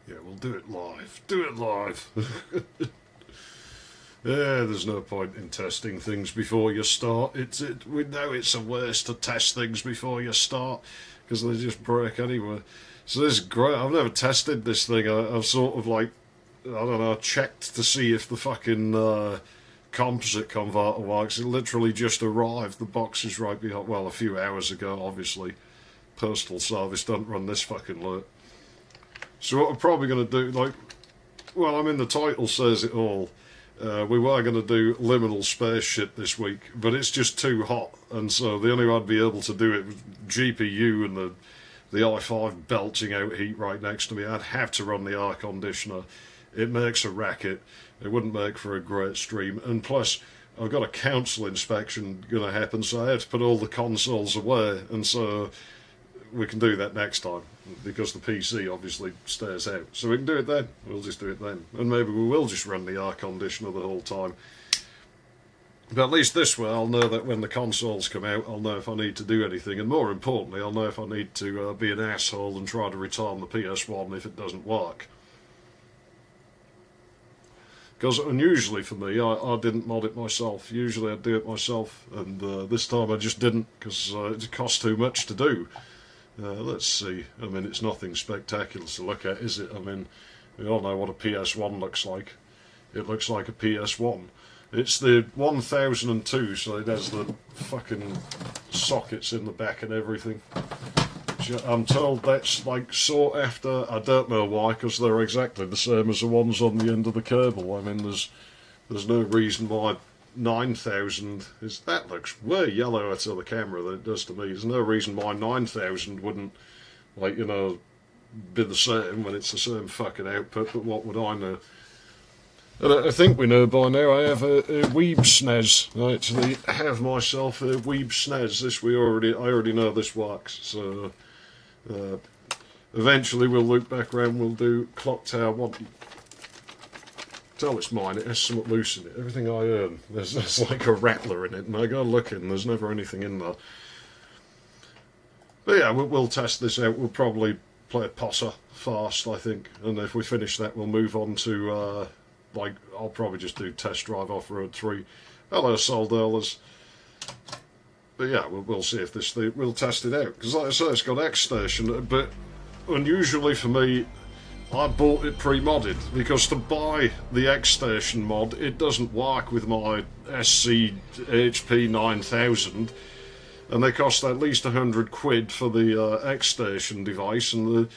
Yeah, we'll do it live. Do it live. Yeah, there's no point in testing things before you start. We know it's a waste to test things before you start because they just break anyway. So this is great. I've never tested this thing. I've sort of like, I don't know, checked to see if the fucking composite converter works. It literally just arrived. The box is right behind. Well, a few hours ago, obviously. Postal service don't run this fucking late. So what we're probably going to do, like, well, I mean, the title says it all. We were going to do liminal space shit this week, but it's just too hot, and so the only way I'd be able to do it with GPU and the i5 belching out heat right next to me. I'd have to run the air conditioner. It makes a racket. It wouldn't make for a great stream, and plus I've got a council inspection going to happen, so I have to put all the consoles away, and so we can do that next time, because the PC obviously stays out. So we can do it then. We'll just do it then. And maybe we will just run the air conditioner the whole time. But at least this way I'll know that when the consoles come out, I'll know if I need to do anything. And more importantly, I'll know if I need to be an asshole and try to return the PS1 if it doesn't work. Because unusually for me, I didn't mod it myself. Usually I'd do it myself. And this time I just didn't, because it cost too much to do. Let's see. I mean, it's nothing spectacular to look at, is it? I mean, we all know what a PS1 looks like. It looks like a PS1. It's the 1002, so it has the fucking sockets in the back and everything. I'm told that's like sought after. I don't know why, because they're exactly the same as the ones on the end of the cable. I mean, there's no reason why 9000 is. That looks way yellower to the camera than it does to me. There's no reason why 9000 wouldn't, like, you know, be the same when it's the same fucking output. But what would I know? And I think we know by now. I have a Weeb SNES. I actually have myself a Weeb SNES. I already know this works. So eventually we'll loop back around. We'll do Clock Tower 1. Tell it's mine, it has something loose in it. Everything I earn, there's like a rattler in it, and I go looking, there's never anything in there. But yeah, we'll test this out. We'll probably play Potter fast, I think, and if we finish that, we'll move on to, like, I'll probably just do Test Drive Off-Road 3. Hello, Soldolas. But yeah, we'll see if this thing, we'll test it out. Because like I say, it's got XStation, but unusually for me, I bought it pre-modded, because to buy the XStation mod, it doesn't work with my SC HP 9000, and they cost at least £100 for the XStation device, and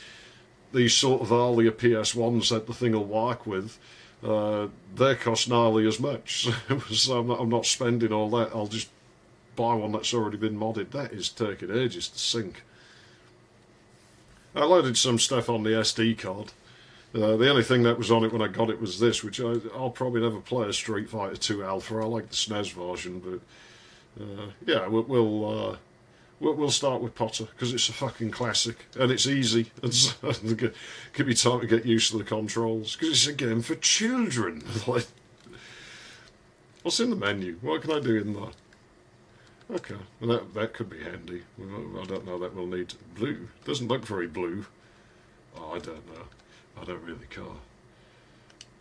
these sort of earlier PS1s that the thing will work with, they cost nearly as much, so I'm not spending all that. I'll just buy one that's already been modded. That is taking ages to sync. I loaded some stuff on the SD card. The only thing that was on it when I got it was this, which I'll probably never play a Street Fighter 2 Alpha. I like the SNES version, but yeah, we'll start with Potter because it's a fucking classic and it's easy. And give me time to get used to the controls because it's a game for children. Like, what's in the menu? What can I do in there? Okay, well, that could be handy. I don't know that we'll need blue. Doesn't look very blue. Oh, I don't know. I don't really care.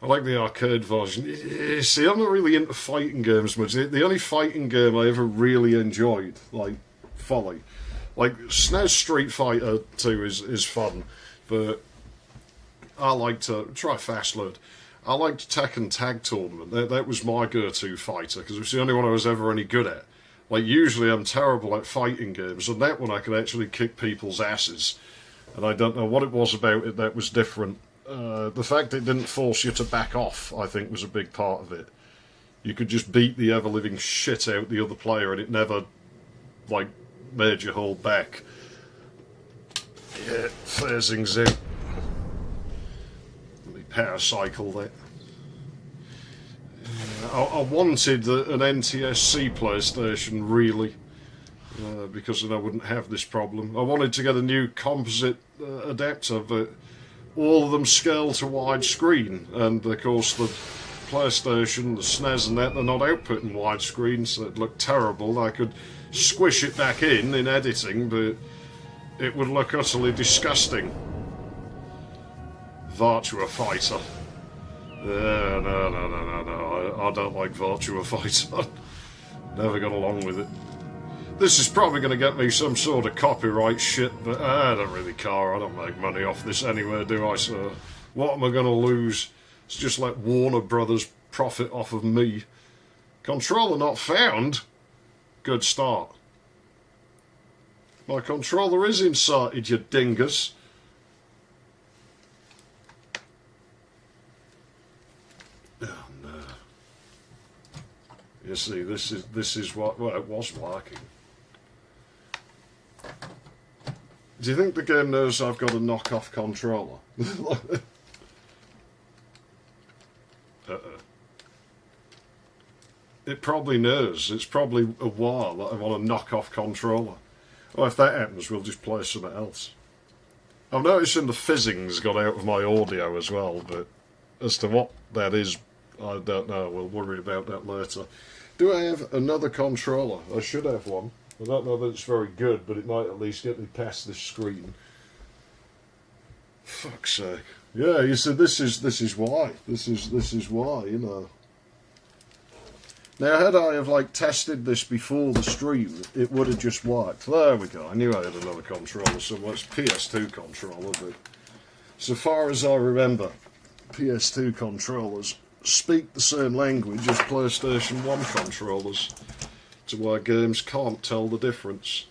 I like the arcade version. See, I'm not really into fighting games much. The only fighting game I ever really enjoyed, like, fully, like SNES Street Fighter 2 is fun, but I like to try Fast Load. I liked Tekken Tag Tournament. That was my go-to fighter because it was the only one I was ever any good at. Like, usually I'm terrible at fighting games, and that one I could actually kick people's asses. And I don't know what it was about it that was different. The fact it didn't force you to back off, I think, was a big part of it. You could just beat the ever-living shit out the other player, and it never, like, made you hold back. Yeah, phasing's out. Let me power cycle that. I wanted an NTSC PlayStation, really, because then I wouldn't have this problem. I wanted to get a new composite adapter, but all of them scale to widescreen, and of course the PlayStation, the SNES and that, they're not outputting widescreen, so it looked terrible. I could squish it back in editing, but it would look utterly disgusting. Virtua Fighter. No. I don't like Virtua Fighter. Never got along with it. This is probably going to get me some sort of copyright shit, but I don't really care. I don't make money off this anyway, do I, sir? What am I going to lose? It's just let Warner Brothers profit off of me. Controller not found? Good start. My controller is inserted, you dingus. Oh no. You see, this is what, well, it was working. Do you think the game knows I've got a knockoff controller? It probably knows. It's probably aware that I want a knockoff controller. Well, if that happens, we'll just play something else. I'm noticing the fizzing's got out of my audio as well, but as to what that is, I don't know. We'll worry about that later. Do I have another controller? I should have one. I don't know that it's very good, but it might at least get me past this screen. Fuck's sake. Yeah, you see, this is why. This is why, you know. Now, had I have, like, tested this before the stream, it would have just worked. There we go. I knew I had another controller somewhere. It's PS2 controller, but so far as I remember, PS2 controllers speak the same language as PlayStation 1 controllers, to where games can't tell the difference.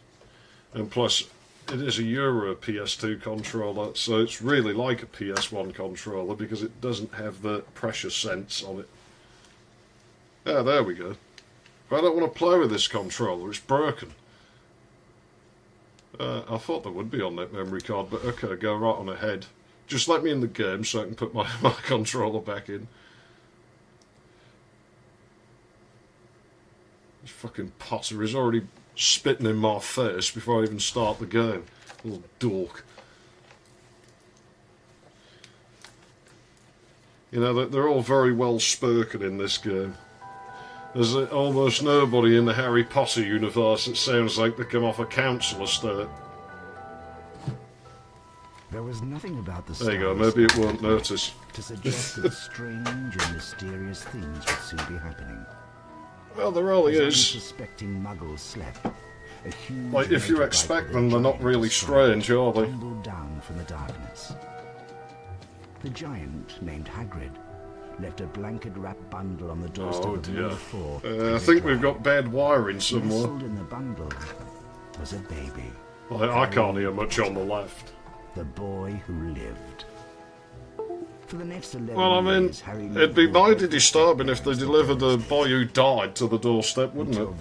And plus, it is a Euro PS2 controller, so it's really like a PS1 controller because it doesn't have the pressure sense on it. Ah, there we go. But I don't want to play with this controller, it's broken. I thought there would be on that memory card, but okay, go right on ahead. Just let me in the game so I can put my controller back in. This fucking Potter is already spitting in my face before I even start the game. Little dork. You know, they're all very well spoken in this game. There's almost nobody in the Harry Potter universe that sounds like they come off a council estate. There was nothing about the there you go, maybe it won't notice. To suggest that strange and mysterious things would soon be happening. Well, there really is. Suspecting muggles slept. A huge like, if you expect them, they're not really strange, are they? Tumbled down from the darkness. The giant, named Hagrid, left a blanket-wrapped bundle on the doorstep of number 4. I think we've got bad wiring somewhere. Nestled in the bundle was a baby. I can't hear much on the left. The boy who lived. For the next 11 well, I mean, years, Harry it'd be mighty disturbing if they delivered the boy who died to the doorstep, wouldn't it?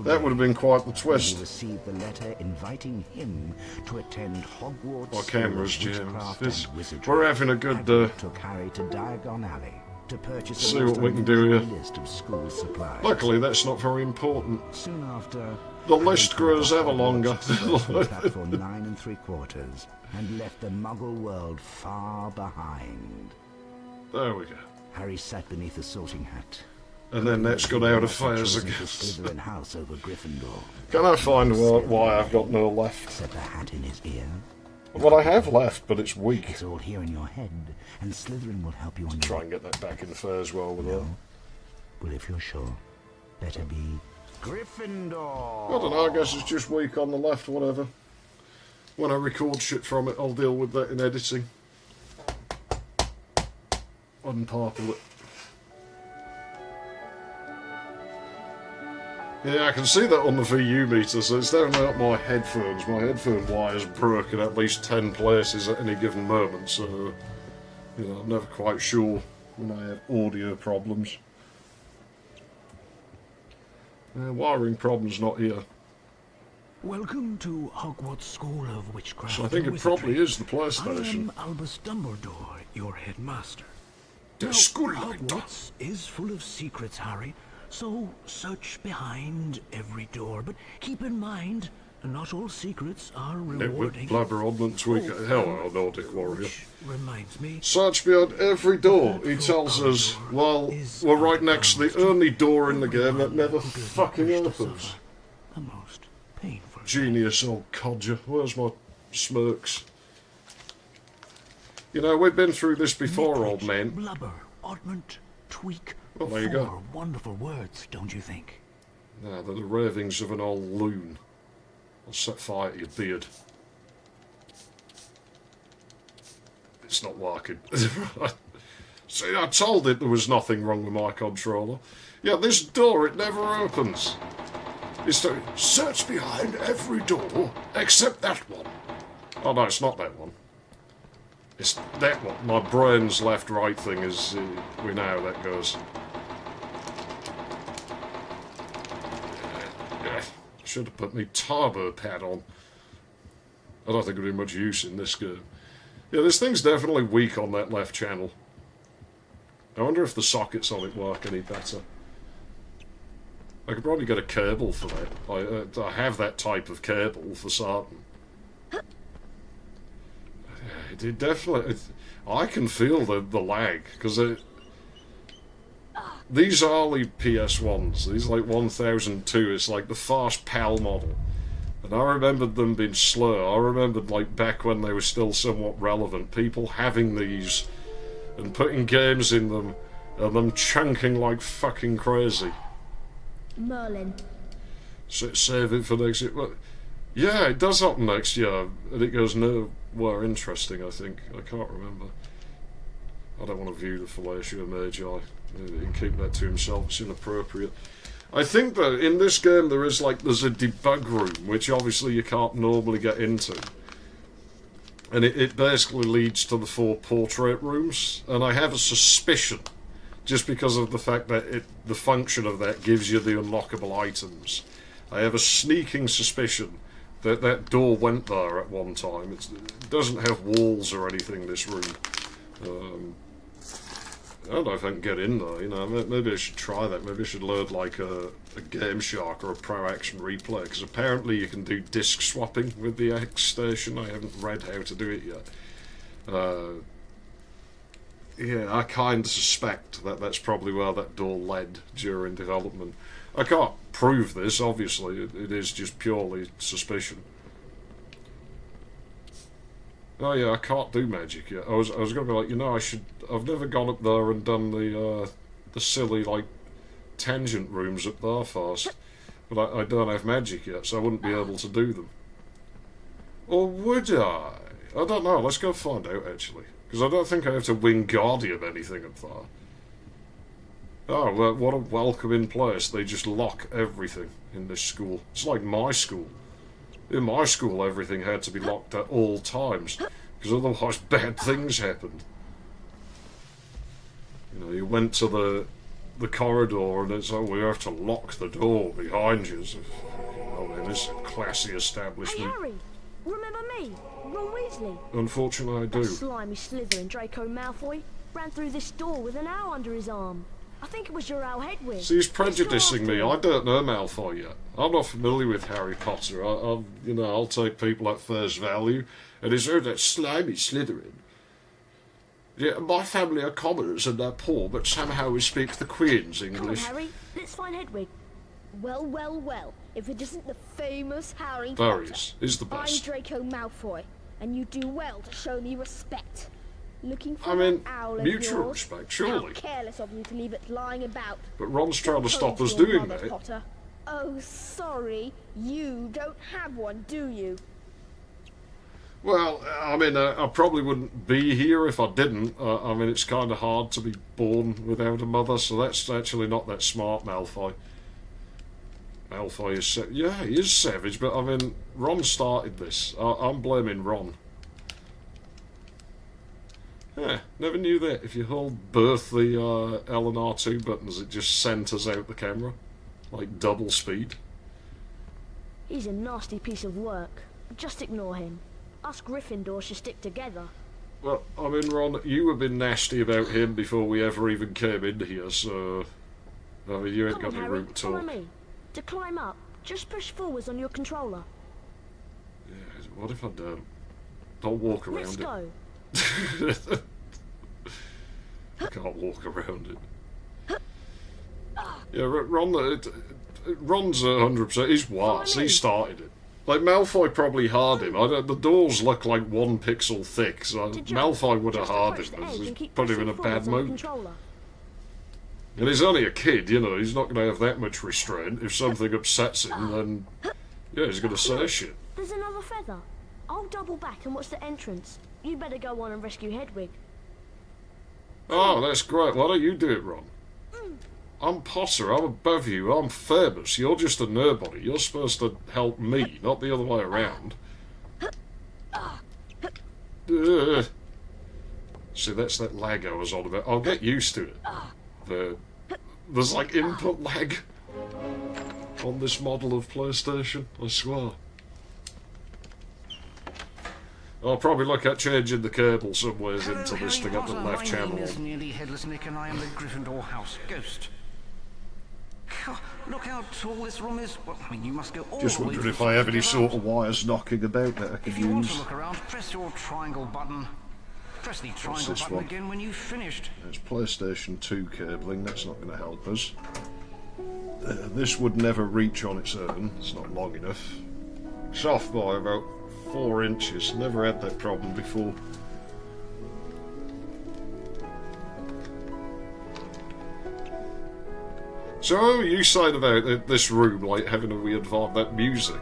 That would have been quite the twist. He received the letter inviting him to attend Hogwarts. My camera's jammed. We're having a good took Harry to Diagon Alley to purchase see what we can do here. List of school supplies. Luckily, that's not very important. Soon after, the list grows ever longer. Platform 9 3/4, and left the Muggle world far behind. There we go. Harry sat beneath a sorting hat. And then that's got out of phase again. Slytherin house over Gryffindor. Can I find why I've got no left? Set the hat in his ear. Well, I have left, but it's weak. It's all here in your head, and Slytherin will help you on your... Try and get that back in phase well with that. Well, if you're sure, better be Gryffindor. I don't know, I guess it's just weak on the left, whatever. When I record shit from it, I'll deal with that in editing. Unparple it. Yeah, I can see that on the VU meter, so it's down out my headphones. My headphone wire's broken at least 10 places at any given moment, so, you know, I'm never quite sure when I have audio problems. Wiring problems not here. Welcome to Hogwarts School of Witchcraft. So I think it probably is the PlayStation. I am Albus Dumbledore, your headmaster. The school Hogwarts is full of secrets, Harry, so search behind every door. But keep in mind, not all secrets are rewarding. Blabber Oddments Week. Hello, Nordic Warrior. Which reminds me... Search beyond every door, he tells us, well, we're right next to the only door in the game that never fucking opens. The most painful. Genius old codger. Where's my smirks? You know, we've been through this before, old man. Blubber, oddment, tweak. Well, there you go. 4 wonderful words, don't you think? No, they're the ravings of an old loon. I'll set fire to your beard. It's not working. See, I told it there was nothing wrong with my controller. Yeah, this door, it never opens. It's to search behind every door except that one. Oh no, it's not that one. It's that one. My brain's left-right thing is... we know how that goes. Should have put my turbo pad on. I don't think it'd be much use in this game. Yeah, this thing's definitely weak on that left channel. I wonder if the sockets on it work any better. I could probably get a cable for that. I have that type of cable for certain. It definitely... I can feel the lag, because these early PS1s, these like 1002, it's like the first PAL model. And I remembered them being slow. I remembered, like, back when they were still somewhat relevant, people having these and putting games in them and them chunking like fucking crazy. Merlin. Save it for next year. Well, yeah, it does happen next year, and it goes nowhere interesting, I think. I can't remember. I don't want to view the fellatio magi. He can keep that to himself. It's inappropriate. I think that in this game there's a debug room, which obviously you can't normally get into. And it basically leads to the 4 portrait rooms, and I have a suspicion, just because of the fact that the function of that gives you the unlockable items. I have a sneaking suspicion that that door went there at one time. It doesn't have walls or anything, this room. I don't know if I can get in there, you know, maybe I should try that. Maybe I should load like a Game Shark or a Pro Action Replay, because apparently you can do disc swapping with the XStation. I haven't read how to do it yet. Yeah, I kind of suspect that that's probably where that door led during development. I can't prove this, obviously. It is just purely suspicion. Oh yeah, I can't do magic yet. I was going to be like, you know, I've never gone up there and done the silly, like, tangent rooms up there first. But I don't have magic yet, so I wouldn't be able to do them. Or would I? I don't know, let's go find out, actually. Because I don't think I have to Wingardium anything up there. Oh, well, what a welcoming place. They just lock everything in this school. It's like my school. In my school, everything had to be locked at all times, because otherwise bad things happened. You know, you went to the corridor and it's, oh, we have to lock the door behind you. Oh man, this is a classy establishment. Hey Harry, remember me? Ron Weasley. Unfortunately I do. That slimy Slytherin Draco Malfoy ran through this door with an owl under his arm. I think it was your owl Hedwig. See, he's prejudicing me. I don't know Malfoy yet. I'm not familiar with Harry Potter. I'll take people at first value. And it's that slimy Slytherin. Yeah, my family are commoners and they're poor, but somehow we speak the Queen's English. Come on, Harry, let's find Hedwig. Well, well, well. If it isn't the famous Harry There Potter. he is. He's the best. I'm Draco Malfoy, and you do well to show me respect. Looking for I mean, an owl of mutual yours? respect, surely. How careless of you to leave it lying about. But Ron's trying to stop us Your doing mother, that. Potter. Oh, sorry. You don't have one, do you? Well, I mean, I probably wouldn't be here if I didn't. I mean, it's kind of hard to be born without a mother, so that's actually not that smart, Malfoy. Malfoy is... yeah, he is savage, but I mean, Ron started this. I'm blaming Ron. Yeah, never knew that. If you hold both the L and R2 buttons, it just centres out the camera. Like double speed. He's a nasty piece of work. Just ignore him. Us Gryffindors should stick together. Well, I mean, Ron, you have been nasty about him before we ever even came in here, so... I mean, you ain't got any room to talk. Follow me. To climb up, just push forwards on your controller. Yeah, what if I don't? Don't walk around Let's it. go. I can't walk around it. Yeah, Ron, Ron's 100%. He's wise. He started it. Like, Malfoy probably hard him. The doors look like 1 pixel thick, so Malfoy would have hard him. Put him in a bad mood. And he's only a kid, you know, he's not going to have that much restraint. If something upsets him, then, yeah, he's going to say shit. There's another feather. I'll double back and watch the entrance. You better go on and rescue Hedwig. Oh, that's great. Why don't you do it, Ron? I'm Potter, I'm above you, I'm famous. You're just a nobody. You're supposed to help me, not the other way around. See, that's that lag I was on about. I'll get used to it. There's like input lag on this model of PlayStation, I swear. I'll probably look at changing the cable somewheres into this to get the left channel on. My name is Nearly Headless Nick and I am the Gryffindor House Ghost. God, look how tall this room is. Well, I mean, you must go all just wondering if I have any sort of wires knocking about that I could use. If you want to look around, press your triangle button. Press the triangle button again when you've finished. It's PlayStation 2 cabling, that's not going to help us. This would never reach on its own, it's not long enough. It's off by about 4 inches, never had that problem before. So, you saying about this room, like, having a weird vibe, that music?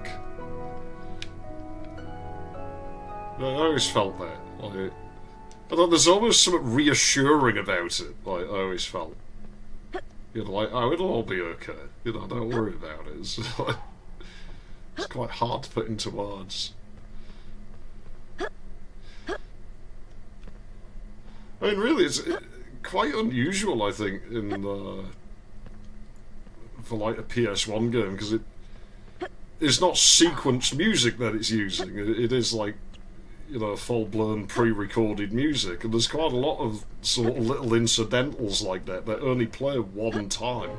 I always felt that. Like, I thought there's almost something reassuring about it, like, I always felt. You know, like, oh, it'll all be okay. You know, don't worry about it. It's, like, it's quite hard to put into words. I mean, really, it's quite unusual, I think, in for like a PS1 game, because it's not sequenced music that it's using. It is like, you know, full-blown pre-recorded music, and there's quite a lot of sort of little incidentals like that that only play one time.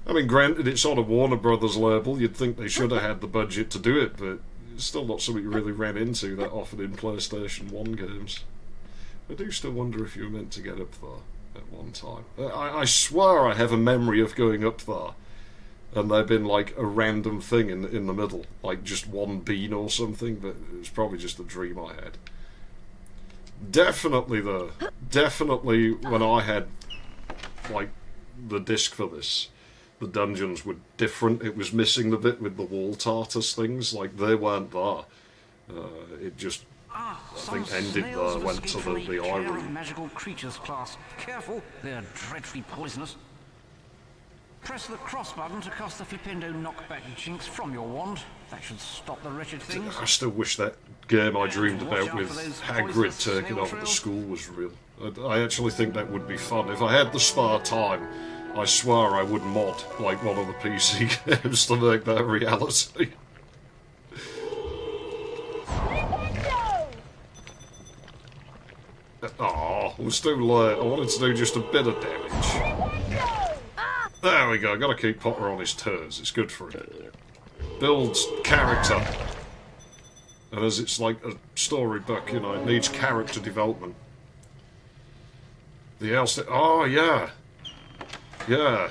I mean, granted, it's on a Warner Brothers label. You'd think they should have had the budget to do it, but it's still not something you really ran into that often in PlayStation 1 games. I do still wonder if you were meant to get up there at one time. I swear I have a memory of going up there and there been like a random thing in the middle, like just one bean or something, but it was probably just a dream I had. Definitely though, definitely when I had like the disc for this, the dungeons were different. It was missing the bit with the wall tartus things, like they weren't there. It just, I think, ended there, went to the eye room. Magical creatures class. Careful, they're dreadfully poisonous. Press the cross button to cast the Flipendo knockback jinx from your wand. That should stop the wretched things. I still wish that game I dreamed about with Hagrid taking over the school was real. I actually think that would be fun. If I had the spare time, I swear I would mod like one of the PC games to make that reality. Oh, it was too late. I wanted to do just a bit of damage. There we go. Got to keep Potter on his toes. It's good for him. Builds character. And as it's like a storybook, you know, it needs character development. The else that... Oh, yeah. Yeah.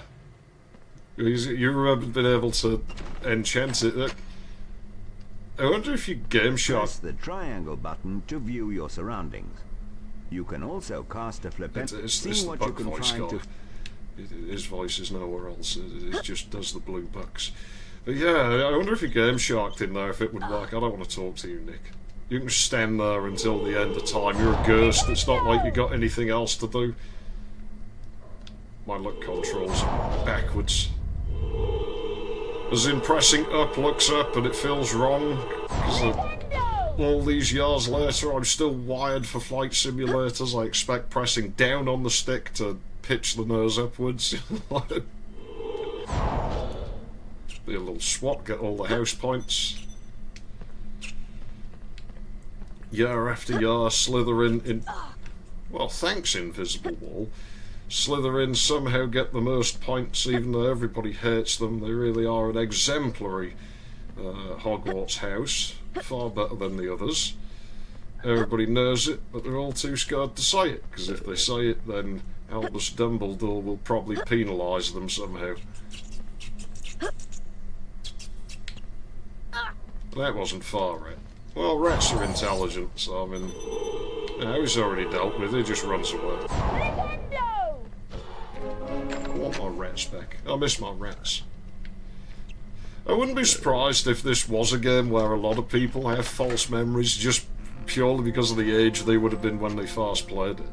You've been able to enchant it. I wonder if you Game Shark... Press the triangle button to view your surroundings. You can also cast a Flipendo. It's what you can find to... His voice is nowhere else. It just does the blue bucks. But yeah, I wonder if you Game Sharked in there, if it would work. I don't want to talk to you, Nick. You can stand there until the end of time. You're a ghost. It's not like you got anything else to do. My luck controls backwards. As in pressing up looks up and it feels wrong. Because all these years later I'm still wired for flight simulators. I expect pressing down on the stick to pitch the nose upwards. Be a little swat, get all the house points. Year after year, Slytherin in... Well, thanks, Invisible Wall. Slytherin somehow get the most points, even though everybody hates them. They really are an exemplary Hogwarts house. Far better than the others. Everybody knows it, but they're all too scared to say it, because if they say it, then Albus Dumbledore will probably penalise them somehow. That wasn't far, Rat. Well, rats are intelligent, so I mean... Yeah, he's already dealt with, he just runs away. I want my rats back. I miss my rats. I wouldn't be surprised if this was a game where a lot of people have false memories just purely because of the age they would have been when they first played it.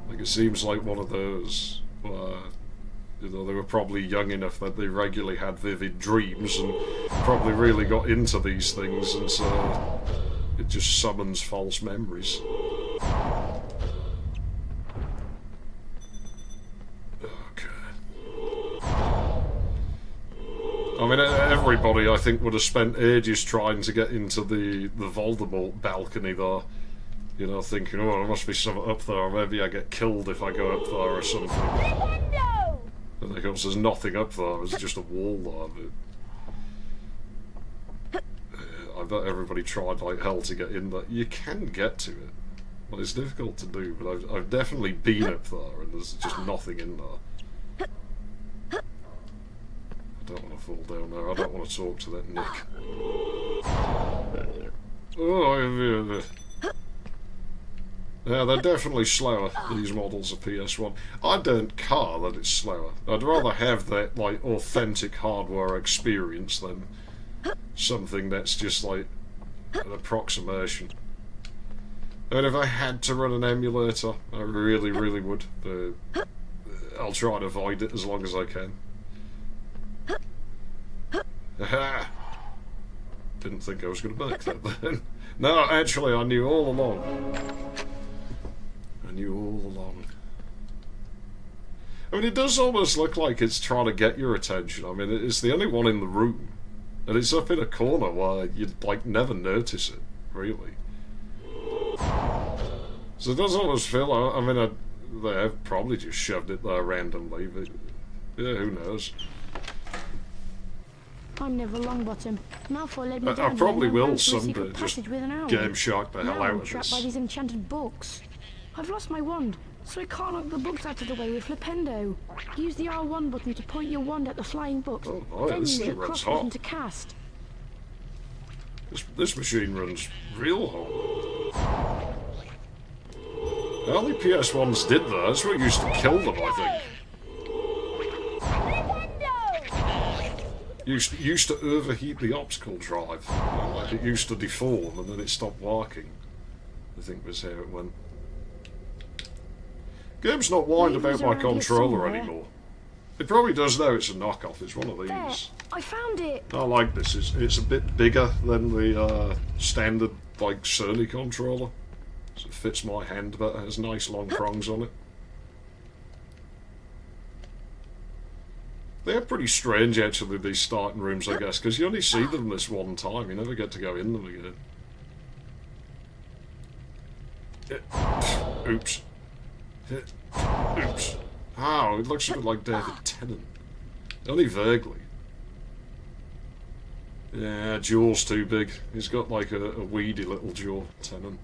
Like, it seems like one of those where, you know, they were probably young enough that they regularly had vivid dreams and probably really got into these things, and so it just summons false memories. I mean, everybody, I think, would have spent ages trying to get into the Voldemort balcony there. You know, thinking, oh, there must be something up there, or maybe I get killed if I go up there or something. And of course, there's nothing up there, there's just a wall there. I bet everybody tried like hell to get in there. You can get to it, but it's difficult to do, but I've definitely been up there, and there's just nothing in there. I don't want to fall down there. I don't want to talk to that Nick. Oh, yeah, they're definitely slower, these models of PS1. I don't care that it's slower. I'd rather have that, like, authentic hardware experience than something that's just, like, an approximation. And if I had to run an emulator, I really, really would. I'll try to avoid it as long as I can. Aha! Didn't think I was going to make that then. No, actually, I knew all along. I knew all along. I mean, it does almost look like it's trying to get your attention. I mean, it's the only one in the room. And it's up in a corner where you'd, like, never notice it, really. So it does almost feel, I mean, they have probably just shoved it there randomly, but yeah, who knows. I'm never Longbottom. Malfoy led me down. I probably here, will someday, just Game Shark the hell out of this. I'm trapped by these enchanted books. I've lost my wand, so I can't knock the books out of the way with Flipendo. Use the R1 button to point your wand at the flying books. Oh boy, then this use the thing runs cross button hot. to cast. This machine runs real hot. The only PS1s did that. That's what used to kill them, I think. Used to overheat the optical drive. Like, it used to deform and then it stopped working. I think was how it went. Game's not whined about my controller anymore. It probably does now, it's a knockoff, it's one of these. There, I found it! I like this, it's a bit bigger than the standard, like, Sony controller. So it fits my hand better, it has nice long prongs on it. They're pretty strange, actually, these starting rooms, I guess, because you only see them this one time. You never get to go in them again. Oops. Oops. Oh, it looks a bit like David Tennant. Only vaguely. Yeah, jaw's too big. He's got like a weedy little jaw, Tennant.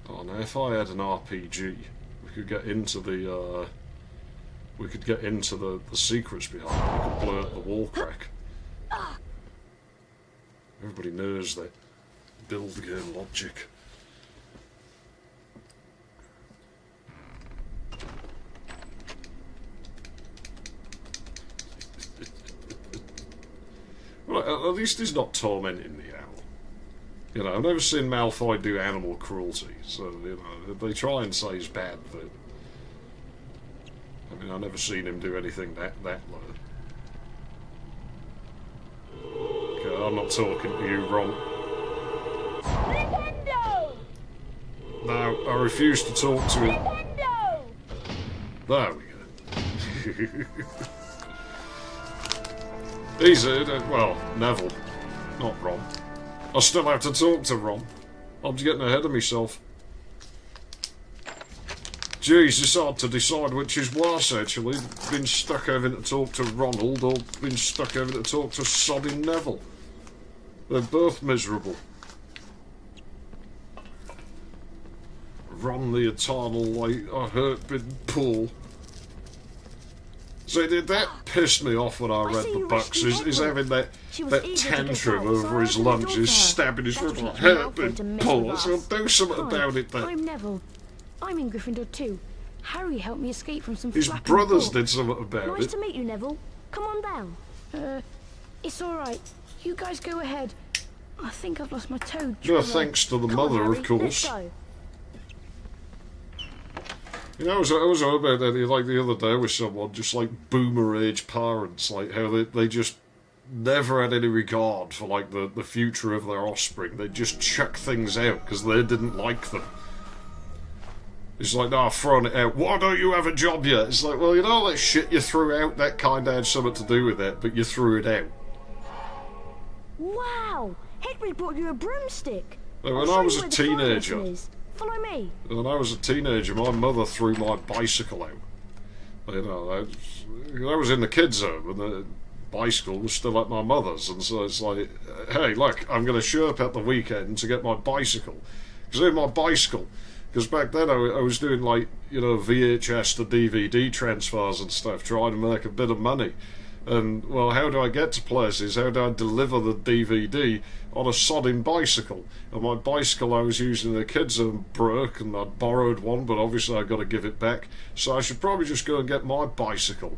Oh, now if I had an RPG, we could get into the, the secrets behind it. We could blurt the wall crack. Everybody knows that build game logic. Well, at least he's not tormenting the owl. You know, I've never seen Malfoy do animal cruelty, so, you know, they try and say he's bad, but... I mean, I've never seen him do anything that low. Okay, I'm not talking to you, Ron. Nintendo! No, I refuse to talk to him. Nintendo! There we go. He's well, Neville, not Ron. I still have to talk to Ron. I'm getting ahead of myself. Jeez, it's hard to decide which is worse, actually. Been stuck having to talk to Ronald, or been stuck having to talk to sodding Neville. They're both miserable. Ron the eternal, like, I hurt big Paul. So that pissed me off when I read the books. He's having that tantrum over his lunch. He's stabbing his foot like, help and pause. So do something about it then. I'm Neville. I'm in Gryffindor too. Harry helped me escape from some His flapping brothers pork. did something about Nice it. to meet you, Neville. Come on down. It's alright. You guys go ahead. I think I've lost my toad. No, thanks to the Come on, mother, Harry, of course. Let's go. You know, I was on about that like the other day with someone, just like boomer age parents, like how they just never had any regard for like the future of their offspring. They just chuck things out because they didn't like them. It's like, no, I've thrown it out. Why don't you have a job yet? It's like, well, you know all that shit you threw out, that kind of had something to do with it, but you threw it out. Wow! Henry brought you a broomstick. When I'll I show was you a where the flying teenager, lesson is. Follow me. when I was a teenager, my mother threw my bicycle out. You know, I was in the kids' home, and the bicycle was still at my mother's, and so it's like, hey, look, I'm going to show up at the weekend to get my bicycle. Because in my bicycle, because back then I was doing like, you know, VHS to DVD transfers and stuff, trying to make a bit of money. And, well, how do I get to places? How do I deliver the DVD on a sodding bicycle? And my bicycle I was using in the kids' home broke, and I'd borrowed one, but obviously I've got to give it back. So I should probably just go and get my bicycle.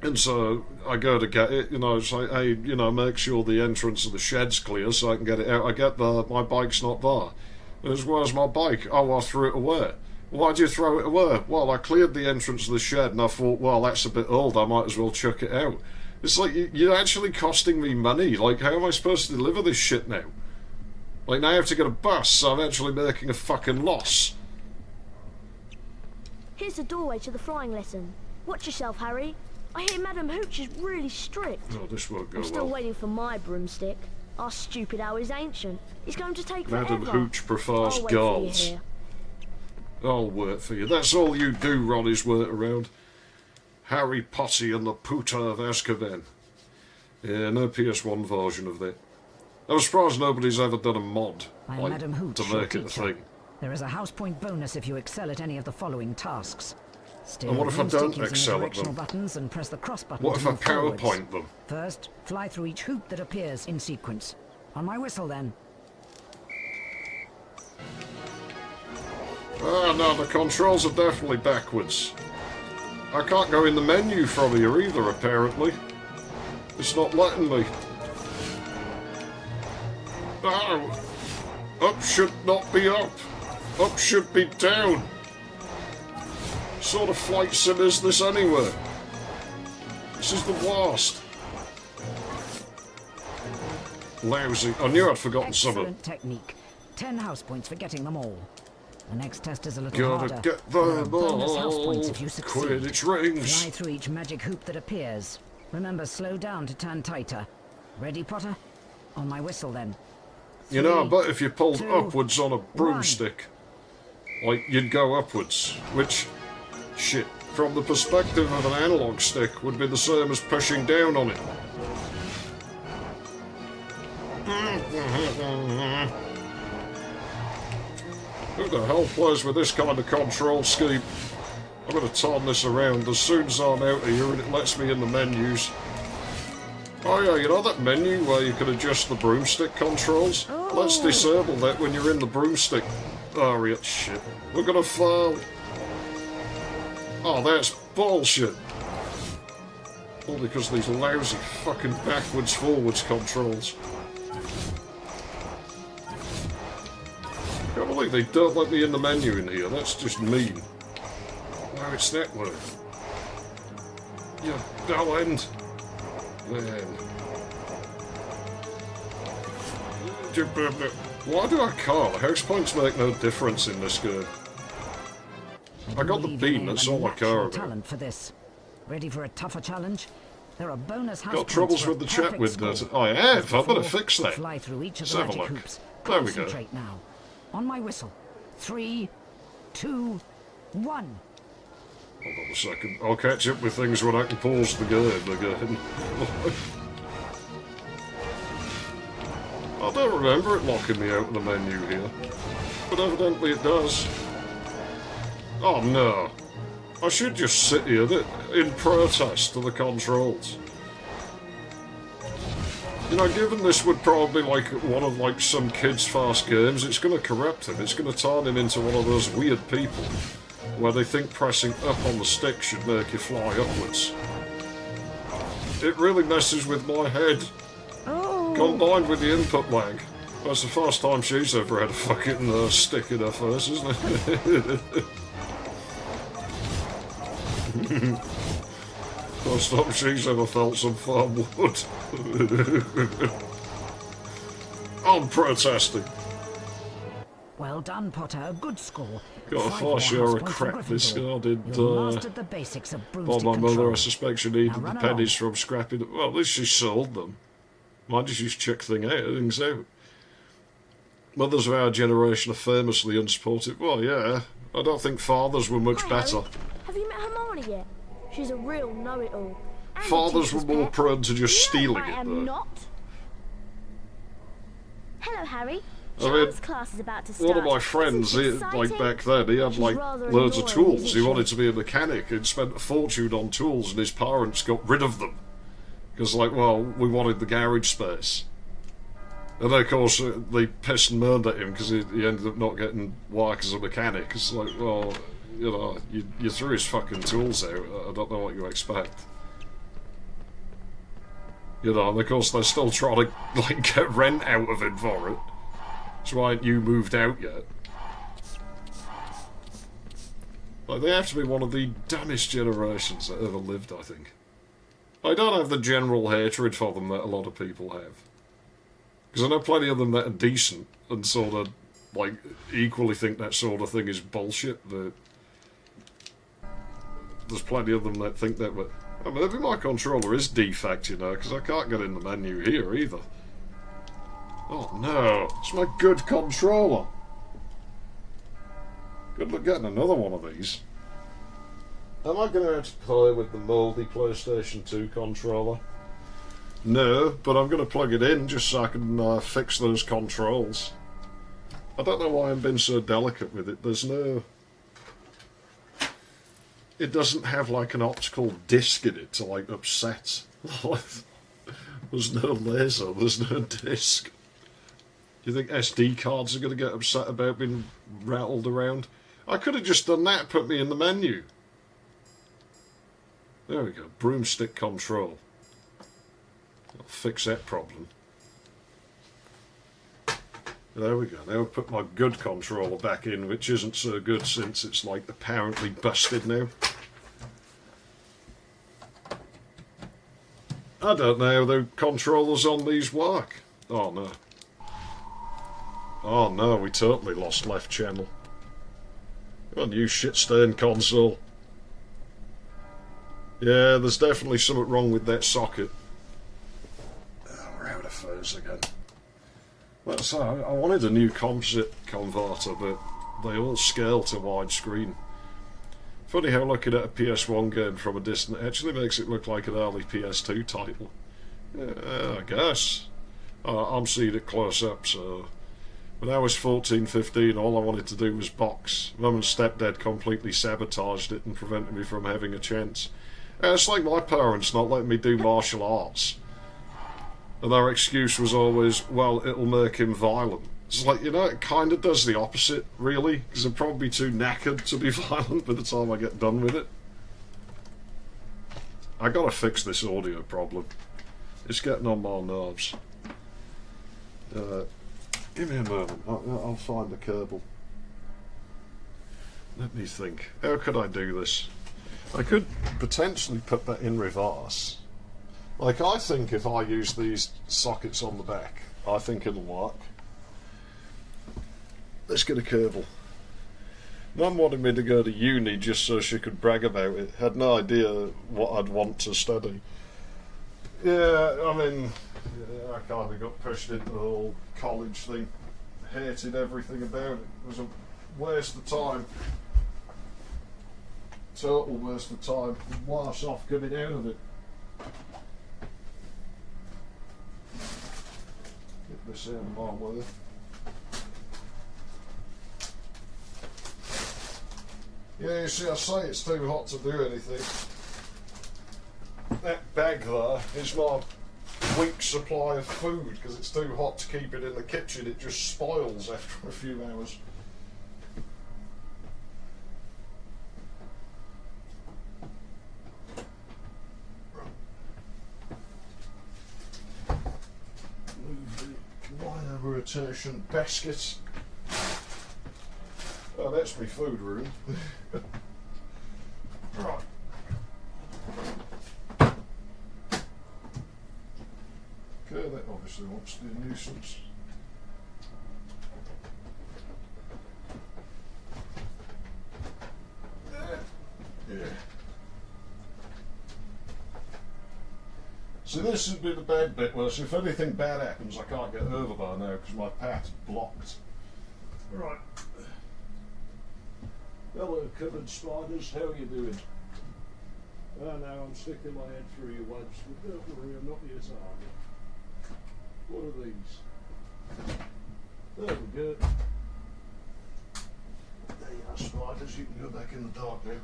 And so I go to get it, you know, it's like, hey, you know, make sure the entrance of the shed's clear so I can get it out. I get there, my bike's not there. Where's my bike? Oh, I threw it away. Why'd you throw it away? Well, I cleared the entrance of the shed and I thought, well, that's a bit old, I might as well chuck it out. It's like, you're actually costing me money. Like, how am I supposed to deliver this shit now? Like, now I have to get a bus, so I'm actually making a fucking loss. Here's the doorway to the flying lesson. Watch yourself, Harry. I hear Madam Hooch is really strict. Oh, this won't go I'm still well. waiting for my broomstick. Our stupid owl is ancient. It's going to take forever. Madam Hooch prefers I'll wait for you girls. here. I'll work for you. That's all you do, Ron, is work around. Harry Potter and the Puta of Azkaban. Yeah, no PS1 version of that. I'm surprised nobody's ever done a mod I'm like, Madam Hooch, to your make it a teacher. thing. There is a house point bonus if you excel at any of the following tasks. Steer And what the if I broomstick don't using the excel at directional them? buttons and press the cross button What to if I move forwards. PowerPoint them? First, fly through each hoop that appears in sequence. On my whistle, then. Ah, no, the controls are definitely backwards. I can't go in the menu from here either, apparently. It's not letting me. Oh! Up should not be up. Up should be down. What sort of flight sim is this anyway? This is the worst. Lousy. I knew I'd forgotten something. Excellent technique. 10 house points for getting them all. The next test is a little Gotta harder. get There are them bonus house all. points if you succeed. Quidditch rings. Fly through each magic hoop that appears. Remember, slow down to turn tighter. Ready, Potter? On my whistle, then. You know, I 3, bet if you pulled 2, upwards on a broomstick, like, you'd go upwards, which, shit, from the perspective of an analog stick, would be the same as pushing down on it. Who the hell plays with this kind of control scheme? I'm going to turn this around as soon as I'm out of here and it lets me in the menus. Oh yeah, you know that menu where you can adjust the broomstick controls? Let's disable that when you're in the broomstick area. Shit. We're gonna fail. Oh, that's bullshit. All because of these lousy fucking backwards forwards controls. I can't believe they don't let me in the menu in here. That's just mean. Now it's that way. You dull end. Man. Why do I call? House points make no difference in this game. I got the bean, that's all I care about. Talent for this. Ready for a tougher challenge? There are bonus house Got points troubles for a with the chat perfect window. score. I have, I better Before, fix that. Fly through each of Let's the have a magic look. hoops. There we go. Concentrate now. On my whistle. 3, 2, 1. Hold on a second. I'll catch up with things when I can pause the game again. I don't remember it locking me out of the menu here. But evidently it does. Oh no. I should just sit here in protest to the controls. You know, given this would probably like one of like some kid's fast games, it's going to corrupt him. It's going to turn him into one of those weird people where they think pressing up on the stick should make you fly upwards. It really messes with my head. Oh. Combined with the input lag. That's the first time she's ever had a fucking stick in her face, isn't it? First time she's ever felt some firm wood. I'm protesting. Well done, Potter. A good score. Got a far share of crap this year. I did mastered the basics of by broomstick my mother. control. I suspect she needed Now the run pennies from scrapping them. Well, at least she sold them. Might just check things out. Mothers of our generation are famously unsupportive. Well, yeah. I don't think fathers were much better. Harry. Have you met Hermione yet? She's a real know-it-all. And Fathers a were teacher's more pet. prone to just stealing I it, am though. not. Hello, Harry. I mean, Charles' class is about to start. one of my friends, Isn't it like exciting? back then, he had She's like rather loads of annoying, tools. isn't He she? wanted to be a mechanic. He'd spent a fortune on tools, and his parents got rid of them because, like, well, we wanted the garage space. And then, of course, they pissed and moaned at him because he ended up not getting work as a mechanic. It's like, well, you know, you threw his fucking tools out. I don't know what you expect. You know, and of course they're still trying to like get rent out of it for it. So why ain't you moved out yet? Like, they have to be one of the dumbest generations that ever lived, I think. I don't have the general hatred for them that a lot of people have. Because I know plenty of them that are decent and sort of, like, equally think that sort of thing is bullshit. There's plenty of them that think that, but maybe my controller is defect, you know, because I can't get in the menu here either. Oh no, it's my good controller. Good luck getting another one of these. Am I going to have to play with the mouldy PlayStation 2 controller? No, but I'm going to plug it in just so I can fix those controls. I don't know why I'm being so delicate with it. There's no... It doesn't have like an optical disc in it to like upset. There's no laser, there's no disc. Do you think SD cards are going to get upset about being rattled around? I could have just done that, put me in the menu. There we go, broomstick control. I'll fix that problem. There we go, now I'll put my good controller back in, which isn't so good since it's like apparently busted now. I don't know how the controllers on these work. Oh no. Oh no, we totally lost left channel. A new shit-stained console. Yeah, there's definitely something wrong with that socket. Oh, we're out of phase again. Well, so I wanted a new composite converter, but they all scale to widescreen. Funny how looking at a PS1 game from a distance actually makes it look like an early PS2 title. Yeah, I guess. I'm seeing it close up, so... When I was 14, 15, all I wanted to do was box. Mum and stepdad completely sabotaged it and prevented me from having a chance. It's like my parents not letting me do martial arts. And their excuse was always, well, it'll make him violent. It's like, you know, it kind of does the opposite, really, because I'm probably too knackered to be violent by the time I get done with it. I gotta fix this audio problem. It's getting on my nerves. Give me a moment, I'll find the cable. Let me think. How could I do this? I could potentially put that in reverse. Like, I think if I use these sockets on the back, I think it'll work. Let's get a cable. Mum wanted me to go to uni just so she could brag about it. Had no idea what I'd want to study. Yeah, I mean, I kind of got pushed into the whole college thing. Hated everything about it. It was a waste of time. Total waste of time. Worse off coming out of it. Get this out of my way. Yeah, you see, I say it's too hot to do anything. That bag there is my week's supply of food because it's too hot to keep it in the kitchen. It just spoils after a few hours. Move the wire rotation basket. Oh, that's my food room. Right. Okay, that obviously wants to be a nuisance. Yeah. So this would be the bad bit where, so if anything bad happens, I can't get over there now because my path's blocked. Right. Hello, covered spiders. How are you doing? Oh no, I'm sticking my head through your webs, but don't worry, I'm not your target. What are these? There we go. There you are, spiders. You can go back in the dark now.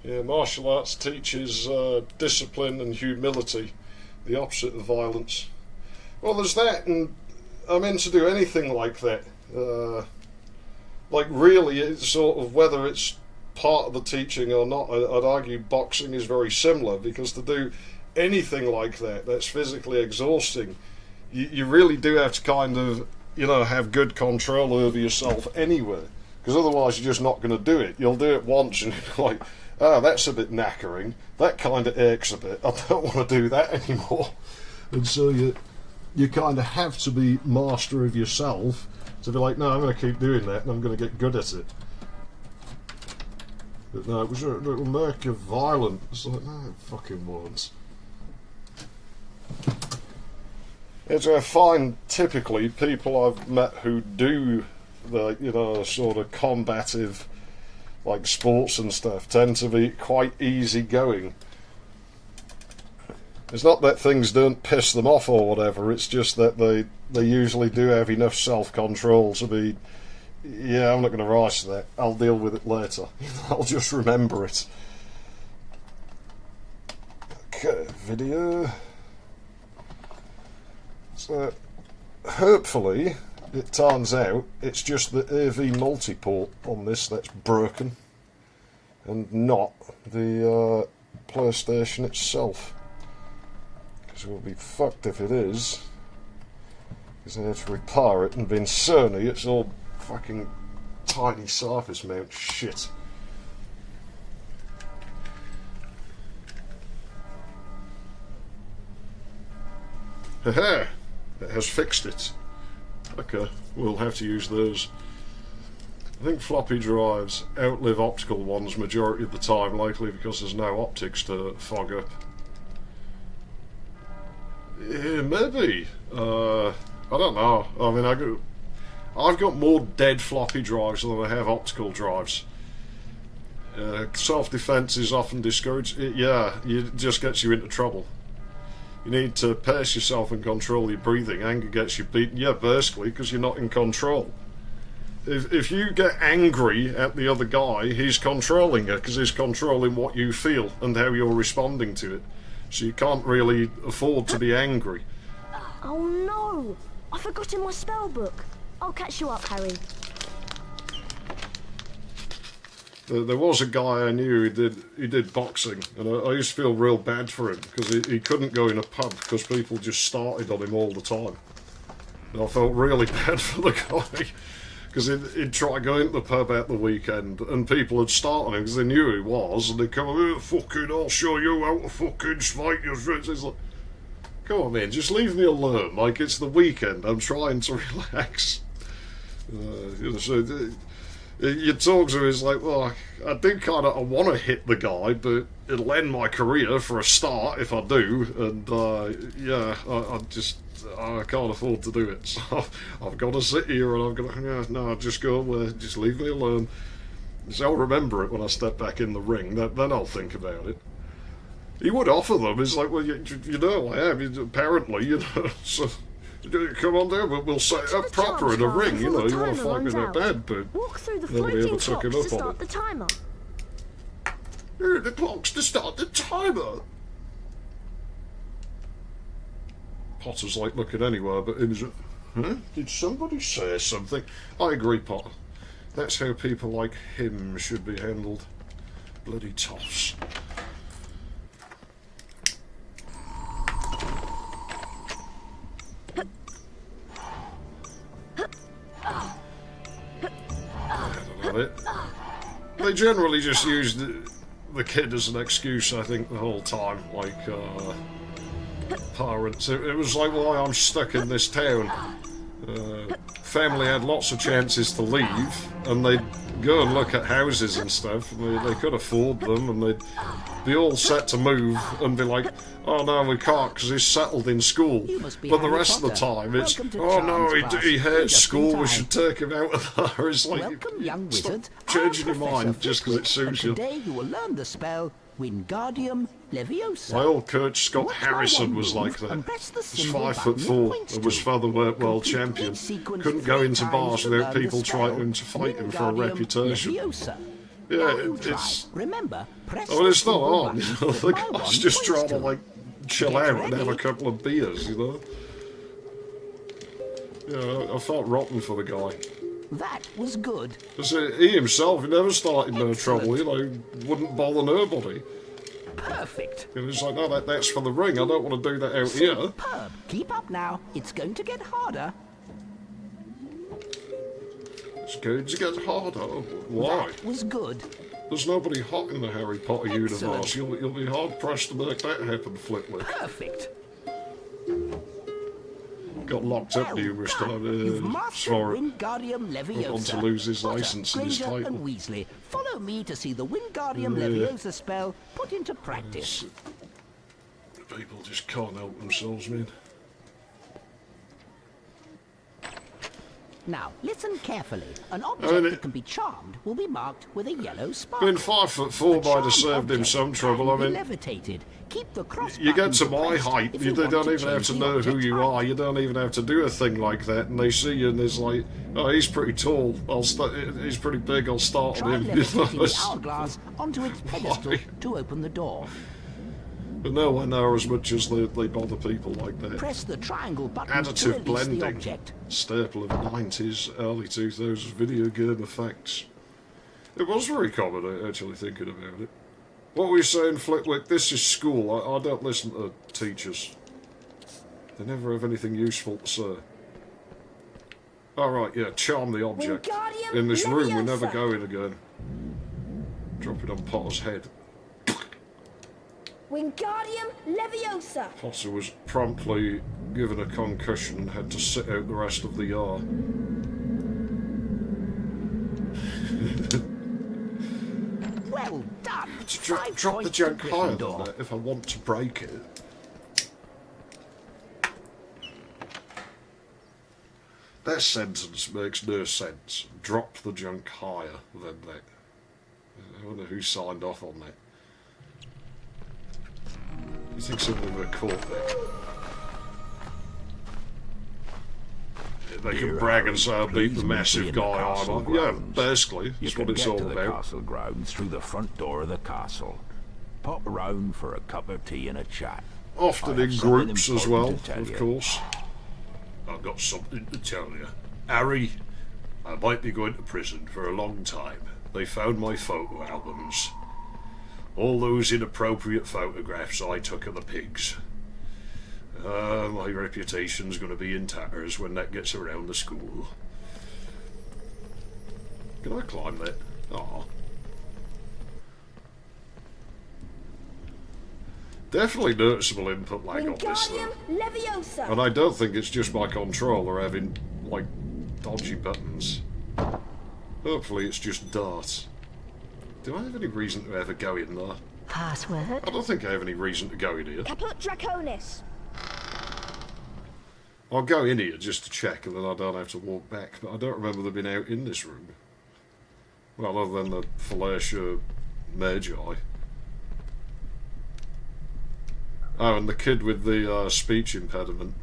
Yeah, martial arts teaches discipline and humility, the opposite of violence. Well, there's that, and I'm in to do anything like that. Like, really, it's sort of whether it's part of the teaching or not. I'd argue boxing is very similar, because to do anything like that, that's physically exhausting, you really do have to kind of, you know, have good control over yourself anyway, because otherwise you're just not going to do it. You'll do it once and you're like, oh, that's a bit knackering, that kind of aches a bit, I don't want to do that anymore. And so you kind of have to be master of yourself to be like, no, I'm going to keep doing that and I'm going to get good at it. But no, it was a little murk of violence. It's like, no, it fucking won't. It's I find typically people I've met who do the, you know, sort of combative, like sports and stuff, tend to be quite easygoing. It's not that things don't piss them off or whatever, it's just that they usually do have enough self-control to be, yeah, I'm not going to rise to that, I'll deal with it later. I'll just remember it. Okay, video. So, hopefully, it turns out it's just the AV multi-port on this that's broken, and not the PlayStation itself. Because we'll be fucked if it is. Because I have to repair it, and being Sony, it's all fucking tiny surface mount shit. Haha! It has fixed it. Okay, we'll have to use those. I think floppy drives outlive optical ones majority of the time, likely because there's no optics to fog up. Yeah, maybe. I don't know. I mean, I've got more dead floppy drives than I have optical drives. Self-defense is often discouraged. It just gets you into trouble. You need to pace yourself and control your breathing. Anger gets you beaten. Yeah, basically, because you're not in control. If you get angry at the other guy, he's controlling you, because he's controlling what you feel and how you're responding to it. So you can't really afford to be angry. Oh no! I forgot in my spell book. I'll catch you up, Harry. There was a guy I knew who did boxing, and I used to feel real bad for him because he couldn't go in a pub because people just started on him all the time. And I felt really bad for the guy because he'd try going to the pub at the weekend and people would start on him because they knew who he was, and they'd come, oh, fucking, I'll show you how to fucking fight your friends. It's like, come on, man, just leave me alone. Like, it's the weekend. I'm trying to relax. You talk to him, it's like, well, I do kind of want to hit the guy, but it'll end my career for a start if I do, and yeah, I can't afford to do it. So I've got to sit here and I've got to, no, just go away, just leave me alone. So I'll remember it when I step back in the ring. Then I'll think about it. He would offer them. It's like, well, you know, I am. Apparently, you know. So come on down, but we'll set it up proper in a ring. You know, you want to fight me in a bed, but walk through the nobody ever floating took it clocks to up on start the timer. Here are the clocks to start the timer. Potter's like looking anywhere, but in his... Huh? Did somebody say something? I agree, Potter. That's how people like him should be handled. Bloody toss. They generally just use the kid as an excuse, I think, the whole time. Like, parents. It was like, well, I'm stuck in this town. Family had lots of chances to leave, and they'd go and look at houses and stuff, and they could afford them, and they'd be all set to move, and be like, oh no, we can't because he's settled in school. But the rest of the time, it's, oh no, he hates school, we should take him out of there. It's like, welcome, young wizard. Changing your mind just because it suits you. Today you will learn the spell Wingardium Leviosa. My old coach, Scott Harrison, was like that. He's 5'4" and was featherweight world champion. Couldn't go into bars without people trying to fight him for a reputation. Yeah, it's... Remember, it's not on. You know, the guy's just trying to, like, chill out and have a couple of beers, you know? Yeah, I felt rotten for the guy. That was good. He himself, he never started no trouble, you know, wouldn't bother nobody. Perfect. It was like, no, that's for the ring, I don't want to do that out here. Superb. Keep up now, it's going to get harder. It's going to get harder. Why? That was good. There's nobody hot in the Harry Potter Excellent. universe. You'll be hard pressed to make that happen, Flitwick. Perfect. Got locked up numerous times. You've mastered Wingardium Leviosa. Want to lose his license and his Granger title. and Weasley, follow me to see the Wingardium Leviosa spell put into practice. People just can't help themselves, man. Now, listen carefully. An object that can be charmed will be marked with a yellow sparkle. Being 5'4" might have saved him some trouble. I mean, levitated. Keep the cross you get to button my pressed height, if you want don't to even have change to the know who object you height. are. You don't even have to do a thing like that, and they see you and it's like, oh, he's pretty tall. He's pretty big. I'll start Try on him. levitating the hourglass onto its pedestal Why? to open the door. But no one know as much as they bother people like that. Press the triangle button to Additive release the blending, object. staple of 90s, early 2000s video game effects. It was very common, actually, thinking about it. What were you saying, Flitwick? This is school. I don't listen to teachers. They never have anything useful to say. Alright, yeah, charm the object. Wingardium In this room, we Leviosa. never go in again. Drop it on Potter's head. Wingardium Leviosa. Potter was promptly given a concussion and had to sit out the rest of the year. Well done. Drop the junk higher than Gryffindor. that if I want to break it. That sentence makes no sense. Drop the junk higher than that. I wonder who signed off on that. You think somebody would have caught that? They can brag and say I beat the massive guy armor. Yeah, basically. That's what it's all to the about. castle grounds through the front door of the castle. Pop round for a cup of tea and a chat. Often I in have something groups as well, important to tell of you. course. I've got something to tell you. Harry, I might be going to prison for a long time. They found my photo albums. All those inappropriate photographs I took of the pigs. My reputation's going to be in tatters when that gets around the school. Can I climb that? Aw. Definitely noticeable input lag on this though. Wingardium Leviosa. And I don't think it's just my controller having, like, dodgy buttons. Hopefully it's just Dart. Do I have any reason to ever go in there? password? I don't think I have any reason to go in here. Caput Draconis. I'll go in here just to check, and then I don't have to walk back. But I don't remember them being out in this room. Well, other than the Falacia Magi. Oh, and the kid with the speech impediment.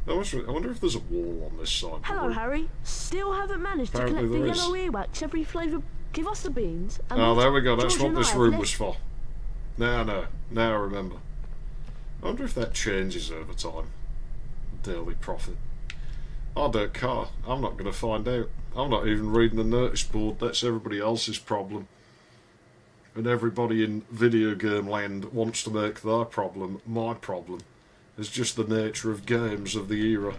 I wonder if there's a wall on this side. Hello, Harry. Still haven't managed to Apparently collect the there is. yellow earwax every flavour. Give us the beans. And Oh, we'll there we go. That's George what and this I room have was for. Now I remember. I wonder if that changes over time. Daily profit. I don't care. I'm not going to find out. I'm not even reading the notice board. That's everybody else's problem. And everybody in video game land wants to make their problem my problem. It's just the nature of games of the era.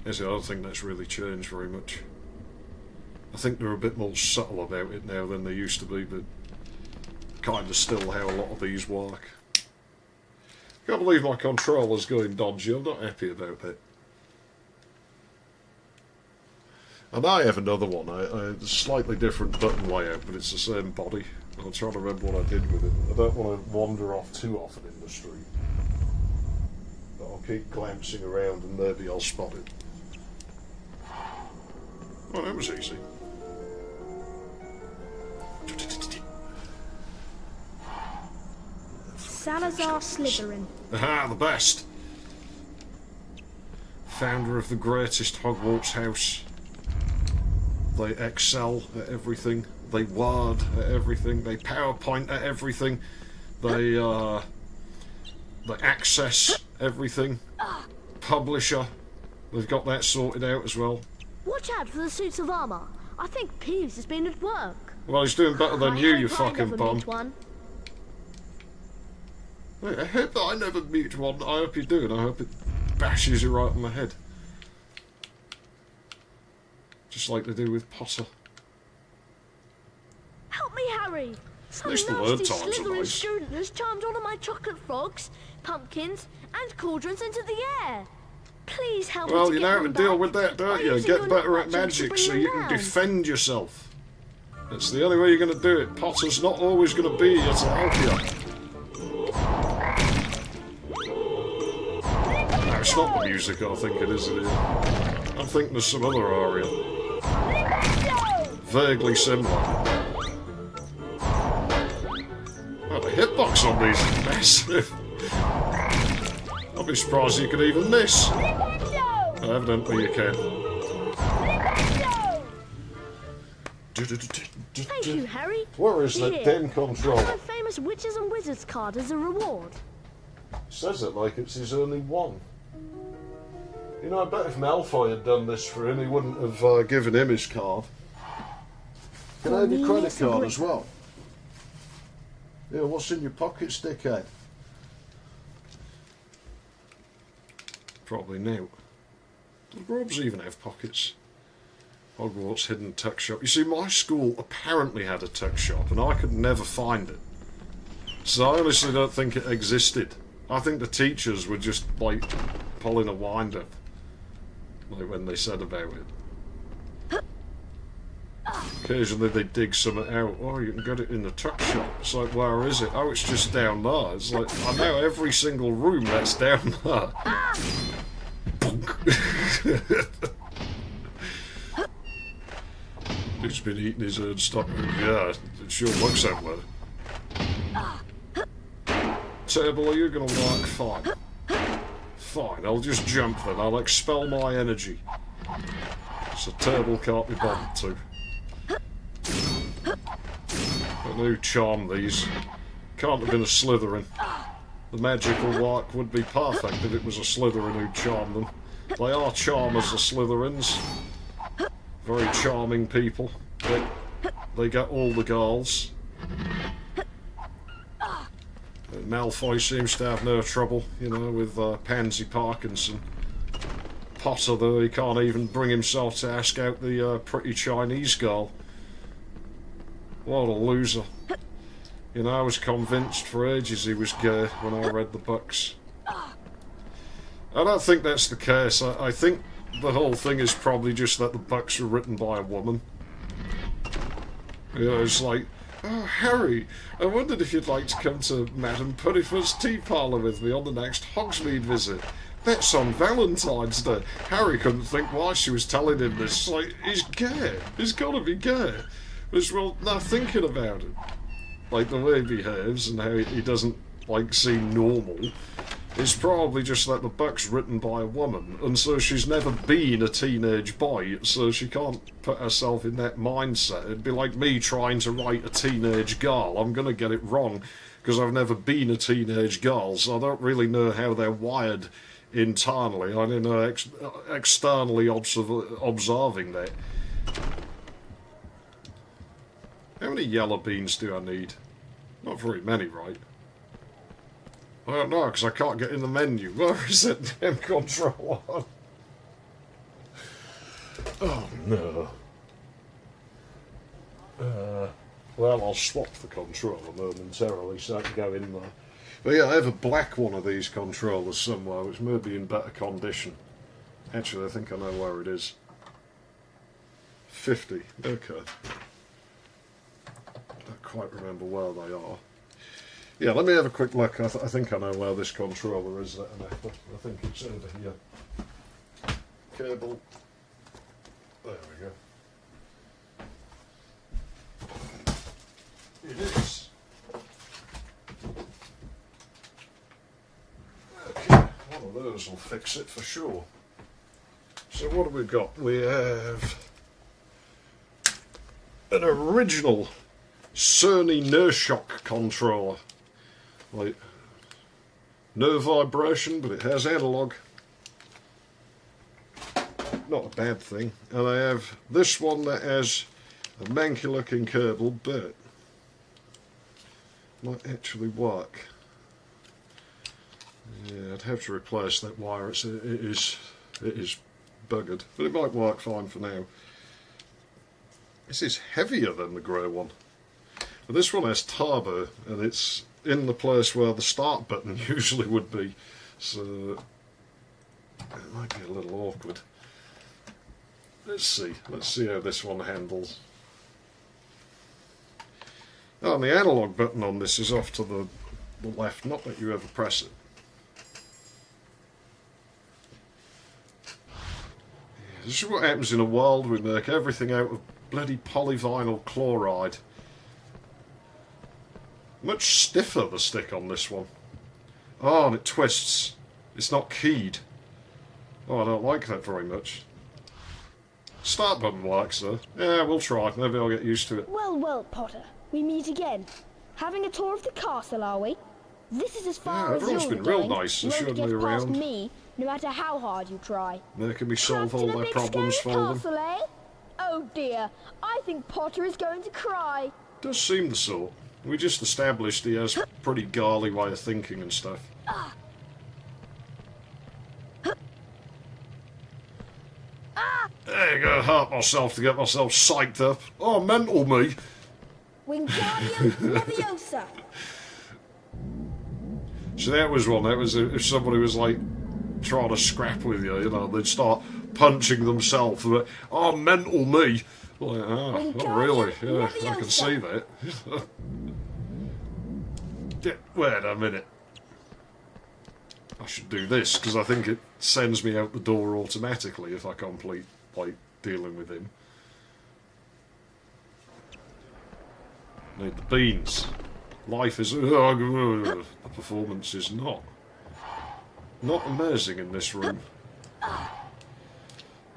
I don't think that's really changed very much. I think they're a bit more subtle about it now than they used to be, but kind of still how a lot of these work. Can't believe my controller's going dodgy. I'm not happy about that. And I have another one. It's a slightly different button layout, but it's the same body. I'm trying to remember what I did with it. I don't want to wander off too often in the street. But I'll keep glancing around and maybe I'll spot it. Oh, that was easy. Salazar Slytherin. Aha, the best! Founder of the greatest Hogwarts house. They excel at everything. They word at everything. They PowerPoint at everything. They access everything. Publisher. They've got that sorted out as well. Watch out for the suits of armour. I think Peeves has been at work. Well, he's doing better than you, you hope I fucking never bum. meet one. I hope that I never meet one. I hope you do, and I hope it bashes you right on the head. Just like they do with Potter. Help me, Harry! Some At least the nasty learn times are Slytherin nice. student has charmed all of my chocolate frogs, pumpkins, and cauldrons into the air. Please help me Well, to you get know how to them deal back with that, don't by you? using Get your better at magic to magic bring so them you can round. defend yourself. That's the only way you're going to do it. Potter's not always going to be here to help you. No, it's not the music I think it is. I'm thinking there's some other aria. Vaguely similar. Oh, the hitbox on these is massive. I'll be surprised you could even miss. Evidently you can. Thank you, Harry. Where is that Here, damn controller? have my famous Witches and Wizards card as a reward. Says it like it's his only one. You know, I bet if Malfoy had done this for him, he wouldn't have given him his card. Can I have your credit card as well? Yeah, what's in your pockets, dickhead? Probably now. Does Robs even have pockets? Hogwarts hidden tuck shop. You see, my school apparently had a tuck shop, and I could never find it. So I honestly don't think it existed. I think the teachers were just, like, pulling a wind-up. Like when they said about it. Occasionally they dig something out. Oh, you can get it in the tuck shop. It's like, where is it? Oh, it's just down there. It's like, I know every single room that's down there. He's been eating his own stock. Yeah, it sure looks that way. Table, are you gonna work? Fine. Fine, I'll just jump then. I'll expel my energy. So table can't be bothered to. But who charmed these? Can't have been a Slytherin. The magical work would be perfect if it was a Slytherin who charmed them. They are charmers, the Slytherins. Very charming people. They get all the girls. Malfoy seems to have no trouble, you know, with Pansy Parkinson. Potter, though, he can't even bring himself to ask out the pretty Chinese girl. What a loser. You know, I was convinced for ages he was gay when I read the books. I don't think that's the case. I think the whole thing is probably just that the books were written by a woman. You know, it's like, oh, Harry, I wondered if you'd like to come to Madame Puddifoot's tea parlour with me on the next Hogsmeade visit. That's on Valentine's Day. Harry couldn't think why she was telling him this. Like, he's gay. He's got to be gay. But well, now thinking about it, like the way he behaves and how he doesn't, like, seem normal, it's probably just that the book's written by a woman, and so she's never been a teenage boy, so she can't put herself in that mindset. It'd be like me trying to write a teenage girl. I'm going to get it wrong, because I've never been a teenage girl, so I don't really know how they're wired internally. I don't know externally observing that. How many yellow beans do I need? Not very many, right? I don't know, because I can't get in the menu. Where is that damn controller? Oh, no. Well, I'll swap the controller momentarily so I can go in there. But yeah, I have a black one of these controllers somewhere, which may be in better condition. Actually, I think I know where it is. 50. Okay. Don't quite remember where they are. Yeah, let me have a quick look. I think I know where this controller is. I think it's over here. Cable. There we go. It is. Okay, one of those will fix it for sure. So what have we got? We have an original Sony Nershock controller. Like, no vibration, but it has analog. Not a bad thing. And I have this one that has a manky looking cable, but might actually work. Yeah, I'd have to replace that wire. It is buggered, but it might work fine for now. This is heavier than the grey one. But this one has turbo, and it's in the place where the start button usually would be, so it might be a little awkward. Let's see how this one handles. Oh, and the analog button on this is off to the left, not that you ever press it. Yeah, this is what happens in a world we make everything out of bloody polyvinyl chloride. Much stiffer, the stick on this one. Oh, and it twists. It's not keyed. Oh, I don't like that very much. Start button works, though. Yeah, we'll try. Maybe I'll get used to it. Well, well, Potter. We meet again. Having a tour of the castle, are we? This is as far as everyone's you're been going. real nice and You won't showing me get past around. me, no matter how hard you try. Making me solve all Trapped in a their big problems scary for them. castle, eh? Oh dear, I think Potter is going to cry. Does seem the sort. We just established he has a pretty garly way of thinking and stuff. There you go, hurt myself to get myself psyched up. Oh, mental me. Wingardium Leviosa. So that was one. That was if somebody was like trying to scrap with you, you know, they'd start punching themselves. Oh, mental me. Like, oh, not really. Yeah, I can see that. Yeah, wait a minute. I should do this because I think it sends me out the door automatically if I complete like dealing with him. Need the beans. Life is the performance is not amazing in this room.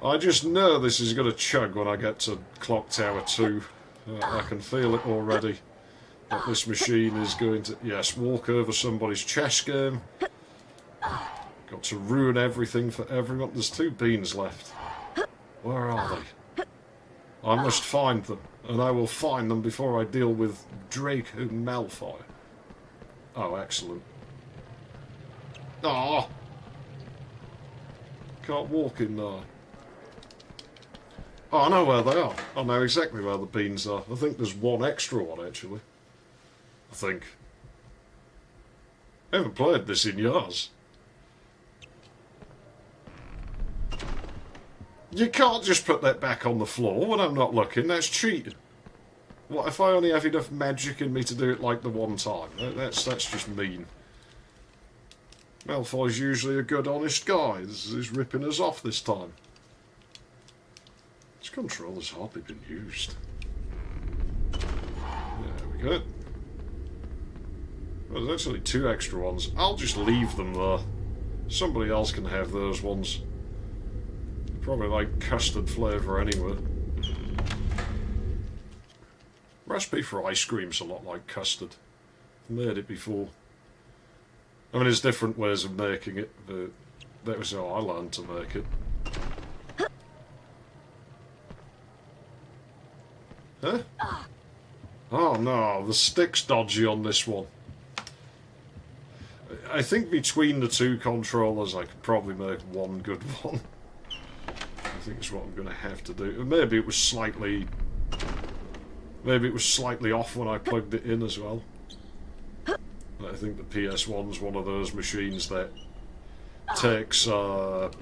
I just know this is going to chug when I get to Clock Tower 2. I can feel it already. That this machine is going to, yes, walk over somebody's chess game. Got to ruin everything for everyone. There's 2 beans left. Where are they? I must find them, and I will find them before I deal with Draco Malfoy. Oh, excellent. Ah! Can't walk in there. Oh, I know where they are. I know exactly where the beans are. I think there's one extra one, actually. I think. I haven't played this in years. You can't just put that back on the floor when I'm not looking. That's cheating. What if I only have enough magic in me to do it like the one time? That's just mean. Malfoy's usually a good, honest guy. He's ripping us off this time. This controller's hardly been used. There we go. Well, there's actually 2 extra ones. I'll just leave them there. Somebody else can have those ones. Probably like custard flavour anyway. Recipe for ice cream's a lot like custard. I've made it before. I mean, there's different ways of making it, but that was how I learned to make it. Huh? Oh no, the stick's dodgy on this one. I think between the 2 controllers I could probably make one good one. I think it's what I'm going to have to do. Maybe it was slightly off when I plugged it in as well. I think the PS1's one of those machines that takes Caput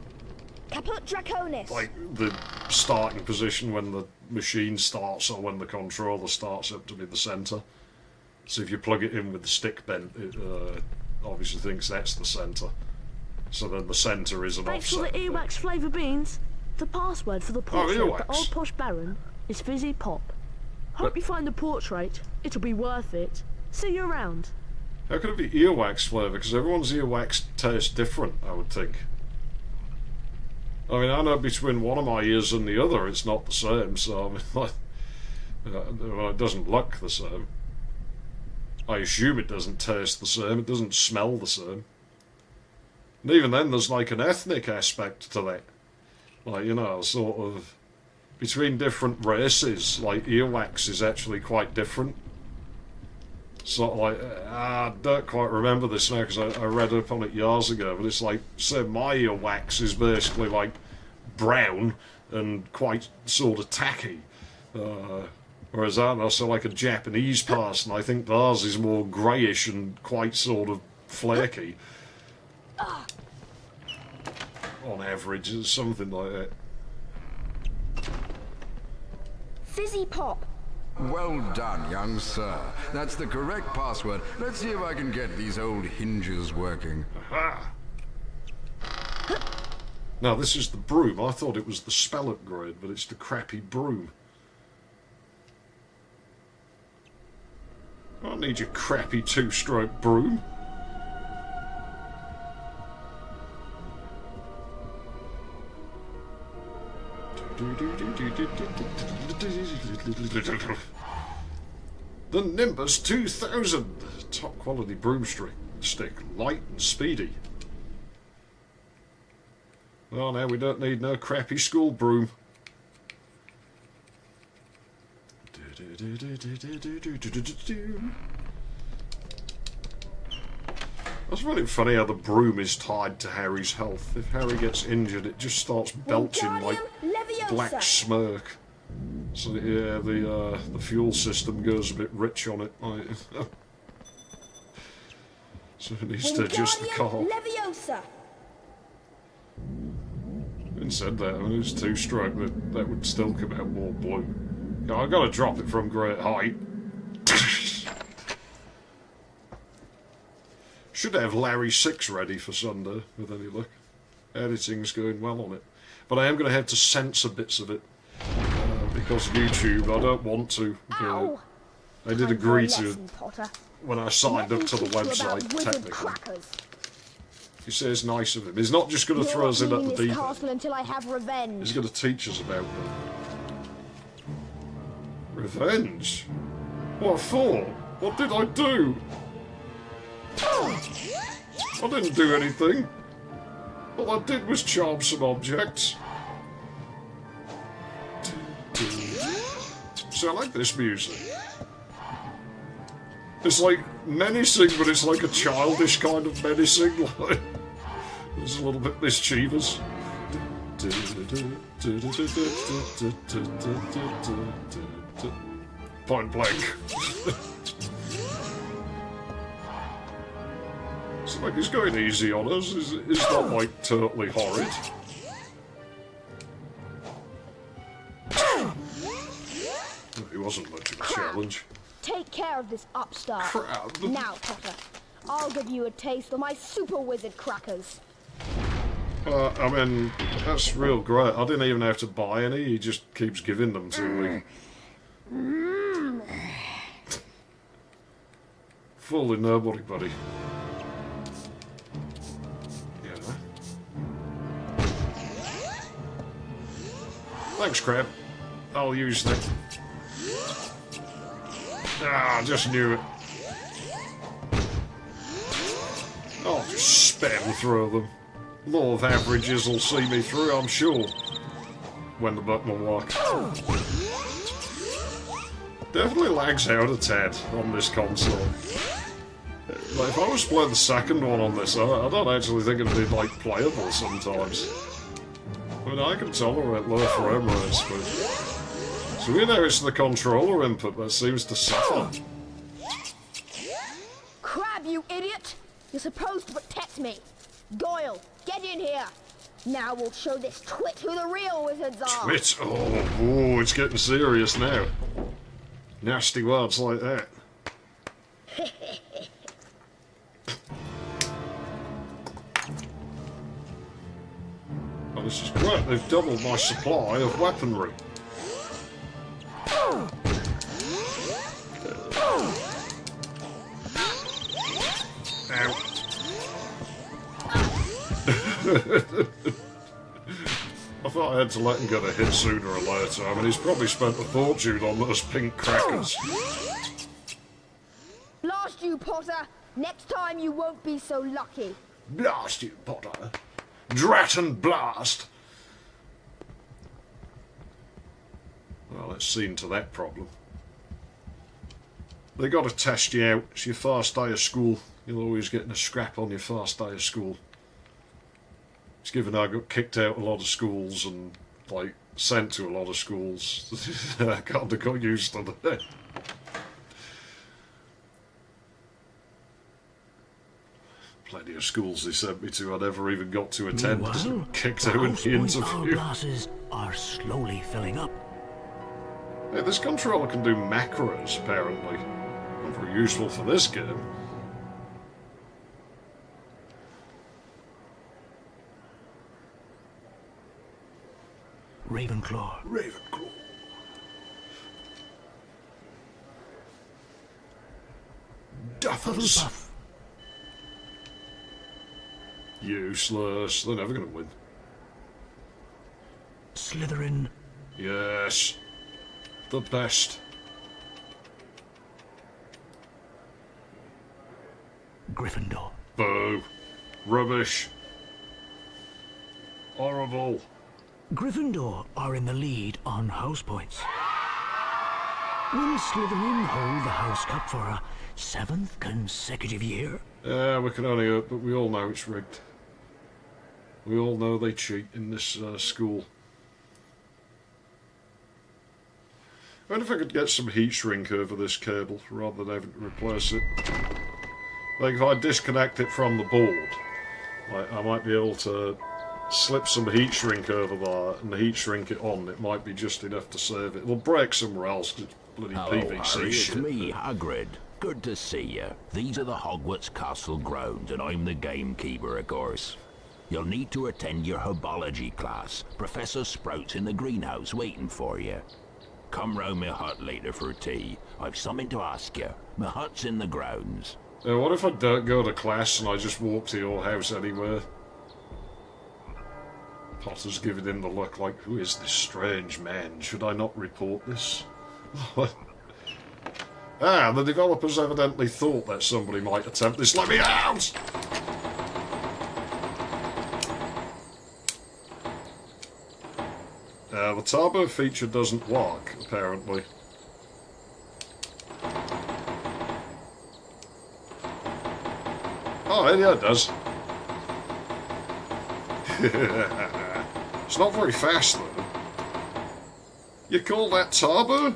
Draconis. like the starting position when the machine starts or when the controller starts up to be the centre. So if you plug it in with the stick bent, it obviously thinks that's the centre. So then the centre is an Thanks offset. for the earwax flavour beans. The password for the portrait of the old posh baron is Fizzy Pop. Hope you find the portrait. It'll be worth it. See you around. How could it be earwax flavour? Because everyone's earwax tastes different, I would think. I mean, I know between one of my ears and the other it's not the same, so I mean, like, well, it doesn't look the same. I assume it doesn't taste the same, it doesn't smell the same. And even then there's like an ethnic aspect to that. Like, you know, sort of, between different races, like earwax is actually quite different. Sort of like, I don't quite remember this now because I read up on it years ago, but it's like, say my earwax is basically like brown and quite sort of tacky. Whereas I know, so like a Japanese person, I think theirs is more greyish and quite sort of flaky. On average, it's something like that. Fizzy Pop. Well done, young sir. That's the correct password. Let's see if I can get these old hinges working. Aha! Now this is the broom. I thought it was the spell upgrade, but it's the crappy broom. I don't need your crappy 2-stroke broom. The Nimbus 2000, top quality broomstick, light and speedy. Oh, now we don't need no crappy school broom. That's really funny how the broom is tied to Harry's health. If Harry gets injured, it just starts belching like black smoke. So yeah, the fuel system goes a bit rich on it. So it needs to adjust the car. Having said that, I mean, it's 2-stroke, that would still come out more blue. Yeah, I've got to drop it from great height. Should have Larry 6 ready for Sunday, with any luck. Editing's going well on it. But I am going to have to censor bits of it. Because YouTube, I don't want to. I did agree to when I signed up to the website, technically. He says nice of him. He's not just going to throw us in at the deep end. Until I have revenge. He's going to teach us about them. Revenge? What for? What did I do? I didn't do anything. All I did was charm some objects. So I like this music. It's like menacing, but it's like a childish kind of menacing. Like, it's a little bit mischievous. Point blank. It's like he's going easy on us. It's not like totally horrid. It wasn't much of a challenge. care of this upstart. Crap. Now, Potter, I'll give you a taste of my super wizard crackers. I mean, that's real great. I didn't even have to buy any, he just keeps giving them to me. Fooling nobody, buddy. Yeah. Thanks, Crab. I'll use that. Ah, I just knew it. I'll just spam through them. Law of averages will see me through, I'm sure. When the button will work. Definitely lags out a tad on this console. Like, if I was playing the second one on this, I don't actually think it'd be, like, playable sometimes. I mean, I can tolerate low frame rates, but... So you know it's the controller input that seems to suffer. Crab, you idiot! You're supposed to protect me. Goyle, get in here. Now we'll show this twit who the real wizards are. Twit? Oh, it's getting serious now. Nasty words like that. Oh, this is great. They've doubled my supply of weaponry. Ow. I thought I had to let him get a hit sooner or later. I mean, he's probably spent a fortune on those pink crackers. Blast you, Potter! Next time you won't be so lucky. Blast you, Potter. Drat and blast! Well, it's seen to that problem. They got to test you out. It's your first day of school. You'll always get a scrap on your first day of school. It's given I got kicked out a lot of schools and, like, sent to a lot of schools. I kind of got used to that. Plenty of schools they sent me to I never even got to attend because I got kicked out in the interview. Glasses are slowly filling up. Hey, this controller can do macros, apparently. Not very useful for this game. Ravenclaw. Ravenclaw. Duffers. Hufflepuff. Useless. They're never going to win. Slytherin. Yes. The best. Gryffindor. Boo. Rubbish. Horrible. Gryffindor are in the lead on house points. Will Slytherin hold the House Cup for a 7th consecutive year? We can only hope, but we all know it's rigged. We all know they cheat in this school. I wonder if I could get some heat shrink over this cable rather than having to replace it. Like if I disconnect it from the board, like I might be able to slip some heat shrink over there and heat shrink it on. It might be just enough to save it. It'll break somewhere else because it's bloody PVC Harry, shit. It's me, Hagrid. Good to see you. These are the Hogwarts Castle grounds, and I'm the gamekeeper, of course. You'll need to attend your herbology class. Professor Sprout's in the greenhouse waiting for you. Come round my hut later for tea. I've something to ask you. My hut's in the grounds. What if I don't go to class and I just walk to your house anywhere? Potter's giving him the look like, who is this strange man? Should I not report this? The developers evidently thought that somebody might attempt this. Let me out! The turbo feature doesn't work, apparently. Oh, yeah, it does. It's not very fast, though. You call that turbo?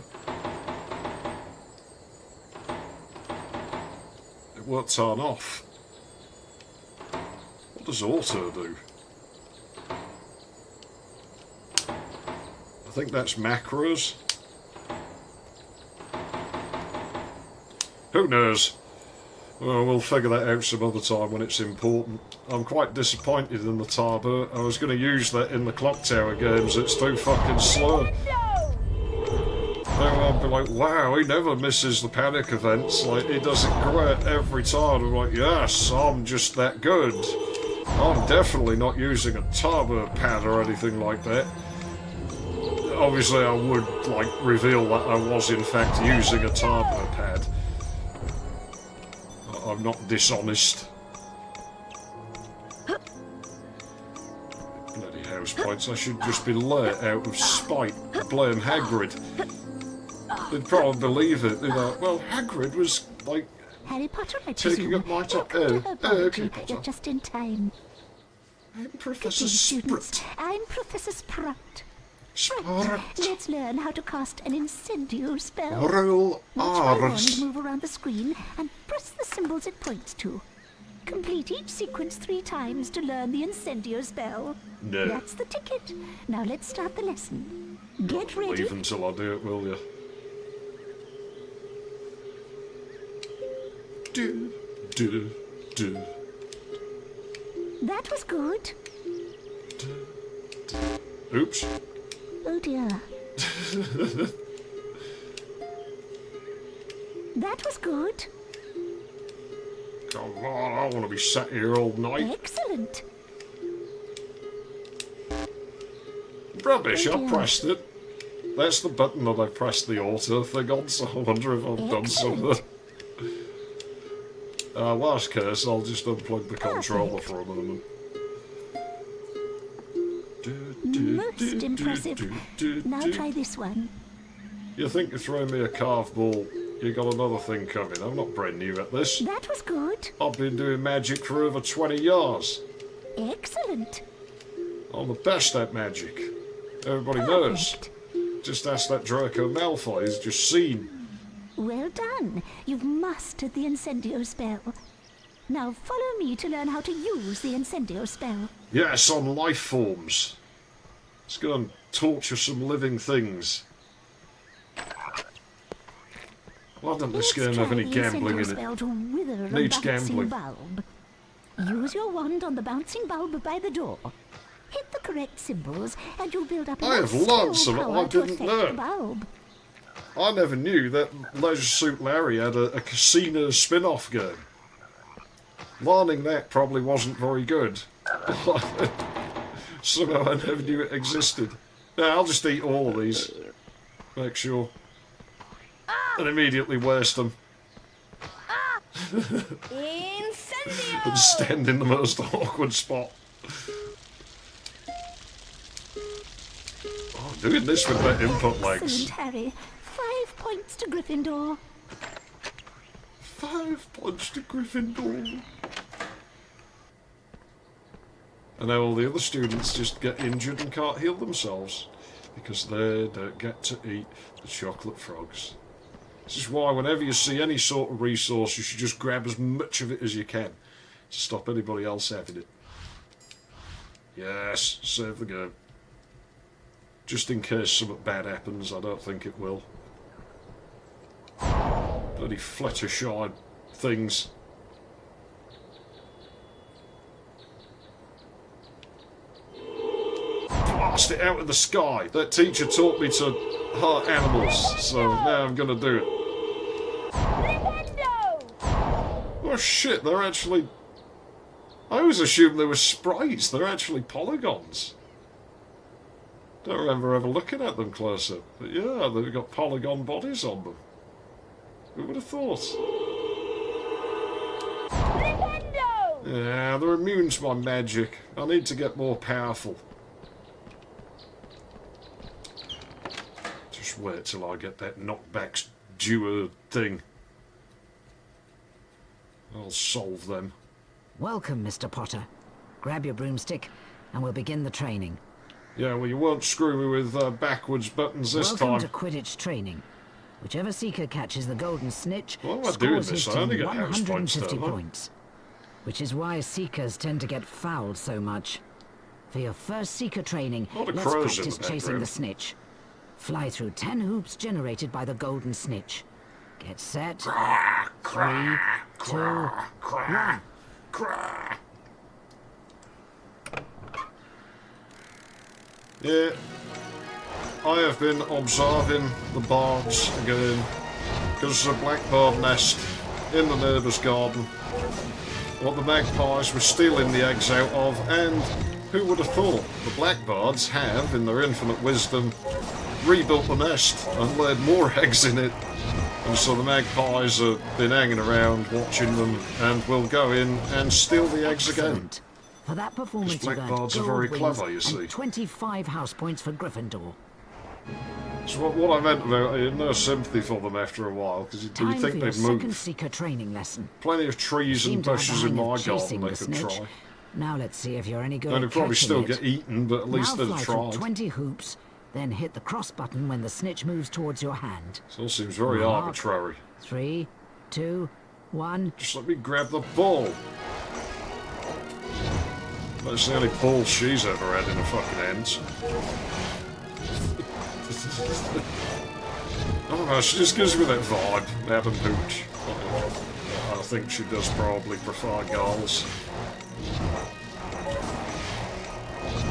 It won't turn off. What does auto do? I think that's macros. Who knows? Well, we'll figure that out some other time when it's important. I'm quite disappointed in the Tarbert. I was going to use that in the Clock Tower games. It's too fucking slow. Now I'll be like, wow, he never misses the panic events. Like, he does it great every time. I'm like, yes, I'm just that good. I'm definitely not using a Tarbert pad or anything like that. Obviously, I would, like, reveal that I was, in fact, using a Tarbert pad. I'm not dishonest. Bloody house points. I should just be late out of spite. Blame Hagrid. They'd probably believe it. They'd be like, well, Hagrid was, like, Harry Potter, I taking up my top. Okay, Potter. You're just in time. I'm Professor Sprout. I'm Professor Sprout. Sprout. Let's learn how to cast an incendio spell. Roll Watch move around the screen and press the symbols it points to. Complete each sequence 3 times to learn the incendio spell. No. That's the ticket. Now let's start the lesson. Get ready. Leave until I do it, will you? Do. That was good. Oops. Oh dear. That was good. Come on, I want to be sat here all night. Excellent. Rubbish, I pressed it. That's the button that I pressed the auto thing on, so I wonder if I've done something. Worst case, I'll just unplug the controller for a moment. Most impressive. Now try this one. You think you're throwing me a carve ball? You got another thing coming. I'm not brand new at this. That was good. I've been doing magic for over 20 years. Excellent. I'm the best at magic. Everybody knows. Just ask that Draco Malfoy. He's just seen. Well done. You've mastered the incendio spell. Now follow me to learn how to use the incendio spell. Yes, on life forms. Let's go and torture some living things. Why doesn't this game have any gambling in it? Needs gambling. Bulb. Use your wand on the bouncing bulb by the door. Hit the correct symbols and you'll build up I have learned something I didn't know. Bulb. I never knew that Leisure Suit Larry had a casino spin-off game. Learning that probably wasn't very good. Somehow I never knew it existed. Now I'll just eat all of these. Make sure. And immediately waste them. Incendio! And stand in the most awkward spot. Oh, doing this with my input legs. Excellent, Harry. 5 points to Gryffindor. 5 points to Gryffindor. And now all the other students just get injured and can't heal themselves because they don't get to eat the chocolate frogs. This is why whenever you see any sort of resource, you should just grab as much of it as you can to stop anybody else having it. Yes, save the game. Just in case something bad happens, I don't think it will. Bloody Fluttershy things. Blast it out of the sky. That teacher taught me to hurt animals, so now I'm gonna do it. Oh shit, they're actually... I always assumed they were sprites. They're actually polygons. Don't remember ever looking at them closer. But yeah, they've got polygon bodies on them. Who would have thought? Yeah, they're immune to my magic. I need to get more powerful. Just wait till I get that knockback duo thing. I'll solve them. Welcome, Mr. Potter. Grab your broomstick and we'll begin the training. Yeah, well, you won't screw me with backwards buttons this time. Welcome to Quidditch training. Whichever seeker catches the golden snitch scores his team 150 points. Which is why seekers tend to get fouled so much. For your first seeker training, let's practice chasing the snitch. Fly through 10 hoops generated by the golden snitch. Get set. 3, 2, 1. Yeah, I have been observing the bards again, because there's a blackbird nest in the neighbour's garden, what the magpies were stealing the eggs out of, and who would have thought the blackbirds have, in their infinite wisdom, rebuilt the nest and laid more eggs in it. And so the magpies have been hanging around watching them and will go in and steal the eggs again. For that performance, blackbirds are very clever, you see. 25 house points for Gryffindor. So what I meant about, I had no sympathy for them after a while, because you think they'd move. Second Seeker training lesson. Plenty of trees and bushes in my garden they could try. Now let's see if you're any good. They'd probably still get eaten, but at least they'd have tried. 20 hoops, then hit the cross button when the snitch moves towards your hand. This all seems very arbitrary. 3, 2, 1. Just let me grab the ball. That's the only ball she's ever had in her fucking hands. I don't know, she just gives me that vibe, Madam Hooch. I think she does probably prefer girls.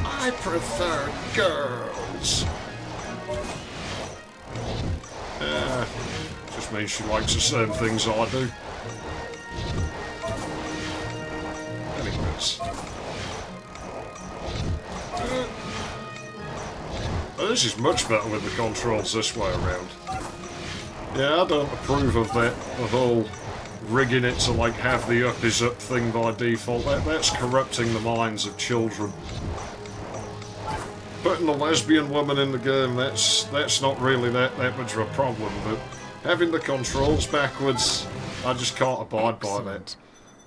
I prefer girls. Just means she likes the same things I do. Anyways. This is much better with the controls this way around. Yeah, I don't approve of that, the whole rigging it to like have the up is up thing by default. That's corrupting the minds of children. Putting a lesbian woman in the game, that's not really that much of a problem, but having the controls backwards, I just can't abide by that.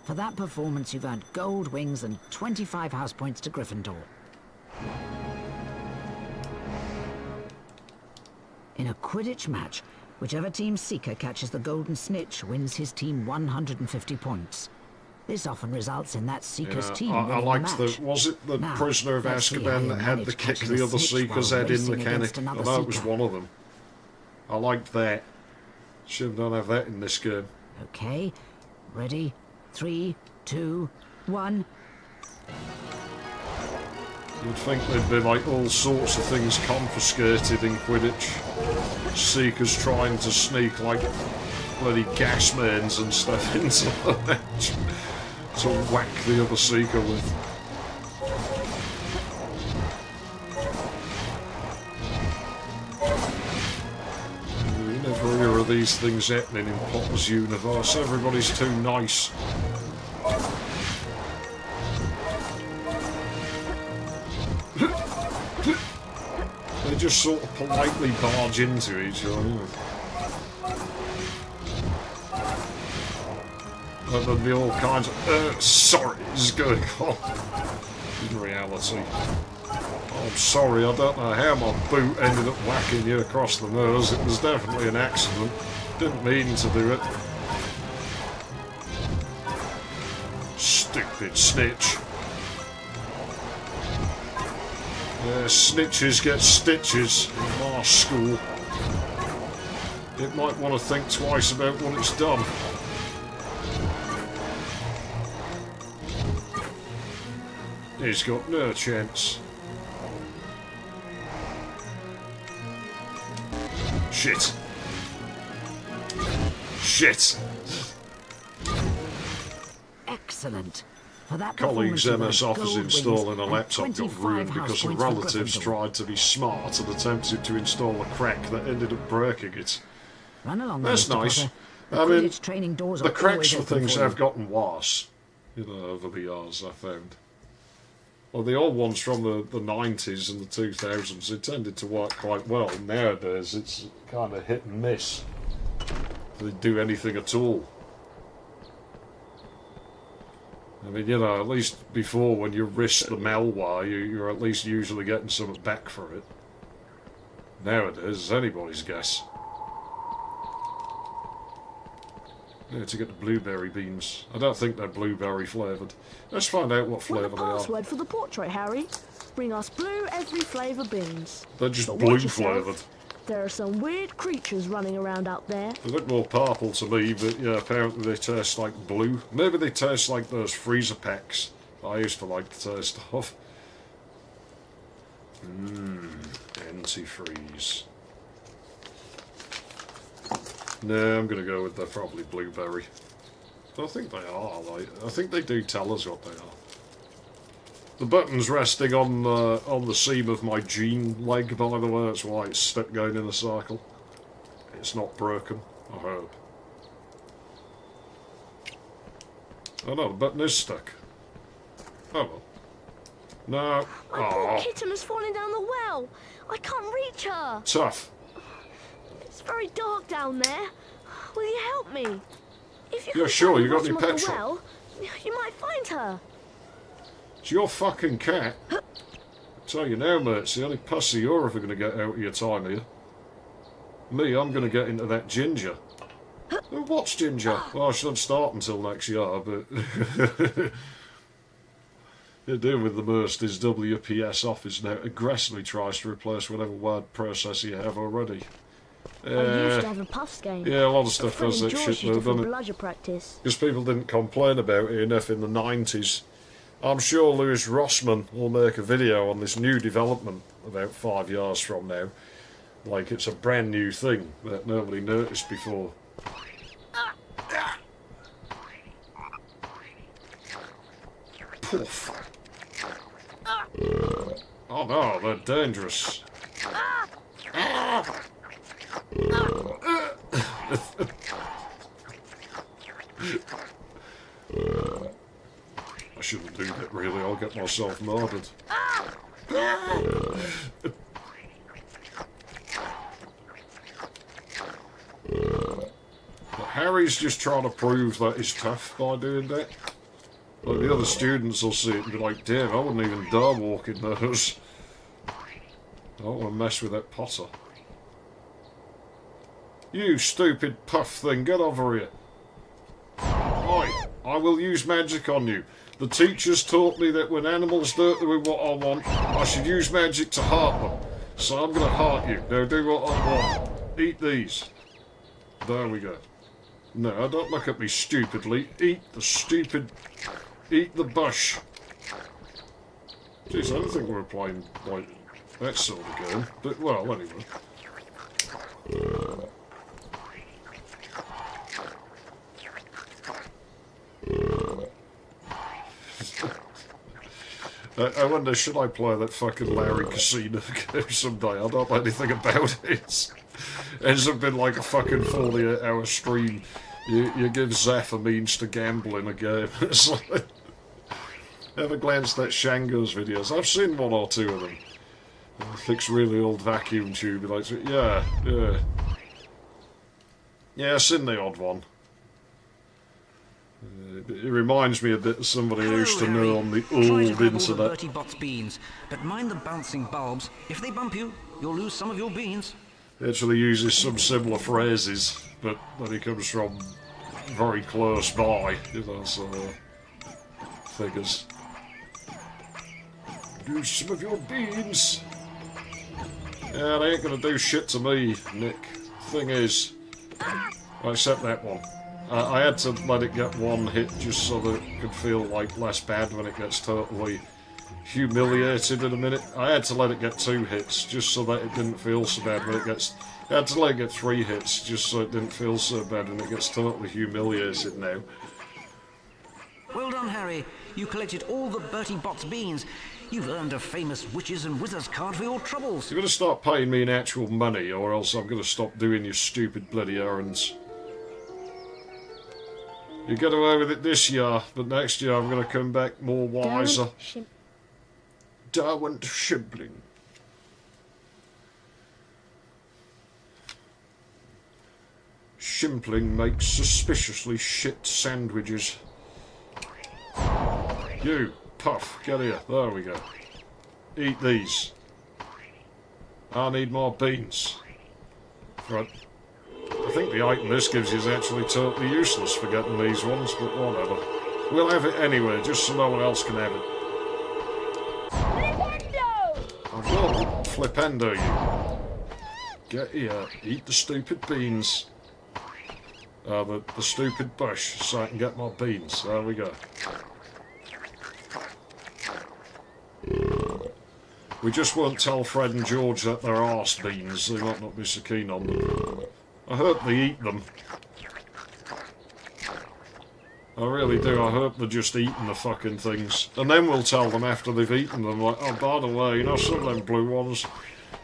For that performance, you've earned gold wings and 25 house points to Gryffindor. In a Quidditch match, whichever team's Seeker catches the golden snitch wins his team 150 points. This often results in that Seeker's team winning I liked the match. Was it the Prisoner of Azkaban that had the kick the other Seeker's head in mechanic? I know it was one of them. I liked that. Shouldn't have that in this game. Okay, ready? 3, 2, 1. You'd think there'd be like all sorts of things confiscated in Quidditch. Seekers trying to sneak like bloody gas mains and stuff into the match to whack the other Seeker with. You never hear of these things happening in Potter's universe. Everybody's too nice. They just sort of politely barge into each other. And there'd be all kinds of sorries going on in reality. I'm sorry, I don't know how my boot ended up whacking you across the nose. It was definitely an accident. Didn't mean to do it. Stupid snitch. Yeah, snitches get stitches in my school. It might want to think twice about what it's done. He's got no chance. Shit. Shit. Excellent. For that Colleagues MS offers installing a laptop got ruined because the relatives tried to be smart and attempted to install a crack that ended up breaking it. Run along. That's nice. I mean, the cracks for things have gotten worse, you know, over the years, I found. Well, the old ones from the 90s and the 2000s, they tended to work quite well. Nowadays, it's kind of hit and miss. If they do anything at all. I mean, you know, at least before, when you risk the malware, you're at least usually getting something back for it. Nowadays, it's anybody's guess. Yeah, to get the blueberry beans. I don't think they're blueberry flavoured. Let's find out what flavour they are. Password for the portrait, Harry. Bring us blue every flavour beans. They're just blue flavoured. There are some weird creatures running around out there. They look more purple to me, but yeah, apparently they taste like blue. Maybe they taste like those freezer packs that I used to like the taste of. Antifreeze. No, I'm gonna go with the probably blueberry. I think they are, like, I think they do tell us what they are. The button's resting on the seam of my jean leg, by the way, that's why it's going in a circle. It's not broken, I hope. Oh no, the button is stuck. Oh well. No. My poor kitten has fallen down the well. I can't reach her. Tough. It's very dark down there. Will you help me? If you Yeah, sure, you got any petrol? petrol? Well, you might find her. It's your fucking cat. I tell you now, mate, it's the only pussy you're ever going to get out of your time here. Me, I'm going to get into that ginger. What's ginger? Well, I shouldn't start until next year, but... The deal with the most is WPS Office now aggressively tries to replace whatever word processor you have already. I used to have a puffs game. Yeah, a lot of stuff does that shit though, doesn't it? Bludger practice. Because people didn't complain about it enough in the 90s. I'm sure Lewis Rossman will make a video on this new development about 5 years from now. Like it's a brand new thing that nobody noticed before. Poof. Oh no, they're dangerous. I shouldn't do that really, I'll get myself murdered. But Harry's just trying to prove that he's tough by doing that. Like the other students will see it and be like, damn, I wouldn't even dare walk in those. I don't want to mess with that Potter. You stupid puff thing, get over here. Oi, I will use magic on you. The teachers taught me that when animals don't do what I want, I should use magic to hurt them. So I'm going to hurt you. Now do what I want. Eat these. There we go. No, don't look at me stupidly. Eat the stupid... Eat the bush. Jeez, I don't think we're playing like that sort of game. But, well, anyway. I wonder, should I play that fucking Larry Casino game someday? I don't know anything about it. It hasn't been like a fucking 48-hour stream. You give XeFF a means to gamble in a game. It's like... Ever glanced at Shango's videos? I've seen one or two of them. Fix really old vacuum tube. Like, yeah. Yeah, I've seen the odd one. It reminds me a bit of somebody who used to know on the old internet. Bertie Bott's beans, but mind the bouncing bulbs. If they bump you, you'll lose some of your beans. He actually uses some similar phrases, but when he comes from very close by, you know, so figures. Lose some of your beans. Yeah, they ain't gonna do shit to me, Nick. Thing is, except that one. I had to let it get one hit just so that it could feel like less bad when it gets totally humiliated in a minute. I had to let it get 2 hits just so that it didn't feel so bad when it gets... I had to let it get 3 hits just so it didn't feel so bad when it gets totally humiliated now. Well done, Harry. You collected all the Bertie Bott's beans. You've earned a famous Witches and Wizards card for your troubles. You're going to start paying me in actual money or else I'm going to stop doing your stupid bloody errands. You get away with it this year, but next year I'm going to come back more wiser. Darwin Shimpling. Shimpling makes suspiciously shit sandwiches. You, Puff, get here. There we go. Eat these. I need more beans. Right. I think the item this gives you is actually totally useless for getting these ones, but whatever. We'll have it anyway, just so no one else can have it. Flipendo! I will flipendo you. Get here. Eat the stupid beans. The stupid bush, so I can get my beans. There we go. We just won't tell Fred and George that they're arse beans. They might not be so keen on them. I hope they eat them. I really do. I hope they're just eating the fucking things. And then we'll tell them after they've eaten them, like, oh, by the way, you know, some of them blue ones,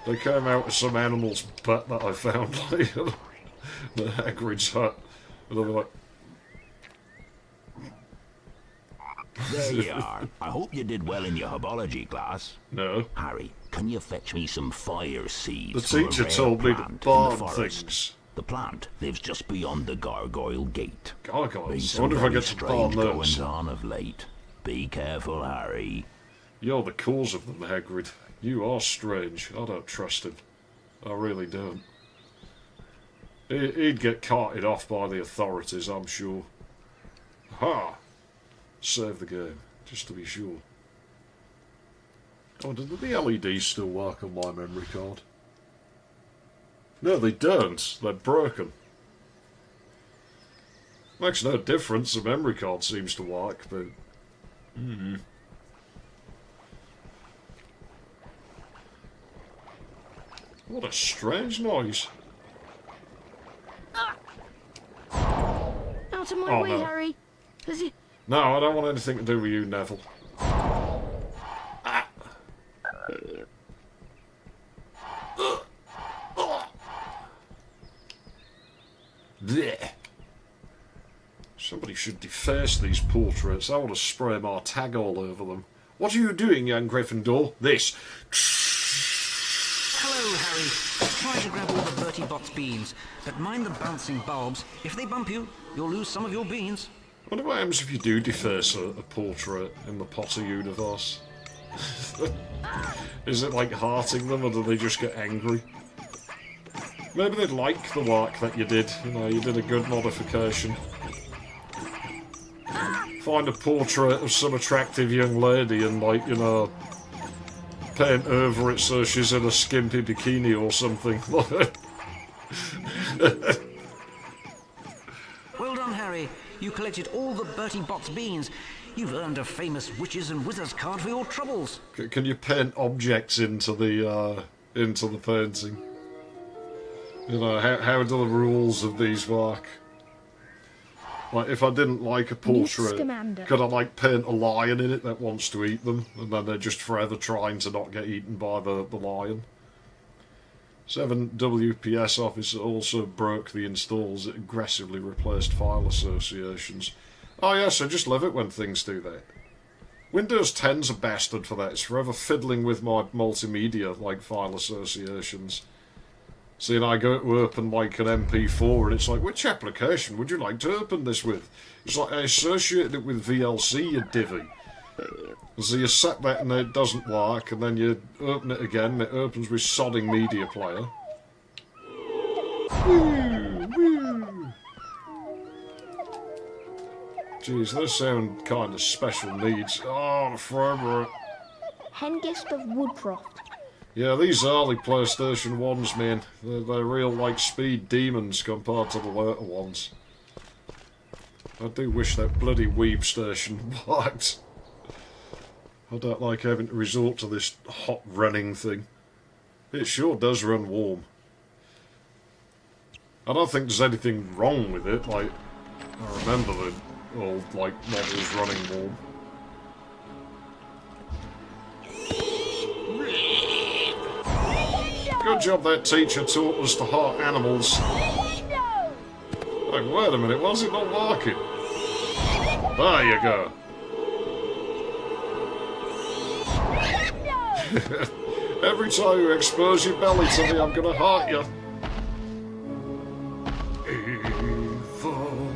they came out of some animal's butt that I found, like, the Hagrid's hut. And they'll be like... There you are. I hope you did well in your herbology class. No. Harry, can you fetch me some fire seeds? The teacher told me to barn things. The plant lives just beyond the gargoyle gate. Gargoyles? I wonder if I get to barn those. Goings on of late. Be careful, Harry. You're the cause of them, Hagrid. You are strange. I don't trust him. I really don't. He'd get carted off by the authorities, I'm sure. Ha! Save the game, just to be sure. Oh, do the LEDs still work on my memory card? No, they don't. They're broken. Makes no difference. The memory card seems to work, but... What a strange noise. Out of my way, no. Harry. No, I don't want anything to do with you, Neville. Blech. Somebody should deface these portraits. I want to spray my tag all over them. What are you doing, young Gryffindor? This. Hello, Harry. Try to grab all the Bertie Bott's beans, but mind the bouncing bulbs. If they bump you, you'll lose some of your beans. I wonder what happens if you do deface a portrait in the Potter universe. Is it like hearting them, or do they just get angry? Maybe they'd like the work that you did. You know, you did a good modification. Find a portrait of some attractive young lady and, like, you know, paint over it so she's in a skimpy bikini or something. Well done, Harry. You collected all the Bertie Bott's beans. You've earned a famous witches and wizards card for your troubles. Can you paint objects into the painting? You know, how do the rules of these work? Like, if I didn't like a portrait, could I, like, paint a lion in it that wants to eat them, and then they're just forever trying to not get eaten by the lion? 7WPS Office also broke the installs. It aggressively replaced file associations. Oh yes, I just love it when things do that. Windows 10's a bastard for that. It's forever fiddling with my multimedia, like, file associations. See, and I go to open, like, an MP4, and it's like, which application would you like to open this with? It's like, I associated it with VLC, you divvy. So you set that and it doesn't work, and then you open it again, and it opens with sodding media player. Jeez, those sound kind of special needs. Oh, the frame rate. Hengist of Woodcroft. Yeah, these early PlayStation 1s, man, they're real, like, speed demons compared to the later ones. I do wish that bloody Weeb station worked. I don't like having to resort to this hot running thing. It sure does run warm. I don't think there's anything wrong with it, like, I remember the old, like, models running warm. Good job that teacher taught us to heart animals. Like, wait a minute, why is it not working? There you go. Every time you expose your belly to me, I'm gonna hurt you. Evil.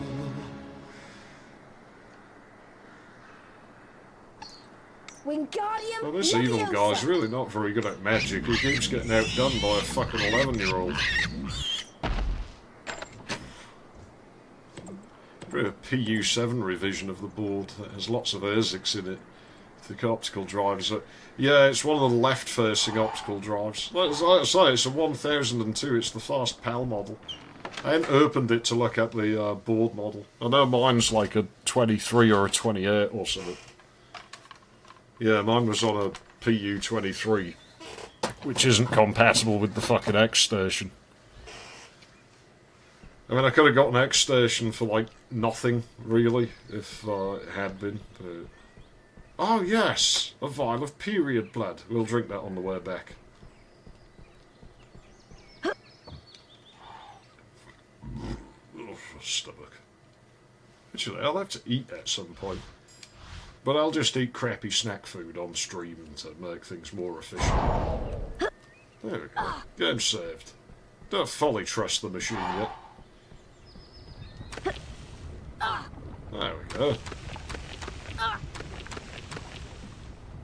Wingardium Well, this evil guy's really not very good at magic. He keeps getting outdone by a fucking 11-year-old. Probably a PU7 revision of the board that has lots of ASICs in it. The optical drives. Yeah, it's one of the left-facing optical drives. Like I say, it's a 1002. It's the fast PAL model. I hadn't opened it to look at the board model. I know mine's like a 23 or a 28 or something. Yeah, mine was on a PU23, which isn't compatible with the fucking XStation. I mean, I could have got an XStation for like nothing, really, if it had been. But... Oh yes, a vial of period blood. We'll drink that on the way back. Stomach. Actually, I'll have to eat at some point. But I'll just eat crappy snack food on stream to make things more efficient. There we go. Game saved. Don't fully trust the machine yet. There we go.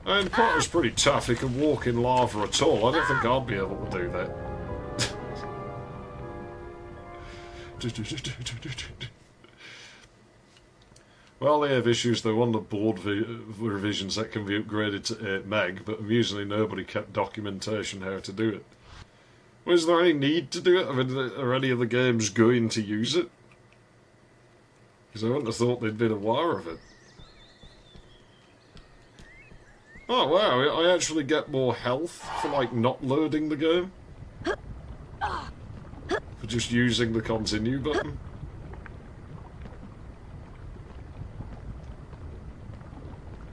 And Potter's pretty tough. He can walk in lava at all. I don't think I'd be able to do that. Well, they have issues though on the board revisions that can be upgraded to 8 meg, but amusingly nobody kept documentation how to do it. Well, is there any need to do it? I mean, are any of the games going to use it? Because I wouldn't have thought they'd been aware of it. Oh wow, I actually get more health for like not loading the game. For just using the continue button.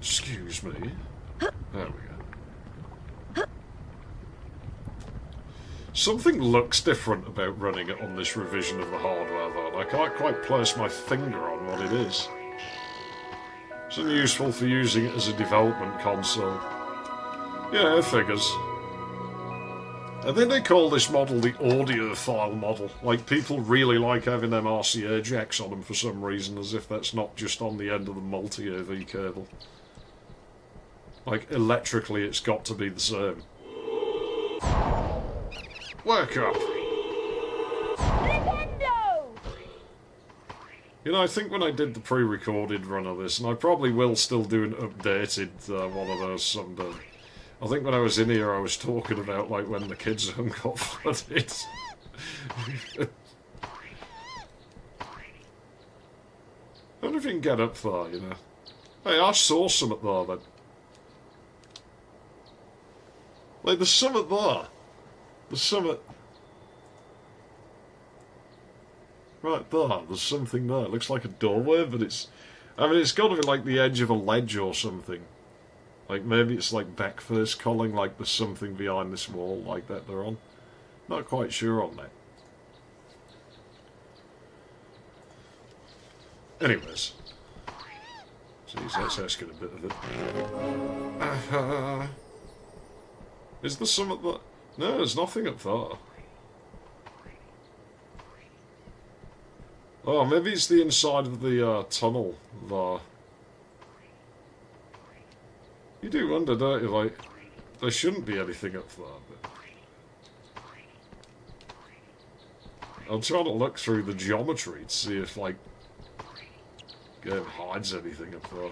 Excuse me. There we go. Something looks different about running it on this revision of the hardware though, and I can't quite place my finger on what it is. It's unuseful for using it as a development console. Yeah, figures. I think they call this model the audiophile model. Like, people really like having them RCA jacks on them for some reason, as if that's not just on the end of the multi-AV cable. Like, electrically it's got to be the same. Work up! You know, I think when I did the pre-recorded run of this, and I probably will still do an updated one of those someday. I think when I was in here I was talking about, like, when the kids' zone got flooded. I wonder if you can get up there, you know. Hey, I saw something there then. Like, there's something there. There's something... Right there, there's something there. It looks like a doorway, but it's... I mean, it's got to be like the edge of a ledge or something. Like, maybe it's like back-face calling, like there's something behind this wall like that they're on. Not quite sure on that. Anyways. Jeez, that's asking a bit of it. Is there something that... No, there's nothing up there. Oh, maybe it's the inside of the tunnel there. You do wonder, don't you? Like, there shouldn't be anything up there, but... I'm trying to look through the geometry to see if, like, game hides anything up there.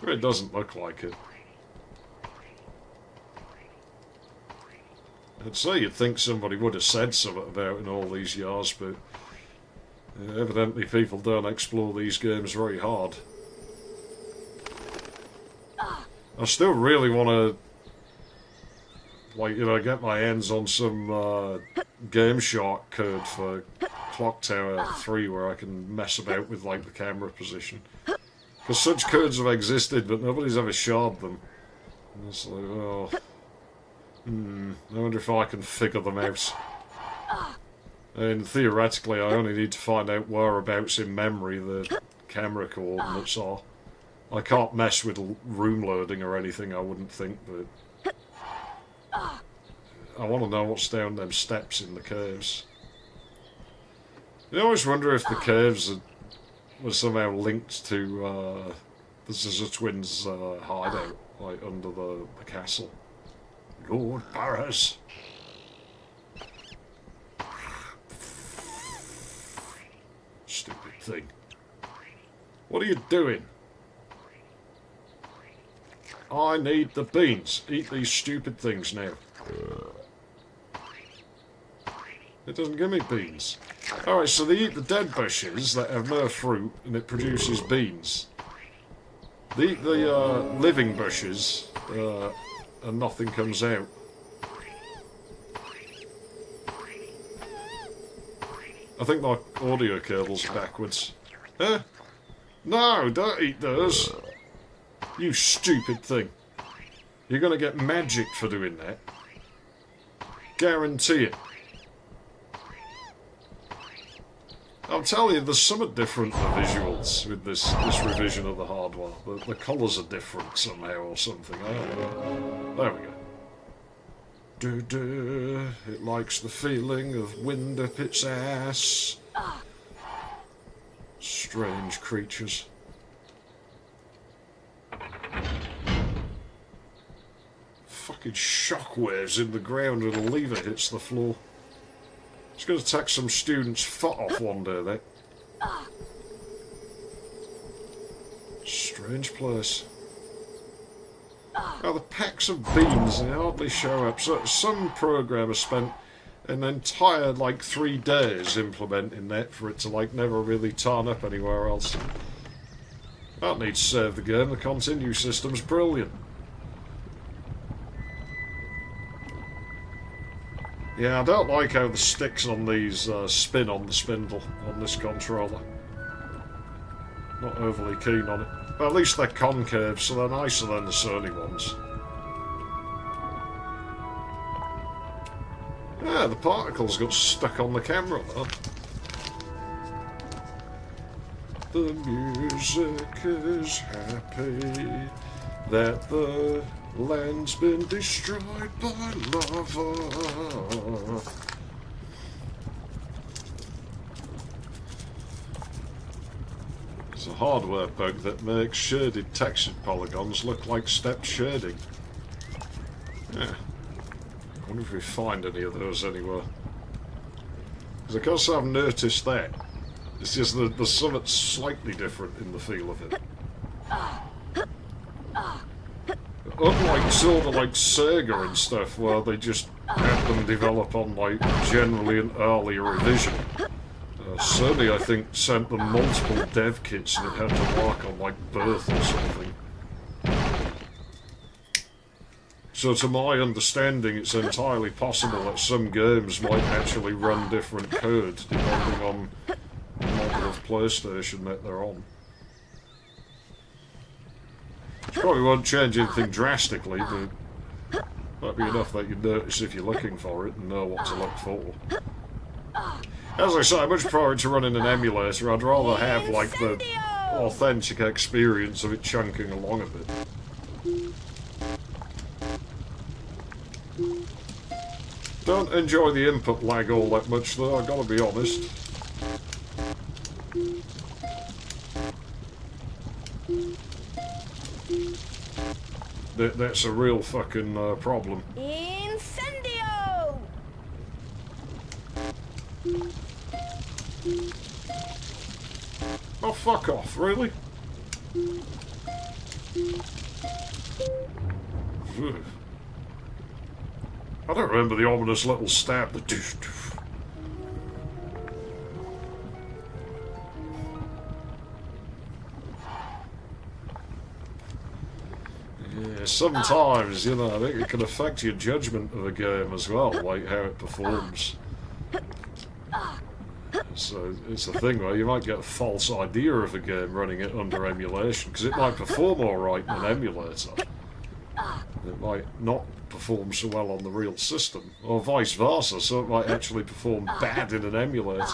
But it doesn't look like it. I'd say you'd think somebody would have said something about it in all these years, but evidently people don't explore these games very hard. I still really want to, like, you know, get my hands on some Game Shark code for Clock Tower 3 where I can mess about with, like, the camera position. Because such codes have existed, but nobody's ever sharded them. And it's like, oh... I wonder if I can figure them out. I mean, theoretically, I only need to find out whereabouts in memory the camera coordinates are. I can't mess with room loading or anything, I wouldn't think, but... I want to know what's down them steps in the caves. I always wonder if the caves were somehow linked to the Scissor Twins' hideout, like under the castle. Lord Barras. Stupid thing. What are you doing? I need the beans. Eat these stupid things now. It doesn't give me beans. Alright, so they eat the dead bushes that have no fruit, and it produces beans. They eat the living bushes, and nothing comes out. I think my audio cable's are backwards. Huh? No, don't eat those. You stupid thing. You're going to get magic for doing that. Guarantee it. I'll tell you, there's something different in the visuals with this revision of the hardware. The colours are different somehow or something. I don't know. There we go. It likes the feeling of wind up its ass. Strange creatures. Fucking shockwaves in the ground when a lever hits the floor. It's going to take some students' foot off one day, that. Strange place. Oh, the packs of beans, they hardly show up. So some programmer spent an entire, 3 days implementing that for it to, never really turn up anywhere else. That needs to save the game. The continue system's brilliant. Yeah, I don't like how the sticks on these spin on the spindle on this controller. Not overly keen on it. But at least they're concave, so they're nicer than the Sony ones. Yeah, the particles got stuck on the camera, though. The music is happy that the land's been destroyed by lava. It's a hardware bug that makes shaded textured polygons look like stepped shading. Yeah. I wonder if we find any of those anywhere. Because of course I've noticed that. It's just that there's something slightly different in the feel of it. Unlike sort of Sega and stuff, where they just had them develop on generally an earlier revision. Sony, I think, sent them multiple dev kits and it had to work on Birth or something. So to my understanding, it's entirely possible that some games might actually run different code depending on the model of PlayStation that they're on. It probably won't change anything drastically, but might be enough that you notice if you're looking for it and know what to look for. As I say, much prior to running an emulator, I'd rather have the authentic experience of it chunking along a bit. Don't enjoy the input lag all that much though, I gotta be honest. That's a real fucking problem. Incendio! Oh, fuck off, really? I don't remember the ominous little stab, the doof doof. Yeah, sometimes, I think it can affect your judgment of a game as well, how it performs. So it's a thing where you might get a false idea of a game running it under emulation, because it might perform alright in an emulator. It might not perform so well on the real system, or vice versa, so it might actually perform bad in an emulator.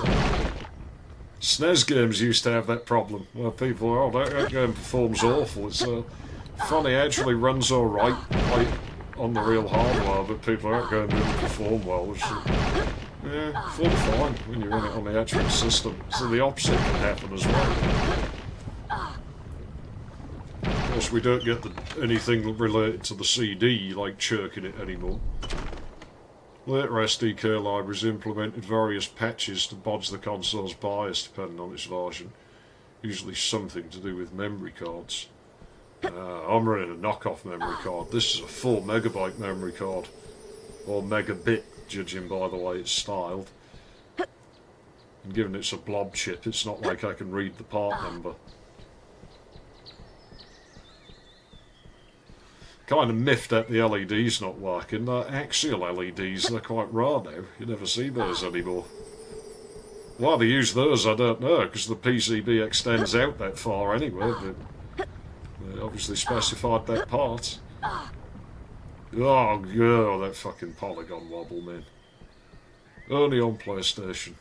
SNES games used to have that problem, where people are, that game performs awful, it's funny, actually runs alright on the real hardware, but people aren't going to perform well, which yeah, fine when you run it on the actual system, so the opposite can happen as well. Of course, we don't get anything related to the CD, like chirking it anymore. Later SDK libraries implemented various patches to bodge the console's bias depending on its version, usually something to do with memory cards. I'm running a knockoff memory card. This is a 4 megabyte memory card. Or megabit, judging by the way it's styled. And given it's a blob chip, it's not like I can read the part number. Kind of miffed that the LED's not working. They're axial LEDs, they're quite rare now. You never see those anymore. Why they use those, I don't know, because the PCB extends out that far anyway, but they obviously specified that part. Oh, yeah, that fucking polygon wobble, man. Only on PlayStation.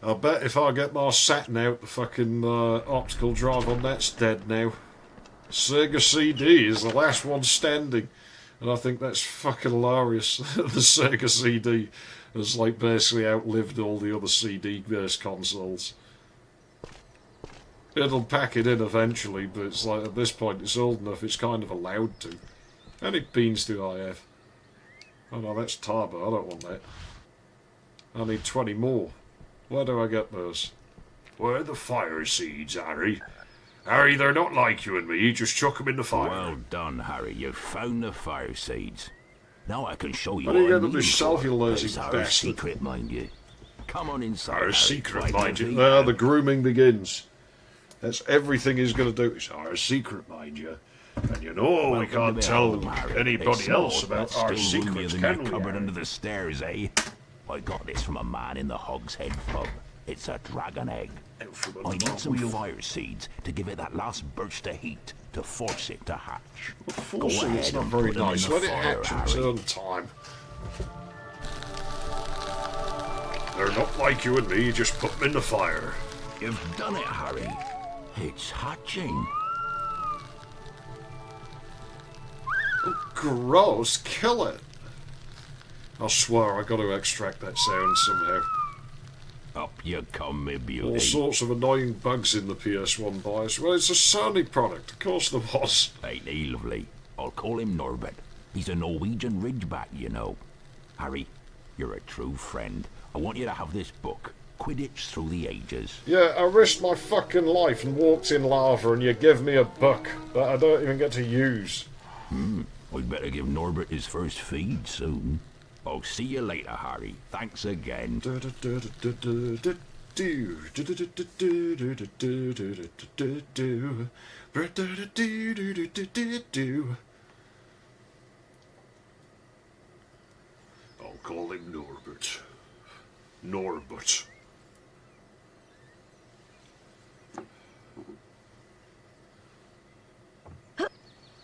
I bet if I get my Saturn out, the fucking optical drive on that's dead now. Sega CD is the last one standing. And I think that's fucking hilarious. The Sega CD has like basically outlived all the other CD-based consoles. It'll pack it in eventually, but it's like at this point it's old enough it's kind of allowed to. How many beans do I have? Oh no, that's turbo, I don't want that. I need 20 more. Where do I get those? Where are the fire seeds, Harry? Harry, they're not like you and me. Just chuck them in the fire. Well done, Harry. You've found the fire seeds. Now I can show you what what I need. It's our secret, mind you. Come on inside. Our secret, mind you. There, the grooming begins. That's everything he's going to do. It's our secret, mind you. And you know we can't tell anybody else about our secrets, can we? Cupboard under the stairs, eh? I got this from a man in the Hogshead pub. It's a dragon egg. I need some fire seeds to give it that last burst of heat to force it to hatch. Well, forcing it's not very nice. Let it hatch at its own time. They're not like you and me. Just put them in the fire. You've done it, Harry. It's hatching. Oh, gross. Kill it. I swear I got to extract that sound somehow. Up you come, me beauty. All sorts of annoying bugs in the PS1 BIOS. Well, it's a Sony product. Of course there was. Ain't he lovely? I'll call him Norbert. He's a Norwegian ridgeback, you know. Harry, you're a true friend. I want you to have this book, Quidditch Through the Ages. Yeah, I risked my fucking life and walked in lava and you give me a book that I don't even get to use. I'd better give Norbert his first feed soon. I'll see you later, Harry. Thanks again. I'll call him Norbert. Norbert.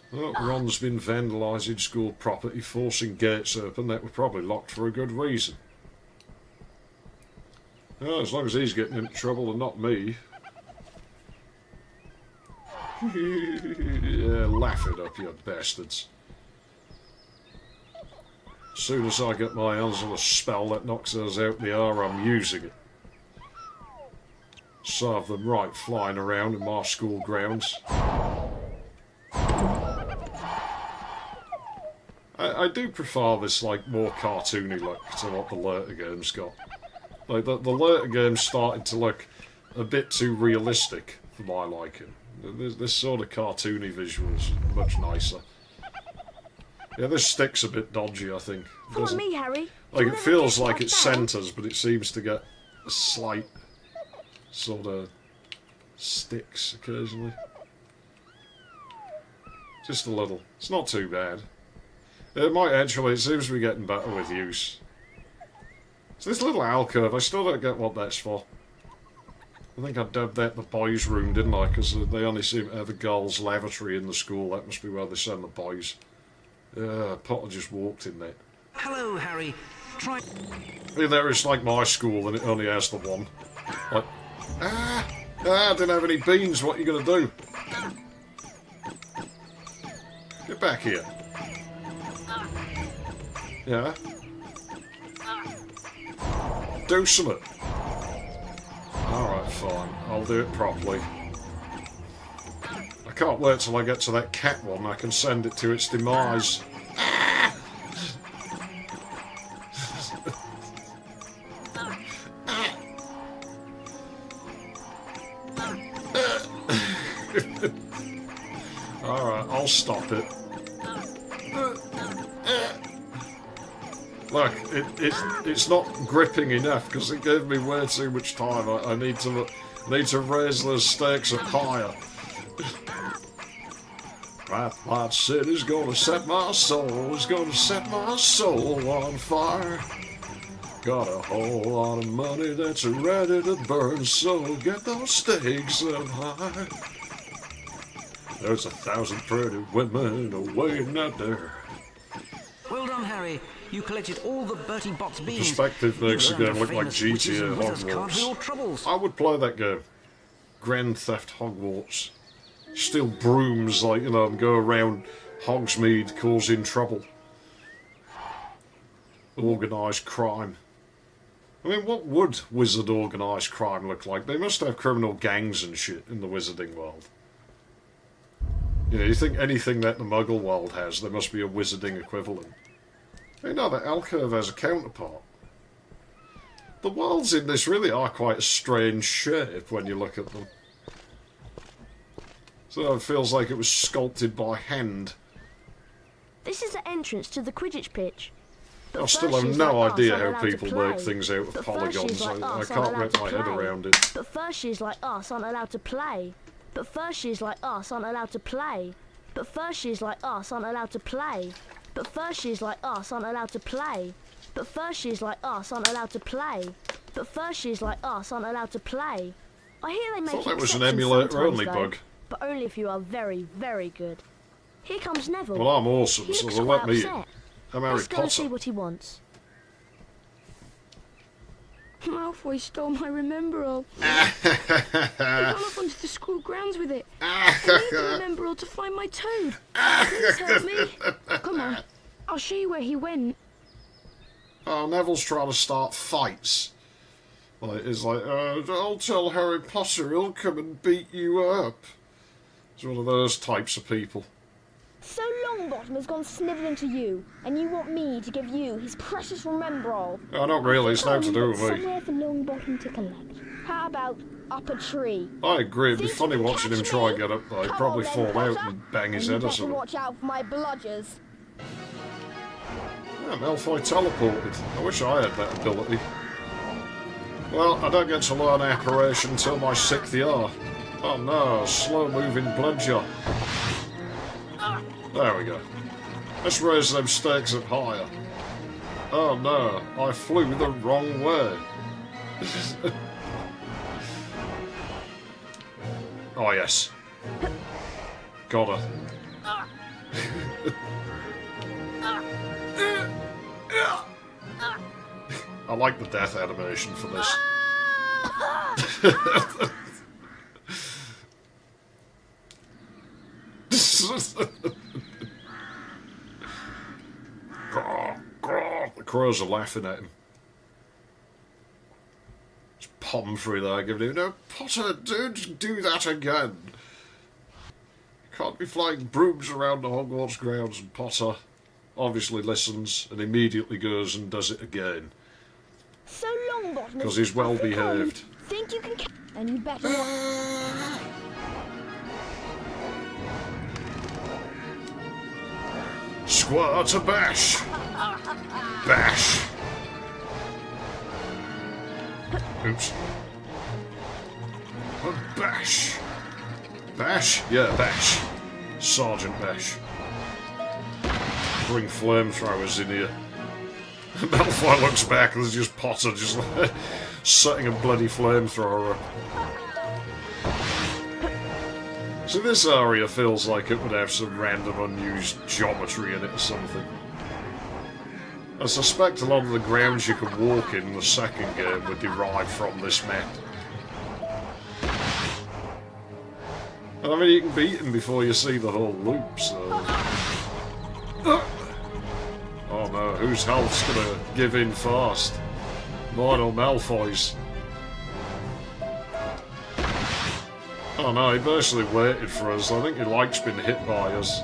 Well, Ron's been vandalising school property, forcing gates open. That were probably locked for a good reason. Well, as long as he's getting into trouble and not me. Yeah, laugh it up, you bastards. As soon as I get my hands on a spell that knocks those out the air, I'm using it. Serve them right flying around in my school grounds. I do prefer this, like, more cartoony look to what the later games got. Like, the later games started to look a bit too realistic for my liking. This sort of cartoony visuals much nicer. Yeah, this stick's a bit dodgy, I think. Follow me, Harry. Like, it feels like it centres, but it seems to get a slight sort of sticks occasionally. Just a little. It's not too bad. It might actually, it seems to be getting better with use. So this little alcove, I still don't get what that's for. I think I dubbed that the boys' room, didn't I? Because they only seem to have a girls' lavatory in the school. That must be where they send the boys. Potter just walked in there. Hello, Harry. Try... In there it's like my school and it only has the one. Like, I didn't have any beans, what are you going to do? Get back here. Yeah? Do something. Alright, fine. I'll do it properly. I can't wait till I get to that cat one. I can send it to its demise. I'll stop it. Look, it's not gripping enough because it gave me way too much time. I need to raise those stakes up higher. That sin is gonna set my soul, is gonna set my soul on fire. Got a whole lot of money that's ready to burn, so get those stakes up high. There's 1,000 pretty women waiting out there. Well done, Harry. You collected all the Bertie Bott's beans. Perspective makes the game look like GTA Hogwarts. I would play that game. Grand Theft Hogwarts. Steal brooms, like, you know, and go around Hogsmeade causing trouble. Organised crime. I mean, what would wizard organised crime look like? They must have criminal gangs and shit in the wizarding world. You know, you think anything that the Muggle world has, there must be a wizarding equivalent. You know, the Alcove has a counterpart. The worlds in this really are quite a strange shape when you look at them. So it feels like it was sculpted by hand. This is the entrance to the Quidditch pitch. I still have no idea how people make things out of polygons. I can't wrap my head around it. But Furshies like us aren't allowed to play. But Furshies like us aren't allowed to play. But Furshies like us aren't allowed to play. But Furshies like us aren't allowed to play. But Furshies like us aren't allowed to play. But Furshies like us aren't allowed to play. I hear they make exceptions. I thought that was an emulator-only bug. But only if you are very, very good. Here comes Neville. Well, I'm awesome, so they'll let me in. I'm Harry Let's go and see what he wants. Malfoy stole my Remember-All. He ran off onto the school grounds with it. I need the Remember-All to find my toad. Please help me. Come on, I'll show you where he went. Oh, Neville's trying to start fights. Like, it's like, I'll tell Harry Potter, he'll come and beat you up. He's one of those types of people. So Longbottom has gone snivelling to you, and you want me to give you his precious Remember-All? Oh, not really, it's nothing to do with me. Somewhere for Longbottom to collect. How about up a tree? I agree, it'd be funny watching him try and get up there. He'd probably fall out and bang his head or something. Watch out for my bludgers. Yeah, Malfoy teleported. I wish I had that ability. Well, I don't get to learn apparition until my 6th year. Oh no, slow-moving bludger. There we go. Let's raise them stakes up higher. Oh no, I flew the wrong way. Oh yes. Got her. I like the death animation for this. The crows are laughing at him. Just pop him through there, giving him, no, Potter, don't do that again. You can't be flying brooms around the Hogwarts grounds. And Potter obviously listens and immediately goes and does it again. So Longbottom, because he's well behaved. Think you can, and you better not. Square to bash! Bash! Oops. Bash! Bash? Yeah, bash. Sergeant Bash. Bring flamethrowers in here. Malfoy looks back and there's just Potter just like setting a bloody flamethrower up. So this area feels like it would have some random unused geometry in it or something. I suspect a lot of the grounds you could walk in the second game were derived from this map. And I mean, you can beat him before you see the whole loop, so... Oh no, whose health's gonna give in fast? Mine or Malfoy's? Oh no, he basically waited for us. I think he likes being hit by us.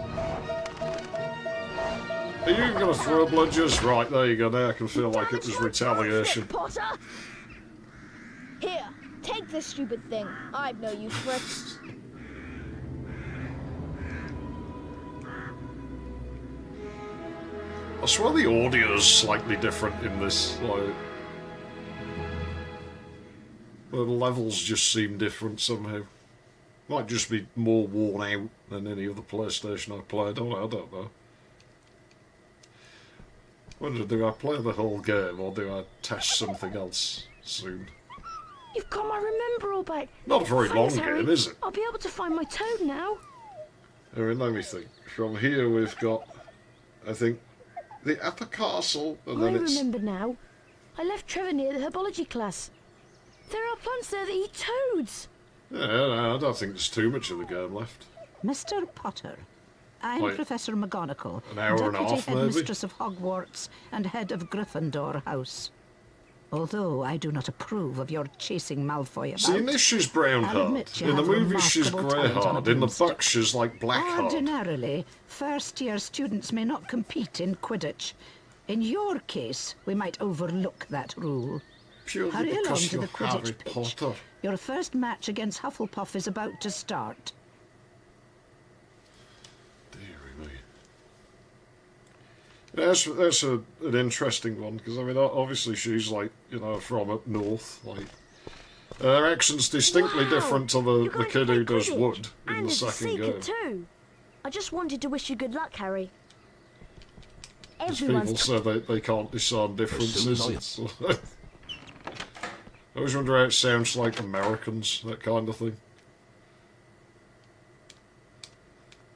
Are you even gonna throw bludgers? Right, there you go, now I can feel like it was retaliation. Potter! Here, take this stupid thing. I've no use for it. I swear the audio is slightly different in this. Like, the levels just seem different somehow. Might just be more worn out than any other PlayStation I played on. I don't know. Wonder, do I play the whole game or do I test something else soon? You've got my remember all back. Not a very long Harry. game, is it? I'll be able to find my toad now. Alright, let me think. From here we've got, I think, the upper castle, and then it's... I remember now. I left Trevor near the herbology class. There are plants there that eat toads. Yeah, no, I don't think there's too much of the game left. Mr. Potter, I'm Like, Professor McGonagall, an hour and a Deputy half, maybe? Headmistress of Hogwarts and Head of Gryffindor House. Although I do not approve of your chasing Malfoy about. See, in this she's brown I'll admit hard. you In the have movie she's remarkable grey talent on a hard. In the broomstick. book she's like black hard. Ordinarily, first-year students may not compete in Quidditch. In your case, we might overlook that rule. Purely Hurry along because to you're the Quidditch Harry pitch. Potter. Your first match against Hufflepuff is about to start. Deary me. That's an interesting one, because, I mean, obviously she's, like, you know, from up north, like... her accent's distinctly different to the kid who does Wood in And the it's a second secret game. too. I just wanted to wish you good luck, Harry. Because people Everyone's say they can't discern differences. It's- I always wonder how it sounds like Americans, that kind of thing.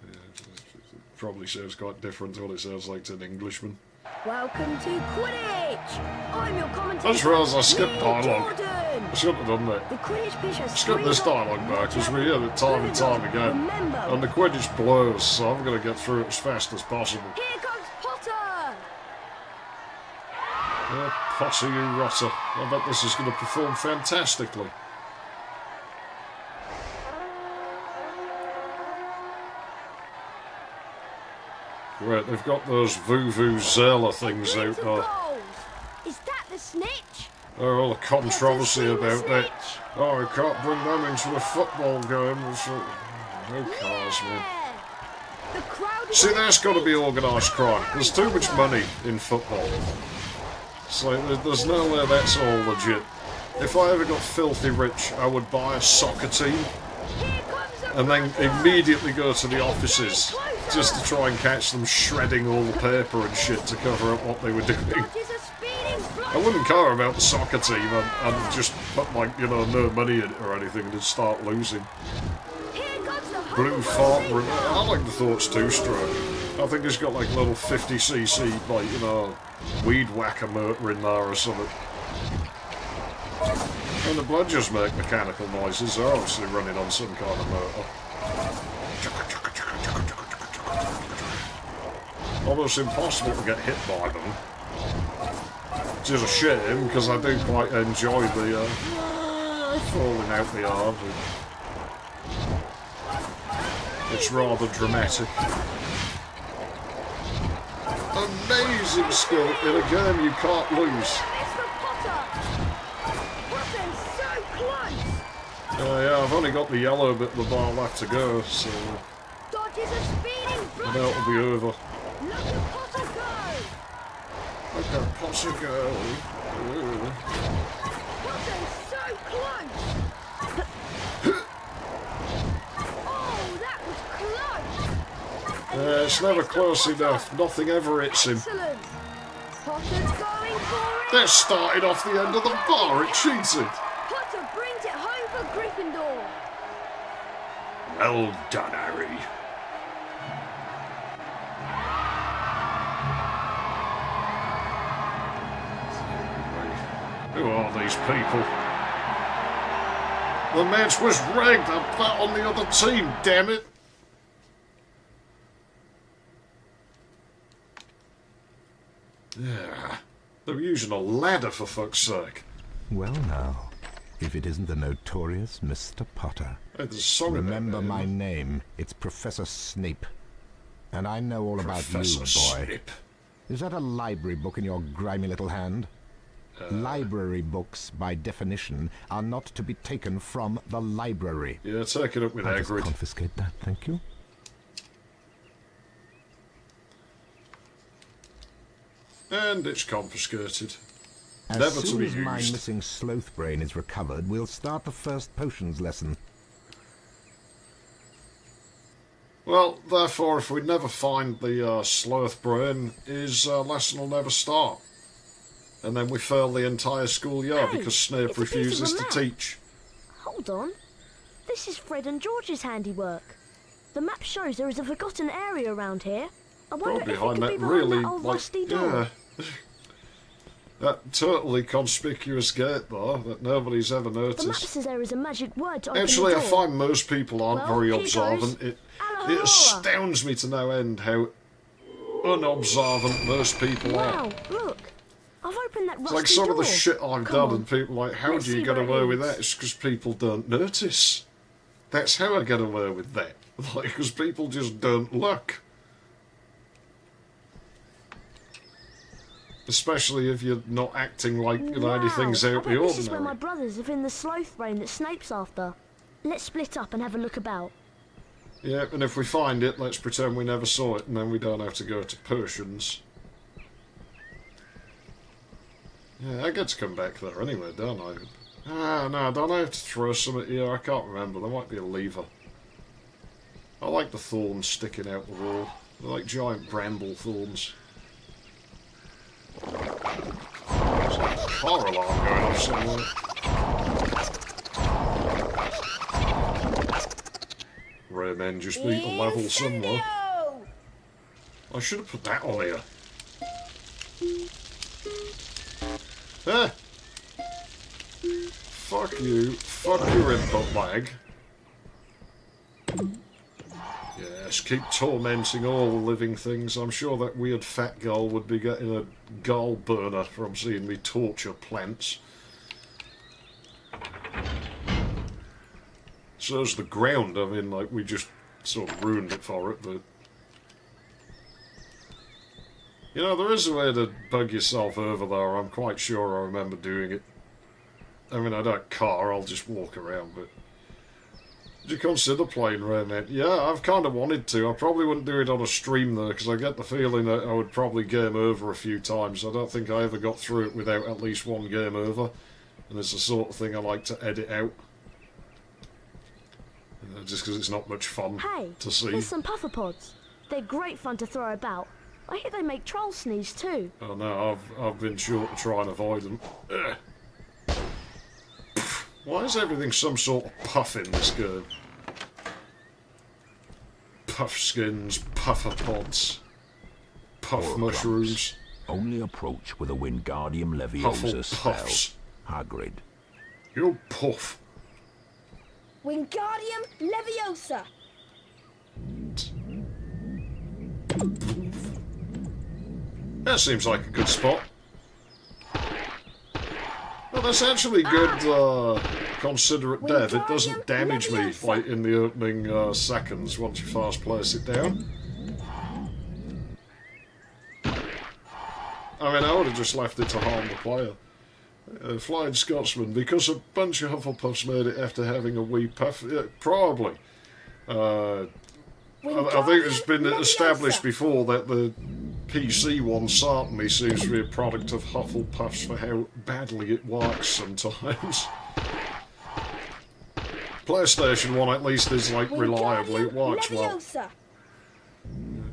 Yeah, it probably sounds quite different to what it sounds like to an Englishman. Welcome to Quidditch! I'm your commentator. I just realised I skipped Lee dialogue. Jordan. I shouldn't have done that. The Quidditch pitch has Skip this three dialogue back, because we hear it time and time again. Remember. And the Quidditch blurs, so I'm going to get through it as fast as possible. Here comes Potter! Oh, Potter, you rotter. I bet this is going to perform fantastically. Right, they've got those Vuvuzela things out there. Goals. Is that the snitch? Oh, all the controversy about that. Oh, we can't bring them into a football game. Who cares, man? The crowd is See, that's got to be organised crime. There's too much money in football. It's like, there's no way that's all legit. If I ever got filthy rich, I would buy a soccer team and then immediately go to the offices just to try and catch them shredding all the paper and shit to cover up what they were doing. I wouldn't care about the soccer team. I'd just put, like, you know, no money in it or anything and just start losing. Blue fart. I like the Thoughts 2-stroke. I think it's got like little 50cc, like, you know, weed whacker motor in there or something. And the blood just make mechanical noises. They're obviously running on some kind of motor. Almost impossible to get hit by them. Which is a shame, because I do quite enjoy the falling out the yard. It's rather dramatic. Amazing skill in a game you can't lose. Yeah, I've only got the yellow bit of the bar left to go, so that'll be over. Look at Potter go. It's never close enough. Nothing ever hits him. That started off the end of the bar. It cheated. Potter brings it home for Gryffindor. Well done, Harry. Who are these people? The match was rigged. I bet on the other team, damn it. Yeah. They're using a ladder, for fuck's sake. Well now, if it isn't the notorious Mr. Potter. Remember my name. It's Professor Snape. And I know all about you, Professor boy. Snape. Is that a library book in your grimy little hand? Library books, by definition, are not to be taken from the library. Yeah, take it up with I'll just Hagrid. confiscate that, thank you. And it's confiscated. As Never to soon be as my used. missing sloth brain is recovered, we'll start the first potions lesson. Well, therefore, if we never find the sloth brain, his lesson will never start. And then we fail the entire school year Hey, because Snape it's a piece of refuses a to map. teach. Hold on. This is Fred and George's handiwork. The map shows there is a forgotten area around here. I wonder if it behind could be that behind really, that old like, rusty door. yeah. That totally conspicuous gate, though, that nobody's ever The map noticed. says there is a magic word to open Actually, the I door. find most people aren't Well, very here goes. observant. It astounds me to no end how unobservant most people are. Wow, look. I've opened that It's rusty like some door. of the shit I've Come done, on. and people are like, how Let's do you see get where it away with leads. that? It's because people don't notice. That's how I get away with that. Like, because people just don't look. Especially if you're not acting like, you know, anything's Wow, out I the bet this is where my ordinary. brothers have in the sloth brain that Snape's after. Let's split up and have a look about. Yeah, and if we find it, let's pretend we never saw it, and then we don't have to go to potions. Yeah, I get to come back there anyway, don't I? Ah, no, don't I have to throw something here? I can't remember. There might be a lever. I like the thorns sticking out the wall. They're like giant bramble thorns. There's a car alarm going off somewhere. Rayman just beat a level somewhere. I should have put that on here. Ah! Fuck you. Fuck your input lag. Yes, keep tormenting all living things. I'm sure that weird fat girl would be getting a gall burner from seeing me torture plants. So's the ground. I mean, like, we just sort of ruined it for it, but... You know, there is a way to bug yourself over there. I'm quite sure I remember doing it. I mean, I don't car, I'll just walk around, but... Did you consider playing Rayman? Yeah, I've kind of wanted to. I probably wouldn't do it on a stream, though, because I get the feeling that I would probably game over a few times. I don't think I ever got through it without at least one game over. And it's the sort of thing I like to edit out. Just because it's not much fun Hey, to see. there's some puffer pods. They're great fun to throw about. I hear they make trolls sneeze too. Oh no, I've been sure to try and avoid them. Ugh. Why is everything some sort of puff in this game? Puff skins, puffer pods, puff mushrooms. Only approach with a Wingardium Leviosa spell. Hufflepuffs. Hagrid. You puff. Wingardium Leviosa. That seems like a good spot. Well, that's actually good, considerate dev. It doesn't damage me, like, in the opening seconds once you fast place it down. I mean, I would have just left it to harm the player. Flying Scotsman, because a bunch of Hufflepuffs made it after having a wee puff. Yeah, probably. I think it's been established before that the PC one certainly seems to be a product of Hufflepuffs for how badly it works sometimes. PlayStation one at least is like reliably, it works well.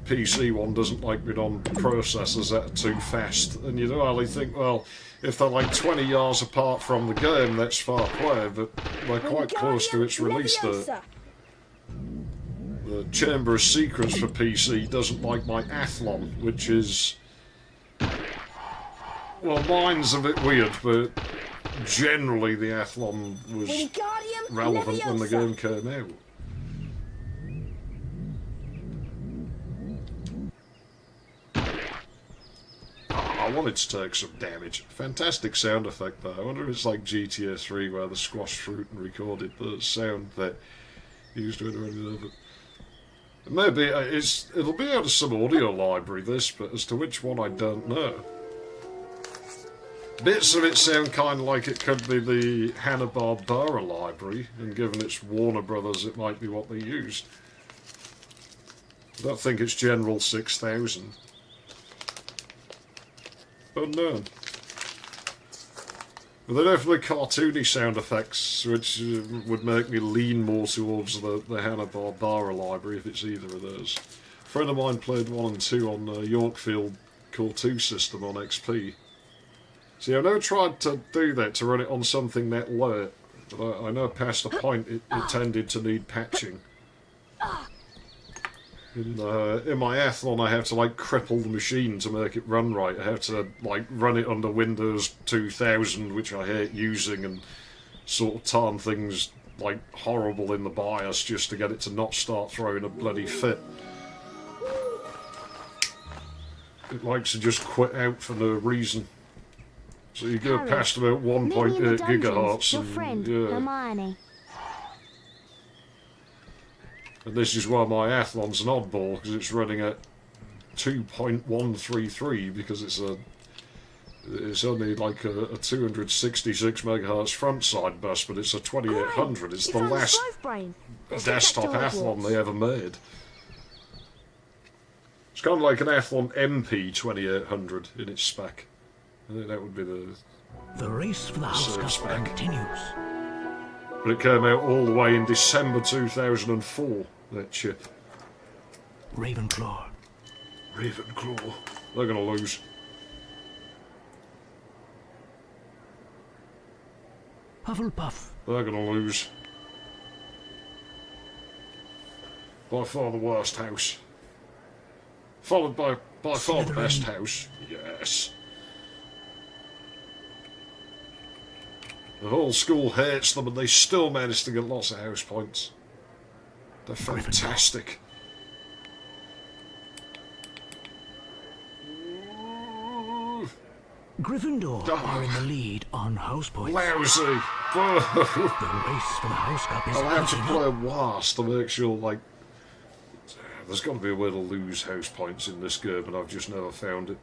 PC one doesn't like it on processors that are too fast, and you'd only think, well, if they're like 20 years apart from the game, that's fair play, but they're quite close to its release date. The Chamber of Secrets for PC doesn't like my Athlon, which is... Well, mine's a bit weird, but generally the Athlon was relevant when the game came out. I wanted to take some damage. Fantastic sound effect though. I wonder if it's like GTA 3 where they squashed fruit and recorded the sound that used to it. Maybe it'll be out of some audio library, this, but as to which one I don't know. Bits of it sound kind of like it could be the Hanna-Barbera library, and given it's Warner Brothers, it might be what they used. I don't think it's General 6000. Unknown. But they're definitely cartoony sound effects, which would make me lean more towards the Hanna-Barbera library if it's either of those. A friend of mine played 1 and 2 on Yorkfield Core 2 system on XP. See, I've never tried to do that, to run it on something that low, but I know past a point it tended to need patching. In my Athlon, I have to like cripple the machine to make it run right. I have to like run it under Windows 2000, which I hate using, and sort of turn things like horrible in the BIOS just to get it to not start throwing a bloody fit. It likes to just quit out for no reason. So you go past about 1.8 gigahertz. Your friend, Hermione. And this is why my Athlon's an oddball, because it's running at 2.133, because it's only like a 266 megahertz front side bus, but it's a 2800. It's the last desktop Athlon they ever made. It's kind of like an Athlon MP 2800 in its spec. I think that would be the race for the house cup continues. But it came out all the way in December 2004, that chip. Ravenclaw. Ravenclaw. They're going to lose. Hufflepuff. They're going to lose. By far the worst house. Followed by far the best house. Yes. The whole school hates them and they still manage to get lots of house points. They're fantastic. Gryffindor are in the lead on house points. Lousy! The race for the house cup is I'll have to play WASP to make sure, like... There's got to be a way to lose house points in this game, and I've just never found it.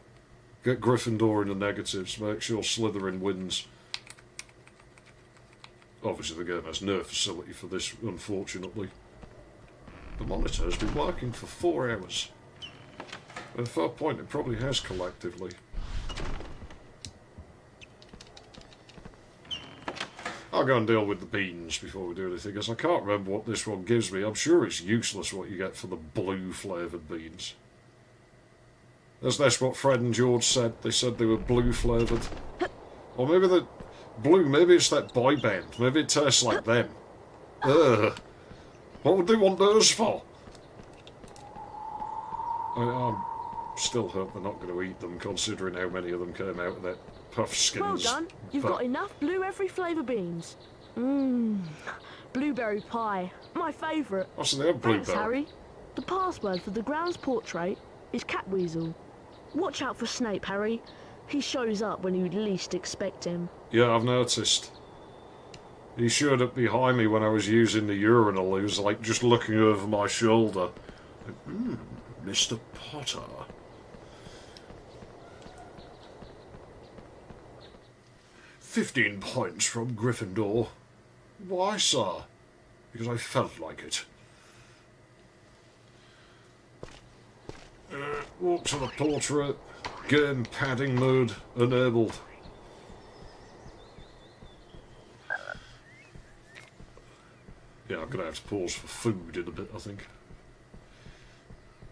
Get Gryffindor in the negatives, make sure Slytherin wins. Obviously the game has no facility for this, unfortunately. The monitor has been working for 4 hours. At a fair point it probably has collectively. I'll go and deal with the beans before we do anything, because I can't remember what this one gives me. I'm sure it's useless what you get for the blue flavoured beans. That's what Fred and George said. They said they were blue flavoured. Or maybe the... Blue, maybe it's that boy band. Maybe it tastes like them. Ugh. What would they want those for? I still hope they're not going to eat them, considering how many of them came out of that Puffskins. Well done. You've got enough blue every flavour beans. Blueberry pie. My favourite. What's the blueberry? Thanks, Harry. The password for the grounds portrait is Catweasel. Watch out for Snape, Harry. He shows up when you'd least expect him. Yeah, I've noticed. He showed up behind me when I was using the urinal. He was like just looking over my shoulder. Like, Mr. Potter. "15 points from Gryffindor." Why, sir? Because I felt like it. Walk to the portrait. Game padding mode enabled. Yeah, I'm gonna have to pause for food in a bit, I think.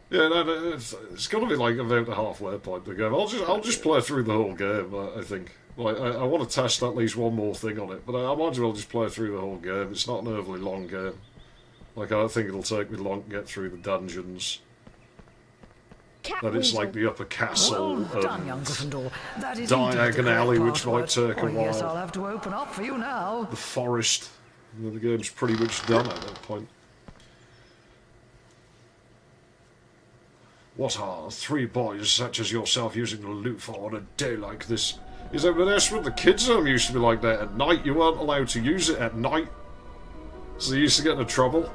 Yeah, no, it's got to be like about the halfway point of the game. I'll just play through the whole game. I think. Like, I want to test at least one more thing on it, but I might as well just play through the whole game. It's not an overly long game. Like, I don't think it'll take me long to get through the dungeons. That it's like the upper castle, done, young Gryffindor. That is Diagon Alley, which might take a while. Yes, I'll have to open up for you now. The forest. The game's pretty much done at that point. What are 3 boys such as yourself using the loot for on a day like this? Is that that's what the kids' home used to be like that at night? You weren't allowed to use it at night, so they used to get into trouble.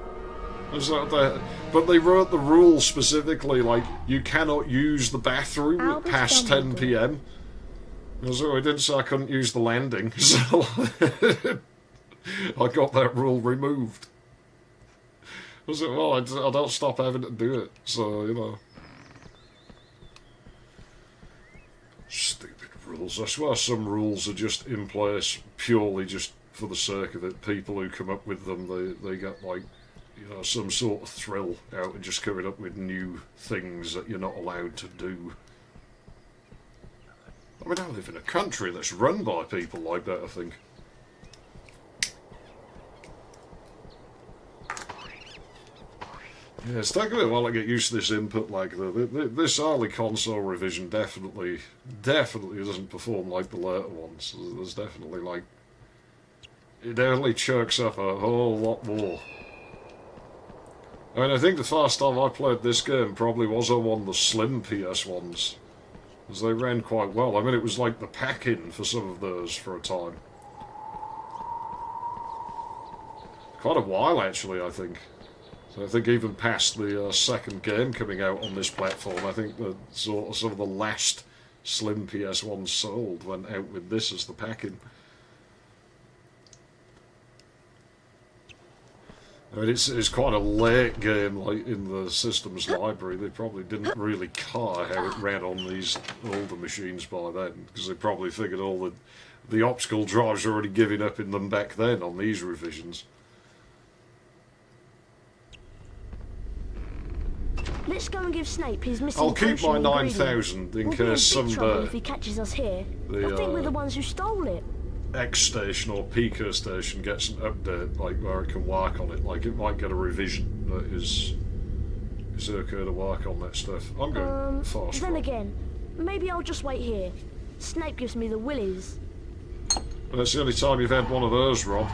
But they wrote the rule specifically, like, you cannot use the bathroom past 10 PM. So I didn't say I couldn't use the landing, so I got that rule removed. I said, well, I don't stop having to do it, so, you know. Stupid rules. I swear some rules are just in place purely just for the sake of it. People who come up with them, they get like, you know, some sort of thrill out of just coming up with new things that you're not allowed to do. I mean, I live in a country that's run by people like that, I think. Yeah, it's taking a while to get used to this input lag though. This early console revision definitely doesn't perform like the later ones. There's definitely like... It definitely chokes up a whole lot more. I mean, I think the first time I played this game probably was on one of the slim PS1s. Because they ran quite well. I mean, it was like the pack-in for some of those for a time. Quite a while, actually, I think. So I think even past the second game coming out on this platform, I think that some of the last slim PS1s sold went out with this as the pack-in. I mean, it's quite a late game, like in the system's library. They probably didn't really care how it ran on these older machines by then, because they probably figured all the optical drives were already giving up in them back then on these revisions. Let's go and give Snape his missing I'll keep my potion 9,000 in We'll be in case big trouble someday if he catches us here. They'll think we're the ones who stole it. XStation or Pico Station gets an update, like where it can work on it. Like it might get a revision that is okay to work on that stuff. I'm going fast. Then again, maybe I'll just wait here. Snape gives me the willies. Well, that's the only time you've had one of those, Rob.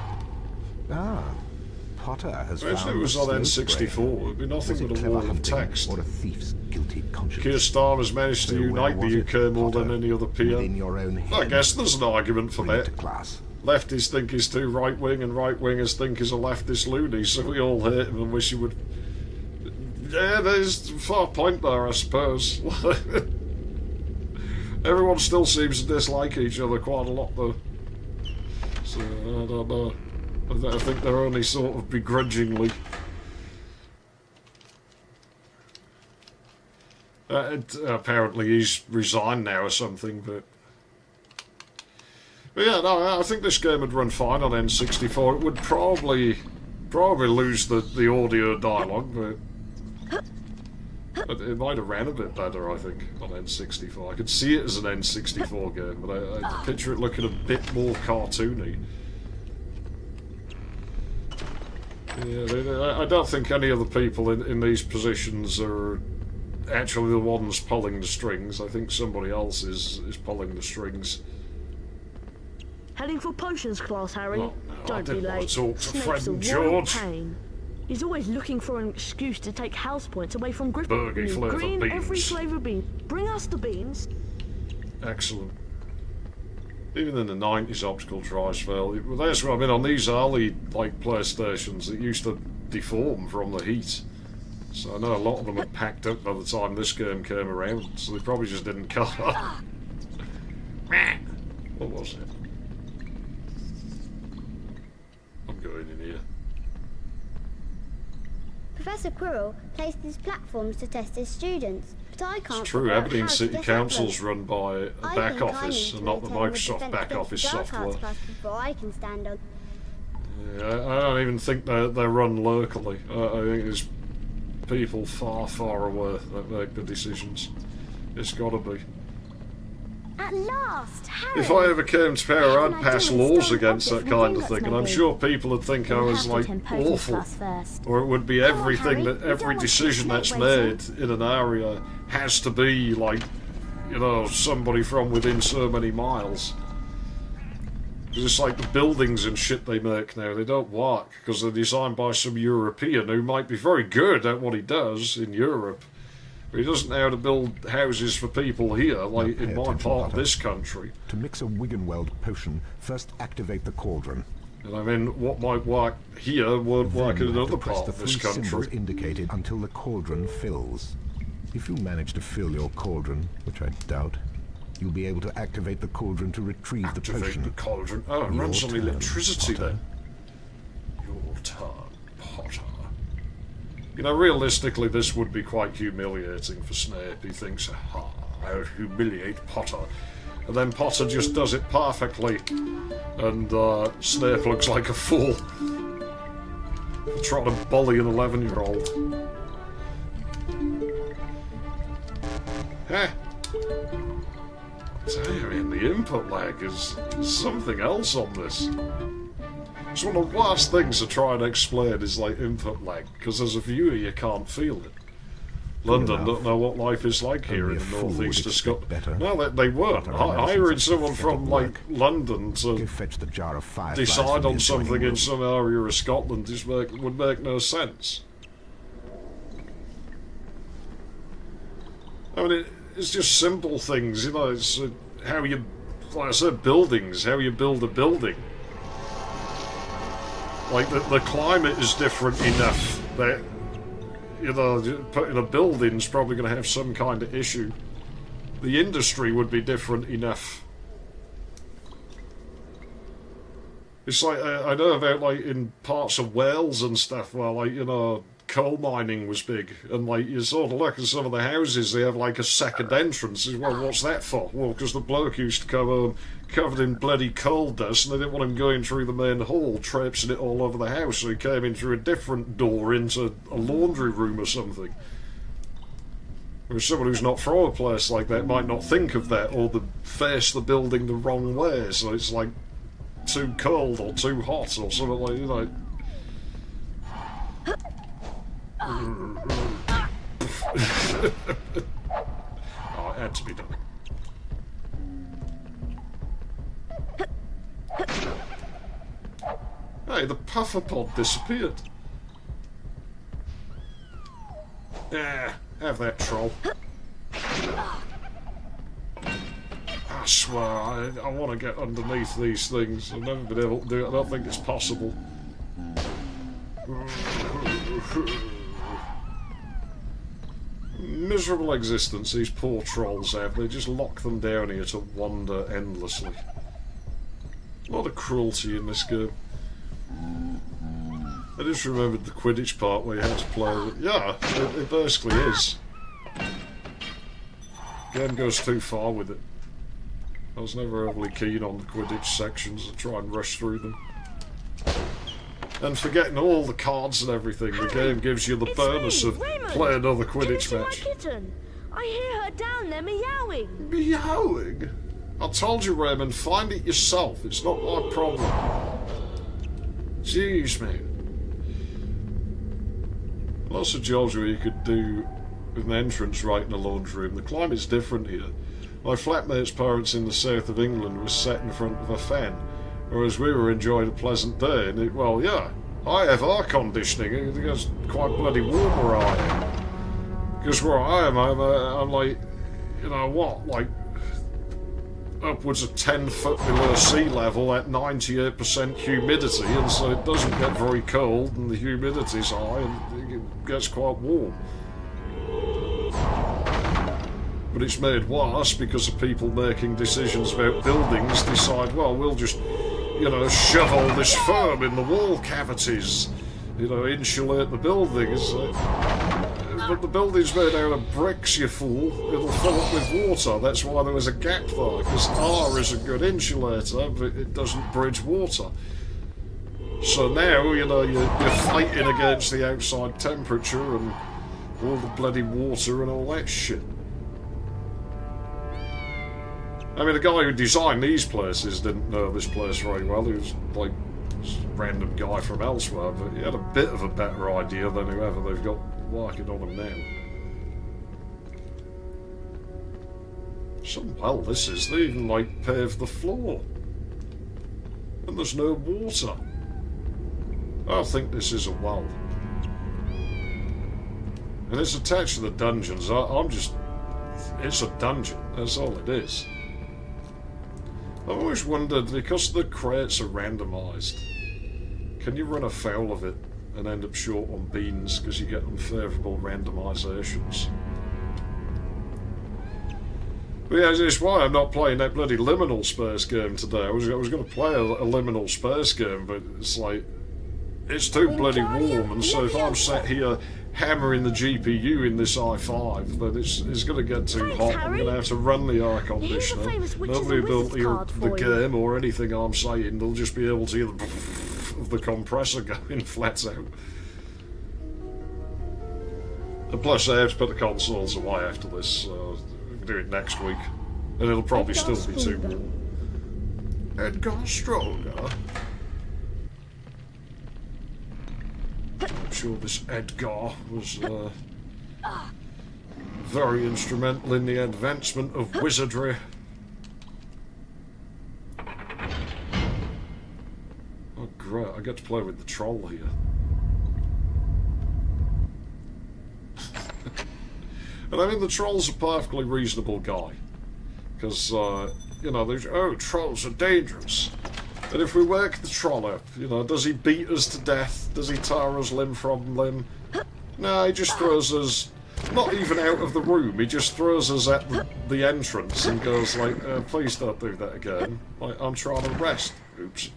Ah, Potter has If it was on N64, it'd be nothing but a wall of text. Or a thief's guilty conscience. Keir Starmer's managed to unite the UK more than any other peer. Your own I guess there's an argument for that. Class. Lefties think he's too right-wing, and right-wingers think he's a leftist loony, so we all hate him and wish he would... Yeah, there's a fair point there, I suppose. Everyone still seems to dislike each other quite a lot, though. So, I don't know. I think they're only sort of begrudgingly. Apparently he's resigned now or something, but yeah, no, I think this game would run fine on N64. It would probably lose the audio dialogue, but it might have ran a bit better, I think, on N64. I could see it as an N64 game, but I picture it looking a bit more cartoony. Yeah, I don't think any of the people in these positions are actually the ones pulling the strings. I think somebody else is pulling the strings. Heading for potions class, Harry. Oh, no, Don't be late. Talk to Snape's friend a George. Pain. He's always looking for an excuse to take house points away from Gryffindor. Burgy flavour Green, beans. every flavour bean. Bring us the beans. Excellent. Even in the 90s, optical drives fail. Well, that's what I mean. On these early like PlayStations, it used to deform from the heat. So I know a lot of them had packed up by the time this game came around. So they probably just didn't cut up. What was it? I'm going in here. Professor Quirrell placed these platforms to test his students, but I can't. It's true, Aberdeen City Council's run by a back office and not the Microsoft back office software. I can stand on. Yeah, I don't even think they're run locally. I think there's people far, far away that make the decisions. It's got to be. At last, Harry! If I ever came to power, I'd pass laws against that kind of thing, and I'm sure people would think I was, like, awful. Or it would be everything that every decision that's made in an area has to be, like, you know, somebody from within so many miles. Because it's like the buildings and shit they make now, they don't work, because they're designed by some European who might be very good at what he does in Europe. But he doesn't know how to build houses for people here, like in my part of this country. To mix a Wiggenweld potion, first activate the cauldron. And I mean, what might work here won't work in another part of this country. Symbols country. indicated until the cauldron fills. If you manage to fill your cauldron, which I doubt, you'll be able to activate the cauldron to retrieve the potion. Activate the cauldron. Oh, it runs on electricity then. Your turn, Potter. You know, realistically, this would be quite humiliating for Snape. He thinks, I'll humiliate Potter. and then Potter just does it perfectly, and Snape looks like a fool trying to bully an 11-year-old. So, I mean, the input lag is something else on this. It's one of the worst things to try and explain is like input lag, because as a viewer you can't feel it. London don't know what life is like here in the northeast of Scotland. No, they weren't. Hiring someone from like London to decide on something in some area of Scotland would make no sense. I mean, it's just simple things, you know. It's how you, like I said, buildings, how you build a building. Like the climate is different enough that, you know, putting a building's probably going to have some kind of issue. The industry would be different enough. It's like, I know about, like, in parts of Wales and stuff where, like, you know, coal mining was big, and, like, you sort of look at some of the houses, they have, like, a second entrance. Well, what's that for? Well, because the bloke used to come home covered in bloody coal dust, and they didn't want him going through the main hall, traipsing it all over the house, so he came in through a different door into a laundry room or something. Whereas someone who's not from a place like that might not think of that, or face the building the wrong way, so it's like too cold or too hot or something like, you know. Oh, it had to be done. Hey, the puffer pod disappeared. Yeah, have that, troll. I swear, I want to get underneath these things. I've never been able to do it. I don't think it's possible. Miserable existence these poor trolls have. They just lock them down here to wander endlessly. A lot of cruelty in this game. I just remembered the Quidditch part where you had to play with it. Yeah, it basically is. Game goes too far with it. I was never overly keen on the Quidditch sections. I try and rush through them. And forgetting all the cards and everything, the game gives you the bonus of play another Quidditch match. My kitten? I hear her down there meowing. Meowing? I told you, Raymond, find it yourself. It's not my problem. Jeez, man. Lots of jobs where you could do with an entrance right in the laundry room. The climate's different here. My flatmate's parents in the south of England was sat in front of a fan, whereas we were enjoying a pleasant day, and it, well, yeah, I have air conditioning. It gets quite bloody warm where I am. Because where I am, I'm like, you know what, like, upwards of 10 foot below sea level at 98% humidity, and so it doesn't get very cold, and the humidity's high, and it gets quite warm. But it's made worse because of people making decisions about buildings decide, well, we'll just, you know, shove all this foam in the wall cavities, you know, insulate the buildings. But the building's made out of bricks, you fool. It'll fill up with water. That's why there was a gap there, because R is a good insulator, but it doesn't bridge water. So now, you know, you're fighting against the outside temperature and all the bloody water and all that shit. I mean, the guy who designed these places didn't know this place very well. He was like a random guy from elsewhere, but he had a bit of a better idea than whoever they've got working on him now. Some well this is. They even like paved the floor. And there's no water. I think this is a well. And it's attached to the dungeons. It's a dungeon. That's all it is. I've always wondered, because the crates are randomised, can you run afoul of it and end up short on beans because you get unfavourable randomisations? But yeah, that's why I'm not playing that bloody liminal space game today. I was going to play a liminal space game, but it's like, it's too bloody warm, and so if I'm sat here hammering the GPU in this i5 that it's going to get too hot. I'm going to have to run the air conditioner. Nobody will hear the game or anything I'm saying. They'll just be able to hear the of the compressor going flat out. And plus, I have to put the consoles away after this. We can do it next week, and it'll probably still be too warm. Edgar Stroger. I'm sure this Edgar was very instrumental in the advancement of wizardry. Oh great, I get to play with the troll here. And I mean, the troll's a perfectly reasonable guy. Because, you know, there's, oh, trolls are dangerous. And if we work the troll up, you know, does he beat us to death? Does he tear us limb from limb? No, he just throws us, not even out of the room, he just throws us at the entrance and goes like, please don't do that again. Like, I'm trying to rest. Oops.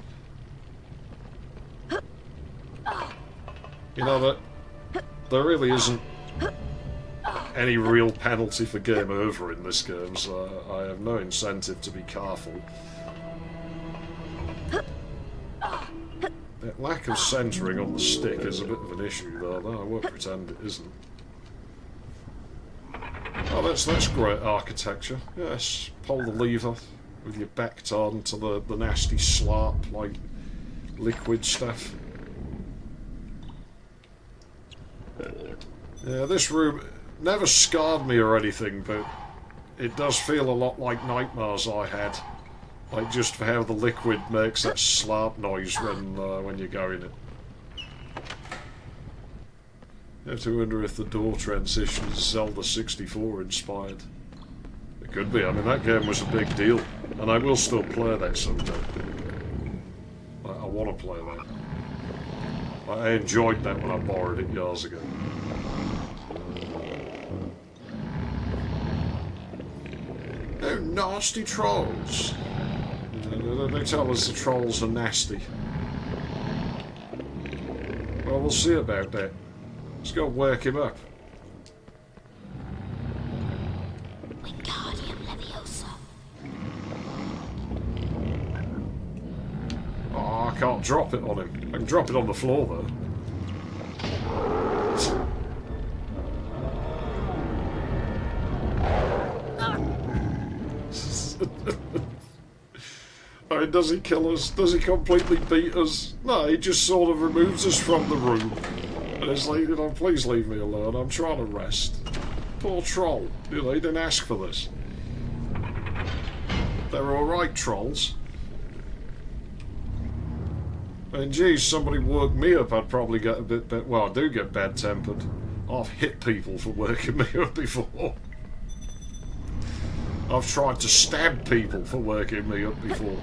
You know, that there really isn't any real penalty for game over in this game, so I have no incentive to be careful. That lack of centering on the stick is a bit of an issue, though I won't pretend it isn't. Oh, that's great architecture. Yes, pull the lever with your back turned to the nasty slurp, like liquid stuff. Yeah, this room never scarred me or anything, but it does feel a lot like nightmares I had. Like, just for how the liquid makes that slurp noise when you go in it. You have to wonder if the door transition is Zelda 64 inspired. It could be. I mean, that game was a big deal, and I will still play that someday. I want to play that. I enjoyed that when I borrowed it years ago. Oh, nasty trolls. They tell us the trolls are nasty. Well, we'll see about that. Let's go work him up. Wingardium Leviosa. Oh, I can't drop it on him. I can drop it on the floor, though. I mean, does he kill us? Does he completely beat us? No, he just sort of removes us from the room. And it's like, you know, please leave me alone. I'm trying to rest. Poor troll. You know, he didn't ask for this. They're alright, trolls. I mean, geez, somebody woke me up, I'd probably get a bit well, I do get bad-tempered. I've hit people for working me up before. I've tried to stab people for working me up before.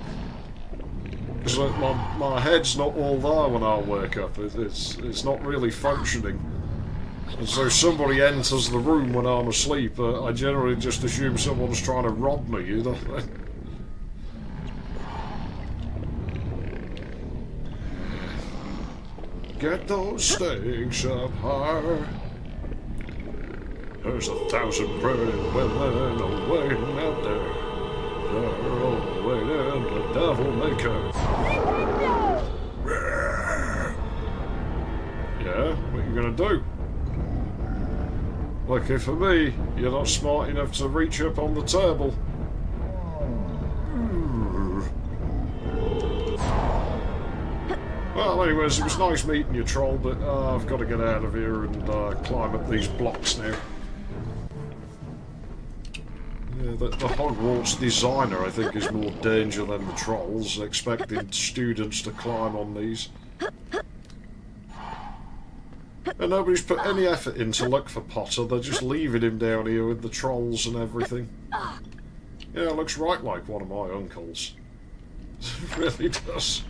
Because like, my head's not all there when I wake up. It's not really functioning. And so somebody enters the room when I'm asleep, I generally just assume someone's trying to rob me, you know? Get those stakes up high. There's 1,000 pretty women waiting out there. They're all waiting, the devil maker. Yeah, what are you gonna do? Lucky for me, you're not smart enough to reach up on the table. Well, anyways, it was nice meeting you, troll, but I've got to get out of here and climb up these blocks now. Yeah, the Hogwarts designer, I think, is more danger than the trolls, expecting students to climb on these. And nobody's put any effort in to look for Potter, they're just leaving him down here with the trolls and everything. Yeah, it looks right like one of my uncles. It really does.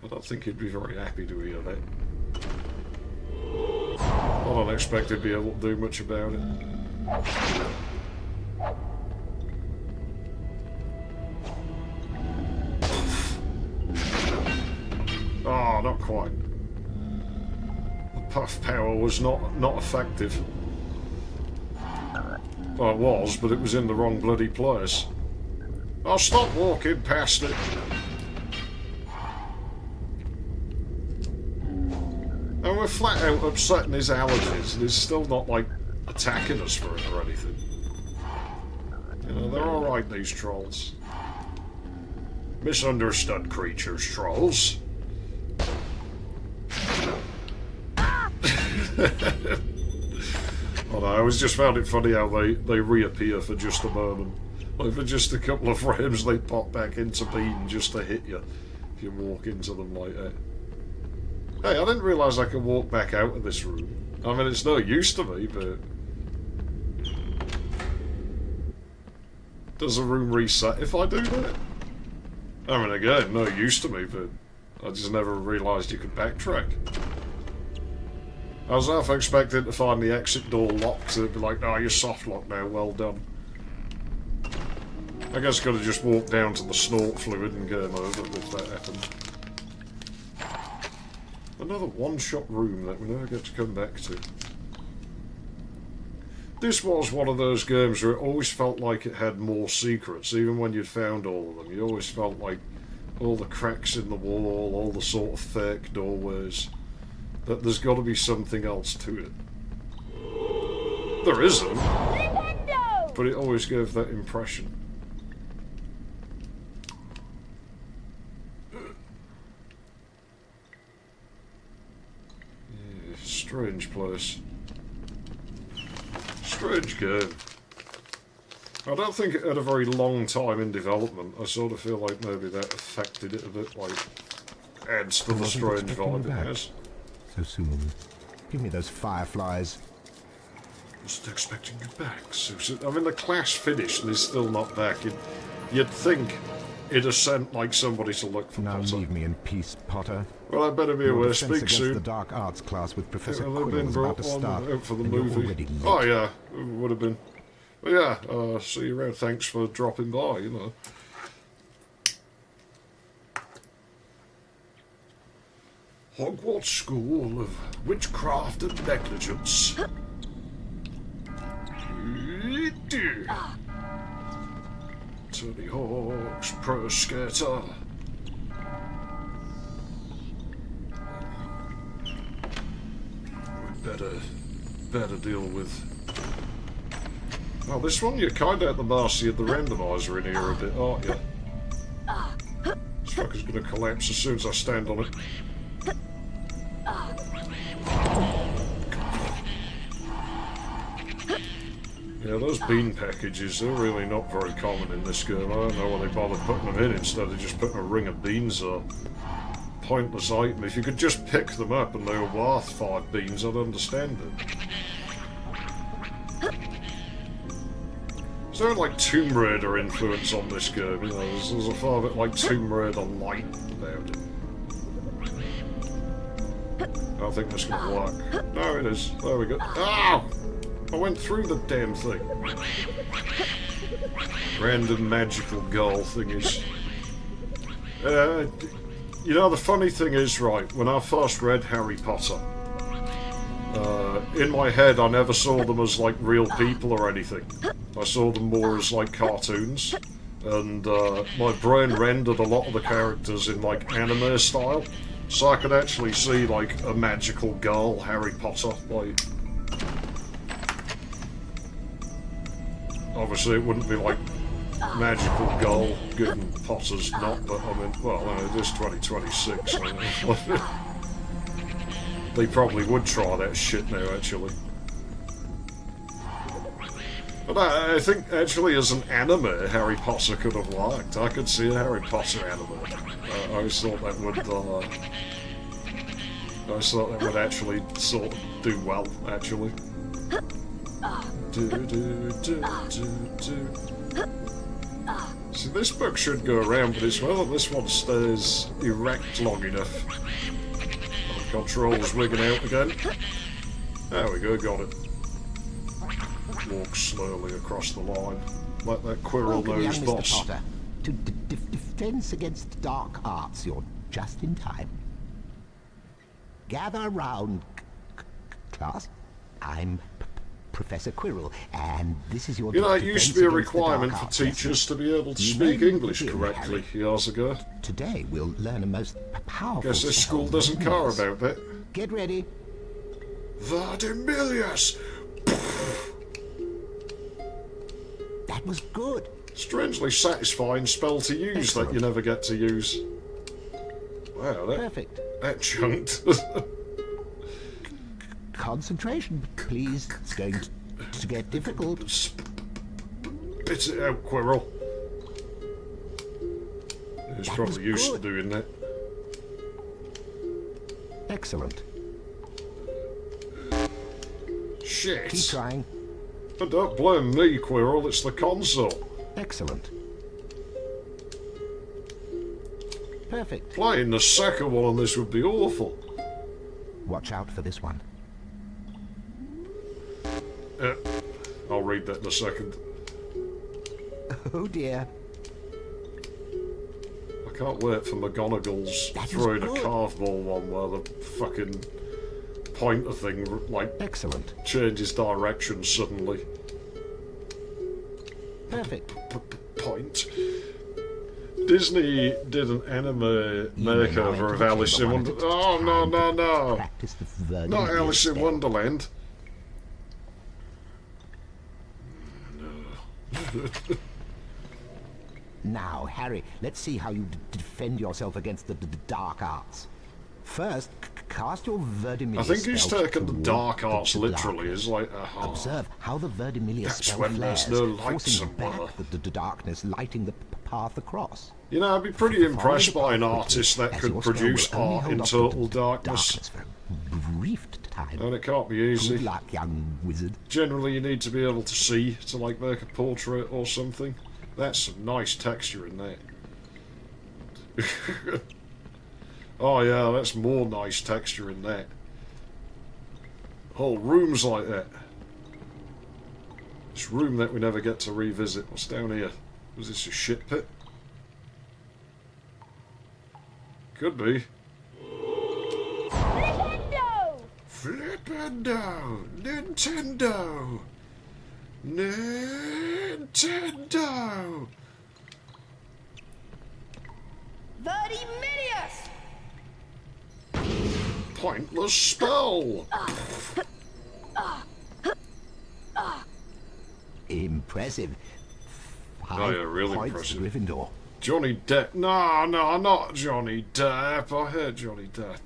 I don't think he'd be very happy to hear that. I don't expect he'd be able to do much about it. Oh, not quite. puff power was not effective. Well, it was, but it was in the wrong bloody place. I'll stop walking past it. And we're flat out upsetting his allergies, and he's still not, like, attacking us for it or anything. You know, they're alright, these trolls. Misunderstood creatures, trolls. Oh, no, I always just found it funny how they reappear for just a moment. Like, for just a couple of frames, they pop back into being just to hit you if you walk into them like that. Hey, I didn't realise I could walk back out of this room. I mean, it's no use to me, but... Does the room reset if I do that? I mean, again, no use to me, but I just never realised you could backtrack. I was half expecting to find the exit door locked, so it'd be like, oh, you're soft locked now, well done. I guess I could have just walked down to the snort fluid and game over if that happened. Another one-shot room that we never get to come back to. This was one of those games where it always felt like it had more secrets, even when you'd found all of them. You always felt like all the cracks in the wall, all the sort of fake doorways, that there's got to be something else to it. There isn't, but it always gave that impression. Yeah, strange place. Strange game. I don't think it had a very long time in development. I sort of feel like maybe that affected it a bit, like, adds to the strange vibe it has. So soon. Give me those fireflies. Wasn't expecting you back so soon. I mean, the class finished and he's still not back. You'd think it'd have sent, like, somebody to look for Now Potter. Leave me in peace, Potter. Well, I better be aware. Speak soon. The dark arts class with Professor Quill been brought about to start, out for the and movie. Oh yeah, it would have been. But yeah, see you around. Thanks for dropping by. You know. Hogwarts School of Witchcraft and Negligence. Tony Hawk's Pro Skater. Better deal with. Oh, this one you're kind of at the mercy of the randomizer in here a bit, aren't you? This fucker's gonna collapse as soon as I stand on it. Yeah, those bean packages, they're really not very common in this game. I don't know why they bother putting them in instead of just putting a ring of beans up. Pointless item. If you could just pick them up and they were worth 5 beans, I'd understand it. Is there like Tomb Raider influence on this game? You know, there's a far bit like Tomb Raider light about it. I don't think this can work. No, it is. There we go. Ow! I went through the damn thing. Random magical goal thingies. You know, the funny thing is, right, when I first read Harry Potter, in my head I never saw them as, like, real people or anything. I saw them more as, like, cartoons. And my brain rendered a lot of the characters in, like, anime style. So I could actually see, like, a magical girl Harry Potter, like... Obviously it wouldn't be, like, magical girl getting Potter's not, but I mean, well, it is 2026. I mean, they probably would try that shit now, actually. But I think, actually, as an anime, Harry Potter could have worked. I could see a Harry Potter anime. I always thought that would, actually sort of do well, actually. See, this book should go around, but it's whether this one stays erect long enough. Oh, control's wigging out again. There we go, got it. Walk slowly across the line, like that Quirrell-nosed boss. Mr. Potter. To defense against dark arts, you're just in time. Gather round, Class, I'm Professor Quirrell, and this is your... You know, it used to be a requirement for teachers to be able to speak English correctly years ago. Today we'll learn a most powerful... Guess this school doesn't care about that. Get ready. Vardimilius! That was good. Strangely satisfying spell to use that you never get to use. Wow, Perfect. That chunked. Concentration, please. It's going to get difficult. Spit it out, Quirrell. He's probably used to doing that. Excellent. Shit. Keep trying. But don't blame me, Quirrell, it's the console. Excellent. Perfect. Playing the second one on this would be awful. Watch out for this one. I'll read that in a second. Oh dear. I can't wait for McGonagall's throwing a carve-ball one where the fucking pointer thing, like, excellent, changes direction suddenly. Perfect. Point. Disney did an anime makeover of Alice in Wonderland. Oh, no. Not Alice in Wonderland. Now, Harry, let's see how you defend yourself against the dark arts. First, cast your Verdimillious I think he's spell taken the dark arts literally as like a Observe how the Verdimillious spell when flares, there's no light forcing somewhere. back the darkness, lighting the path across. You know, I'd be pretty impressed by an artist that could produce art in total darkness. For a brief time. And it can't be easy. Good luck, young wizard. Generally, you need to be able to see to like make a portrait or something. That's some nice texture in that. Oh yeah, that's more nice texture in that. Whole rooms like that. This room that we never get to revisit. What's down here? Was this a shit pit? Could be. Flipendo! Nintendo! Nintendo! Verdimillious! Pointless spell! Impressive. Oh yeah, really points, impressive. Gryffindor. Johnny Depp. No, not Johnny Depp. I hate Johnny Depp.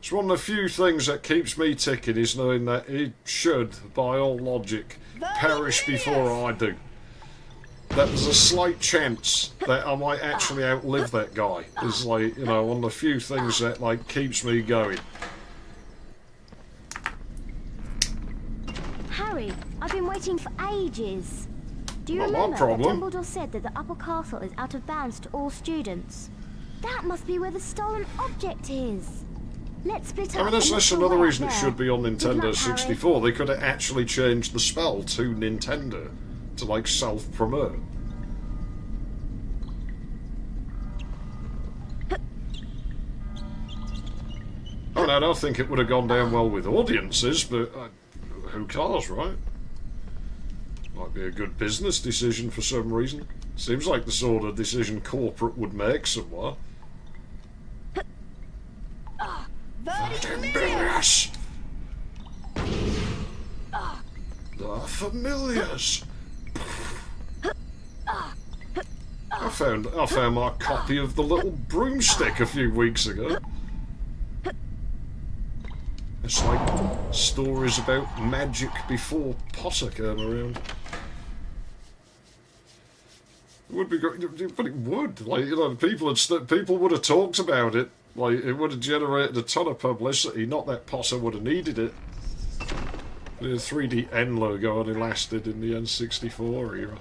It's one of the few things that keeps me ticking is knowing that he should, by all logic, perish before I do. That there's a slight chance that I might actually outlive that guy. Is like, you know, one of the few things that like keeps me going. Harry, I've been waiting for ages. Do you Not my remember that problem. Dumbledore said that the upper castle is out of bounds to all students? That must be where the stolen object is. Let's split up. I mean, that's and look another for reason it there. should be on Good Nintendo luck, 64. They could have actually changed the spell to Nintendo to like self-promote. I mean, I don't think it would have gone down well with audiences, but who cares, right? Might be a good business decision for some reason. Seems like the sort of decision corporate would make somewhere. Verdimillious! The familiars! I found my copy of The Little Broomstick a few weeks ago. It's like stories about magic before Potter came around. It would be great, but it would. Like, you know, people would have talked about it. Like, it would have generated a ton of publicity. Not that Potter would have needed it. The 3DN logo only lasted in the N64 era.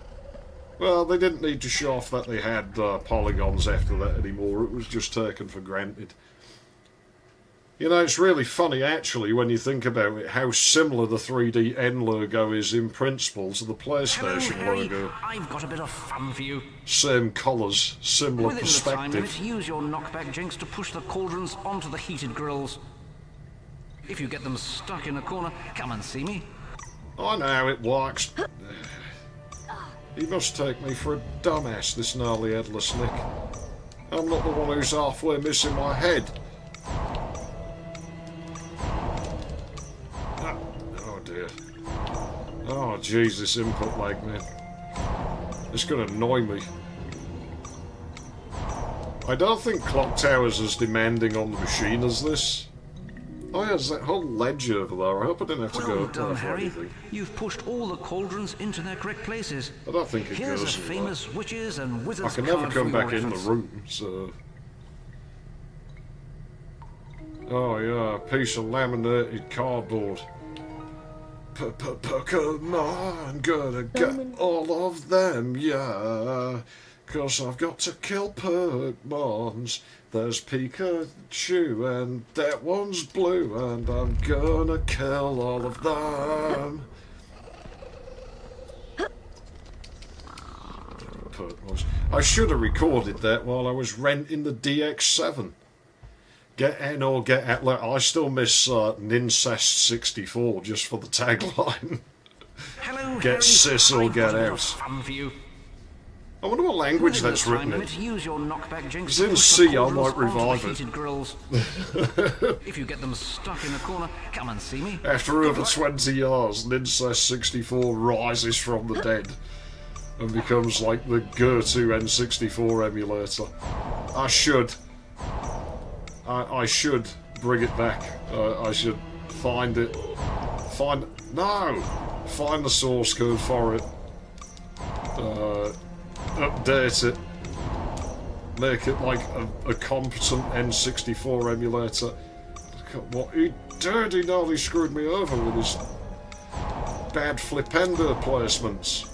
Well, they didn't need to show off that they had polygons after that anymore. It was just taken for granted. You know, it's really funny, actually, when you think about it, how similar the 3DN logo is in principle to the PlayStation Hello, Harry. logo. I've got a bit of fun for you. Same colours, similar Within the time perspective. limit, use your knockback jinx to push the cauldrons onto the heated grills. If you get them stuck in a corner, come and see me. I know how it works. He must take me for a dumbass, this gnarly headless Nick. I'm not the one who's halfway missing my head. Oh dear. Oh jeez, this input lag, man. It's gonna annoy me. I don't think Clock Tower's as demanding on the machine as this. Oh yeah, there's that whole ledge over there. I hope I didn't have to go Well up done, there for Harry. anything. You've pushed all the cauldrons into their correct places. I don't think it Here's a goes famous witches and wizards I can never card come for your back in the reference. room, so... Oh yeah, a piece of laminated cardboard. Pokemon, gonna get all of them, yeah. 'Cause I've got to kill Pokemons. There's Pikachu and that one's blue, and I'm gonna kill all of them. Pokemons. I should have recorded that while I was renting the DX7. Get in or get out. Look, I still miss Nincest 64 just for the tagline. Hello, Get Harry. sis or I've get got a bit of out. fun for you. I wonder what language Within that's the time written in. limit, use your knockback jinx It's to in push C, the I cauldrons might revive onto the it. heated grills. If you get them stuck in a corner, come and see me. After over 20 years, Nincest 64 rises from the dead and becomes like the go-to N64 emulator. I should bring it back. I should find the source code for it. Update it. Make it like a competent N64 emulator. Look at what he did. He nearly screwed me over with his bad flipendo placements.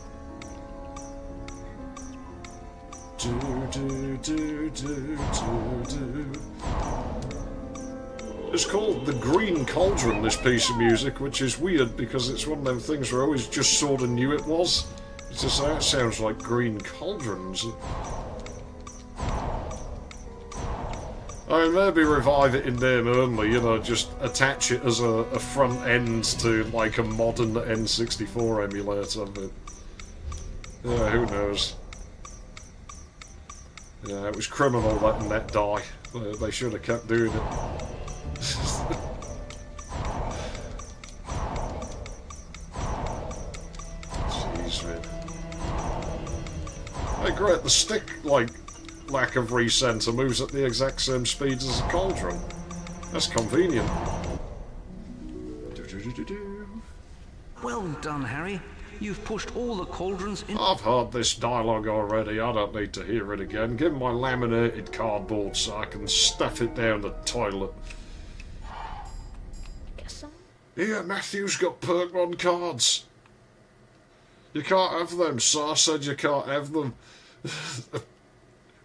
It's called The Green Cauldron, this piece of music, which is weird because it's one of them things where I always just sort of knew it was. It's just, that sounds like Green Cauldrons. I mean, maybe revive it in name only, you know, just attach it as a front end to like a modern N64 emulator, but yeah, who knows. Yeah, it was criminal letting that die. They should have kept doing it. Jeez, man. Hey, great, the stick, like, lack of recenter moves at the exact same speed as a cauldron. That's convenient. Well done, Harry. You've pushed all the cauldrons in. I've heard this dialogue already. I don't need to hear it again. Give me my laminated cardboard so I can stuff it down the toilet. Here, Matthew's got Pokemon cards. You can't have them. Sar said you can't have them.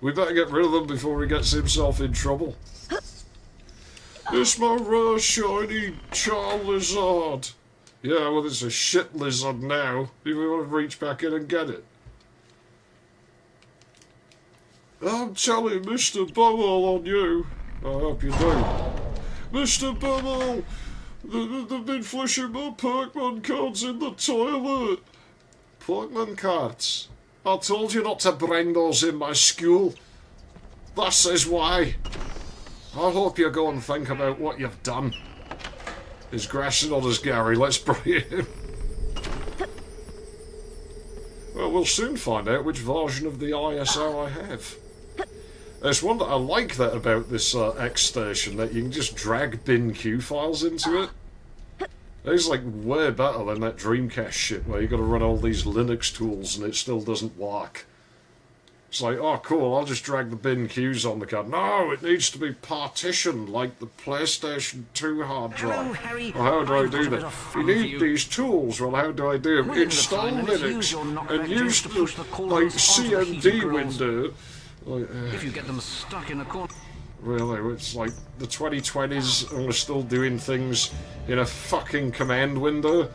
We better get rid of them before he gets himself in trouble. It's my rare shiny Charizard. Yeah, well, it's a shit lizard now. If we want to reach back in and get it. I'm telling Mr. Bumble on you. I hope you do. Mr. Bumble, they've been flushing my Pokemon cards in the toilet. Pokemon cards? I told you not to bring those in my school. This is why. I hope you go and think about what you've done. He's grassing on us, Gary. Let's bring him. Well, we'll soon find out which version of the ISO I have. There's one that I like that about this XStation, that you can just drag bin Q files into it. It's like way better than that Dreamcast shit where you got to run all these Linux tools and it still doesn't work. It's like, oh cool, I'll just drag the bin Qs on the card. No, it needs to be partitioned like the PlayStation 2 hard drive. Hello, Harry. Well, how do I do I've got a bit that? of You fun need for these tools. Well, how do I do them? Within the Install time limit, use your Linux knockback and use jinx to the push the like cauldrons onto the heated CMD grills. window. Like, If you get them stuck in a corner. really, it's like the 2020s and we're still doing things in a fucking command window.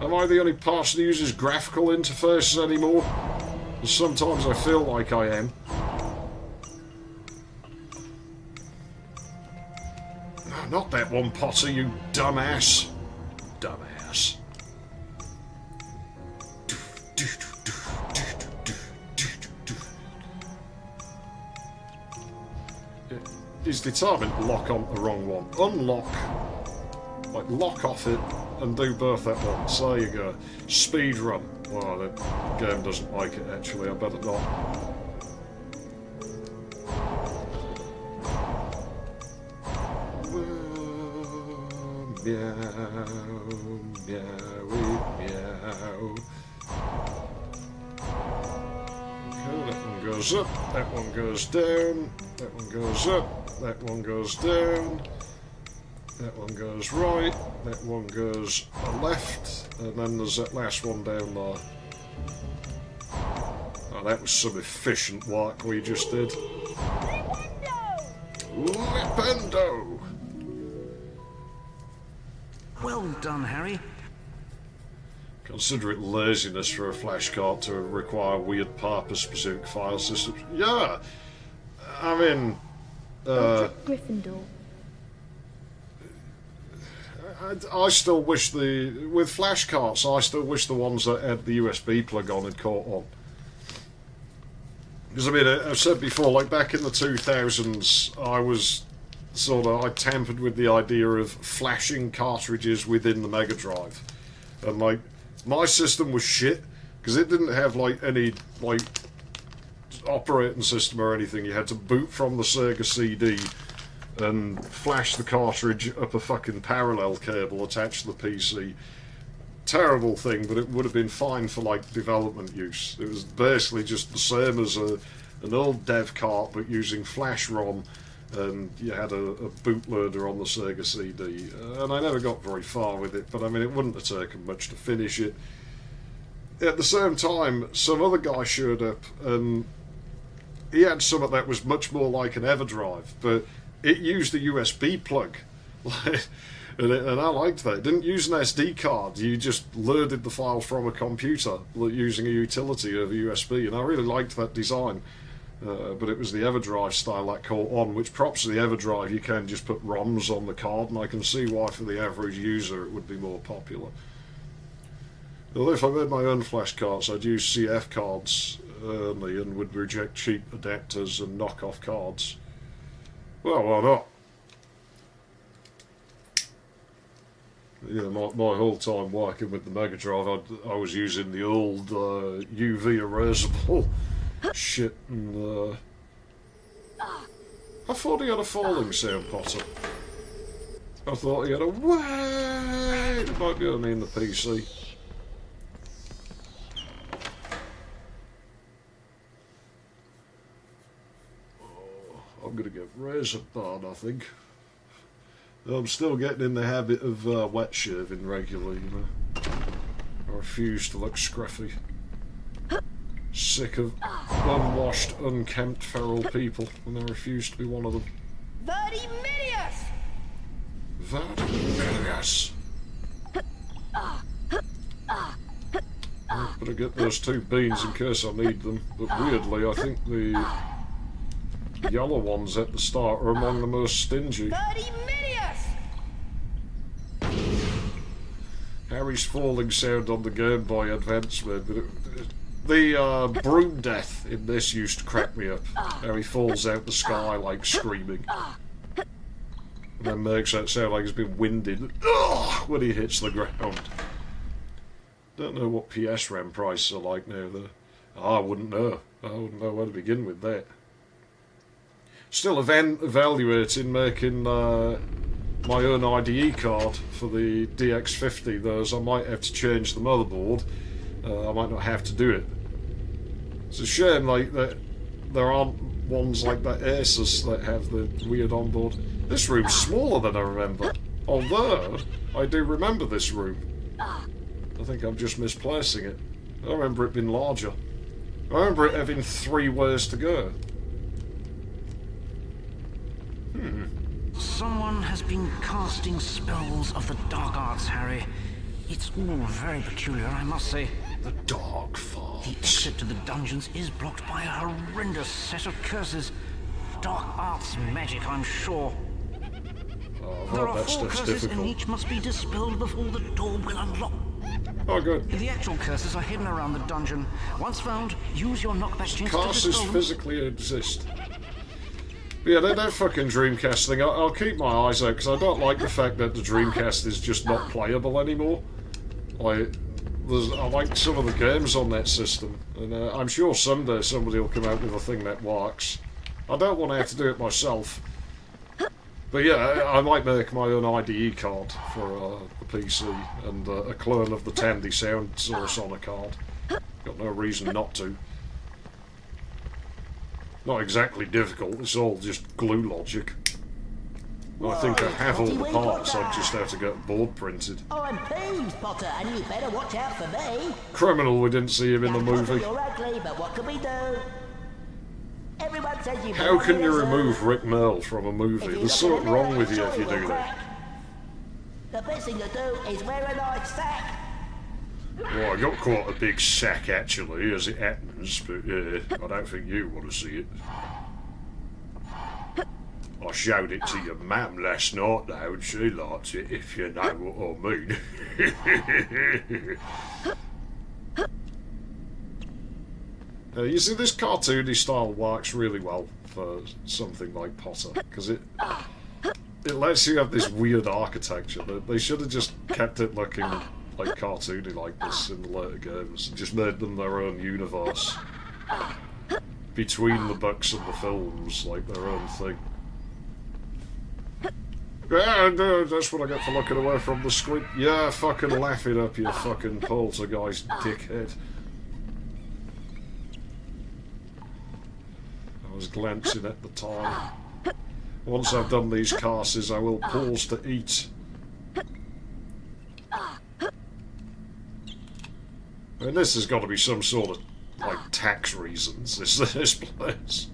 Am I the only person who uses graphical interfaces anymore? Sometimes I feel like I am. Not that one, Potter, you dumbass. Dumbass. He's determined to lock on the wrong one. Unlock. Like, lock off it and do both at once. There you go. Speed run. Well, the game doesn't like it, actually. I better not. Meow, meow, meow. Okay, that one goes up, that one goes down, that one goes up, that one goes down, that one goes right, that one goes left, and then there's that last one down there. Oh, that was some efficient work we just did. Lipendo! Well done, Harry. Consider it laziness for a flashcard to require weird purpose-specific file systems. Yeah! I mean... Gryffindor. I still wish with flashcards, I still wish the ones that had the USB plug on had caught on. Because, I mean, I've said before, like, back in the 2000s, I tampered with the idea of flashing cartridges within the Mega Drive. And, like, my system was shit, because it didn't have, like, any, like, operating system or anything. You had to boot from the Sega CD and flash the cartridge up a fucking parallel cable attached to the PC. Terrible thing, but it would have been fine for, like, development use. It was basically just the same as an old dev cart, but using flash ROM, and you had a bootloader on the Sega CD. And I never got very far with it, but I mean, it wouldn't have taken much to finish it. At the same time, some other guy showed up, and he had something that was much more like an EverDrive, but it used a USB plug. And I liked that. It didn't use an SD card. You just loaded the file from a computer using a utility over USB, and I really liked that design. But it was the EverDrive style that caught on, which props to the EverDrive, you can just put ROMs on the card, and I can see why for the average user it would be more popular. Although if I made my own flash cards, I'd use CF cards only and would reject cheap adapters and knock-off cards. Well, why not? Yeah, my whole time working with the Mega Drive, I was using the old UV erasable shit, and I thought he had a falling sound, Potter. I thought he had a wait. It might be only in the PC. Oh, I'm gonna get razor burn, I think. I'm still getting in the habit of wet shaving regularly, you know. I refuse to look scruffy. Sick of unwashed, unkempt, feral people, and I refuse to be one of them. Vertiminius! Vertiminius! Better get those 2 beans in case I need them, but weirdly I think the yellow ones at the start are among the most stingy. Harry's falling sound on the Game Boy Advance, man, but the broom death in this used to crack me up. How he falls out the sky like screaming, and then makes that sound like he's been winded when he hits the ground. Don't know what PS RAM prices are like now though. I wouldn't know. I wouldn't know where to begin with that. Still evaluating making my own IDE card for the DX50, though, as I might have to change the motherboard. I might not have to do it. It's a shame, like, that there aren't ones like that Asus that have the weird onboard. This room's smaller than I remember, although I do remember this room. I think I'm just misplacing it. I remember it being larger. I remember it having 3 ways to go. Someone has been casting spells of the dark arts, Harry. It's all very peculiar, I must say. The dark farts. The exit to the dungeons is blocked by a horrendous set of curses. Dark arts magic, I'm sure. There are 4 curses and each must be dispelled before the door will unlock. Oh, good. The actual curses are hidden around the dungeon. Once found, use your knockback jinx to Curses dispel them. physically exist. But yeah, that fucking Dreamcast thing, I'll keep my eyes out, because I don't like the fact that the Dreamcast is just not playable anymore. Like, I like some of the games on that system, and I'm sure someday somebody will come out with a thing that works. I don't want to have to do it myself. But yeah, I might make my own IDE card for the PC, and a clone of the Tandy sound source on a card. Got no reason not to. Not exactly difficult, it's all just glue logic. I think I have all the parts, I just have to get a board printed. I'm pleased, Potter, and you better watch out for me. Criminal, we didn't see him in the movie. You're ugly, but what can we do? Everyone says you. How can you remove Rick Merle from a movie? There's something wrong with you if you do that. The best thing to do is wear a nice sack. Well, I got quite a big sack actually, as it happens, but I don't think you want to see it. I showed it to your mum last night though, and she likes it, if you know what I mean. You see, this cartoony style works really well for something like Potter, because it lets you have this weird architecture. They should have just kept it looking like cartoony like this in the later games, and just made them their own universe. Between the books and the films, like their own thing. Yeah, that's what I get for looking away from the screen. Yeah, fucking laugh it up, you fucking poltergeist dickhead. I was glancing at the time. Once I've done these courses, I will pause to eat. And this has got to be some sort of, like, tax reasons, this place.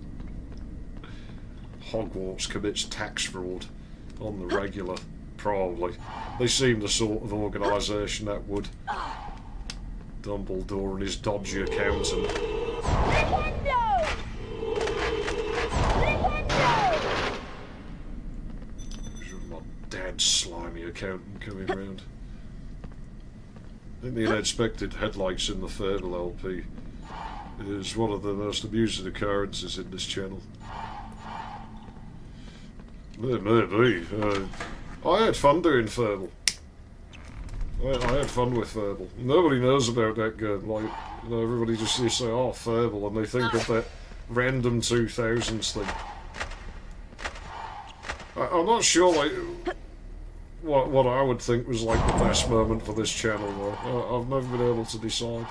Hogwarts commits tax fraud on the regular, probably. They seem the sort of organisation that would. Dumbledore and his dodgy accountant. My dad's slimy accountant coming round. I think the unexpected headlights in the Fable LP is one of the most amusing occurrences in this channel. Maybe. I had fun doing Fable. I had fun with Fable. Nobody knows about that game. Like, you know, everybody just used to say, "Oh, Fable," and they think of that random 2000s thing. I'm not sure, like, what I would think was like the best moment for this channel, though. I've never been able to decide.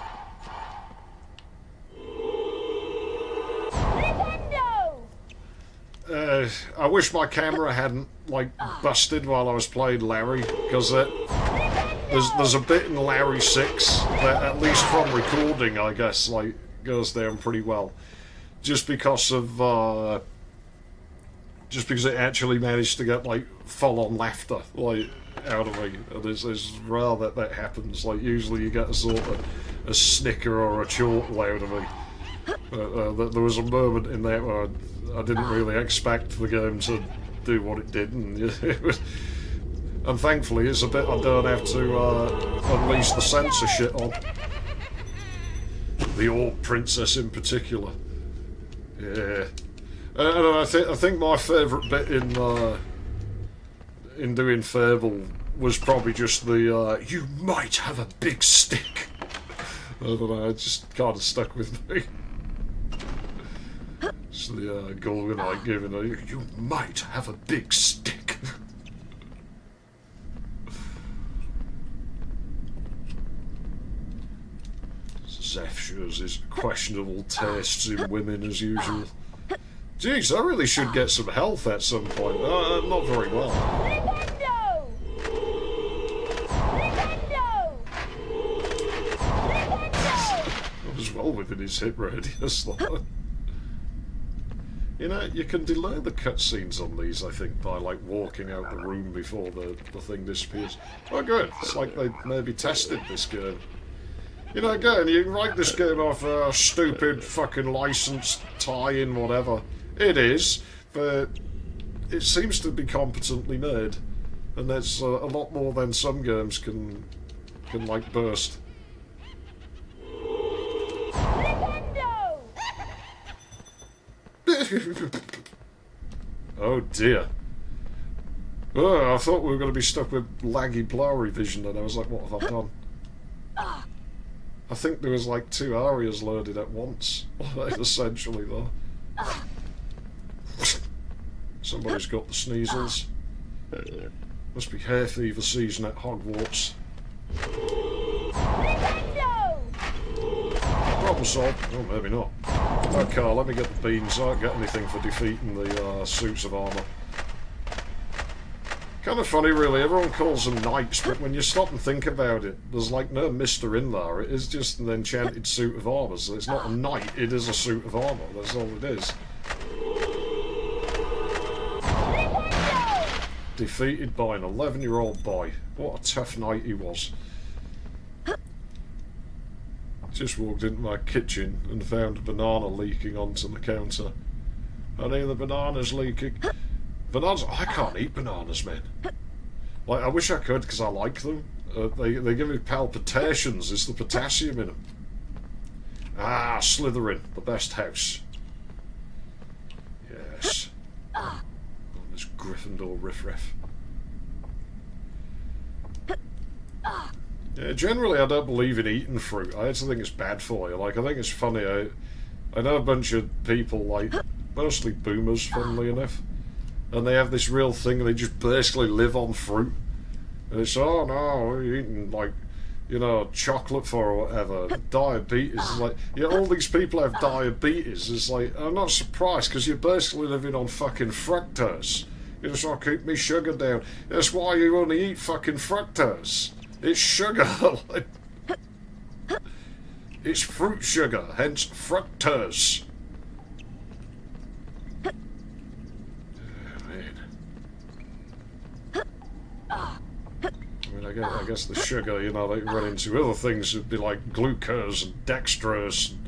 I wish my camera hadn't, like, busted while I was playing Larry, because there's a bit in Larry 6 that, at least from recording, I guess, like, goes down pretty well. Just because it actually managed to get, like, full-on laughter, like, out of me. And it's rare that happens. Like, usually you get a sort of a snicker or a chortle out of me. There was a moment in that where I didn't really expect the game to do what it did, and thankfully it's a bit I don't have to unleash the censorship on. The Orc Princess in particular. Yeah. And I think my favourite bit in doing Fable was probably just the "you might have a big stick." I don't know, it just kind of stuck with me. It's the Goldeneye giving a "you might have a big stick." XeFF shows his questionable tastes in women as usual. Jeez, I really should get some health at some point. Not very well. I was well within his hit radius. You know, you can delay the cutscenes on these, I think, by, like, walking out the room before the thing disappears. Oh, good. It's like they maybe tested this game. You know, again, you can write this game off a stupid fucking licensed tie-in, whatever. It is, but it seems to be competently made, and that's a lot more than some games can like burst. Oh dear. Oh, I thought we were going to be stuck with laggy blurry vision, and I was like, what have I done? I think there was like 2 areas loaded at once, essentially, though. Somebody's got the sneezels. Must be hay fever season at Hogwarts. Problem solved. Oh, maybe not. Okay, let me get the beans. I don't get anything for defeating the suits of armour. Kind of funny, really. Everyone calls them knights, but when you stop and think about it, there's like no mister in there. It is just an enchanted suit of armour. So it's not a knight, it is a suit of armour. That's all it is. Defeated by an 11-year-old boy. What a tough night he was. Just walked into my kitchen and found a banana leaking onto the counter. Honey, the banana's leaking. Bananas? I can't eat bananas, man. Like, I wish I could, because I like them. They give me palpitations. It's the potassium in them. Ah, Slytherin, the best house. Yes. Oh, this Gryffindor riffraff. Yeah, generally, I don't believe in eating fruit. I actually think it's bad for you. Like, I think it's funny. I know a bunch of people, like, mostly boomers, funnily enough, and they have this real thing. They just basically live on fruit. And it's, oh no, we're eating, like, you know, chocolate for or whatever. Diabetes. It's like, yeah, all these people have diabetes. It's like, I'm not surprised, because you're basically living on fucking fructose. You just want to keep me sugar down. That's why you only eat fucking fructose. It's sugar. It's fruit sugar, hence fructose. I guess the sugar, you know, they run into other things. It'd be like glucose and dextrose and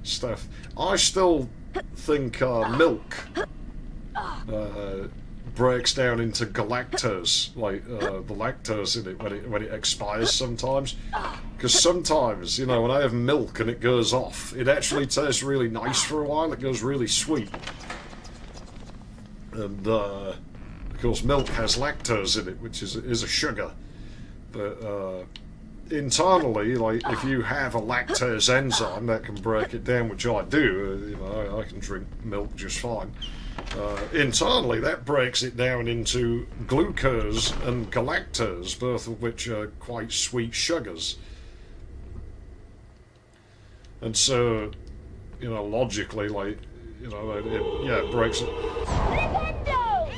stuff. I still think milk breaks down into galactose, like the lactose in it when it expires sometimes. Because sometimes, you know, when I have milk and it goes off, it actually tastes really nice for a while. It goes really sweet. And of course, milk has lactose in it, which is a sugar. But internally, like, if you have a lactase enzyme that can break it down, which I do, you know, I can drink milk just fine. Internally, that breaks it down into glucose and galactose, both of which are quite sweet sugars. And so, you know, logically, like, you know, it breaks it.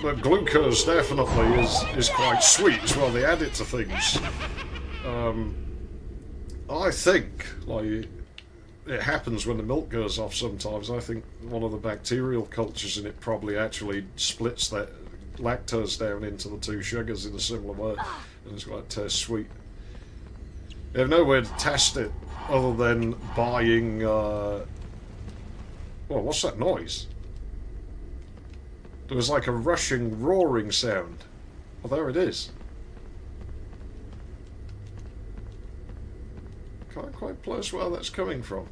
But glucose definitely is quite sweet as well. They add it to things. I think, like, it happens when the milk goes off sometimes. I think one of the bacterial cultures in it probably actually splits that lactose down into the two sugars in a similar way. And it's quite tastes sweet. You have no way to test it other than buying... well, what's that noise? There was like a rushing, roaring sound. Oh, there it is. Can't quite place where that's coming from.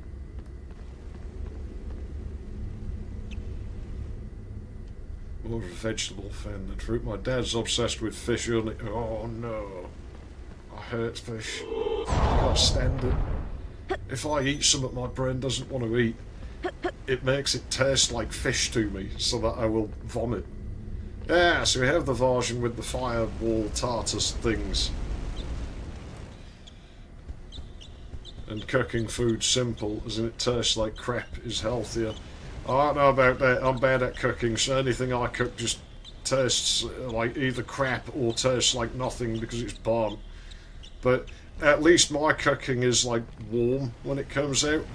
More of a vegetable fan than fruit. My dad's obsessed with fish only. Oh no. I hate fish. I can't stand it. If I eat something my brain doesn't want to eat, it makes it taste like fish to me, so that I will vomit. Yeah, so we have the version with the fireball tartus things. And cooking food simple, as in it tastes like crap, is healthier. I don't know about that. I'm bad at cooking, so anything I cook just tastes like either crap or tastes like nothing because it's burnt. But at least my cooking is like warm when it comes out.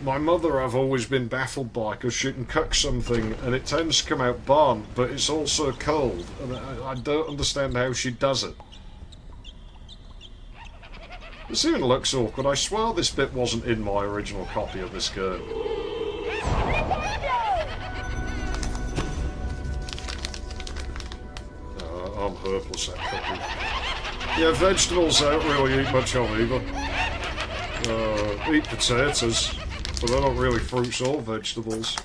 My mother I've always been baffled by, because she can cook something and it tends to come out burnt, but it's also cold, and I don't understand how she does it. This even looks awkward. I swear this bit wasn't in my original copy of this game. I'm hopeless at cooking. Yeah, vegetables I don't really eat much of either. Eat potatoes, but they're not really fruits or vegetables.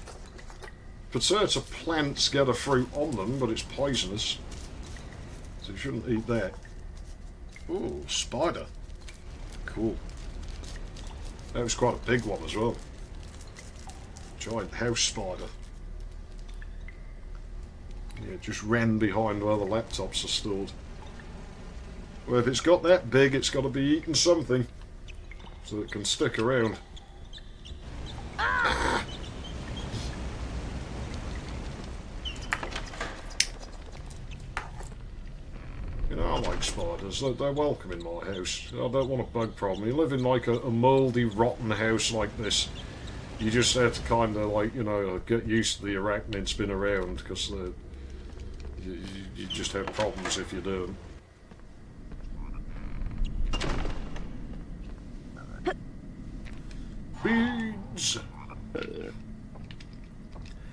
Potato plants get a fruit on them, but it's poisonous. So you shouldn't eat that. Ooh, spider. Cool. That was quite a big one as well. Giant house spider. Yeah, just ran behind where the laptops are stored. Well, if it's got that big, it's got to be eating something. So it can stick around. Ah! You know, I like spiders. They're welcome in my house. I don't want a bug problem. You live in like a mouldy, rotten house like this. You just have to kind of like, you know, get used to the arachnids being around, because you just have problems if you don't. Beans!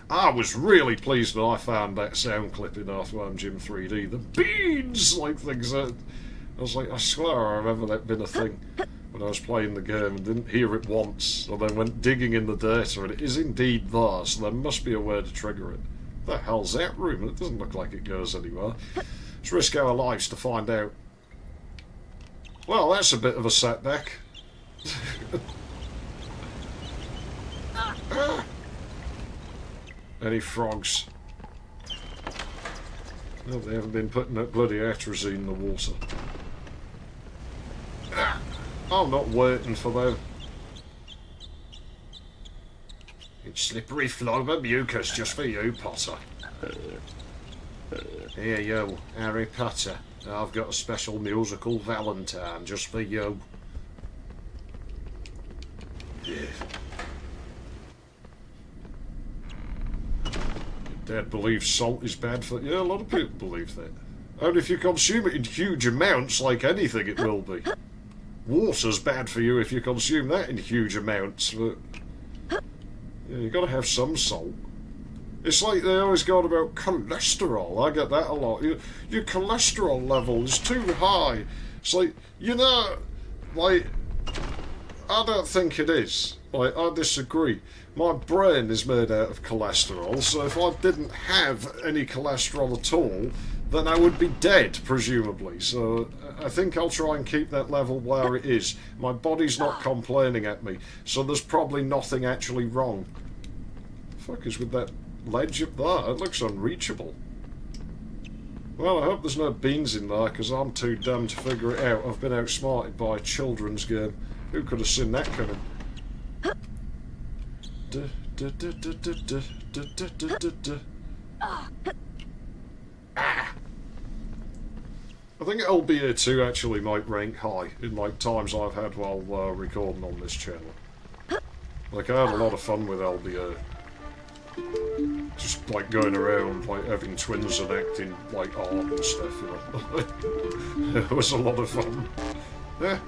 I was really pleased that I found that sound clip in Earthworm Jim 3D. The beans! Like things that... I was like, I swear I remember that being a thing when I was playing the game and didn't hear it once, and then went digging in the data, and it is indeed there, so there must be a way to trigger it. What the hell's that room? It doesn't look like it goes anywhere. Let's risk our lives to find out. Well, that's a bit of a setback. Any frogs? No, they haven't been putting that bloody atrazine in the water. I'm not waiting for them. It's slippery flow of mucus just for you, Potter. Here you, Harry Potter. I've got a special musical Valentine just for you. Yeah. Dad believes salt is bad for... Yeah, a lot of people believe that. Only if you consume it in huge amounts, like anything, it will be. Water's bad for you if you consume that in huge amounts, but... Yeah, you gotta have some salt. It's like they always go on about cholesterol. I get that a lot. Your cholesterol level is too high. It's like, you know, like... I don't think it is. Like, I disagree. My brain is made out of cholesterol, so if I didn't have any cholesterol at all, then I would be dead, presumably. So I think I'll try and keep that level where it is. My body's not complaining at me, so there's probably nothing actually wrong. The fuck is with that ledge up there? It looks unreachable. Well, I hope there's no beans in there, because I'm too dumb to figure it out. I've been outsmarted by a children's game. Who could have seen that coming? I think LBA 2 actually might rank high in like times I've had while recording on this channel. Like, I had a lot of fun with LBA. Just like going around like having twins and acting like art and stuff, you know. It was a lot of fun. Yeah.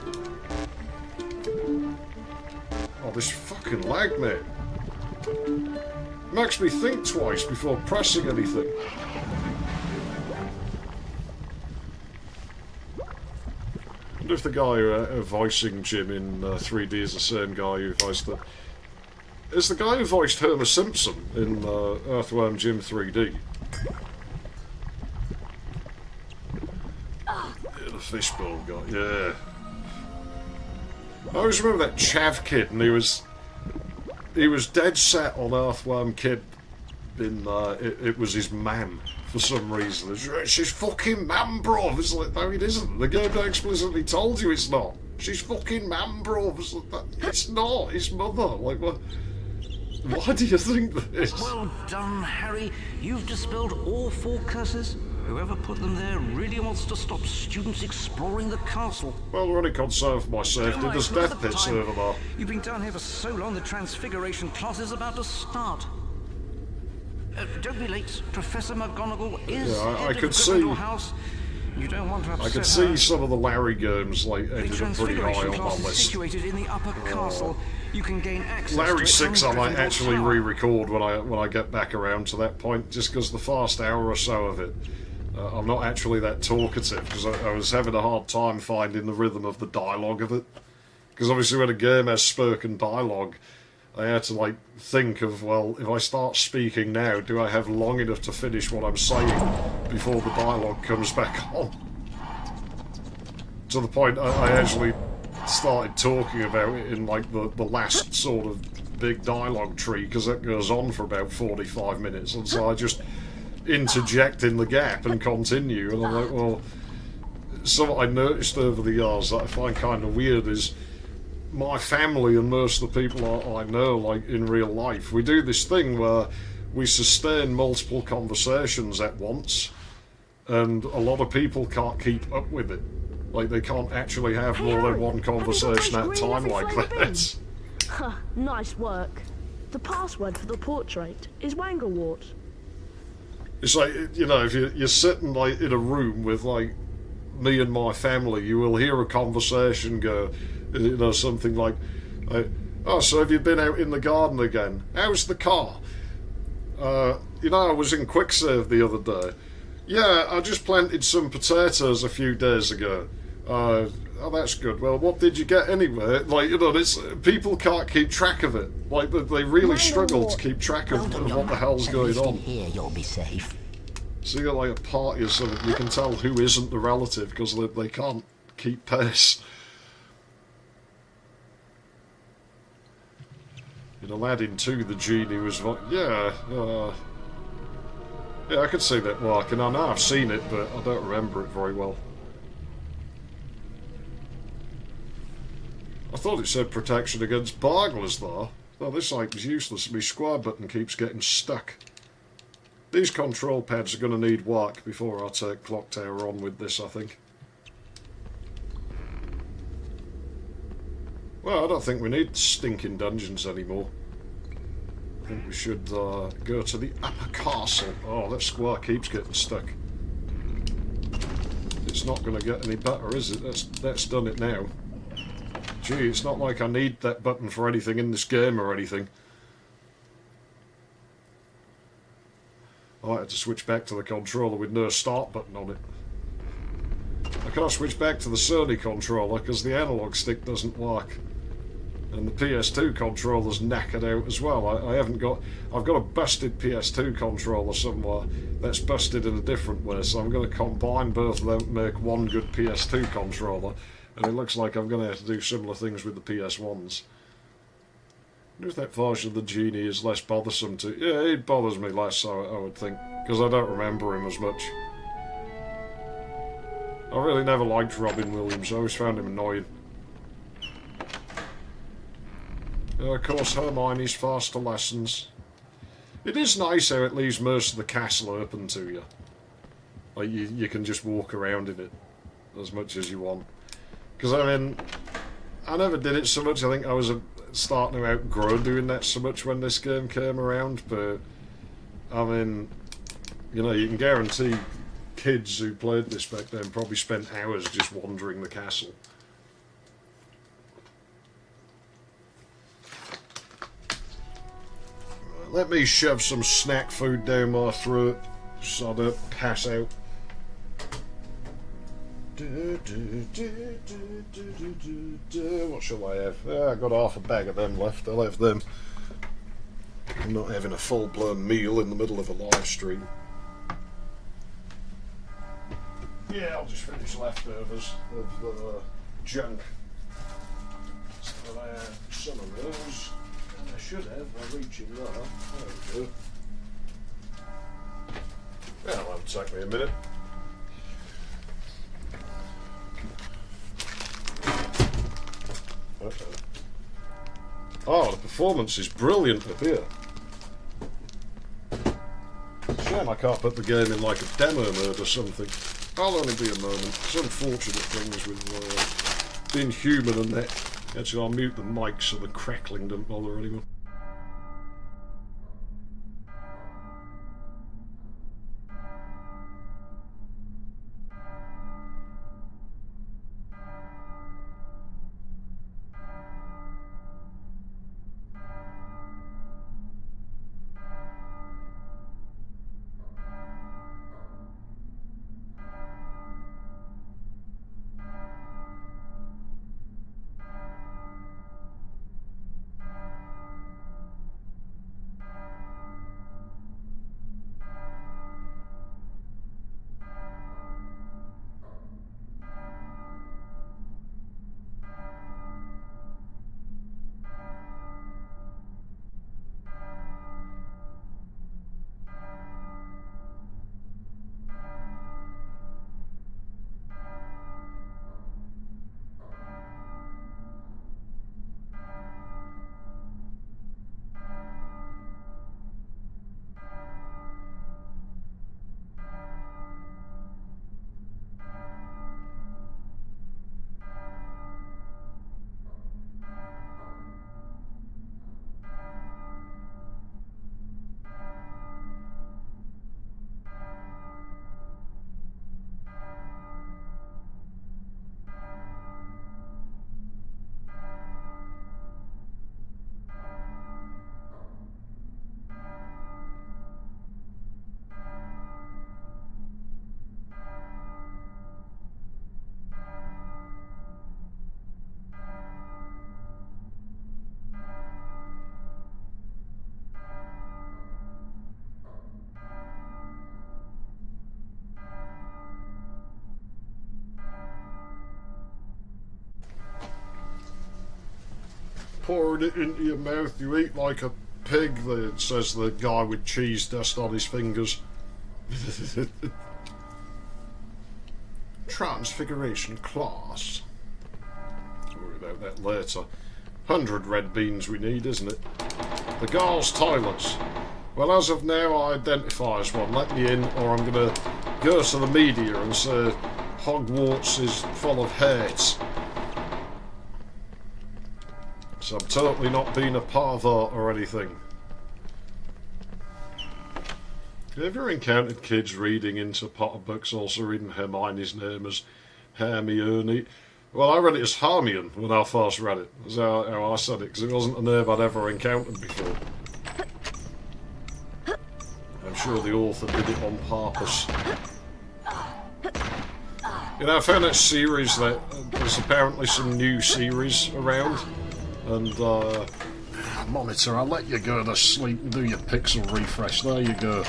Oh, this fucking lag, mate. Makes me think twice before pressing anything. I wonder if the guy voicing Jim in 3D is the same guy who voiced the... Is the guy who voiced Homer Simpson in Earthworm Jim 3D? Yeah, the fishbowl guy, yeah. I always remember that Chav kid, and he was dead set on Earthworm Kid. It was his mam for some reason. She's fucking mam, bro. It's like, no, it isn't. The game explicitly told you it's not. She's fucking mam, bro. It's not. It's mother. Like, what? Why do you think this? Well done, Harry. You've dispelled all 4 curses. Whoever put them there really wants to stop students exploring the castle. Well, we're only concerned for my safety. There's death pits over there. You've been down here for so long, the Transfiguration class is about to start. Don't be late. Professor McGonagall is I head could of see. Gryffindor House. You don't want to upset I could her. see some of the Larry games like ended The up pretty high Transfiguration on my class is list. situated in the upper castle. You can gain access to Larry it 6 from I might Gryffindor actually Tower. re-record when I get back around to that point, just because the first hour or so of it I'm not actually that talkative because I was having a hard time finding the rhythm of the dialogue of it. Because obviously when a game has spoken dialogue, I had to like think of, well, if I start speaking now, do I have long enough to finish what I'm saying before the dialogue comes back on? To the point I actually started talking about it in like the last sort of big dialogue tree, because that goes on for about 45 minutes, and so I just interject in the gap and continue, and I'm like, well, something I noticed over the years that I find kind of weird is my family and most of the people I know, like in real life, we do this thing where we sustain multiple conversations at once, and a lot of people can't keep up with it. Like, they can't actually have more than one conversation at a time like that. Nice work. The password for the portrait is Wanglewort. It's like, you know, if you're sitting like in a room with like me and my family, you will hear a conversation go, you know, something like, oh, so have you been out in the garden again? How's the car? You know, I was in Quicksave the other day. Yeah, I just planted some potatoes a few days ago. Oh, that's good. Well, what did you get anyway? Like, you know, it's, people can't keep track of it. Like, they really struggle to keep track of what the hell's going on. Here, you'll be safe. So you got like a party or something, you can tell who isn't the relative because they can't keep pace. In Aladdin 2, the genie was like, yeah, I could see that working. I know I've seen it, but I don't remember it very well. I thought it said protection against burglars, though. Oh, this like is useless. My square button keeps getting stuck. These control pads are going to need work before I take Clock Tower on with this, I think. Well, I don't think we need stinking dungeons anymore. I think we should go to the upper castle. Oh, that square keeps getting stuck. It's not going to get any better, is it? That's done it now. Gee, it's not like I need that button for anything in this game or anything. I had to switch back to the controller with no start button on it. I can't switch back to the Sony controller because the analog stick doesn't work. And the PS2 controller's knackered out as well. I've got a busted PS2 controller somewhere that's busted in a different way, so I'm going to combine both of them and make one good PS2 controller. And it looks like I'm going to have to do similar things with the PS1s. I wonder if that version of the genie is less bothersome to... Yeah, it bothers me less, I would think, because I don't remember him as much. I really never liked Robin Williams. I always found him annoying. Of course, Hermione's faster lessons. It is nice how it leaves most of the castle open to you. Like, you can just walk around in it as much as you want. Because, I mean, I never did it so much. I think I was starting to outgrow doing that so much when this game came around. But, I mean, you know, you can guarantee kids who played this back then probably spent hours just wandering the castle. Let me shove some snack food down my throat so I don't pass out. What shall I have? I've got half a bag of them left. I'll have them. I'm not having a full-blown meal in the middle of a live stream. Yeah, I'll just finish leftovers of junk. So I have some of those. I should have by reaching there. There we go. Well, that'll take me a minute. Oh, the performance is brilliant up here. Shame I can't put the game in like a demo mode or something. I'll only be a moment. It's unfortunate things with being human and that. Actually, I'll mute the mic so the crackling doesn't bother anyone. pouring it into your mouth, you eat like a pig, says the guy with cheese dust on his fingers. Transfiguration class. Worry about that later. 100 red beans we need, isn't it? The Garls toilets. Well, as of now, I identify as one. Let me in, or I'm going to go to the media and say Hogwarts is full of hate. So I'm totally not being a pervert or anything. Have you ever encountered kids reading into Potter books, also reading Hermione's name as Hermione? Well, I read it as Hermione when I first read it. That's how I said it, because it wasn't a name I'd ever encountered before. I'm sure the author did it on purpose. You know, I found that series that there's apparently some new series around, and monitor, I'll let you go to sleep and do your pixel refresh. There you go.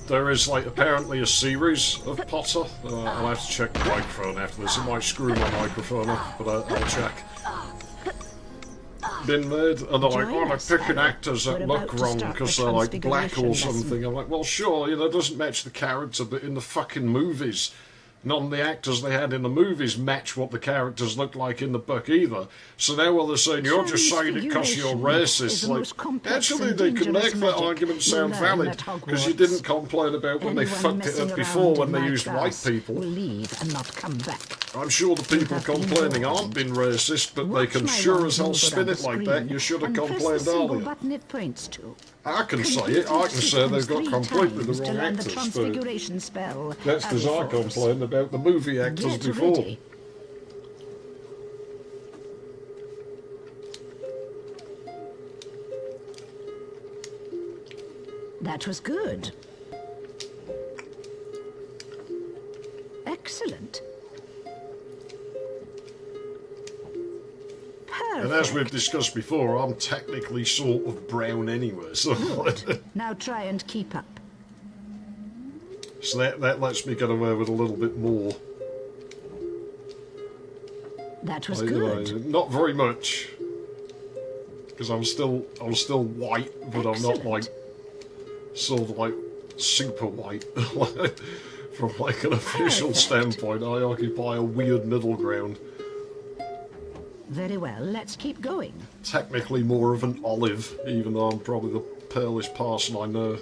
There is, like, apparently a series of Potter. I'll have to check the microphone after this. It might screw my microphone up, but I'll check. Been made, and they're like, oh, they're picking actors that look wrong because they're, like, black or something. I'm like, well, sure, you know, it doesn't match the character, but in the fucking movies, none of the actors they had in the movies match what the characters look like in the book either. So now while they're saying, you're just saying it because you're racist, like, actually they can make that argument sound valid, because you didn't complain about when they fucked it up before when they used white people. Leave and not come back. I'm sure the people complaining aren't being racist, but they can sure as hell spin it like that. You should have complained earlier. Button it points to. I can say it. I can say they've got completely the wrong actors. Transfiguration spell. That's because I complained about the movie actors before. Ready. That was good. Excellent. Perfect. And as we've discussed before, I'm technically sort of brown anyway, so... Good. Now try and keep up. So that lets me get away with a little bit more. That was good. Not very much. Because I'm still white, but excellent. I'm not like sort of like super white. From like an official standpoint, I occupy a weird middle ground. Very well, let's keep going. Technically more of an olive, even though I'm probably the palest person I know.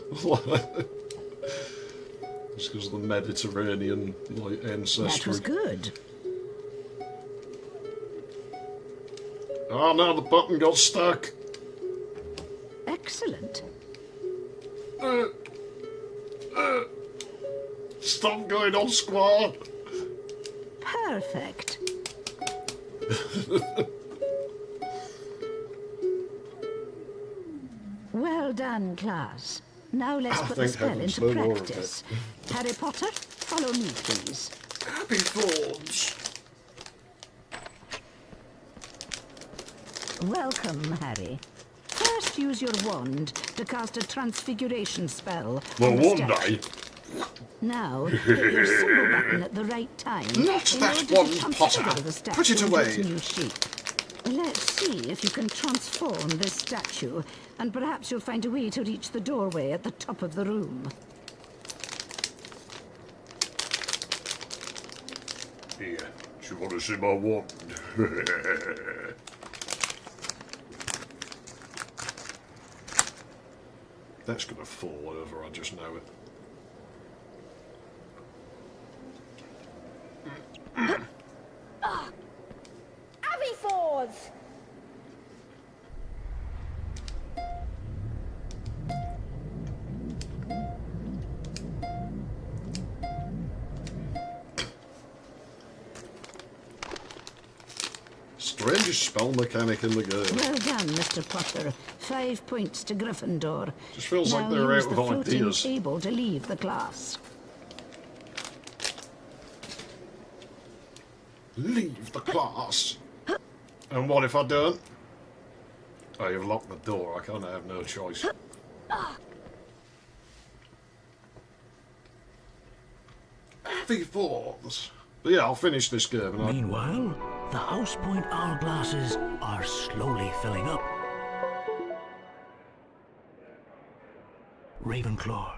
Just because of the Mediterranean like ancestry. That was good. Oh no, the button got stuck. Excellent. Stop going on, squad. Perfect. Well done, class. Now let's put the spell into practice. Harry Potter, follow me, please. Happy thoughts. Welcome, Harry. First, use your wand to cast a transfiguration spell. Well, one day. Now, hit your symbol button at the right time. Not that one, Potter. Put it away. Let's see if you can transform this statue, and perhaps you'll find a way to reach the doorway at the top of the room. Here, do you want to see my wand? That's going to fall over, I just know it. Avifords! Strangest spell mechanic in the game. Well done, Mr. Potter. 5 points to Gryffindor. Just feels like they're out of ideas. Able to leave the class. Leave the class. And what if I don't? Oh, you've locked the door. I can't have no choice. Heavy thoughts. But yeah, I'll finish this game. And Meanwhile, the house point hourglasses are slowly filling up. Ravenclaw.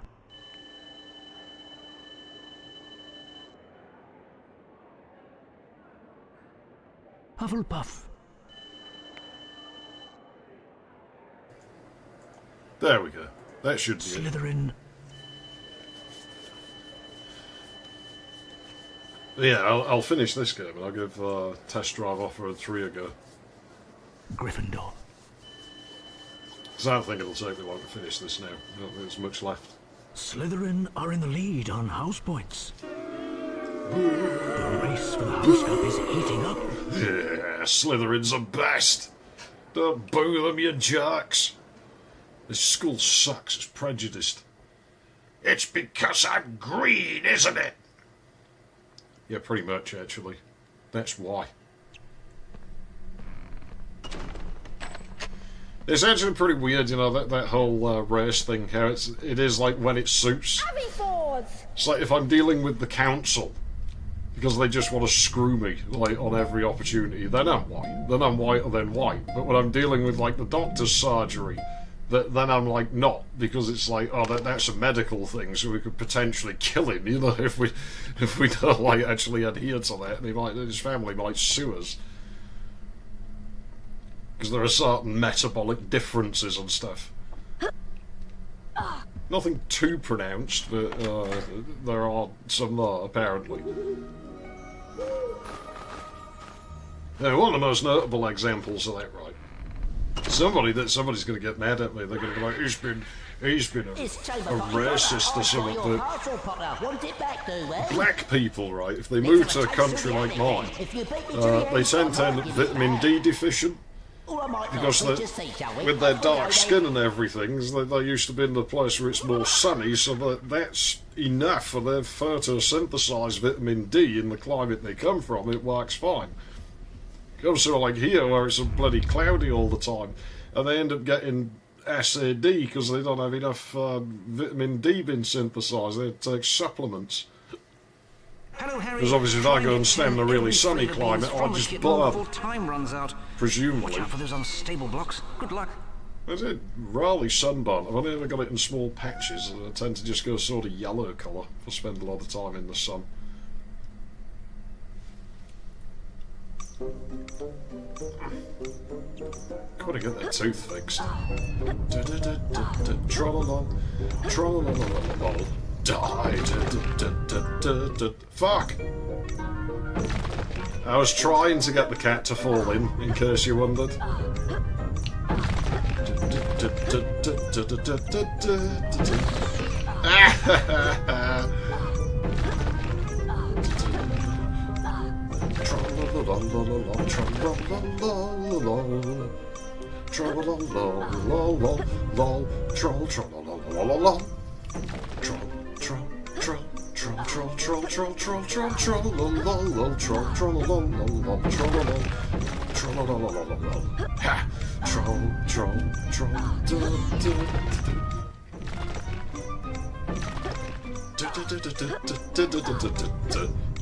Hufflepuff. There we go. That should be Slytherin. Yeah, I'll finish this game and I'll give Test Drive Offer 3 a go. Gryffindor. Because I don't think it'll take me long to finish this now. I don't think there's much left. Slytherin are in the lead on house points. The race for the house cup is heating up. Yeah, Slytherin's the best. Don't boo them, you jerks. This school sucks. It's prejudiced. It's because I'm green, isn't it? Yeah, pretty much, actually. That's why. It's actually pretty weird, you know, that whole race thing, how it is like when it suits. It's like if I'm dealing with the council, because they just want to screw me, like, on every opportunity, then I'm white. Then I'm whiter than white. But when I'm dealing with, like, the doctor's surgery, then I'm like, not, because it's like, oh, that's a medical thing, so we could potentially kill him, you know, if we don't, like, actually adhere to that, and his family might sue us. Because there are certain metabolic differences and stuff. Nothing too pronounced, but there are some there, apparently. Now, one of the most notable examples of that, right? Somebody's going to get mad at me. They're going to be like, he's been a racist or something. But black people, right, if they move to a country like mine, they tend to end up vitamin D deficient. Because with their dark skin and everything, they used to be in the place where it's more sunny, so that's enough for their fur to synthesise vitamin D in the climate they come from. It works fine. Comes to like here where it's bloody cloudy all the time, and they end up getting SAD because they don't have enough vitamin D being synthesised. They take supplements. Because obviously if I go and stand in a really sunny climate, I'll just burn. Time runs out. Presumably. Watch out for those unstable blocks. Good luck. Is it rarely sunburnt? I've only ever got it in small patches, and I tend to just go sort of yellow colour if I spend a lot of time in the sun. Gotta get that tooth fixed. Trollolol, trollolol, die. Fuck! I was trying to get the cat to fall in case you wondered.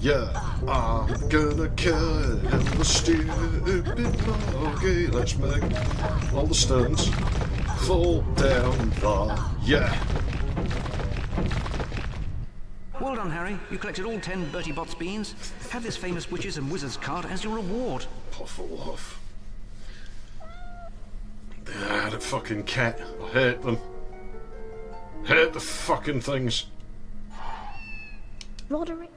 Yeah, I'm gonna kill the stupid monkey. Let's make all the stones fall down the... Yeah. Well done, Harry. You collected all 10 Bertie Bott's beans. Have this famous witches and wizards card as your reward. Pufflehuff. Ah, that fucking cat. I hate them. Hate the fucking things. Roderick.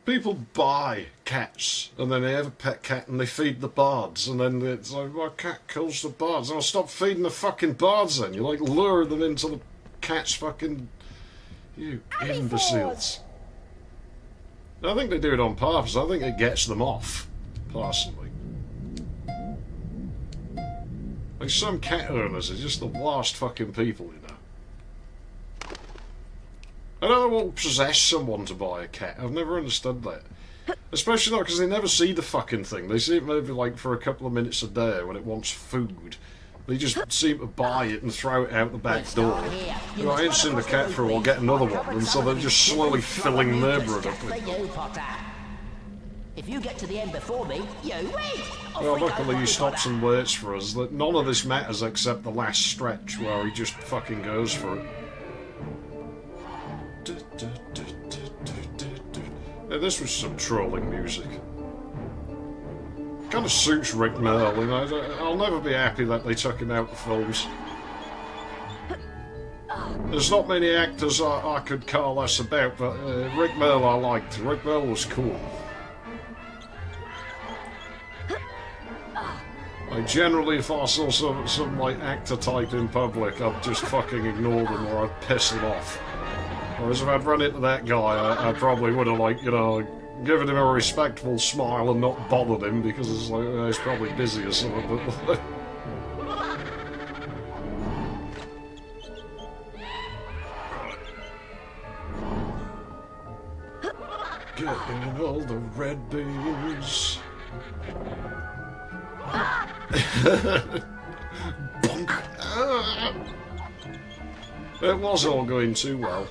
People buy cats, and then they have a pet cat and they feed the birds, and then it's like, my cat kills the birds. I'll stop feeding the fucking birds then. You like lure them into the cat's fucking... You imbeciles. I think they do it on purpose. I think it gets them off, personally. Like, some cat owners are just the worst fucking people, you know. I don't know what will possess someone to buy a cat. I've never understood that. Especially not because they never see the fucking thing. They see it maybe like for a couple of minutes a day when it wants food. They just seem to buy it and throw it out the back door. You know, I ain't seen the cat for a while, get another one, and so they're just slowly filling their neighbourhood up with. If you get to the end before me, you win! Well, luckily he stops and waits for us. That none of this matters except the last stretch where he just fucking goes for it. Yeah, this was some trolling music. Kind of suits Rick Merle, you know. I'll never be happy that they took him out of films. There's not many actors I could care less about, but Rick Merle I liked. Rick Merle was cool. Like, generally, if I saw some like actor type in public, I'd just fucking ignore them or I'd piss them off. Whereas if I'd run into that guy, I probably would have, like, you know, given him a respectful smile and not bothered him because it's like, he's probably busy or something. But getting all the red beans. Bonk. It was all going too well.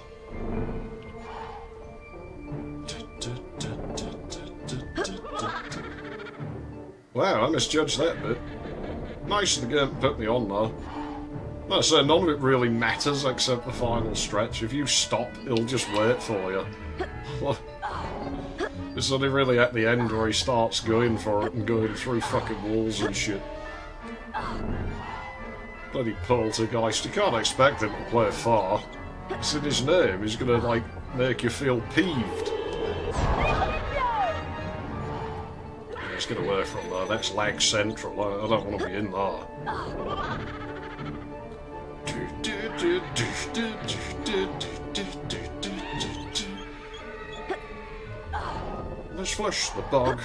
Wow, I misjudged that bit. Nice of the game to put me on though. Like I say, none of it really matters except the final stretch. If you stop, it'll just wait for you. It's only really at the end where he starts going for it and going through fucking walls and shit. Bloody poltergeist, you can't expect him to play far. It's in his name, he's gonna, like, make you feel peeved. Let's get away from there, that's lag central, I don't want to be in there. Let's flush the bog,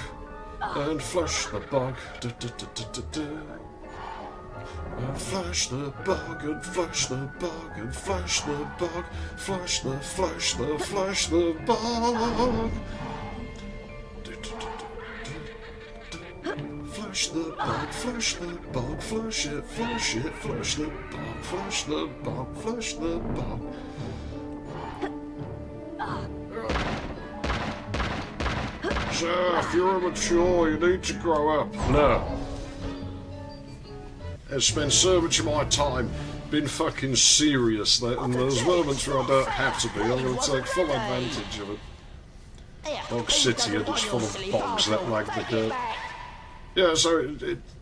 and flush the bog. And flush the bog, and flush the bog, and flush the bog. Flush the bog. Flush the bog, flush the bog, flush it, flush it, flush the bog, flush the bog, flush the bog. Sir, if you're immature, you need to grow up. No. I've spent so much of my time being fucking serious that in those moments where I don't have to be, I'm going to take full advantage of it. Bog City are just full of bogs that lag the dirt. Yeah, so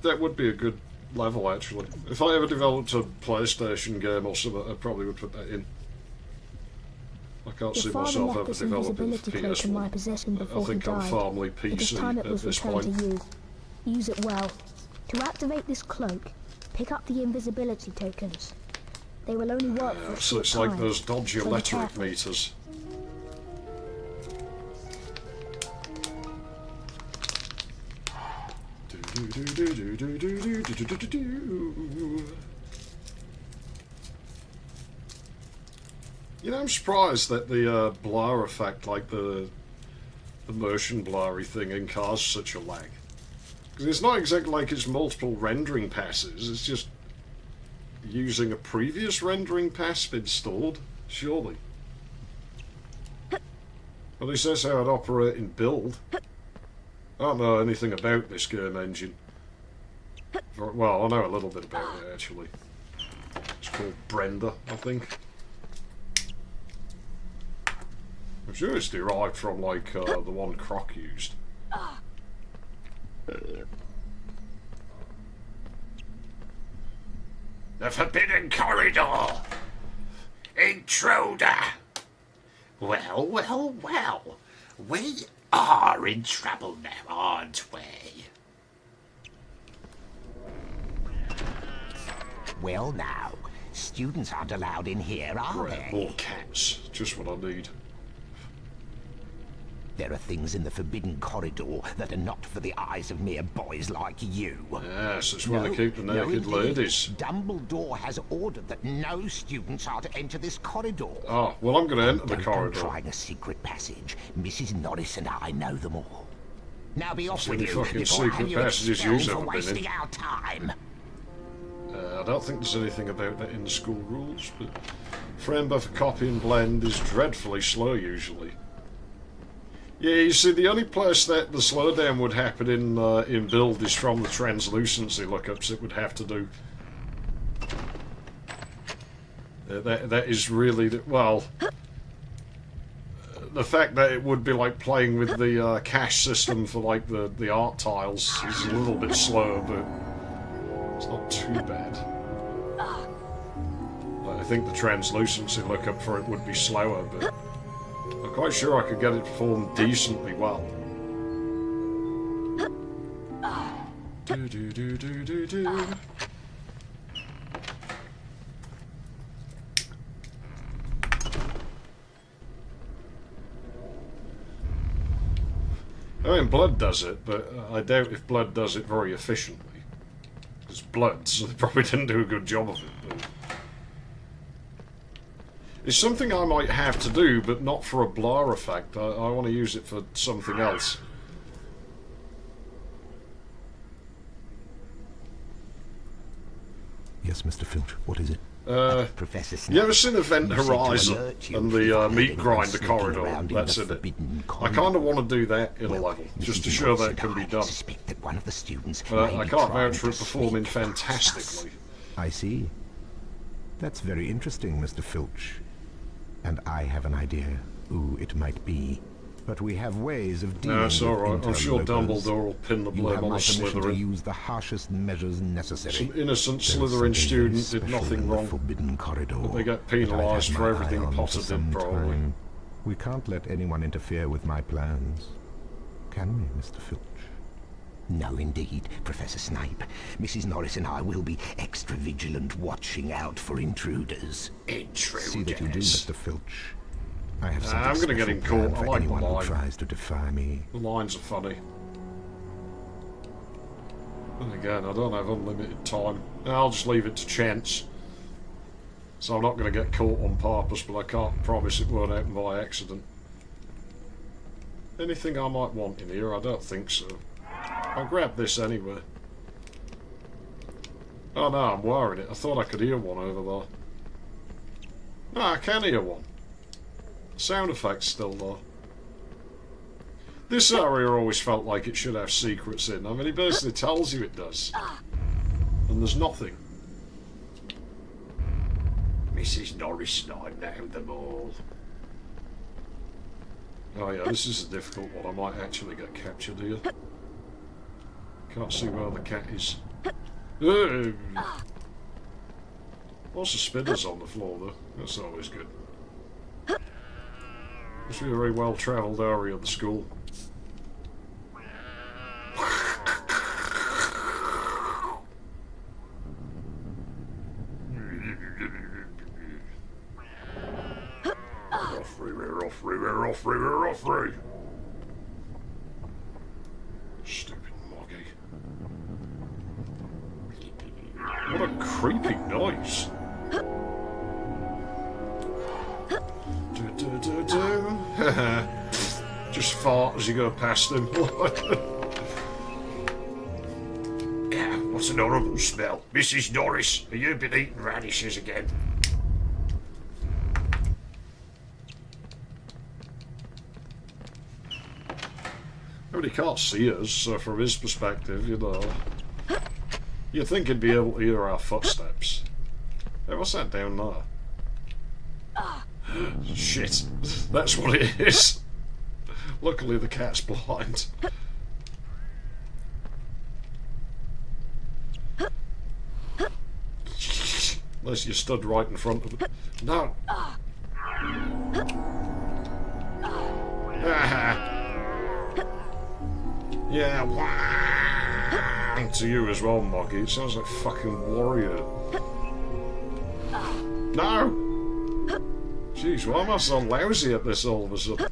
that would be a good level, actually. If I ever developed a PlayStation game or something, I probably would put that in. I can't see myself ever developing PS1. I think I'm firmly PC at this point. Use it well. To activate this cloak, pick up the invisibility tokens. They will only work for a so it's short like those dodgy so electric meters. You know, I'm surprised that the blur effect, like the motion blurry thing in cars, is such a lag. Because it's not exactly like it's multiple rendering passes, it's just using a previous rendering pass installed, surely. At least that's how it operates in build. I don't know anything about this game engine. Well, I know a little bit about it, actually. It's called Brenda, I think. I'm sure it's derived from, like, the one Croc used. The Forbidden Corridor! Intruder! Well, well, well. We are in trouble now, aren't we? Well now, students aren't allowed in here, are they? More cats. Just what I need. There are things in the Forbidden Corridor that are not for the eyes of mere boys like you. Yes, that's where they keep the naked ladies. Dumbledore has ordered that no students are to enter this corridor. Oh, well, I'm going to enter the corridor. Trying a secret passage. Mrs. Norris and I know them all. Now be off with you fucking before I have secret you passages you've expelled ever for been wasting in. our time. I don't think there's anything about that in the school rules, but frame buffer copy and blend is dreadfully slow usually. Yeah, you see, the only place that the slowdown would happen in build is from the translucency lookups it would have to do. That is really... well... the fact that it would be like playing with the cache system for like the art tiles is a little bit slower, but it's not too bad. I think the translucency lookup for it would be slower, but I'm quite sure I could get it performed decently well. Do do do do do do. I mean, blood does it, but I doubt if blood does it very efficiently. Because blood, so they probably didn't do a good job of it. But it's something I might have to do, but not for a blur effect. I want to use it for something else. Yes, Mr. Filch, what is it? Professor You ever seen Event Horizon and the meat grinder corridor? That's in it. I kind of want to do that in a level, just to show that it can be done. But I can't vouch for it performing fantastically. I see. That's very interesting, Mr. Filch. And I have an idea who it might be. But we have ways of dealing No, it's alright. I'm sure interlopers. Dumbledore will pin the blame on a To Slytherin. use the harshest measures necessary. Some innocent There's Slytherin something student very did special nothing in the wrong. forbidden corridor But they get that I've penalised had for my everything eye on Potter for some did, probably. time. We can't let anyone interfere with my plans. Can we, Mr. Filch? No, indeed, Professor Snape. Mrs. Norris and I will be extra vigilant, watching out for intruders. See that you do, Mr. Filch. I have something I'm going to get him special caught. planned I for like the anyone who line. tries to defy me. The lines are funny. And again, I don't have unlimited time. I'll just leave it to chance. So I'm not going to get caught on purpose, but I can't promise it won't happen by accident. Anything I might want in here? I don't think so. I'll grab this anyway. Oh no, I'm wearing it. I thought I could hear one over there. No, I can hear one. Sound effect's still there. This area always felt like it should have secrets in. I mean, it basically tells you it does. And there's nothing. Mrs. Norris and I know them all. Oh yeah, this is a difficult one. I might actually get captured here. Can't see where the cat is. Lots of spinners on the floor though. That's always good. Must be a very well travelled area of the school. Offrey. Stupid Moggy. What a creepy noise. Just fart as you go past him. Yeah, what's an horrible smell? Mrs. Norris, have you been eating radishes again? I mean, he can't see us, so from his perspective, you know, you'd think he'd be able to hear our footsteps. Hey, what's that down there? Shit, that's what it is. Luckily the cat's blind. Unless you stood right in front of it. No. Yeah, wow. To you as well, Moggy. It sounds like fucking Warrior. No! Jeez, why am I so lousy at this all of a sudden?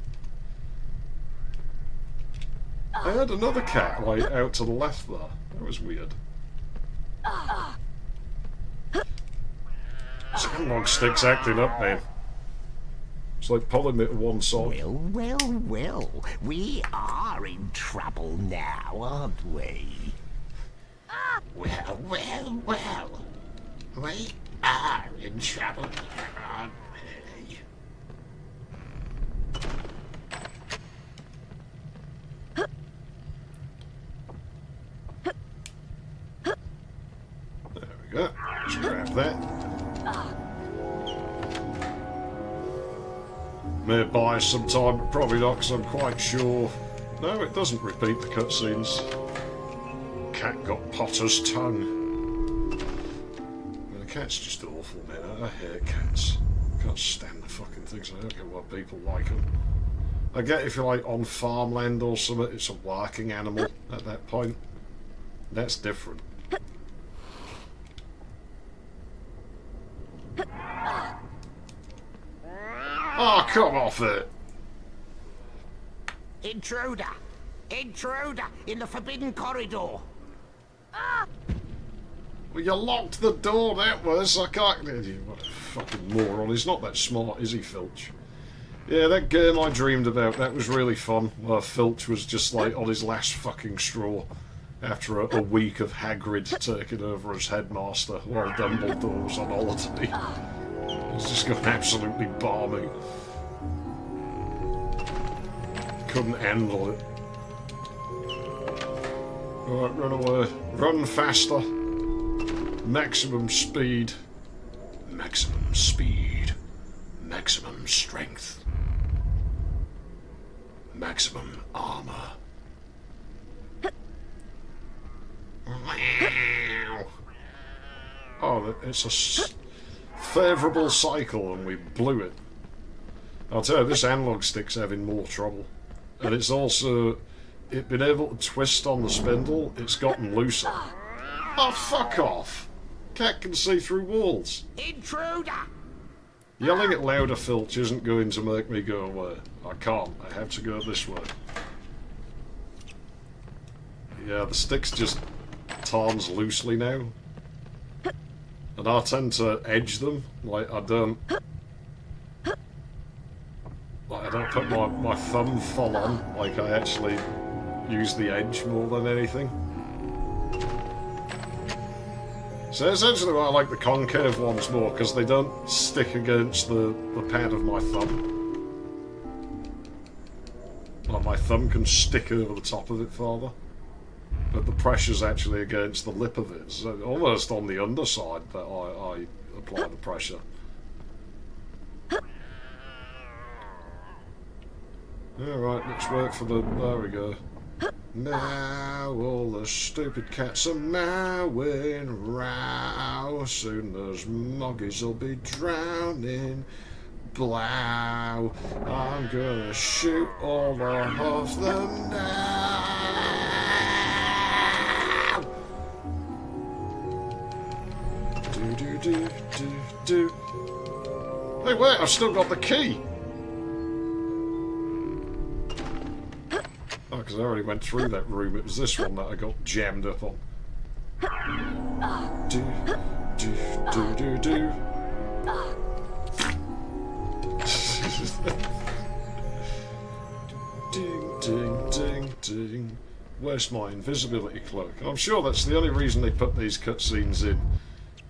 I had another cat, like, out to the left there. That was weird. Sandlog stick's acting up, man. It's like pulling me to one side. Well, we are in trouble now, aren't we? Well. We are in trouble, aren't we? that. May buy some time, but probably not, because I'm quite sure... No, it doesn't repeat the cutscenes. Cat got Potter's tongue. Well, the cat's just awful, man. I hate cats. I can't stand the fucking things. I don't get why people like them. I get if you're like on farmland or something, it's a working animal at that point. That's different. Oh, come off it! Intruder! Intruder! In the forbidden corridor! Well, you locked the door, that was. I can't... What a fucking moron. He's not that smart, is he, Filch? Yeah, that game I dreamed about, that was really fun. Filch was just like on his last fucking straw after a week of Hagrid taking over as headmaster while Dumbledore was on holiday. It's just gone absolutely balmy. Couldn't handle it. Alright, run away. Run faster. Maximum speed. Maximum speed. Maximum strength. Maximum armor. Oh, it's a favourable cycle and we blew it. I'll tell you, this analog stick's having more trouble. And it's also... It been able to twist on the spindle, it's gotten looser. Oh, fuck off! Cat can see through walls. Intruder! Yelling it louder, Filch, isn't going to make me go away. I can't. I have to go this way. Yeah, the stick's just turns loosely now. And I tend to edge them. Like, I don't put my thumb full on. Like, I actually use the edge more than anything. So essentially I like the concave ones more, because they don't stick against the pad of my thumb. Like, my thumb can stick over the top of it farther. But the pressure's actually against the lip of it. So almost on the underside that I apply the pressure. Alright, let's wait for the... There we go. Now all the stupid cats are mowing row. Soon those moggies will be drowning. Blow. I'm gonna shoot all of them now. Do. Hey, wait, I've still got the key. Oh, because I already went through that room. It was this one that I got jammed up on. Do. Ding. Where's my invisibility cloak? I'm sure that's the only reason they put these cutscenes in.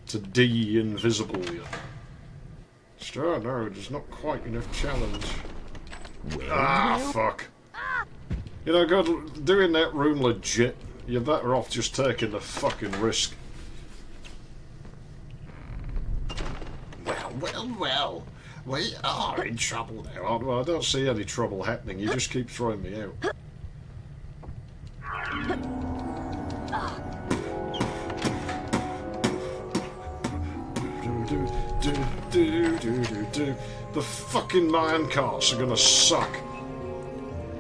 To de-invisible you. Sure, no, there's not quite enough challenge. Fuck. You know, God, doing that room legit, you're better off just taking the fucking risk. Well. We are in trouble now. Oh, well, I don't see any trouble happening. You just keep throwing me out. The fucking mine carts are gonna suck.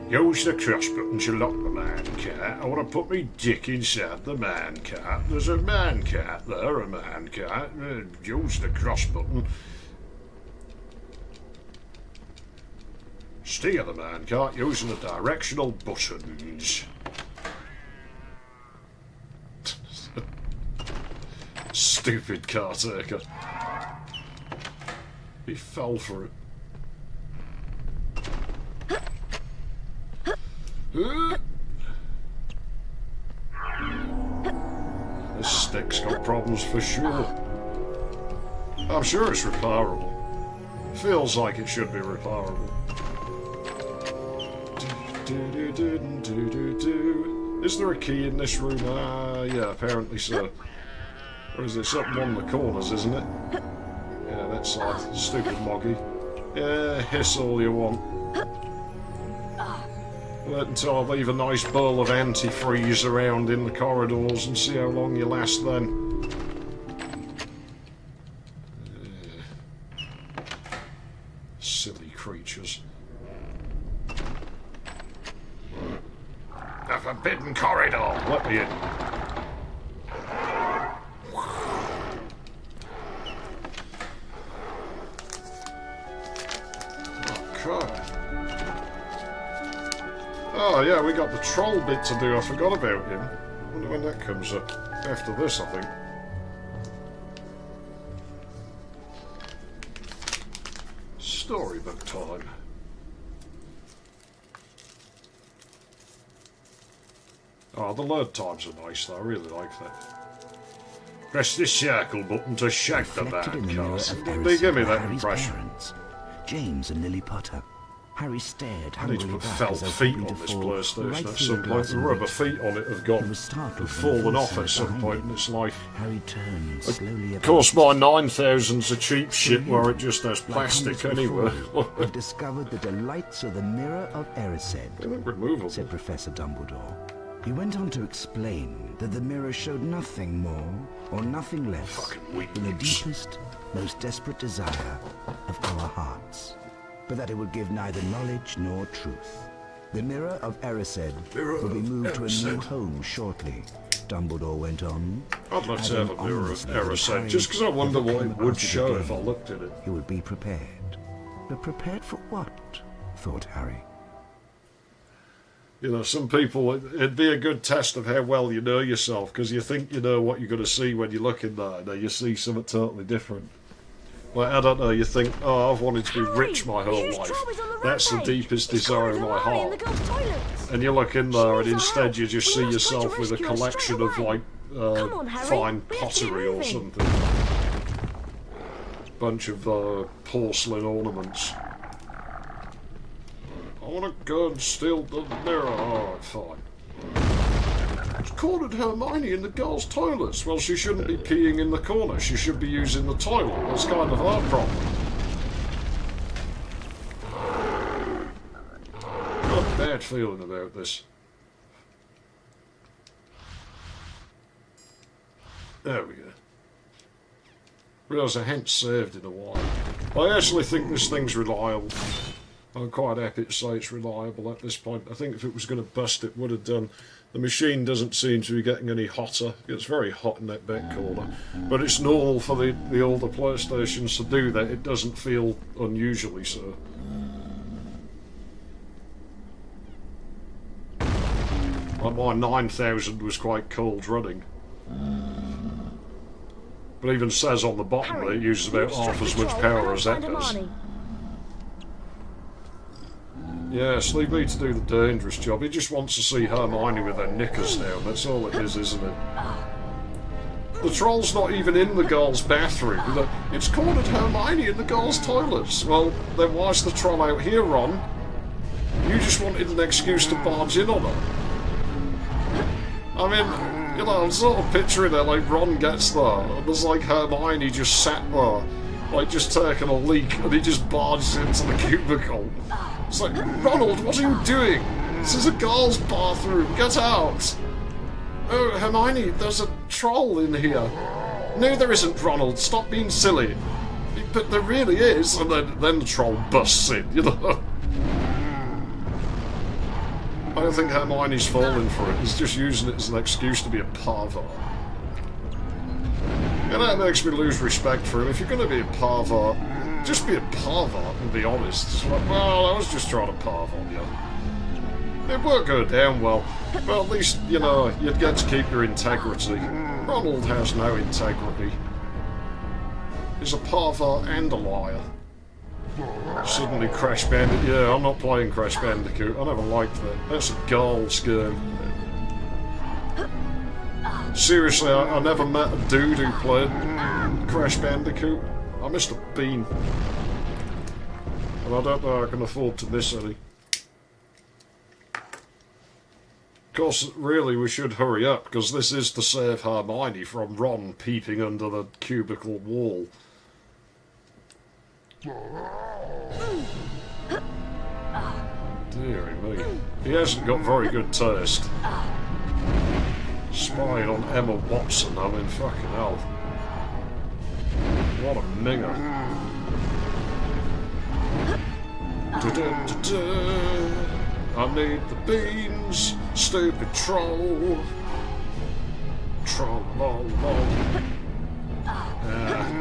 Use the cross button to lock the man cat. I want to put me dick inside the man cat. There's a man cat there, a man cat. Use the cross button. Steer the man cat using the directional buttons. Stupid caretaker. He fell for it. This stick's got problems for sure. I'm sure it's repairable. Feels like it should be repairable. Is there a key in this room? Yeah, apparently so. Or is it something on the corners, isn't it? Yeah, that side. Stupid Moggy. Yeah, hiss all you want. Wait until I leave a nice bowl of antifreeze around in the corridors and see how long you last then. Silly creatures. The forbidden corridor! Let me in. Okay. Oh yeah, we got the troll bit to do. I forgot about him. I wonder when that comes up. After this, I think. Storybook time. Oh, the load times are nice though. I really like that. Press this circle button to shag the bad cars. They give me that impression. Parents, James and Lily Potter. Harry stared. I need to put felt feet on this PlayStation at some point. The rubber feet on it have fallen off at some point in its life. Harry turned slowly. Of course, my 9000's a cheap shit where it just has plastic anyway. He discovered the delights of the mirror of Erised, said Professor Dumbledore. He went on to explain that the mirror showed nothing more or nothing less than the deepest, most desperate desire of our hearts, but that it would give neither knowledge nor truth. The mirror of Erised will be moved to a new home shortly, Dumbledore went on. I'd love to have a mirror of Erised, just because I wonder what it would show if I looked at it. He would be prepared. But prepared for what? Thought Harry. You know, some people, it'd be a good test of how well you know yourself, because you think you know what you're going to see when you look in there, and then you see something totally different. Like, I don't know, you think, oh, I've wanted to be rich my whole life. That's the deepest desire of my heart. And you look in there, and instead you just see yourself with a collection of, like, fine pottery or something. Bunch of porcelain ornaments. I want to go and steal the mirror. Alright, fine. It's cornered Hermione in the girls' toilets. Well, she shouldn't be peeing in the corner. She should be using the toilet. That's kind of her problem. Got a bad feeling about this. There we go. Realise I hadn't saved in a while. I actually think this thing's reliable. I'm quite happy to say it's reliable at this point. I think if it was going to bust, it would have done. The machine doesn't seem to be getting any hotter. It's very hot in that back corner. But it's normal for the older PlayStations to do that. It doesn't feel unusually so. Like my 9000 was quite cold running. But it even says on the bottom that it uses about half as much power as that does. Yes, leave me to do the dangerous job. He just wants to see Hermione with her knickers down. That's all it is, isn't it? The troll's not even in the girls' bathroom. It's cornered Hermione in the girls' toilets. Well, then why's the troll out here, Ron? You just wanted an excuse to barge in on her. I mean, you know, I'm sort of picturing it like Ron gets there, and there's like Hermione just sat there, like just taking a leak, and he just barges into the cubicle. It's like, Ronald, what are you doing? This is a girl's bathroom. Get out. Oh, Hermione, there's a troll in here. No, there isn't, Ronald. Stop being silly. But there really is. And then the troll busts in, you know. I don't think Hermione's falling for it. He's just using it as an excuse to be a pervert. And that makes me lose respect for him. If you're going to be a pervert, just be a pervert and be honest. It's like, well, I was just trying to pervert you. It won't go down well. But at least, you know, you'd get to keep your integrity. Ronald has no integrity. He's a pervert and a liar. Suddenly Crash Bandicoot. Yeah, I'm not playing Crash Bandicoot. I never liked that. That's a girl's game. Seriously, I never met a dude who played Crash Bandicoot. I missed a bean. And I don't know I can afford to miss any. Of course, really, we should hurry up, because this is to save Hermione from Ron peeping under the cubicle wall. Deary me. He hasn't got very good taste. Spying on Emma Watson, I mean, fucking hell. What a minger. I need the beans, stupid troll. Troll, lol, lol.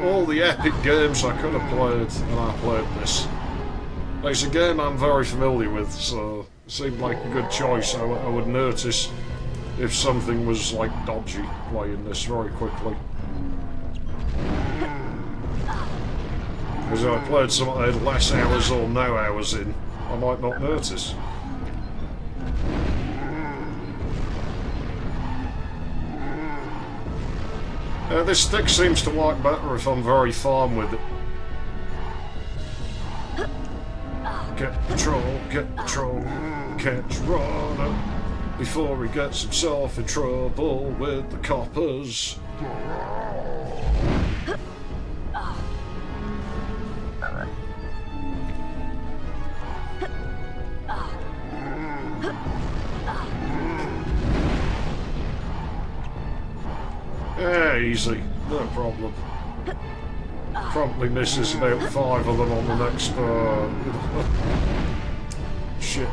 All the epic games I could have played, and I played this. It's a game I'm very familiar with, so it seemed like a good choice. I would notice if something was like dodgy playing this very quickly. Because if I played something I had less hours or no hours in, I might not notice. This stick seems to work better if I'm very firm with it. Get the troll, catch Ron before he gets himself in trouble with the coppers. Yeah, easy, no problem. Promptly misses about 5 of them on the next, shit.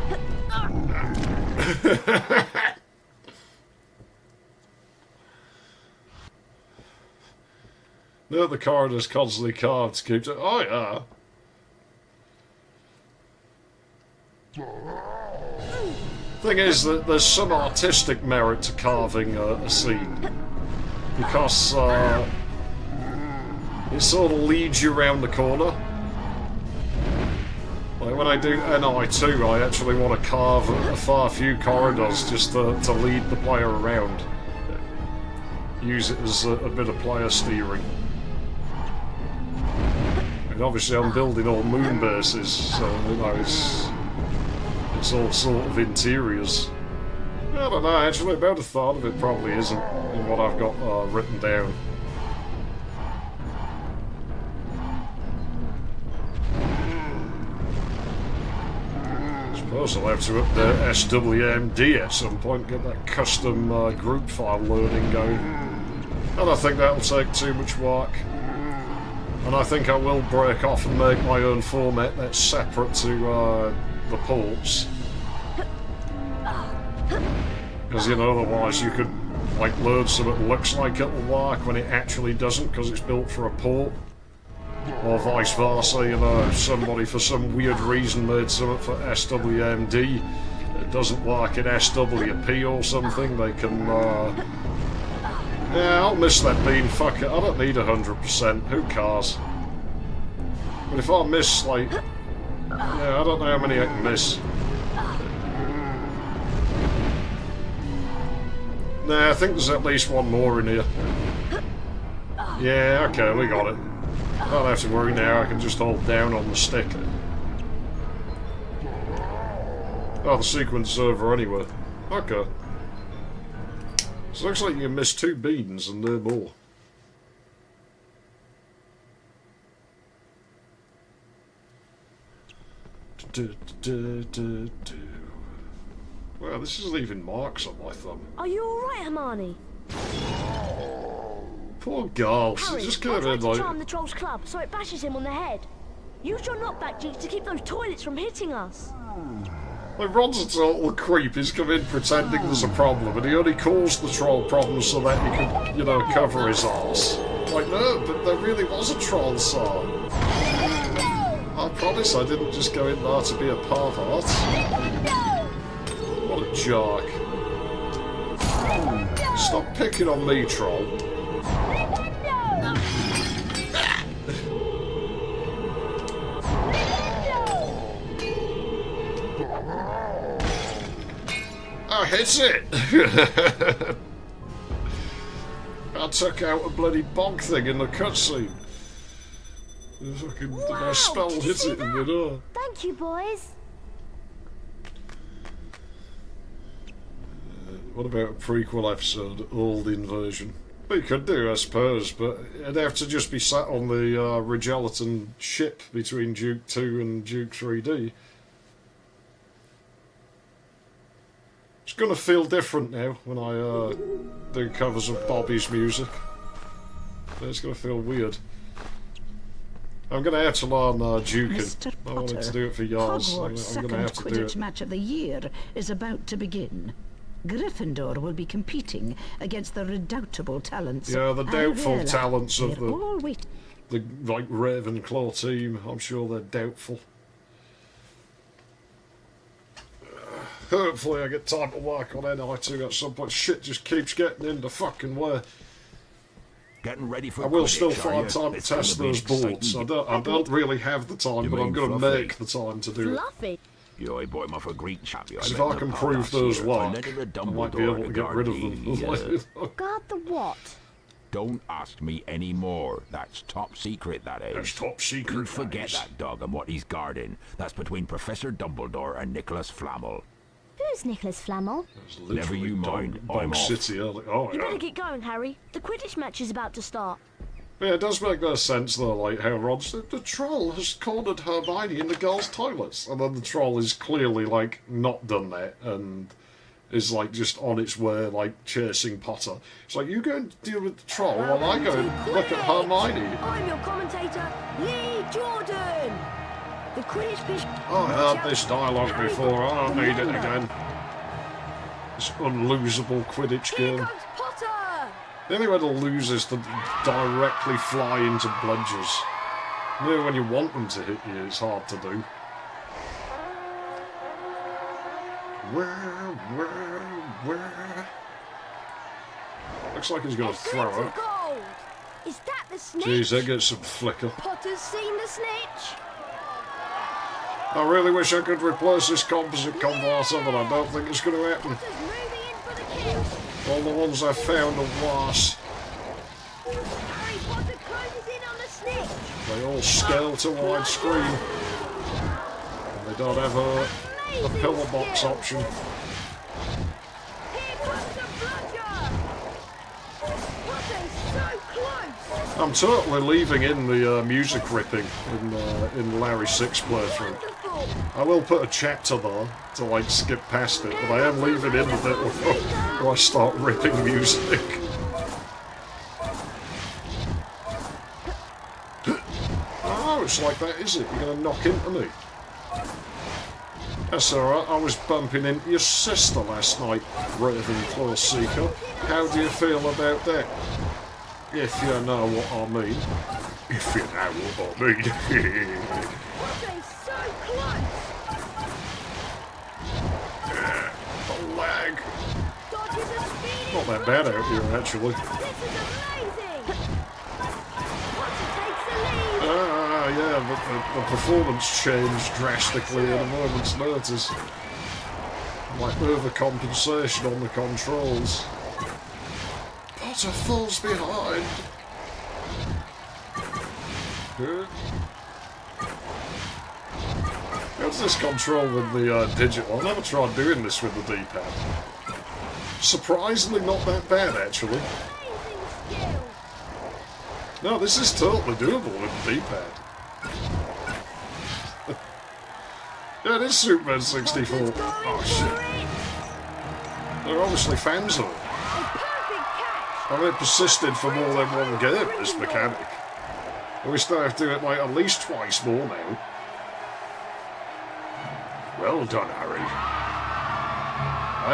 No, the corridor's constantly carved to keep it. Oh, yeah. Thing is that there's some artistic merit to carving a scene. Because, it sort of leads you around the corner. Like when I do NI2, I actually want to carve a far few corridors just to lead the player around. Use it as a bit of player steering. And obviously I'm building all moon bases, so you know it's all sort of interiors. I don't know, actually about a third of it probably isn't in what I've got written down. I suppose I'll have to update SWMD at some point, get that custom group file loading going. And I think that'll take too much work. And I think I will break off and make my own format that's separate to the ports. Because, you know, otherwise you could, like, load something that looks like it'll work when it actually doesn't because it's built for a port. Or vice versa, you know, if somebody for some weird reason made something for SWMD, it doesn't work in SWP or something, they can, yeah, I'll miss that bean, fuck it, I don't need 100%, who cares? But if I miss, like, yeah, I don't know how many I can miss. Nah, I think there's at least one more in here. Yeah, okay, we got it. I don't have to worry now, I can just hold down on the stick. Oh, the sequence is over anyway. Okay. So it looks like you can miss 2 beans and no more. Wow, this is leaving marks on my thumb. Are you alright, Hermione? Poor girl, Harry, she just I came tried in to like... charm the Trolls Club so it bashes him on the head. Use your knockback jinx to keep those toilets from hitting us. Like, Ron's a total creep, he's come in pretending there's a problem, and he only caused the troll problem so that he could, you know, cover his arse. Like, no, but there really was a troll, sir. I promise I didn't just go in there to be a pervert. What a jerk. Stop picking on me, troll. I hit it! I took out a bloody bog thing in the cutscene. My spell hit it in the door. Thank you, boys. What about a prequel episode, old inversion? We could do, I suppose, but it'd have to just be sat on the Regelaton ship between Duke 2 and Duke 3D. It's going to feel different now when I do covers of Bobby's music. It's going to feel weird. I'm going to have to learn duking. Mr. I wanted to do it for yours. I'm Hogwarts' going to second have to do Quidditch it. match of the year is about to begin. Gryffindor will be competing against the redoubtable talents. Yeah, the doubtful Ariella. talents of They're all waiting. the like Ravenclaw team. I'm sure they're doubtful. Hopefully I get time to work on NI2 at some point. Shit just keeps getting in the fucking way. Getting ready for I will Quidditch, still are find you? time to It's gonna test be those boards. I exciting. don't really have the time, You but I'm mean going to fluffy? make the time to do it. Fluffy. You, I bought him off a Greek chap. Because if I can prove those work, I might be able to get rid of them. Guard the what? Don't ask me any more. That's top secret, that is. That's top secret, You that forget is. that dog and what he's guarding. That's between Professor Dumbledore and Nicholas Flamel. Who's Nicholas Flamel? Never you mind. Dog I'm off. City early. Oh, You yeah. better get going, Harry. The Quidditch match is about to start. Yeah, it does make no sense though, like how Ron's the troll has cornered Hermione in the girls' toilets, and then the troll is clearly like not done that and is like just on its way, like chasing Potter. It's like you go and deal with the troll while I go and look at Hermione. I'm your commentator, Lee Jordan. The Quidditch pitch. I heard this dialogue before. I don't need it again. This unlosable Quidditch Here game. comes Potter. The only way to lose is to directly fly into bludgers. You know, when you want them to hit you, it's hard to do. Where? Looks like he's going to throw Glitter it. gold. Is that the snitch? Jeez, that gets some flicker. Potter's seen the snitch. I really wish I could replace this composite converter, but I don't think it's going to happen. Potter's moving in for the kill. All the ones I've found are worse. Harry Potter closes in on the snitch. They all scale to widescreen. And they don't have a pillar box option. Here comes the bludger. Potter's so close. I'm totally leaving in the music ripping in Larry 6 playthrough. I will put a chapter there to like skip past it, but I am leaving in the bit where I start ripping music. Oh, it's like that, is it? You're going to knock into me. That's alright, I was bumping into your sister last night, Ravenclaw Seeker. How do you feel about that? If you know what I mean. If you know what I mean. Potter's so close. The lag. Dodges a speedy Not that bad out here, actually. This is amazing. Potter takes the lead. Yeah, the performance changed drastically at a moment's notice. Like overcompensation on the controls. Potter falls behind. Good. How's this control with the digital? I've never tried doing this with the D-pad. Surprisingly not that bad, actually. No, this is totally doable with the D-pad. Yeah, it is Superman 64. Oh, shit. They're obviously fans of it. I mean, it persisted for more than one game, this mechanic. And we still have to do it like at least twice more now. Well done, Harry.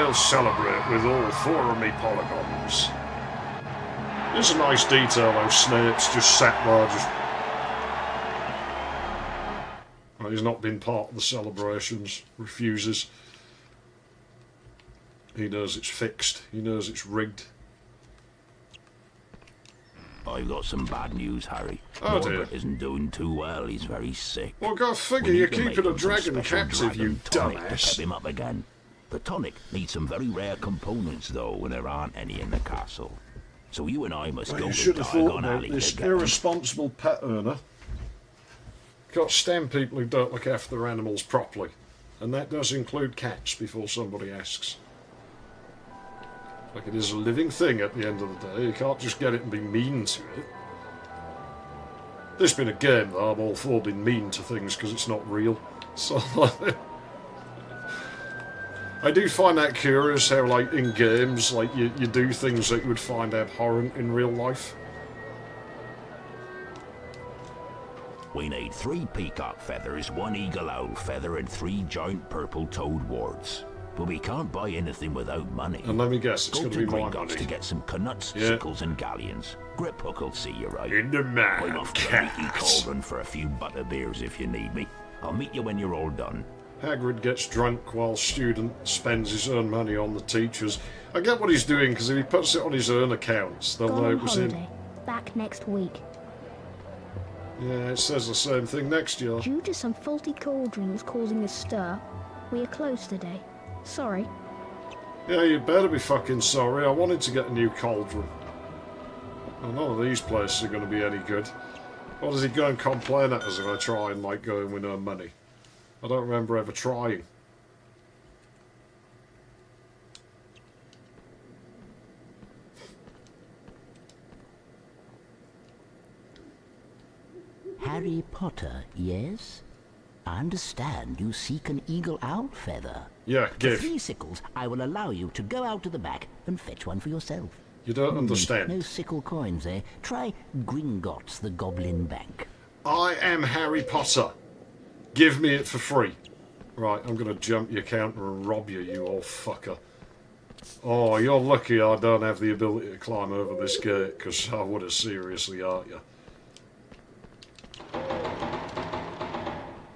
I'll celebrate with all 4 of me polygons. There's a nice detail how Snape's just sat there, just... Well, he's not been part of the celebrations, refuses. He knows it's fixed, he knows it's rigged. I've got some bad news, Harry. Oh, dear. Norbert isn't doing too well. He's very sick. Well, go figure, We you're need to make keeping a him some dragon special captive, you dragon tonic to dumbass. pep him up again. The tonic needs some very rare components, though, and there aren't any in the castle. So you and I must go You to should have thought Diagon about Alley this to get them. irresponsible pet owner. Can't stand people who don't look after their animals properly. And that does include cats, before somebody asks. Like it is a living thing at the end of the day. You can't just get it and be mean to it. This being a game, though, I'm all for being mean to things because it's not real. So, I do find that curious how, like, in games, like, you do things that you would find abhorrent in real life. We need 3 peacock feathers, 1 eagle owl feather, and 3 giant purple toad wards. But we can't buy anything without money. And let me guess, it's going to be my money. To get some canuts, sickles, and galleons. Grip Hook will see you right. In the man I'm off to the leaky cauldron for a few butter beers if you need me. I'll meet you when you're all done. Hagrid gets drunk while student spends his own money on the teachers. I get what he's doing, because if he puts it on his own accounts, they'll know it was him. Back next week. Yeah, it says the same thing next year. Due to some faulty cauldrons causing a stir, we are closed today. Sorry. Yeah, you better be fucking sorry. I wanted to get a new cauldron. Well, none of these places are going to be any good. Or does he go and complain at us if I try and, like, go in with no money? I don't remember ever trying. Harry Potter, yes? I understand you seek an eagle owl feather. Yeah, give. For 3 sickles, I will allow you to go out to the back and fetch one for yourself. You don't understand. No sickle coins, eh? Try Gringotts, the Goblin Bank. I am Harry Potter. Give me it for free. Right, I'm going to jump your counter and rob you, you old fucker. Oh, you're lucky I don't have the ability to climb over this gate, because I would have seriously hurt you.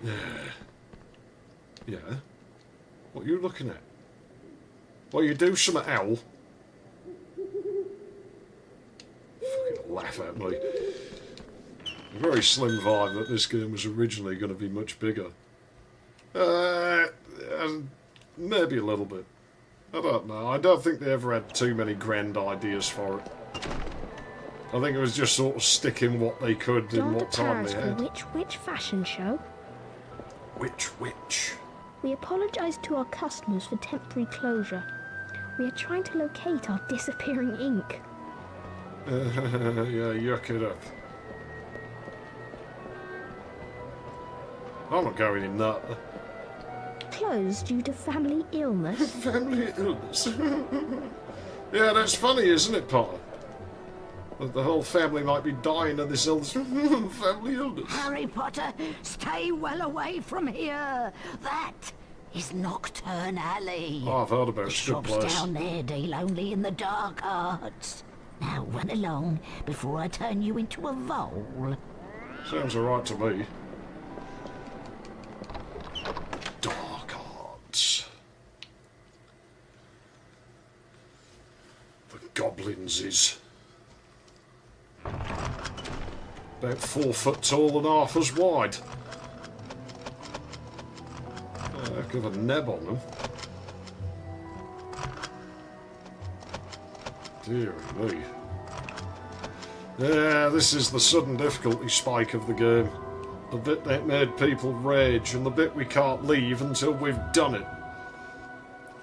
Yeah. Yeah? What are you looking at? Well, you do something, owl. Fucking laugh at me. A very slim vibe that this game was originally going to be much bigger. Maybe a little bit. I don't know. I don't think they ever had too many grand ideas for it. I think it was just sort of sticking what they could in what time they had. Which fashion show? Which? We apologise to our customers for temporary closure. We are trying to locate our disappearing ink. Yeah, yuck it up. I'm not going in that. Closed due to family illness. Family illness? Yeah, that's funny, isn't it, Potter? That the whole family might be dying of this illness. Family illness. Harry Potter, stay well away from here. That is Nocturne Alley. Oh, I've heard about it. The Good shops place. down there deal only in the dark arts. Now run along before I turn you into a vole. Sounds alright to me. Dark arts. The goblins is about 4 foot tall and half as wide. A heck of a neb on them. Dear me. Yeah, this is the sudden difficulty spike of the game. The bit that made people rage, and the bit we can't leave until we've done it.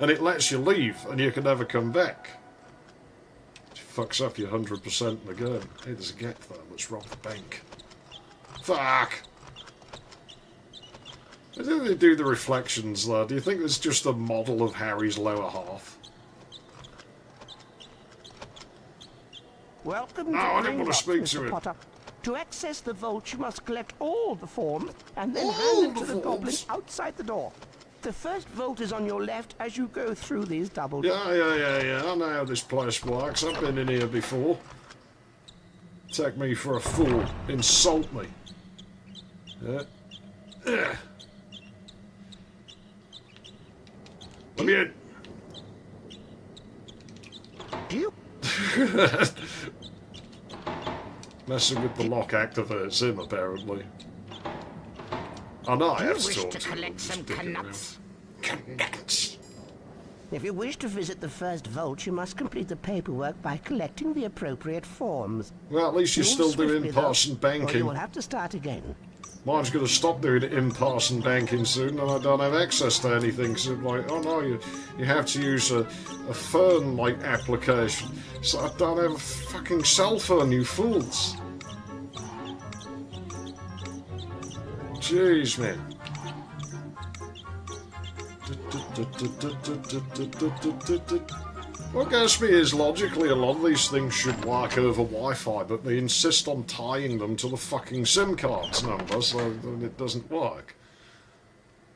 And it lets you leave, and you can never come back. It fucks up your 100% in the game. Hey, there's a gap there. Let's rob the bank. Fuck! I think they do the reflections there. Do you think it's just a model of Harry's lower half? Welcome No, to I didn't want to speak Mr. to him. Potter. To access the vault, you must collect all the forms and then hand them to the goblin outside the door. The first vault is on your left as you go through these double doors. Yeah. I know how this place works. I've been in here before. Take me for a fool. Insult me. Yeah. Let me in. Do you? Messing with the lock activates him, apparently. I know I have wish to to collect some canuts? Canuts. If you wish to visit the first vault, you must complete the paperwork by collecting the appropriate forms. Well, at least you're You'll still swiftly, doing though, parson or banking. you will have to start again. Mine's going to stop doing in-person banking soon, and I don't have access to anything. So I'm like, oh no, you have to use a phone-like application. So I don't have a fucking cell phone, you fools. Jeez, man. What gets me is, logically, a lot of these things should work over Wi-Fi, but they insist on tying them to the fucking SIM card's number, so it doesn't work.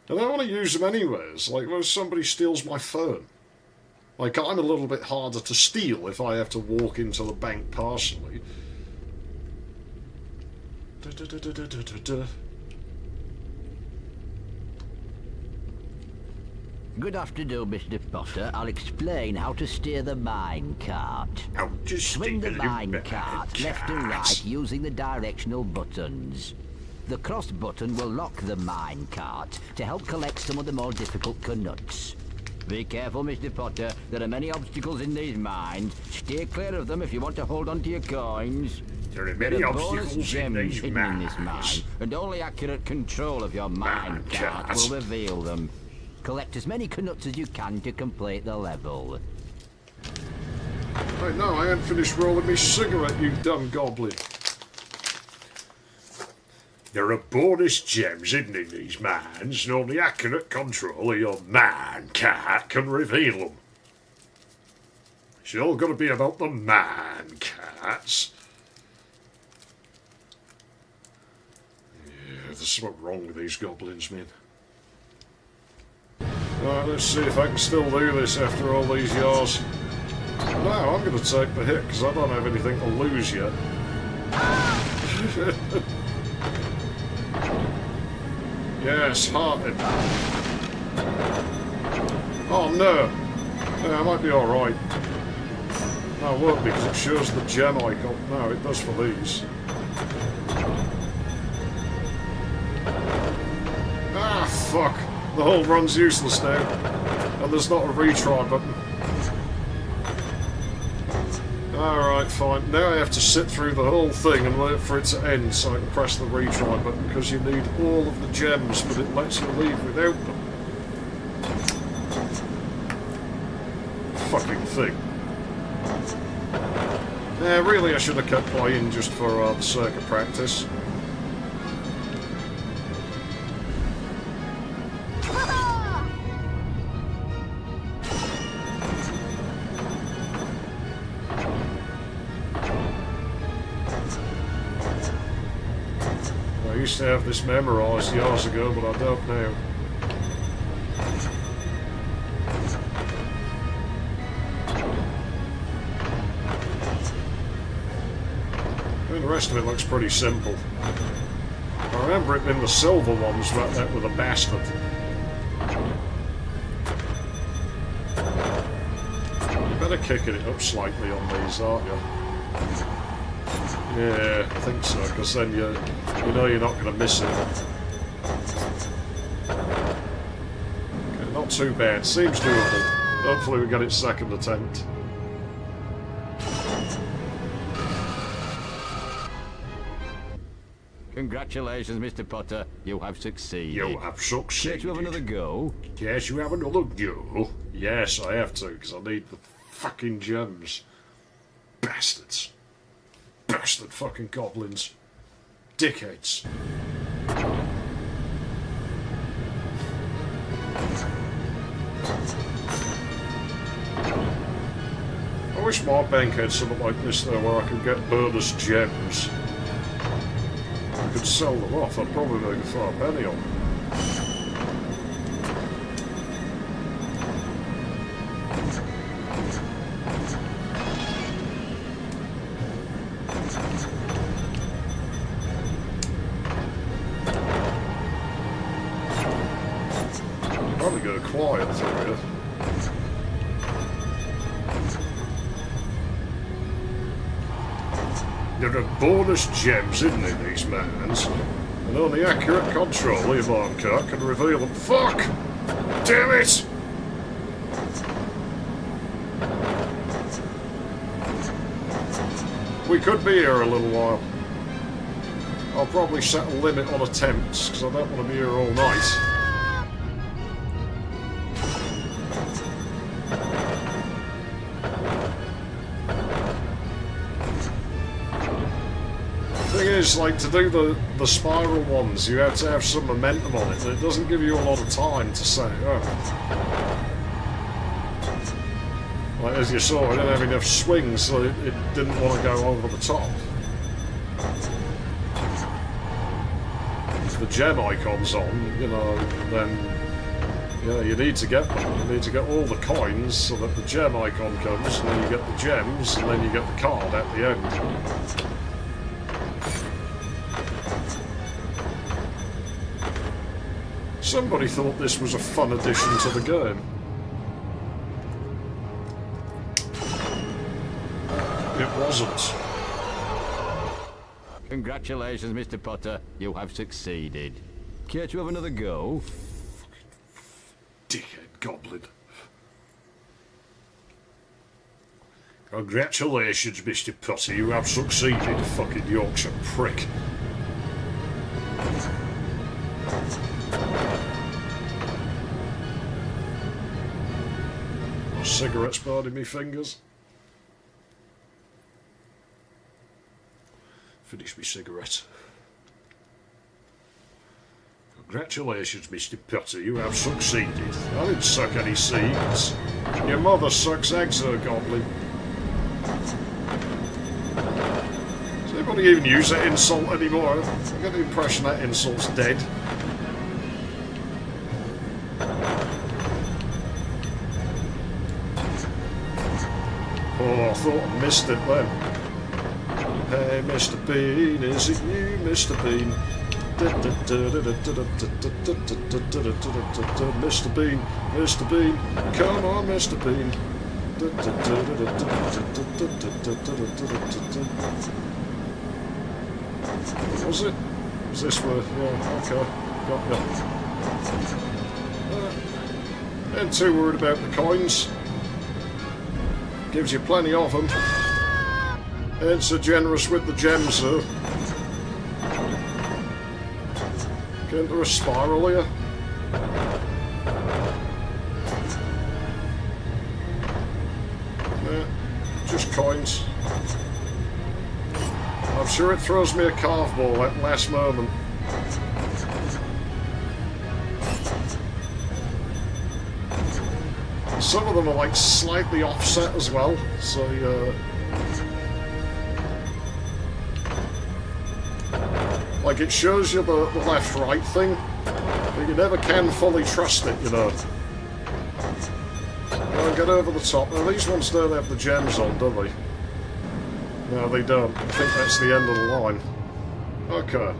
And I want to use them anyways, like when somebody steals my phone. Like, I'm a little bit harder to steal if I have to walk into the bank personally. Good afternoon, Mr. Potter. I'll explain how to steer the mine cart. How to Swing the steer mine the cart left and right using the directional buttons. The cross button will lock the mine cart to help collect some of the more difficult canuts. Be careful, Mr. Potter. There are many obstacles in these mines. Steer clear of them if you want to hold on to your coins. There are many obstacles in these hidden in this mine, and only accurate control of your mine cart will reveal them. Collect as many canuts as you can to complete the level. Hey, no, I ain't finished rolling me cigarette, you dumb goblin. There are bonus gems hidden in these mines, and only accurate control of your mine cart can reveal them. It's all got to be about the mine carts. Yeah, there's something wrong with these goblins, man. Right, let's see if I can still do this after all these years. No, I'm going to take the hit because I don't have anything to lose yet. Yes, hearted. Oh no! Yeah, I might be alright. No, it won't because it shows the gem icon. No, it does for these. Ah, fuck! The whole run's useless now. And there's not a retry button. Alright, fine. Now I have to sit through the whole thing and wait for it to end so I can press the retry button because you need all of the gems, but it lets you leave without them. Fucking thing. Yeah, really I should have kept playing just for the sake of practice. I used to have this memorised years ago, but I don't now. I mean, the rest of it looks pretty simple. I remember it being the silver ones right that with a bastard. You better kicking it up slightly on these, aren't you? Yeah, I think so, because then you know you're not going to miss it. Okay, not too bad. Seems doable. Hopefully we get it second attempt. Congratulations, Mr. Potter. You have succeeded. You have succeeded. Did you have another go? Yes, you have another go. Yes, I have to, because I need the fucking gems. Bastards. Bastard fucking goblins. Dickheads. I wish my bank had something like this though, where I could get bonus gems. I could sell them off, I'd probably make a fair penny on them. Probably go quiet through here. There are bonus gems hidden in these mines, and only accurate control of your cart can reveal them. Fuck! Damn it! We could be here a little while. I'll probably set a limit on attempts, because I don't want to be here all night. The thing is, like, to do the spiral ones, you have to have some momentum on it, and it doesn't give you a lot of time to set it up. Like, as you saw, I didn't have enough swings, so it didn't want to go over the top. If the gem icon's on, you know, then yeah, you need to get them. You need to get all the coins so that the gem icon comes, and then you get the gems, and then you get the card at the end. Somebody thought this was a fun addition to the game. It wasn't. Congratulations, Mr. Potter. You have succeeded. Care to have another go? Dickhead goblin. Congratulations, Mr. Potter. You have succeeded, fucking Yorkshire prick. My cigarette's burning me fingers. Finish me cigarette. Congratulations, Mr. Potter. You have succeeded. I didn't suck any seeds. Your mother sucks eggs, her goblin. Does anybody even use that insult anymore? I get the impression that insult's dead. Oh, I thought I missed it then. Hey, Mr. Bean, is it you, Mr. Bean? Mr. Bean, Mr. Bean, come on, Mr. Bean. Was it? Was this where? Yeah, okay, got ya. Ain't too worried about the coins. Gives you plenty of them. Ain't so generous with the gems, though. Get there a spiral here? Nah, just coins. I'm sure it throws me a carve ball at the last moment. Some of them are like slightly offset as well, so like it shows you the left-right thing, but you never can fully trust it, you know. Go and get over the top. Now these ones don't have the gems on, do they? No, they don't. I think that's the end of the line. Okay.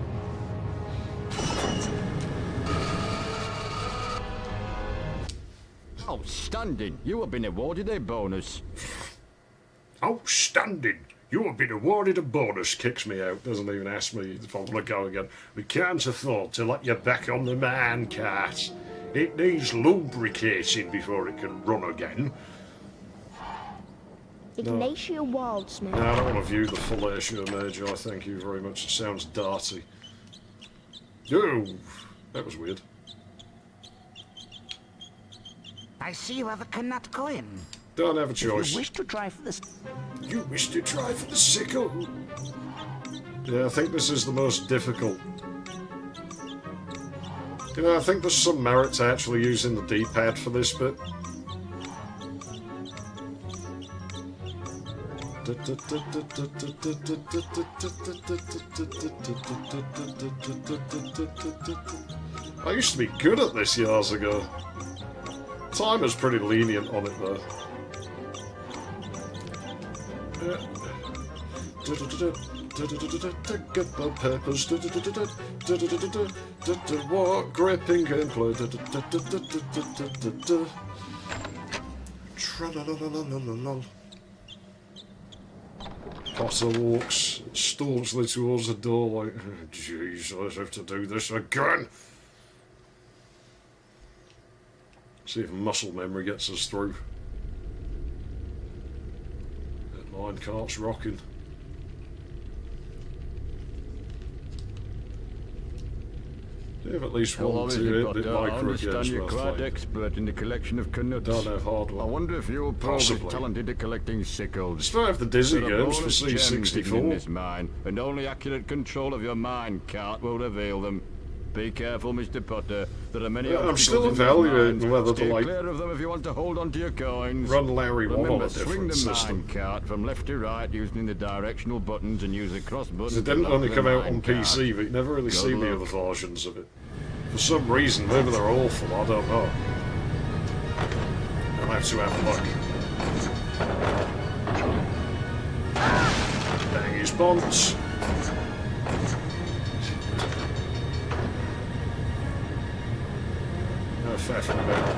Outstanding! You have been awarded a bonus. Outstanding! You have been awarded a bonus. Kicks me out. Doesn't even ask me if I want to go again. We can't afford to let you back on the man cart. It needs lubricating before it can run again. Ignatia Wildsmith. No, I don't want to view the fellatio major. Thank you very much. It sounds darty. Oh, that was weird. I see you have a Knut coin. Don't have a choice. You wish to try for this. You wish to try for the sickle? Yeah, I think this is the most difficult. You know, I think there's some merit to actually using the D-pad for this bit. I used to be good at this years ago. Timer's pretty lenient on it though. Get the peppers. What gripping gameplay. Potter walks staunchly towards the door like, jeez, I have to do this again. See if muscle memory gets us through. That minecart's rocking. have at least Hello, one Mr. to Potter. I understand you're quite expert in the collection of canuts. Don't have hardware. I wonder if you're Possibly. probably talented at collecting sickles. Still have the Dizzy There are games for bonus gems hidden in C64. this mine, and only accurate control of your mine cart will reveal them. Be careful, Mr. Potter. There are many I'm obstacles still in this evaluating mine. whether to, Stay like, clear of them if you want to hold on to your coins. run Larry 1 on Remember, a swing different the system. mine cart from left to right using the directional buttons and use the cross buttons. It didn't to lock only the come out mine on cart. PC, but you never really Good see the luck. other versions of it. For some reason, maybe they're awful, I don't know. I'll have to have a look. Bang his bonds. No faffing about.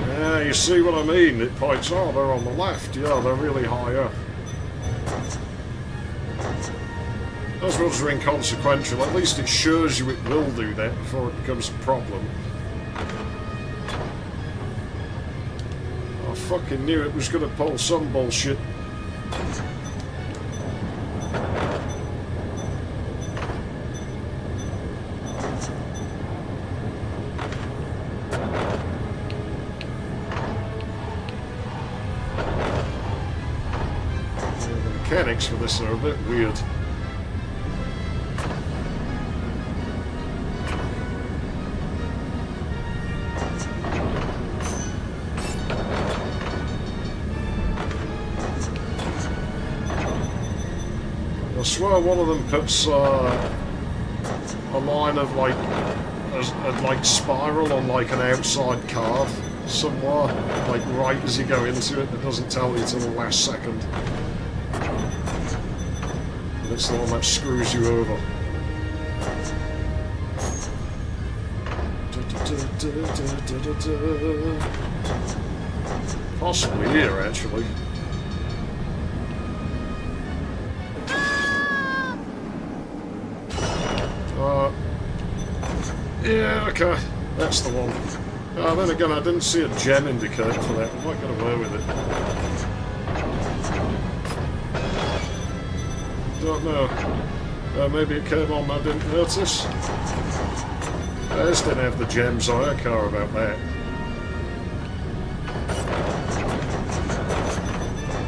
Yeah, you see what I mean? It points, oh, they're on the left. Yeah, they're really high up. Those ones are inconsequential. At least it shows you it will do that before it becomes a problem. I fucking knew it was going to pull some bullshit. Yeah, the mechanics for this are a bit weird. I swear one of them puts a line of like a spiral on like an outside card somewhere, like right as you go into it. It doesn't tell you till the last second. And it's the one that screws you over. Possibly here, actually. Yeah, okay, that's the one. Then again, I didn't see a gem indicator for that. We might get away with it. Don't know. Maybe it came on, I didn't notice. I just didn't have the gems, so I don't care about that.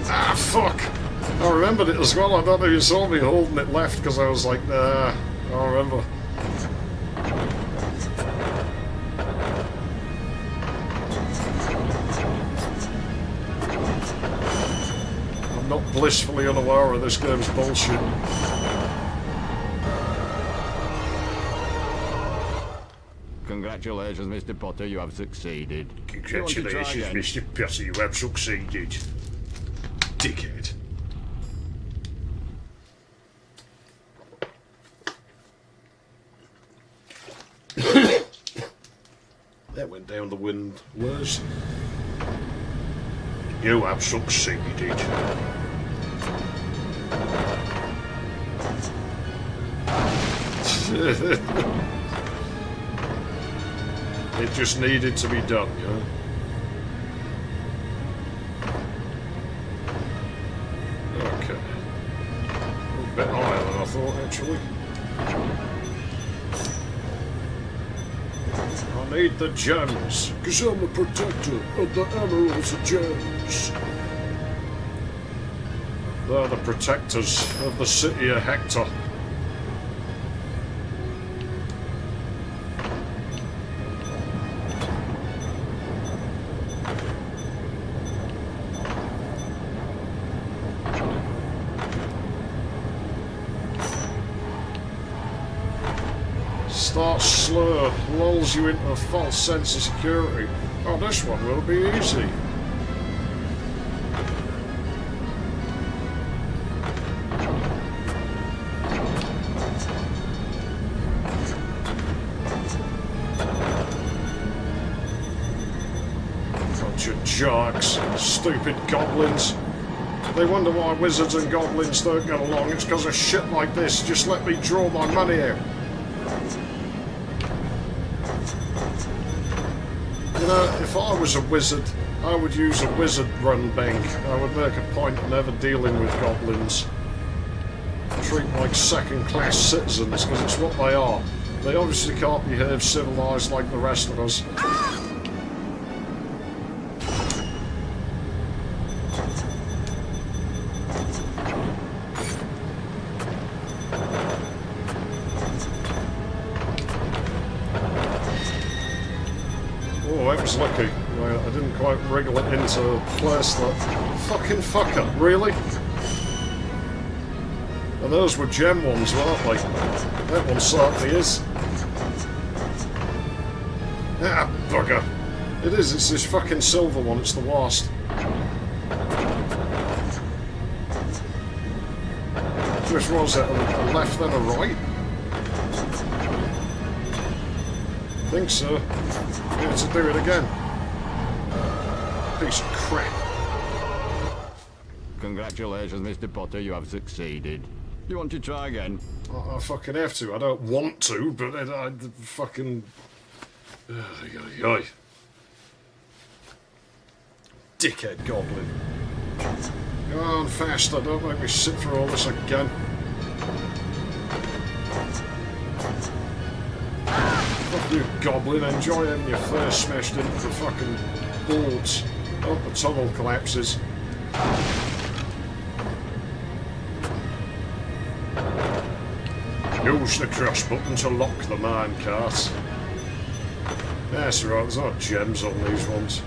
Ah, fuck! I remembered it as well. I don't know if you saw me holding it left because I was like, nah, I remember. I'm not blissfully unaware of this game's bullshit. Congratulations, Mr. Potter, you have succeeded. Congratulations, Mr. Potter, you have succeeded. Dickhead. That went down the wind worse. You have succeeded. It just needed to be done, you know? Okay. A little bit higher than I thought, actually. I need the gems, because I'm the protector of the emeralds and gems. They're the protectors of the city of Hector. Starts slow, lulls you into a false sense of security. Oh, this one will be easy. Bunch of jocks, stupid goblins. They wonder why wizards and goblins don't get along. It's because of shit like this. Just let me draw my money out. You know, if I was a wizard, I would use a wizard-run bank. I would make a point of never dealing with goblins. treat them like second-class citizens, because it's what they are. They obviously can't behave civilised like the rest of us. Oh, that was lucky. Well, I didn't quite wriggle it into place. That fucking fucker, really? And those were gem ones, weren't they? That one certainly is. Ah, bugger. It is, it's this fucking silver one, it's the worst. Which was it, a left then a right? I think so. Need to do it again. Piece of crap. Congratulations, Mr. Potter, you have succeeded. You want to try again? I fucking have to. I don't want to, but I fucking... Dickhead goblin. Go on faster, don't make me sit through all this again. Fuck you, goblin. Enjoy having your face smashed into the fucking boards. Oh, the tunnel collapses. Use the cross button to lock the minecart. That's right, there's no gems on these ones.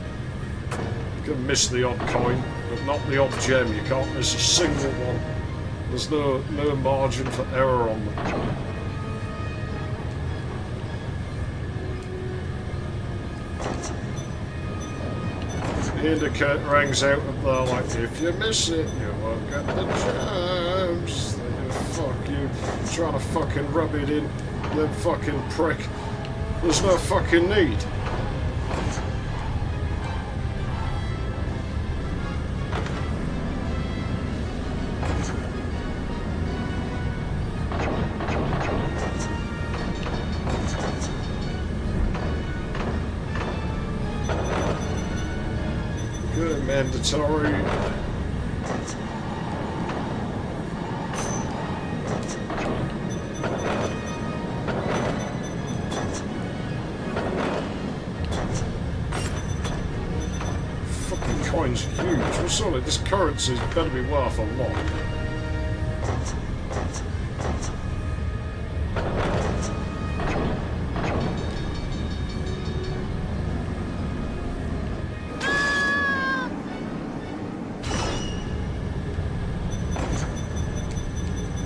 You can miss the odd coin, but not the odd gem. You can't miss a single one. There's no margin for error on them. The indicator rings out up there like, if you miss it, you won't get the gems. Fuck you, trying to fucking rub it in, you fucking prick. There's no fucking need. Good, mandatory. Coin's huge. Well, surely this currency's better be worth a lot.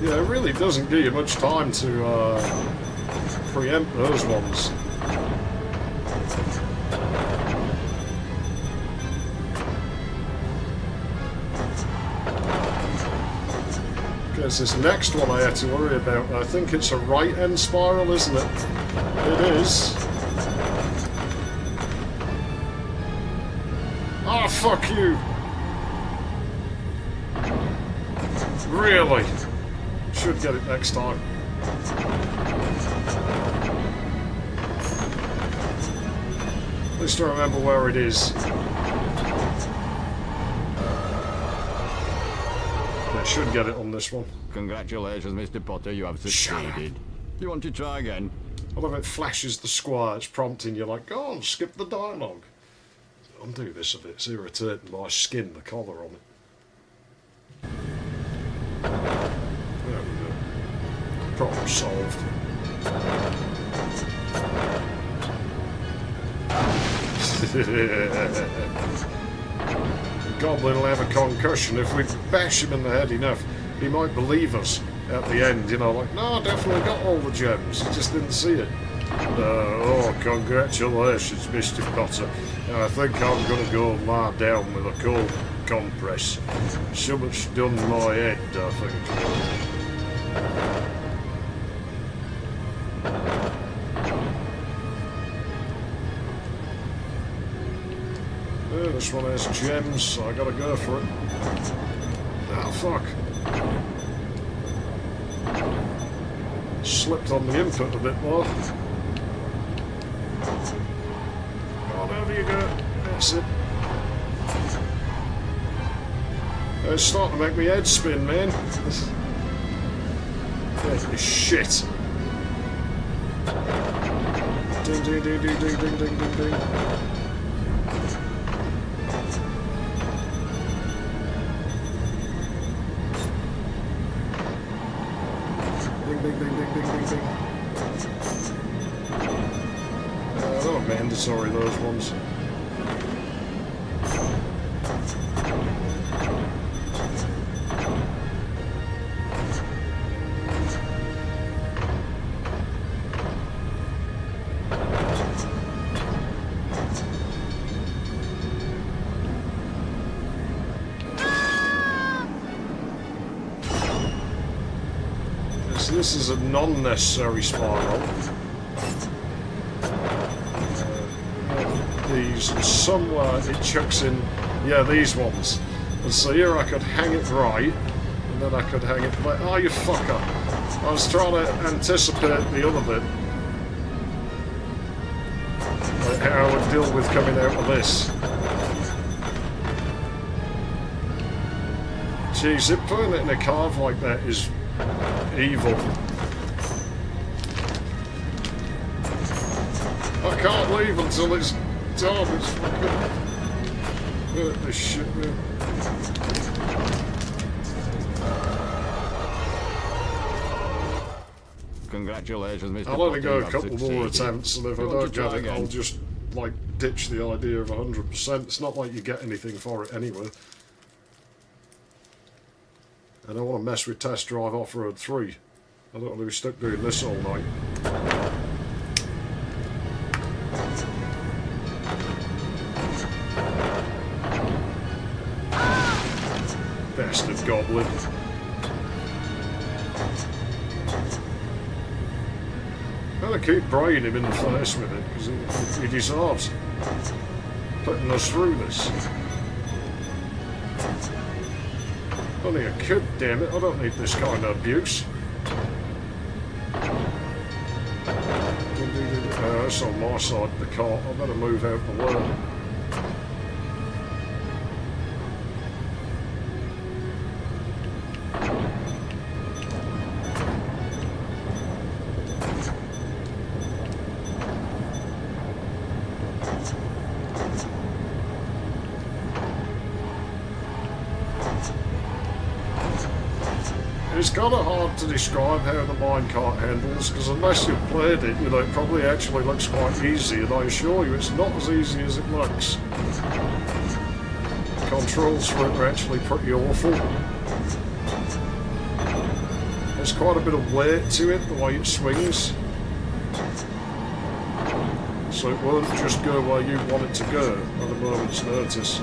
Yeah, it really doesn't give you much time to preempt those ones. It's this next one I had to worry about. I think it's a right-hand spiral, isn't it? It is. Oh, fuck you! Really? Should get it next time. At least I remember where it is. Should get it on this one. Congratulations, Mr. Potter, you have succeeded. You want to try again? I love it flashes the square, it's prompting you like, go on, skip the dialogue. Undo this a bit, it's irritating my skin, the collar on it. There we go. Problem solved. Goblin will have a concussion. If we bash him in the head enough, he might believe us at the end, you know, like, no, I definitely got all the gems, he just didn't see it. Oh, congratulations, Mr. Potter. I think I'm going to go lie down with a cold compress. So much done my head, I think. This one has gems, so I gotta go for it. Ah, fuck. Slipped on the input a bit more. Oh, over you go. That's it. It's starting to make me head spin, man. Get this shit. Ding, ding, ding, ding, ding, ding, ding, ding, ding. Ding, ding, ding, ding, ding, ding, ding. They're not mandatory, those ones. This is a non-necessary spiral. These, and somewhere it chucks in, yeah, these ones. And so here I could hang it right, and then I could hang it like, oh, you fucker. I was trying to anticipate the other bit. Like how I would deal with coming out of this. Jeez, putting it in a carve like that is evil. I can't leave until it's done. It's fucking... this shit, man. Congratulations, Mr. I'll only go a Potter, couple more attempts, and if I don't get it, again? I'll just, like, ditch the idea of 100%. It's not like you get anything for it anyway. I don't want to mess with Test Drive Off-Road 3. I don't want to be stuck doing this all night. Bastard goblin. I'm going to keep braying him in the face with it, because he deserves putting us through this. Only a kid, damn it. I don't need this kind of abuse. That's on my side of the cart. I better move out the way. It's kind of hard to describe how the minecart handles, because unless you've played it, you know, it probably actually looks quite easy, and I assure you it's not as easy as it looks. The controls for it are actually pretty awful. There's quite a bit of weight to it, the way it swings. So it won't just go where you want it to go at a moment's notice.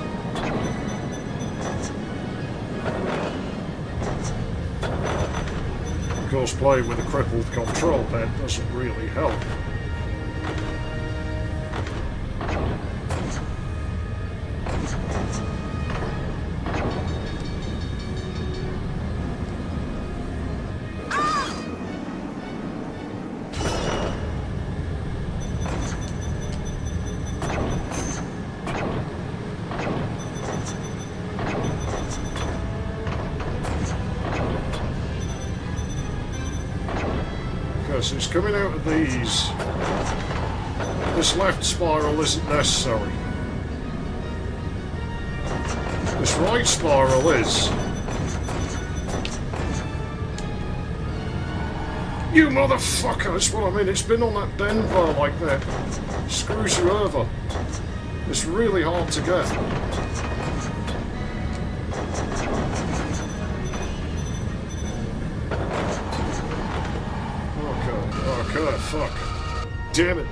Of course, playing with a crippled control pad doesn't really help. So it's coming out of these. This left spiral isn't necessary. This right spiral is. You motherfucker! That's what I mean. It's been on that bend bar like that. Screws you over. It's really hard to get. Okay, fuck. Damn it.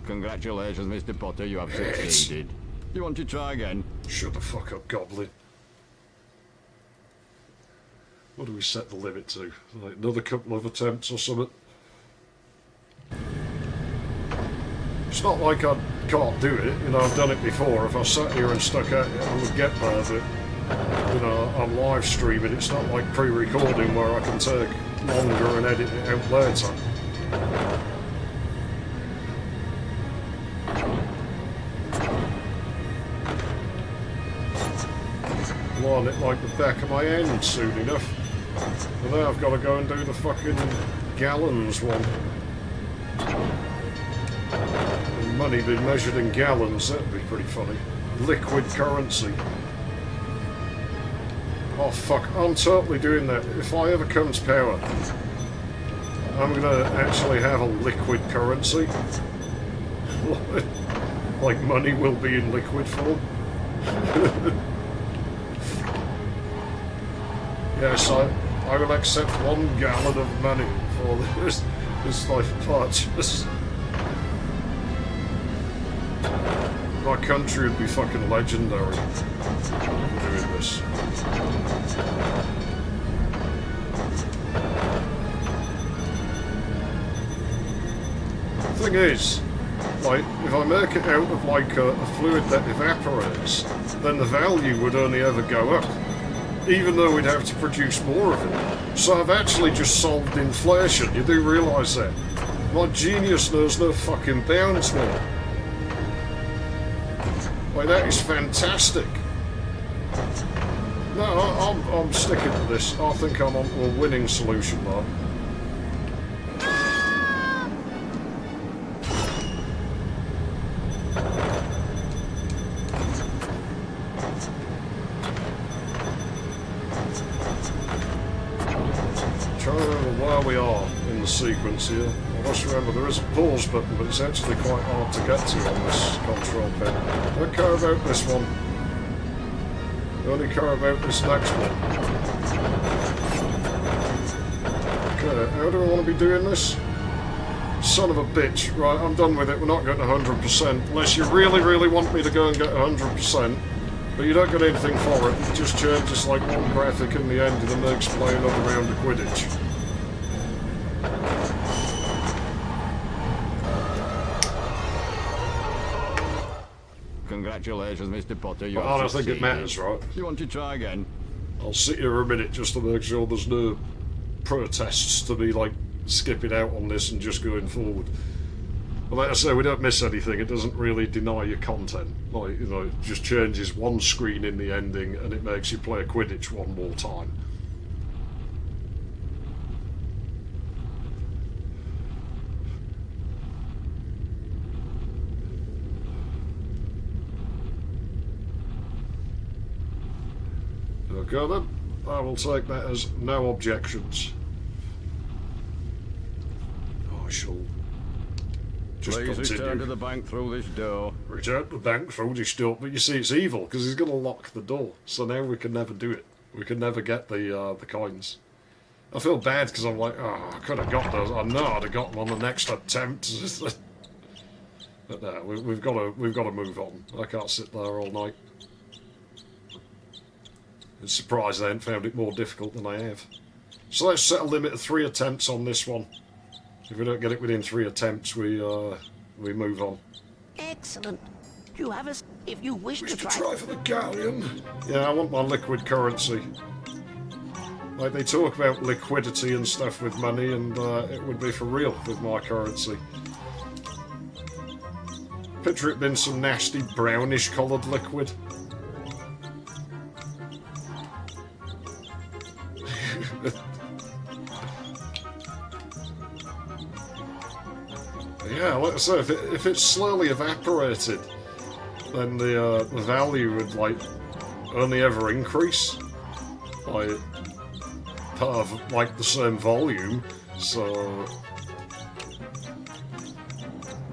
Congratulations, Mr. Potter, you have succeeded. You want to try again? Shut the fuck up, goblin. What do we set the limit to? Like another couple of attempts or something? It's not like I can't do it, you know, I've done it before. If I sat here and stuck at it, I would get there, but, you know, I'm live streaming. It's not like pre-recording where I can take longer and edit it out later. Learn it like the back of my hand soon enough. And now I've got to go and do the fucking gallons one. And money being measured in gallons, that'd be pretty funny. Liquid currency. Oh fuck, I'm totally doing that. If I ever come to power, I'm gonna actually have a liquid currency. Like money will be in liquid form. Yes, I will accept 1 gallon of money for this life purchase. My country would be fucking legendary for doing this. The thing is, like, if I make it out of like a fluid that evaporates, then the value would only ever go up, even though we'd have to produce more of it. So I've actually just solved inflation. You do realise that? My genius knows no fucking bounds, man. Like, that is fantastic. No, I'm sticking to this. I think I'm on to a winning solution, though. Trying to remember where we are in the sequence here. I must remember there is a pause button, but it's actually quite hard to get to on this control pad. Don't care about this one. I only care about this next one. Okay, how do I want to be doing this? Son of a bitch. Right, I'm done with it. We're not getting 100%. Unless you really, really want me to go and get 100%. But you don't get anything for it. It just changes like one graphic in the end and then makes play another round of Quidditch. Congratulations, Mr. Potter. You I don't think it matters, right? You want to try again? I'll sit here a minute just to make sure there's no protests to be like skipping out on this and just going forward. But like I say, we don't miss anything. It doesn't really deny your content. Like, you know, it just changes one screen in the ending and it makes you play a Quidditch one more time. Okay then, I will take that as no objections. I shall just Please continue. return to the bank through this door. Return to the bank through this door, but you see it's evil because he's going to lock the door, so now we can never do it. We can never get the coins. I feel bad because I'm like, oh, I could have got those. I know I'd have got them on the next attempt. But no, we've got to move on. I can't sit there all night. I'm surprised I haven't found it more difficult than I have. So let's set a limit of 3 attempts on this one. If we don't get it within 3 attempts, we move on. Excellent. You have us if you wish to try for the galleon. Yeah, I want my liquid currency. Like, they talk about liquidity and stuff with money, and it would be for real with my currency. Picture it being some nasty brownish coloured liquid. Yeah, like I say, if it's slowly evaporated, then the value would like only ever increase by part of like the same volume. So,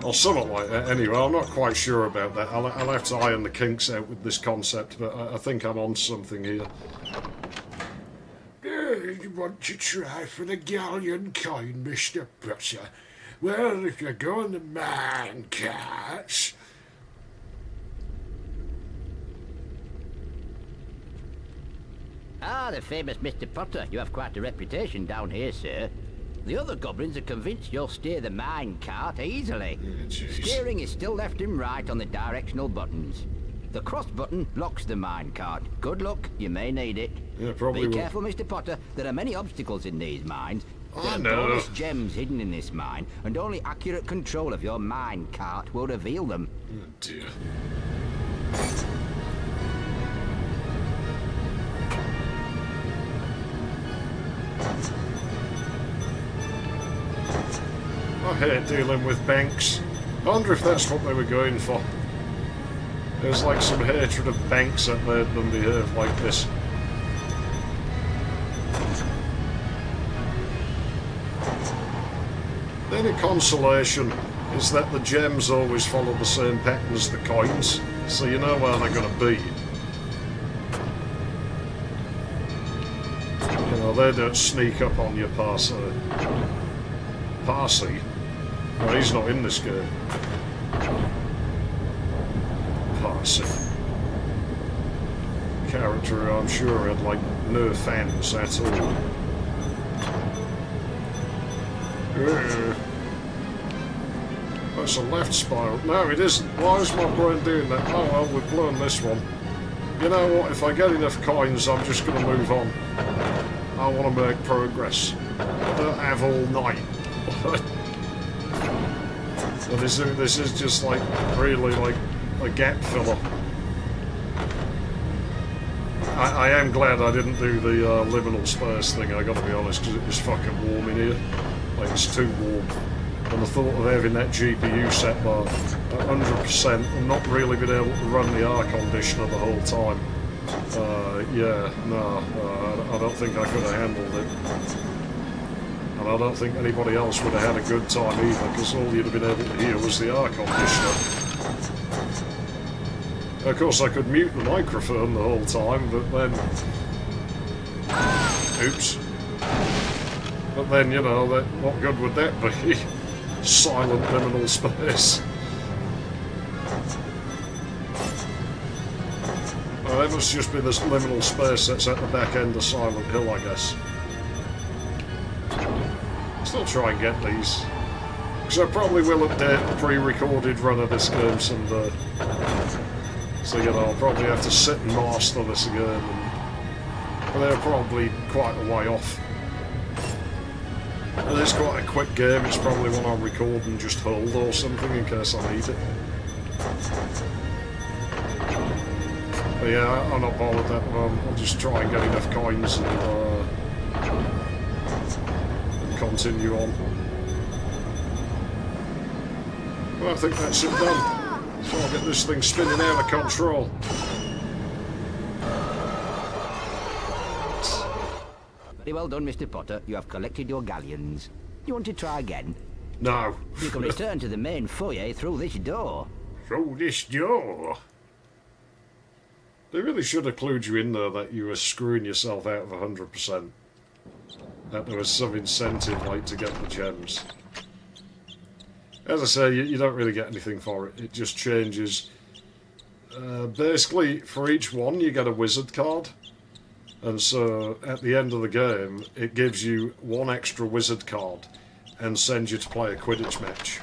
or something like that. Anyway, I'm not quite sure about that. I'll have to iron the kinks out with this concept, but I think I'm on something here. You want to try for the galleon coin, Mr. Potter? Well, if you go on the mine carts... Ah, the famous Mr. Potter. You have quite a reputation down here, sir. The other goblins are convinced you'll steer the mine cart easily. Steering is still left and right on the directional buttons. The cross button locks the mine cart. Good luck, you may need it. Yeah, probably Be careful, Mr. Potter. There are many obstacles in these mines. There are know. bonus gems hidden in this mine, and only accurate control of your mine cart will reveal them. Oh dear. I hate dealing with banks. I wonder if that's what they were going for. There's like some hatred of banks that made them behave like this. The only consolation is that the gems always follow the same pattern as the coins, so you know where they're going to be. You know, they don't sneak up on you, Parsi. Parsi? Oh, he's not in this game. Parsi. Character who I'm sure had like no fans at all. That's a left spiral. No, it isn't. Why is my brain doing that? Oh well, we've blown this one. You know what? If I get enough coins, I'm just going to move on. I want to make progress. I don't have all night. So this is just like really like a gap filler. I am glad I didn't do the liminal space thing, I gotta be honest, because it was fucking warm in here. Like, it's too warm. And the thought of having that GPU set bar at 100% and not really being able to run the air conditioner the whole time. Yeah, no, I don't think I could have handled it. And I don't think anybody else would have had a good time either, because all you'd have been able to hear was the air conditioner. Of course, I could mute the microphone the whole time, but then... Oops. But then, you know, what good would that be? Silent liminal space. Well, that must just be this liminal space that's at the back end of Silent Hill, I guess. Still try and get these. Because I probably will update the pre-recorded run of this game someday. So, you know, I'll probably have to sit and master this again. But they're probably quite a way off. It is quite a quick game, it's probably one I'll record and just hold or something in case I need it. But yeah, I'm not bothered at the moment. I'll just try and get enough coins and continue on. Well, I think that's it done. So I'll get this thing spinning out of control. Very well done, Mr. Potter. You have collected your galleons. You want to try again? No. You can return to the main foyer through this door. Through this door? They really should have clued you in there that you were screwing yourself out of 100%. That there was some incentive, like, to get the gems. As I say, you don't really get anything for it. It just changes. Basically, for each one, you get a wizard card. And so, at the end of the game, it gives you one extra wizard card and sends you to play a Quidditch match.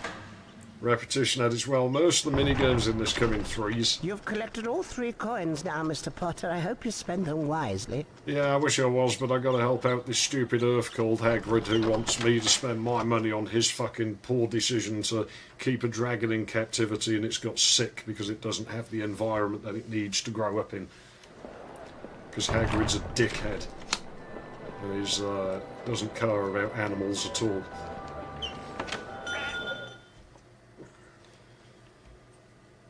Repetition at its well. Most of the minigames in this come in threes. You've collected all 3 coins now, Mr. Potter. I hope you spend them wisely. Yeah, I wish I was, but I gotta help out this stupid earth called Hagrid who wants me to spend my money on his fucking poor decision to keep a dragon in captivity, and it's got sick because it doesn't have the environment that it needs to grow up in. Because Hagrid's a dickhead. And he doesn't care about animals at all.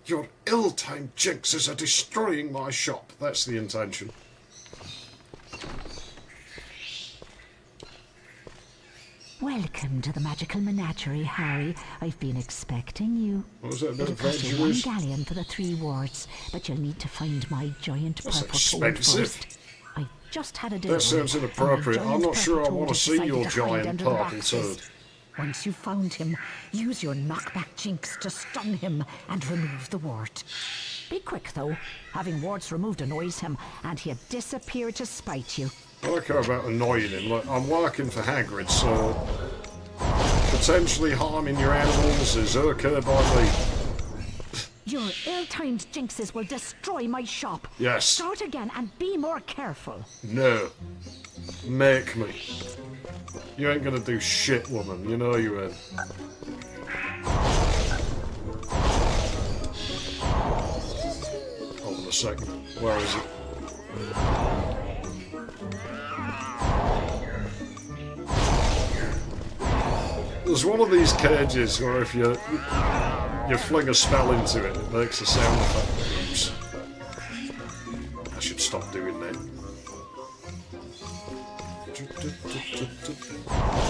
Your ill-timed jinxes are destroying my shop. That's the intention. Welcome to the magical menagerie, Harry. I've been expecting you. What was that about? It'll cost you 1 galleon for the 3 wards, but you'll need to find my giant That's purple toad expensive. first. I just had a delivery. That sounds inappropriate. I'm not sure I want to see your giant purple toad. Once you've found him, use your knockback jinx to stun him and remove the ward. Be quick, though. Having wards removed annoys him, and he'll disappear to spite you. I don't care about annoying him. Look, I'm working for Hagrid, so potentially harming your animals is okay by me. Your ill-timed jinxes will destroy my shop. Yes. Start again and be more careful. No. Make me. You ain't gonna do shit, woman. You know you ain't. Hold on a second. Where is it? There's one of these cages where if you fling a spell into it, it makes a sound effect. Oops. I should stop doing that.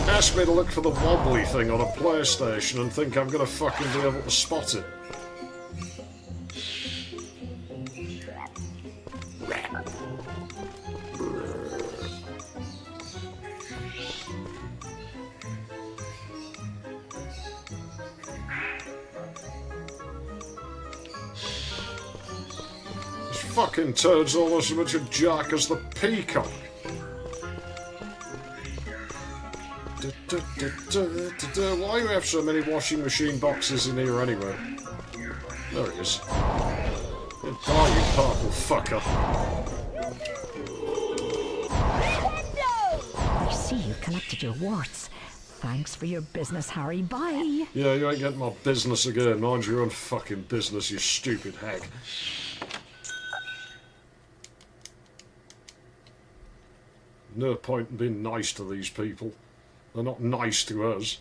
Ask me to look for the wobbly thing on a PlayStation and think I'm gonna fucking be able to spot it. This fucking toad's almost as much a jack as the peacock. Why do you have so many washing machine boxes in here anyway? There he is. Die, you purple fucker. I see you've collected your warts. Thanks for your business, Harry. Bye. Yeah, you ain't getting my business again. Mind your own fucking business, you stupid hag. No point in being nice to these people. They're not nice to us.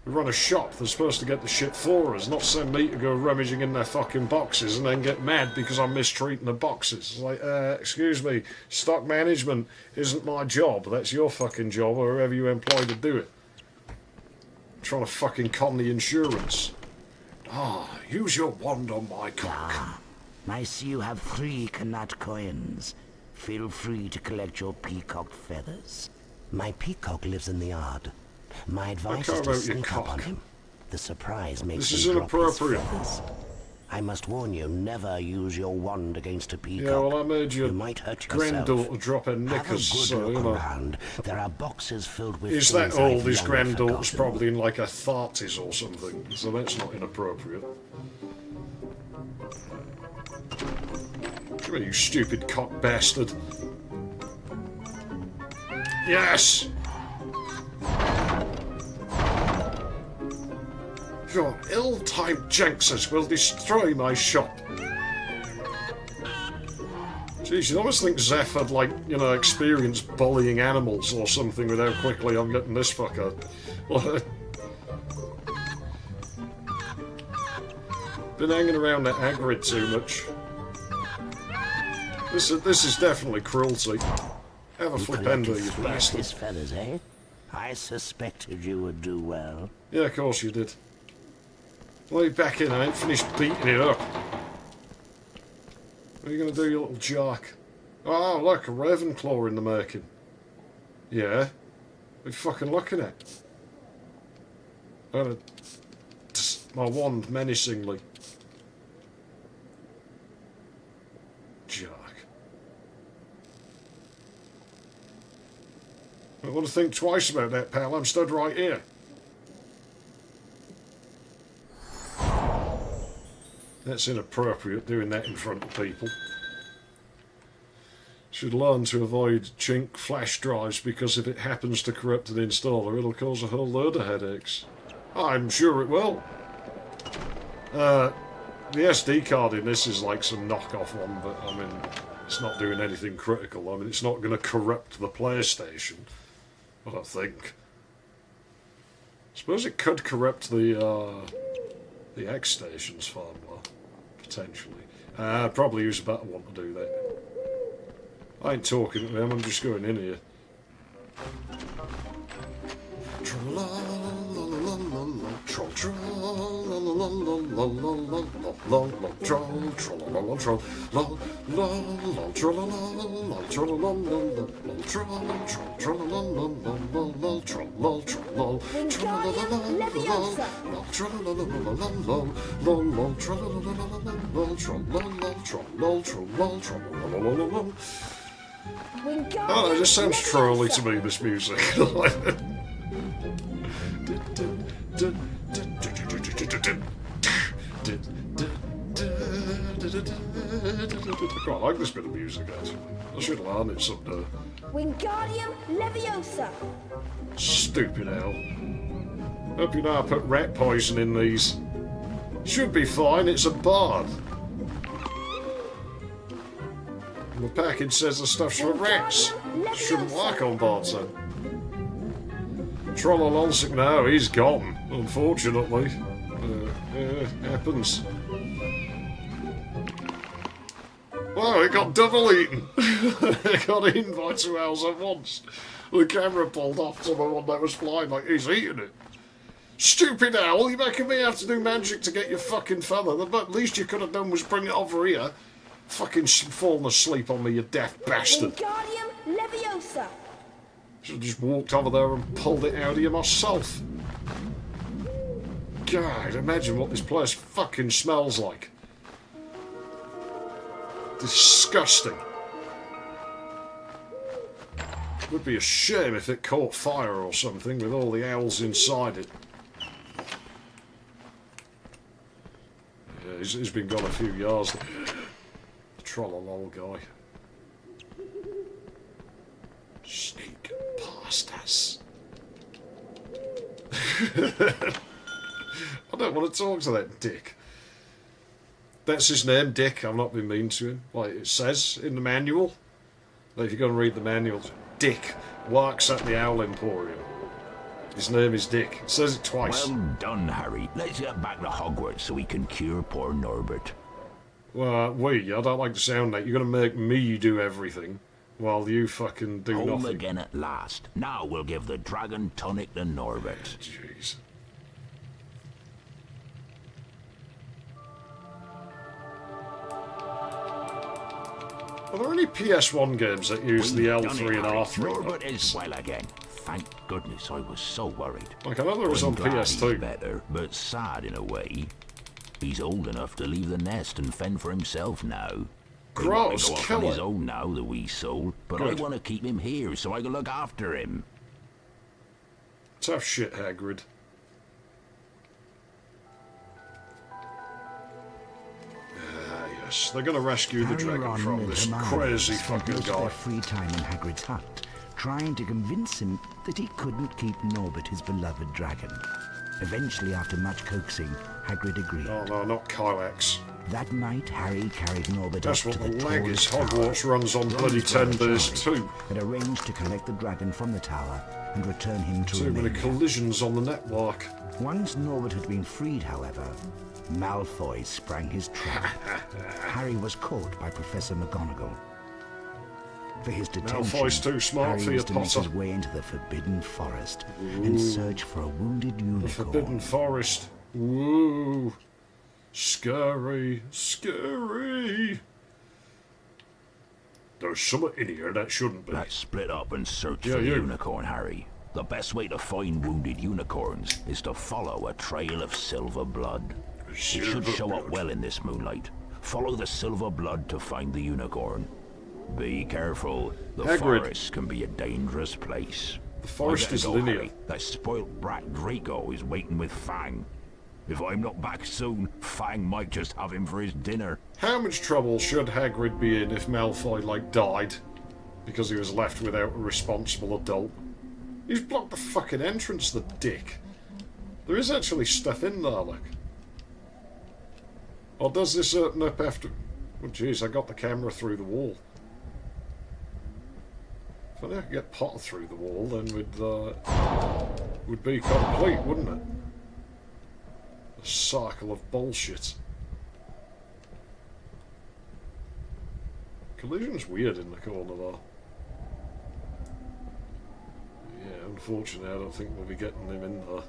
We run a shop. They're supposed to get the shit for us, not send me to go rummaging in their fucking boxes and then get mad because I'm mistreating the boxes. It's like, excuse me, stock management isn't my job. That's your fucking job, or whoever you employ to do it. I'm trying to fucking con the insurance. Use your wand on my cock. I see you have 3 Knut coins. Feel free to collect your peacock feathers. My peacock lives in the yard. My advice is to sneak up on him. The surprise makes him drop his feathers. I must warn you, never use your wand against a peacock. Yeah, well, I made your might hurt granddaughter drop her knickers, so, you know. Around. There are boxes filled with Is that old? His granddaughter's probably in like her 30s or something, so that's not inappropriate. Come here, you stupid cock bastard. Yes! Your ill-timed jinxes will destroy my shop. Jeez, you'd almost think XeFF had, like, you know, experience bullying animals or something with how quickly I'm getting this fucker. Been hanging around that Hagrid too much. This is definitely cruelty. Have a flipendo, you bastard. His feathers, eh? I suspected you would do well. Yeah, of course you did. Lay back in, I ain't finished beating it up. What are you going to do, you little jark? Oh, look, a Ravenclaw in the making. Yeah? What are you fucking looking at? I'm gonna my wand menacingly. Jark. I want to think twice about that, pal. I'm stood right here. That's inappropriate, doing that in front of people. Should learn to avoid chink flash drives, because if it happens to corrupt an installer, it'll cause a whole load of headaches. I'm sure it will. The SD card in this is like some knockoff one, but I mean, it's not doing anything critical. I mean, it's not going to corrupt the PlayStation, I don't think. I suppose it could corrupt the XStation's firmware, potentially. I'd probably use a better one to do that. I ain't talking to them, I'm just going in here. Oh, it just sounds trolly to me, this music. I quite like this bit of music, actually. I should learn it someday. Wingardium Leviosa. Stupid hell. Hope you know I put rat poison in these. Should be fine, it's a bard. The package says the stuff's for rats. Shouldn't work on bards then. Trollololsic now, he's gone, unfortunately. Happens. Wow, it got double eaten. It got eaten by 2 owls at once. The camera pulled off to the one that was flying like he's eating it. Stupid owl, you're making me have to do magic to get your fucking feather. The least you could have done was bring it over here. Fucking falling asleep on me, you deaf bastard. Wingardium Leviosa. Should have just walked over there and pulled it out of you myself. God, imagine what this place fucking smells like. Disgusting. It would be a shame if it caught fire or something with all the owls inside it. Yeah, he's been gone a few years. The trollolol guy. Sneak past us. I don't want to talk to that dick. That's his name, Dick. I've not been mean to him. Like it says in the manual. Like if you go and read the manual, Dick works at the Owl Emporium. His name is Dick. It says it twice. Well done, Harry. Let's get back to Hogwarts so we can cure poor Norbert. Well, I don't like the sound that. You're going to make me do everything while you fucking do Home nothing. again at last. Now we'll give the dragon tonic to Norbert. Jeez. Are there any PS1 games that use the L3 and R3? Norbert is well again. Thank goodness, I was so worried. Like, I know there was on PS2. He's better, but sad in a way. He's old enough to leave the nest and fend for himself now. Gross, He kill on his him. own now, the wee soul. But Good. I want to keep him here so I can look after him. Tough shit, Hagrid. Yes, they're going to rescue the dragon from this crazy fucking most of guy. their free time in Hagrid's hut, trying to convince him that he couldn't keep Norbert his beloved dragon. Eventually, after much coaxing, Hagrid agreed. Oh no, not Coax. That night, Harry carried Norbert That's up what to the the leg is. tallest tower. Hogwarts runs on bloody Ron's brother 10 days Charlie too. had arranged to collect the dragon from the tower and return him to Too many Romania. collisions on the network. Once Norbert had been freed, however, Malfoy sprang his trap. Harry was caught by Professor McGonagall. For his detention, Malfoy's too smart Harry for was you, to make Potter. his way into the Forbidden Forest Ooh. and search for a wounded unicorn. The Forbidden Forest. Woo! Scary, scary. There's something in here that shouldn't be. Let's split up and search Yeah, for the you. unicorn, Harry. The best way to find wounded unicorns is to follow a trail of silver blood. It should Silver show up blood. well in this moonlight. Follow the silver blood to find the unicorn. Be careful. The Hagrid. forest can be a dangerous place. The forest I better is go, linear. Harry. That spoilt brat Draco is waiting with Fang. If I'm not back soon, Fang might just have him for his dinner. How much trouble should Hagrid be in if Malfoy, like, died? Because he was left without a responsible adult? He's blocked the fucking entrance, the dick. There is actually stuff in there, look. Or does this open up after... Oh, jeez, I got the camera through the wall. If I could get Potter through the wall, then we'd be complete, wouldn't it? A cycle of bullshit. Collision's weird in the corner there. Yeah, unfortunately I don't think we'll be getting him in there.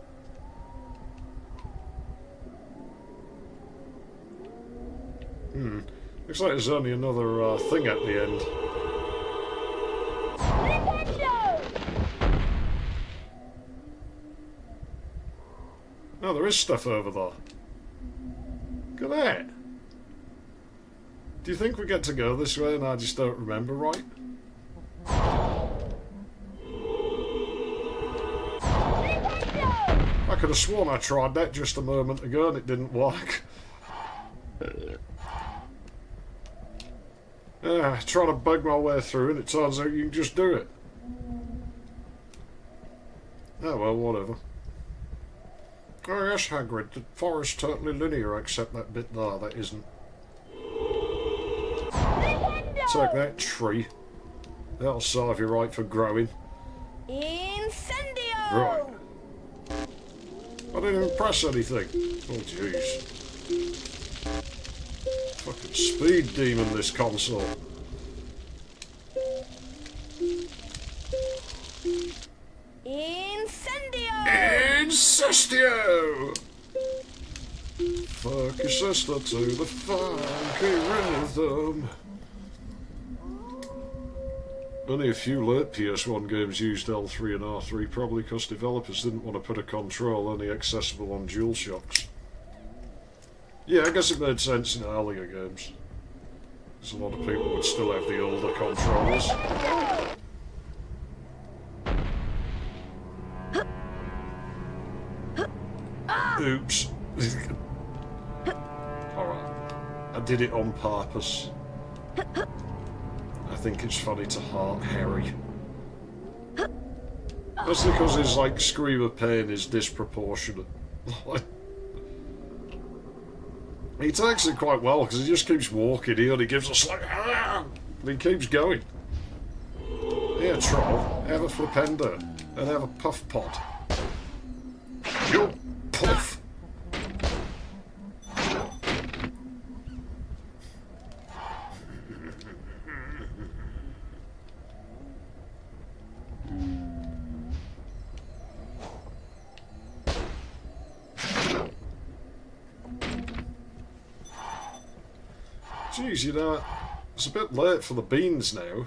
Looks like there's only another thing at the end. No, there is stuff over there. Look at that. Do you think we get to go this way and I just don't remember right? I could have sworn I tried that just a moment ago and it didn't work. Trying to bug my way through and it turns out you can just do it. Oh well, whatever. Oh yes, Hagrid, the forest's totally linear except that bit there, that isn't. Take that, tree. That'll serve you right for growing. Incendio! Right. I didn't even press anything. Oh jeez. Fucking speed demon, this console. Incendio! Incestio! Fuck your sister to the funky rhythm. Only a few late PS1 games used L3 and R3, probably because developers didn't want to put a control only accessible on DualShocks. Yeah, I guess it made sense in earlier games. Because a lot of people would still have the older controllers. Oops. Alright. I did it on purpose. I think it's funny to heart Harry. That's because his, like, scream of pain is disproportionate. He takes it quite well, because he just keeps walking. He only gives us, like, and he keeps going. Here, troll, have a flipendo, and have a puff pot. You puff! Jeez, you know, it's a bit late for the beans now.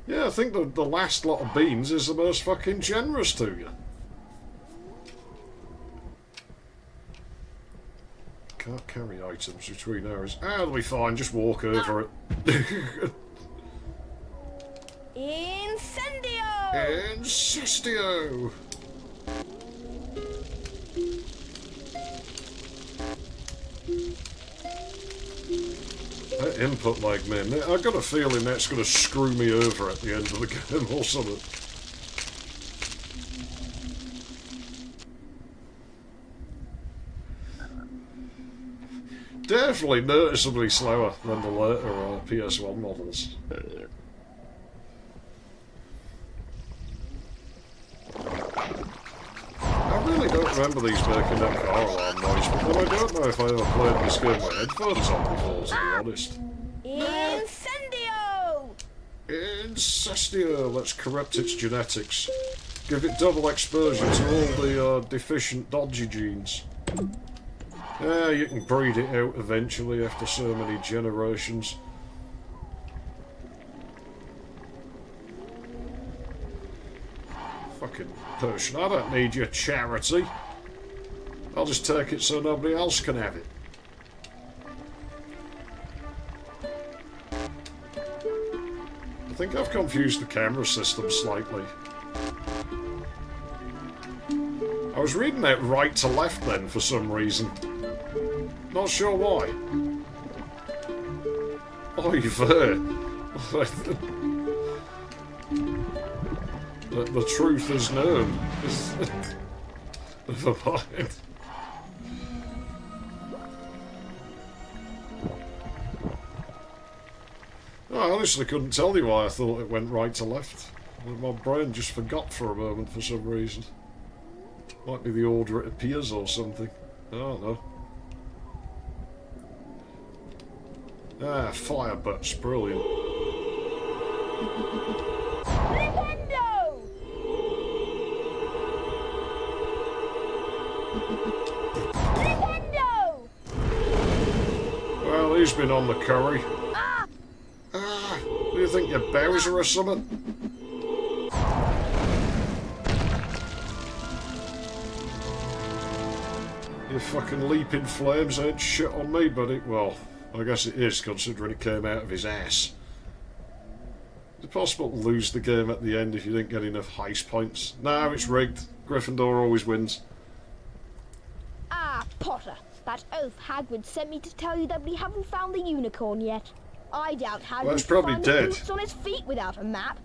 Yeah, I think the last lot of beans is the most fucking generous to you. Can't carry items between hours. Ah, it'll be fine, just walk over it. Incendio! Incestio! That input lag, man, I've got a feeling that's going to screw me over at the end of the game or something. Definitely noticeably slower than the later PS1 models. I really don't remember these making that car alarm noise, but then I don't know if I ever played this game with headphones on before, to be honest. Incendio! Incestio! Let's corrupt its genetics. Give it double exposure to all the deficient dodgy genes. Yeah, you can breed it out eventually after so many generations. Fucking Persian, I don't need your charity. I'll just take it so nobody else can have it. I think I've confused the camera system slightly. I was reading that right to left then for some reason. Not sure why. Oh, you've the truth is known. Never mind. I honestly couldn't tell you why I thought it went right to left. My brain just forgot for a moment for some reason. Might be the order it appears or something. I don't know. Ah, fire butts, brilliant. Nintendo! Nintendo! Well, he's been on the curry. Ah, do you think you're Bowser or something? Your fucking leaping flames ain't shit on me, buddy. Well, I guess it is, considering it came out of his ass. Is it possible to lose the game at the end if you didn't get enough heist points? No, it's rigged. Gryffindor always wins. Ah, Potter. That oaf Hagrid sent me to tell you that we haven't found the unicorn yet. I doubt Hagrid Well, it's probably find dead. the boots on his feet without a map.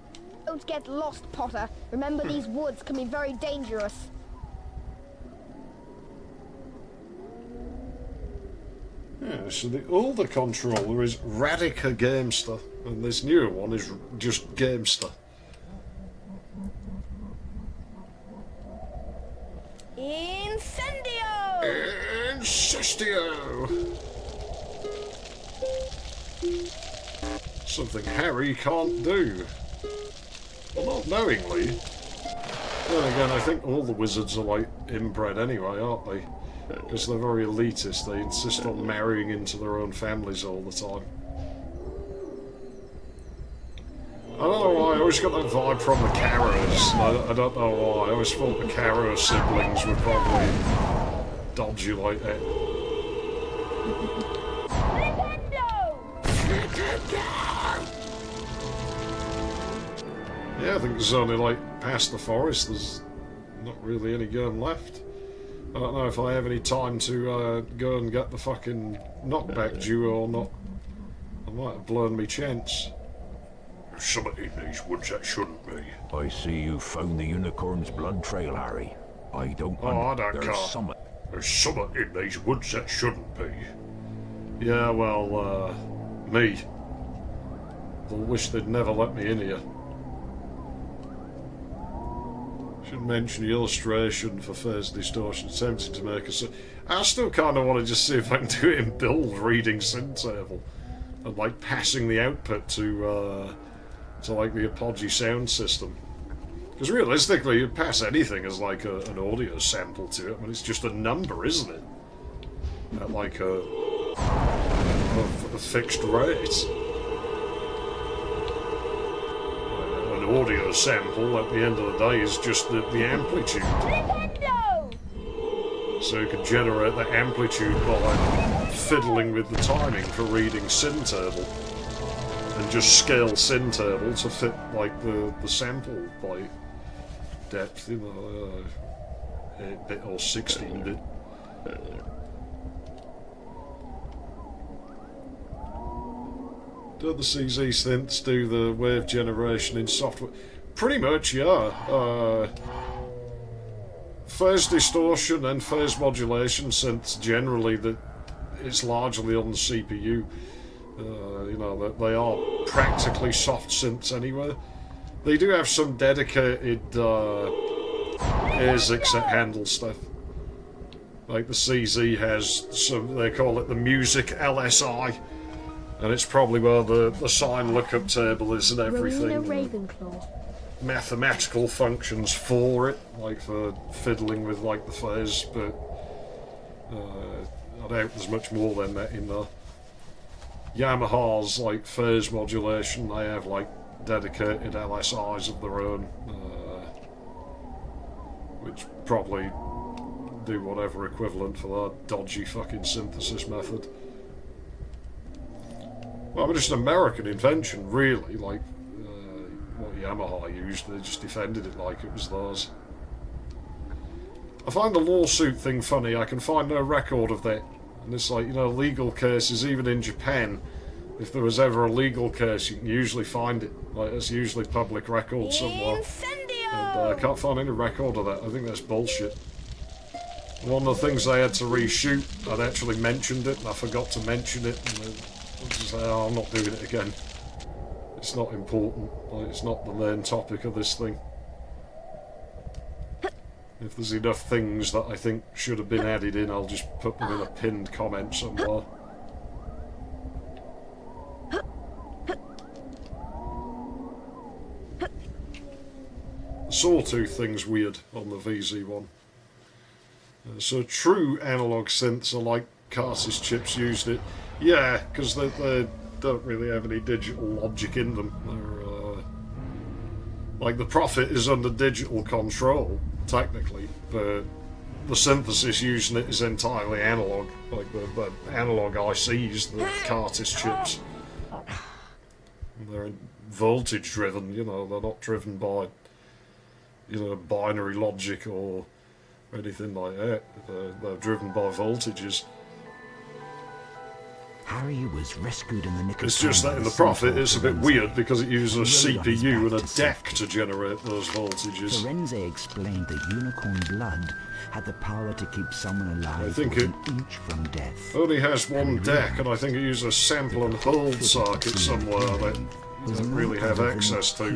Don't get lost, Potter. Remember, these woods can be very dangerous. Yeah, so the older controller is Radica Gamester, and this newer one is just Gamester. In Celestio! Something Harry can't do. Well, not knowingly. Then again, I think all the wizards are like inbred anyway, aren't they? Because they're very elitist. They insist on marrying into their own families all the time. I don't know why, I always got that vibe from the Carrows. I don't know why. I always thought the Carrow siblings were probably dodgy like that. Yeah, I think there's only like past the forest, there's not really any game left. I don't know if I have any time to go and get the fucking knockback duo or not. I might have blown me chance. There's something in these woods that shouldn't be. I see you found the unicorn's blood trail, Harry. I don't There's something in these woods that shouldn't be. Yeah, well, me. I wish they'd never let me in here. Should mention the illustration for First Distortion, attempting to make us. I still kind of want to just see if I can do it in build reading syntable and like passing the output to like the Apogee sound system. Because realistically, you pass anything as like an audio sample to it. I mean, it's just a number, isn't it? At like a fixed rate. An audio sample at the end of the day is just the amplitude. So you can generate the amplitude by fiddling with the timing for reading syntable. And just scale syntable to fit like the sample by depth, you know, 8-bit or 16-bit. Do the CZ synths do the wave generation in software? Pretty much, yeah. Phase distortion and phase modulation synths generally it's largely on the CPU. You know, they are practically soft synths anyway. They do have some dedicated ASICs that handle stuff. Like the CZ has some, they call it the music LSI. And it's probably where the sign lookup table is and everything. Ravenclaw. Mathematical functions for it, like for fiddling with like the phase, but I doubt there's much more than that in there. Yamaha's like phase modulation, they have like dedicated LSIs of their own, which probably do whatever equivalent for that dodgy fucking synthesis method. Well, I mean, it's an American invention, really, like what Yamaha used, they just defended it like it was theirs. I find the lawsuit thing funny. I can find no record of that. And it's like, you know, legal cases, even in Japan, if there was ever a legal case, you can usually find it. Like, it's usually public record somewhere. And I can't find any record of that. I think that's bullshit. One of the things they had to reshoot, I'd actually mentioned it, and I forgot to mention it, and I just say, oh, I'm not doing it again. It's not important. Like, it's not the main topic of this thing. If there's enough things that I think should have been added in, I'll just put them in a pinned comment somewhere. The sawtooth thing's weird on the VZ1. So true analog synths are like Carter's chips used it. Yeah, because they don't really have any digital logic in them. They're, like the Prophet is under digital control, technically, but the synthesis using it is entirely analog, like the analog ICs, the Carter's chips. They're voltage driven, you know, they're not driven by, you know, binary logic or anything like that. They're driven by voltages. Harry was rescued in the nick of time. It's just that in the Prophet it's a bit weird because it uses a CPU and a deck to generate those voltages. Firenze explained that unicorn blood had the power to keep someone alive I think it an inch from death. only has one deck, and I think it uses a sample and hold circuit somewhere that don't really have access to,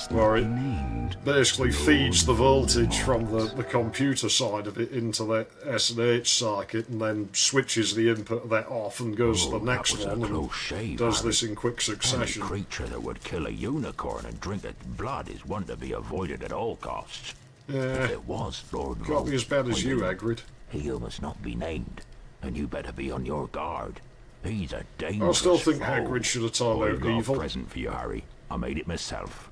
where it basically feeds the voltage from the computer side of it into that S&H circuit and then switches the input of that off and goes to the next one and does this in quick succession. Any creature that would kill a unicorn and drink its blood is one to be avoided at all costs. Yeah, if it was Lord can't be as bad as you, Hagrid. He must not be named, and you better be on your guard. He's a dangerous I still think foe. Hagrid should have turned out got evil. A present for you, Harry. I made it myself.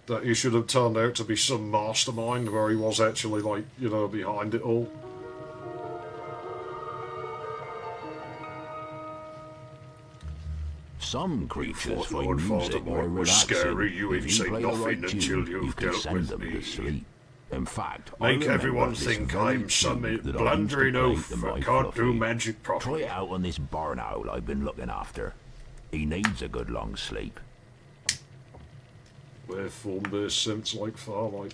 That he should have turned out to be some mastermind where he was actually, like, you know, behind it all. Some creatures find Lord music more Voldemort was relaxing. scary. You If ain't say play the nothing right until tune, you've you can dealt send with them me. to sleep. In fact, I Make remember everyone this think very I'm some tune that I blundering used to play oaf to my that can't do Fluffy. magic properly. Try it out on this barn owl I've been looking after. He needs a good long sleep. Waveform-based synths like Farlight.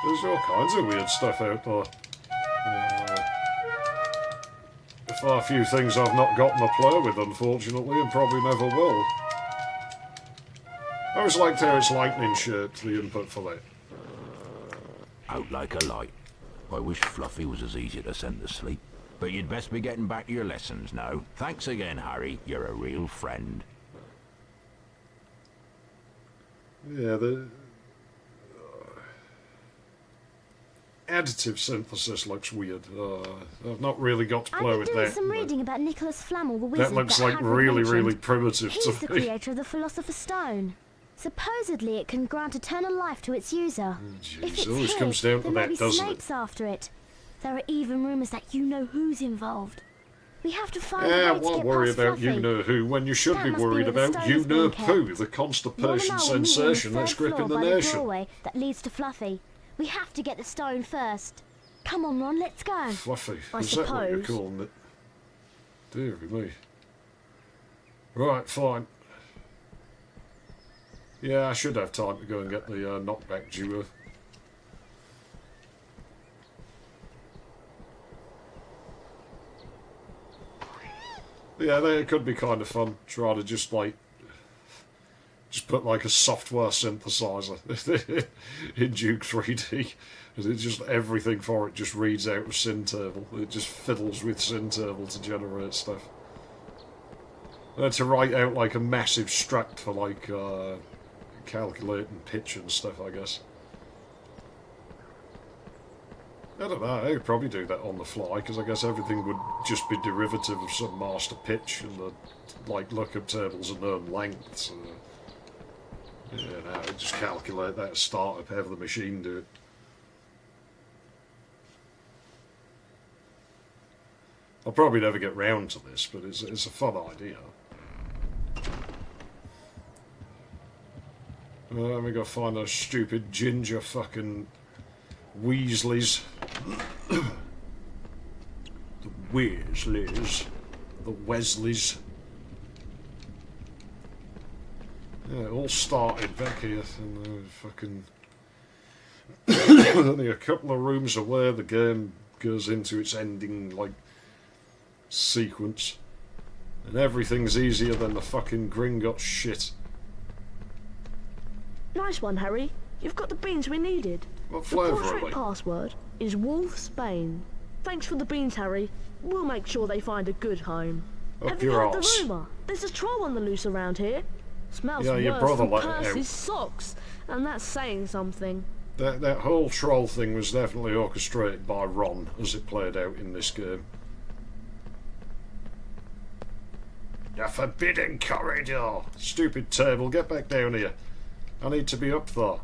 There's all kinds of weird stuff out there. A far few things I've not gotten to play with, unfortunately, and probably never will. I always liked how it's lightning-shaped, the input for that. Out like a light. I wish Fluffy was as easy to send to sleep. But you'd best be getting back to your lessons now. Thanks again, Harry. You're a real friend. Yeah, the additive synthesis looks weird. I've not really got to play with I've been doing that. some reading about Nicholas Flamel, the wizard That looks like Hagrid really, mentioned. really primitive He's to the me. creator of the Philosopher's Stone. Supposedly, it can grant eternal life to its user. If it's always his, comes down to then that, maybe doesn't it? Snape's after it. There are even rumours that you know who's involved. We have to find a Yeah, way to why get worry past about Fluffy. you know who when you should That be must be worried where the about stone you is know being who, kept. the constipation Ron and I will meet you on the sensation that's third gripping floor the by nation. doorway that leads to Fluffy. We have to get the stone first. Come on, Ron, let's go. Fluffy, I is that what you're suppose. calling it? Dear me. Right, fine. Yeah, I should have time to go and get the knockback duo. Yeah, it could be kind of fun. Try to just put like a software synthesizer in Duke 3D. It's just everything for it just reads out of syntable. It just fiddles with syntable to generate stuff. To write out like a massive struct for like calculating pitch and stuff, I guess. I don't know, I could probably do that on the fly, because I guess everything would just be derivative of some master pitch and the like lookup tables and known lengths. Yeah, no, I'd just calculate that startup, have the machine do it. I'll probably never get round to this, but it's a fun idea. Let me go find those stupid ginger fucking Weasleys. The Weasleys. The Wesleys. Yeah, it all started back here and fucking... only a couple of rooms away the game goes into its ending, like, sequence. And everything's easier than the fucking Gringotts shit. Nice one, Harry. You've got the beans we needed. What The flavour are portrait they? password is Wolfsbane. Thanks for the beans, Harry. We'll make sure they find a good home. Up Have you your heard the arse. rumour? There's a troll on the loose around here. Smells Yeah, your worse brother than let it out. Percy's socks, and that's saying something. That whole troll thing was definitely orchestrated by Ron as it played out in this game. The forbidden corridor! Stupid table, get back down here. I need to be up there.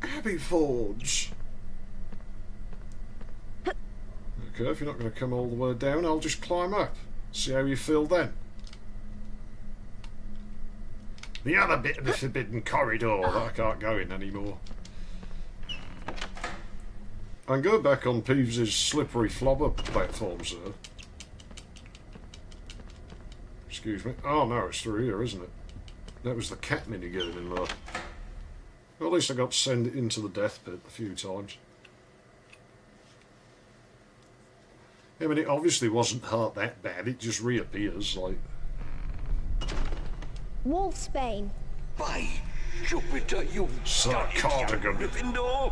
Abbey Forge! Okay, if you're not going to come all the way down, I'll just climb up. See how you feel then. The other bit of the forbidden corridor that I can't go in anymore. I can go back on Peeves' slippery flobber platforms though. Excuse me. Oh no, it's through here, isn't it? That was the cat minigame in there. Well, at least I got to send it into the death pit a few times. I mean, it obviously wasn't hurt that bad, it just reappears, like... Wolfsbane. By Jupiter, you cardigan. Gryffindor!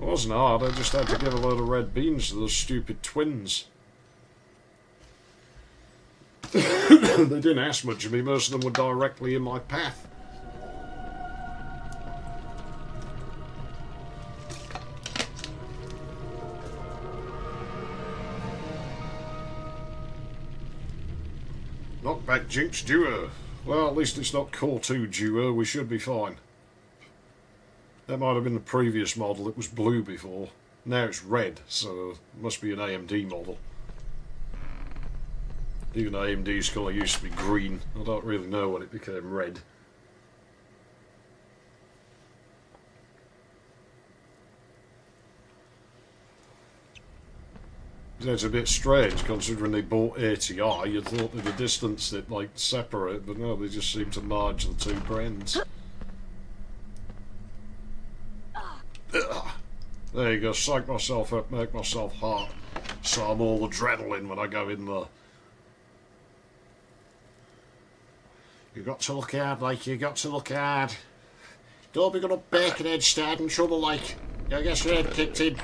It wasn't hard, I just had to give a load of red beans to those stupid twins. They didn't ask much of me, most of them were directly in my path. Knockback Jinx duo. Well, at least it's not Core 2 duo, we should be fine. That might have been the previous model, it was blue before. Now it's red, so it must be an AMD model. Even AMD's colour used to be green. I don't really know when it became red. It's a bit strange considering they bought ATI. You'd thought they'd have distanced it, like, separate, but no, they just seem to merge the two brands. There you go, psych myself up, make myself hot, so I'm all adrenaline when I go in there. You got to look hard, like, you got to look hard. Don't be gonna Birkenhead start in trouble, like. You'll get your head kicked in.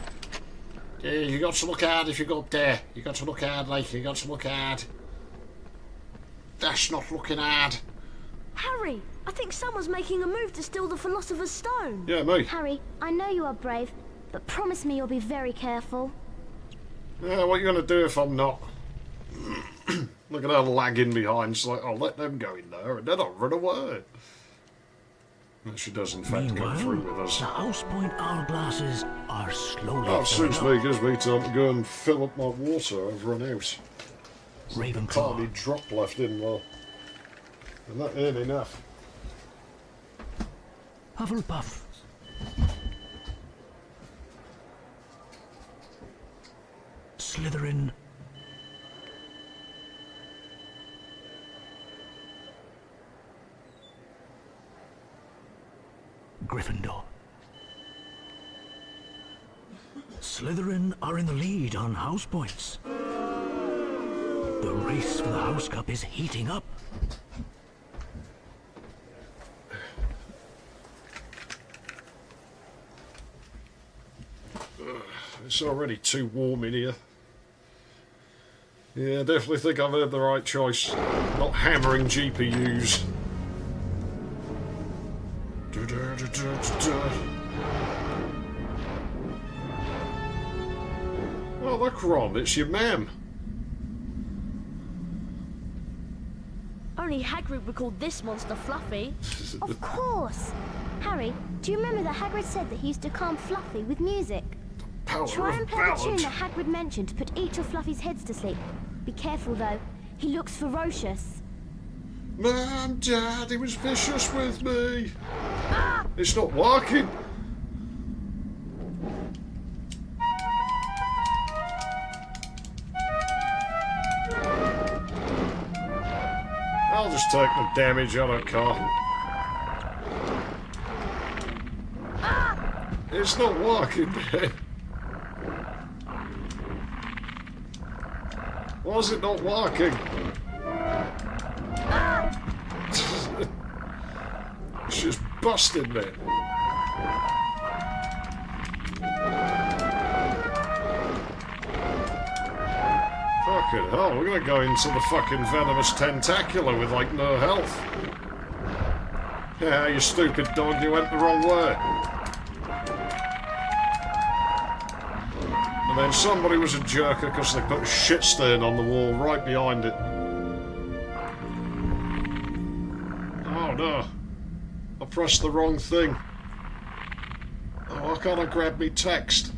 You got to look hard if you go up there. You got to look hard, like, you got to look hard. That's not looking hard. Harry, I think someone's making a move to steal the Philosopher's Stone. Yeah, me. Harry, I know you are brave, but promise me you'll be very careful. Yeah, what are you going to do if I'm not? Look at her lagging behind. She's like, I'll let them go in there and then I'll run away. And she does, in fact, go through with us. The house point hourglasses are slowly. That suits me, gives me time to go and fill up my water. I've run out. Ravenclaw. Tiny drop left in there. And that ain't enough. Hufflepuff. Slytherin. Gryffindor. Slytherin are in the lead on house points. The race for the House Cup is heating up. It's already too warm in here. Yeah, I definitely think I've made the right choice. Not hammering GPUs. Oh, look, Ron, it's your mam. Only Hagrid would call this monster Fluffy. Of course! Harry, do you remember that Hagrid said that he used to calm Fluffy with music? Try and play the tune that Hagrid mentioned to put each of Fluffy's heads to sleep. Be careful though, he looks ferocious. Mum, Dad, he was vicious with me. Ah! It's not working. I'll just take the damage, I don't care. Ah! It's not working, man. Why is it not working? It's just busted me. Fucking hell, we're gonna go into the fucking venomous tentacular with like no health. Yeah, you stupid dog, you went the wrong way. And then somebody was a jerker because they put a shit stain on the wall right behind it. Oh no. I pressed the wrong thing. Oh, why can't I grab me text?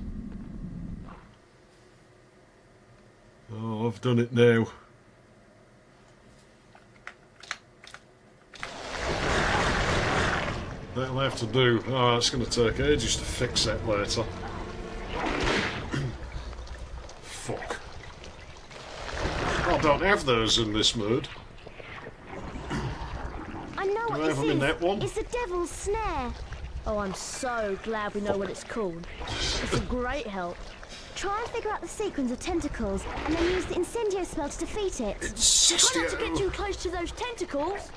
Oh, I've done it now. That'll have to do. Oh, it's going to take ages to fix that later. Fuck. I don't have those in this mood. I know what I have them in that one? It's the Devil's Snare. Oh, I'm so glad we know what it's called. It's a great help. Try and figure out the sequence of tentacles, and then use the incendio spell to defeat it. Try not to get too close to those tentacles.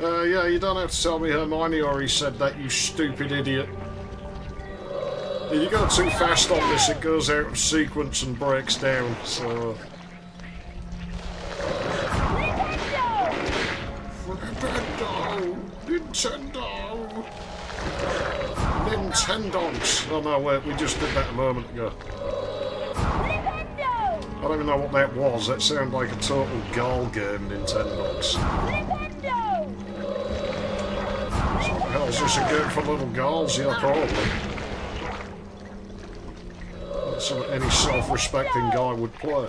Yeah, you don't have to tell me Hermione already said that, you stupid idiot. If you go too fast on this, it goes out of sequence and breaks down, so... Nintendo! Nintendogs! Oh no, wait, we just did that a moment ago. I don't even know what that was. That sounded like a total gall game, Nintendogs. So what the hell is this, a game for little galls? Yeah, probably. That's something any self-respecting guy would play.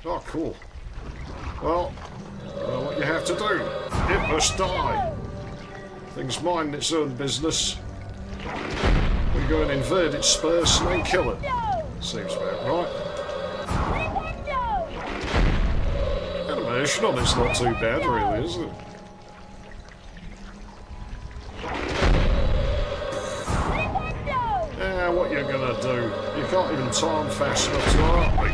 Oh, cool. Well, you know what you have to do. It must die. Things mind its own business. We go and invade its space and then kill it. Seems about right. Animation on it's not too bad, really, is it? Yeah, what you gonna do? You can't even time fast enough to hurt me.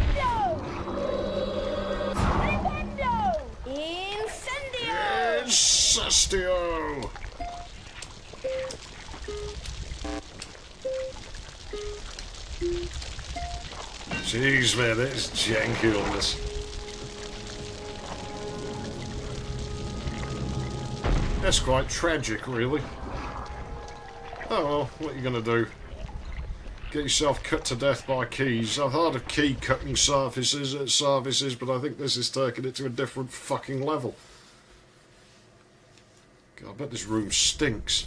Incestio! Jeez, man, it's janky on this. That's quite tragic, really. Oh well, what are you gonna do? Get yourself cut to death by keys. I've heard of key cutting services, but I think this is taking it to a different fucking level. God, I bet this room stinks.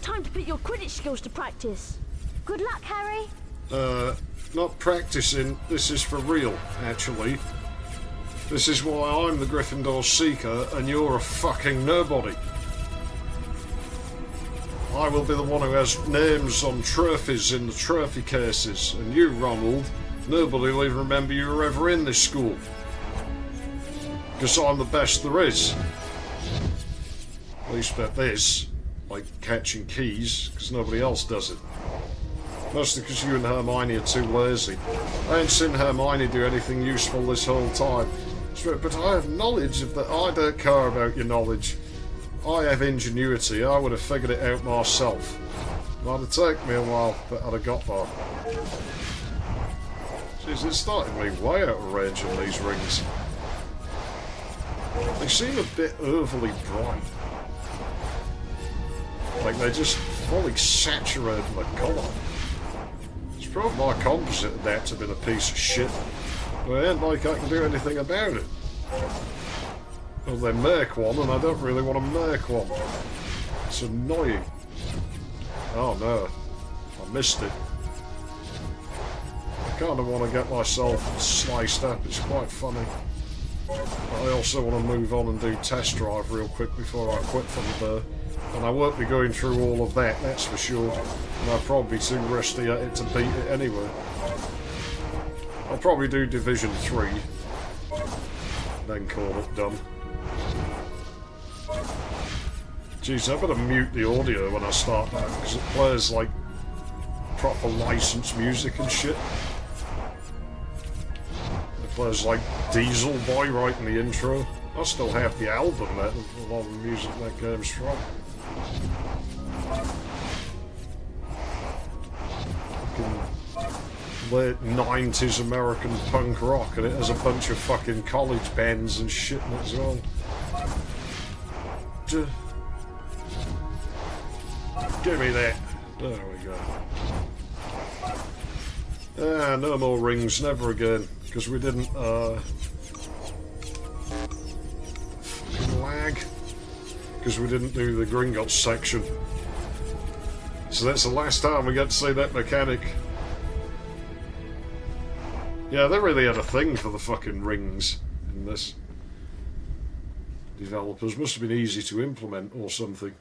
Time to put your Quidditch skills to practice. Good luck, Harry. Not practicing. This is for real, actually. This is why I'm the Gryffindor Seeker and you're a fucking nobody. I will be the one who has names on trophies in the trophy cases, and you, Ronald, nobody will even remember you were ever in this school. Because I'm the best there is. At least at this, like catching keys, because nobody else does it. Mostly because you and Hermione are too lazy. I ain't seen Hermione do anything useful this whole time. But I have knowledge of that. I don't care about your knowledge. I have ingenuity. I would have figured it out myself. It might have taken me a while, but I'd have got there. Jeez, it's starting me way out of range in these rings. They seem a bit overly bright. Like they're just fully saturated in the colour. It's probably my composite adapter been a piece of shit. But it ain't like I can do anything about it. Well, they make one, and I don't really want to make one. It's annoying. Oh no, I missed it. I kind of want to get myself sliced up, it's quite funny. I also want to move on and do test drive real quick before I quit from the and I won't be going through all of that, that's for sure. And I'll probably be too rusty at it to beat it anyway. I'll probably do Division 3, then call it done. Jeez, I better mute the audio when I start that, because it plays like proper licensed music and shit. It plays like Diesel Boy right in the intro. I still have the album that a lot of the music that game's from. Fucking late 90s American punk rock, and it has a bunch of fucking college bands and shit in it as well. Give me that. There we go. Ah, no more rings, never again. Because we didn't, fucking lag. Because we didn't do the Gringotts section. So that's the last time we get to see that mechanic. Yeah, they really had a thing for the fucking rings in this. Developers must have been easy to implement or something.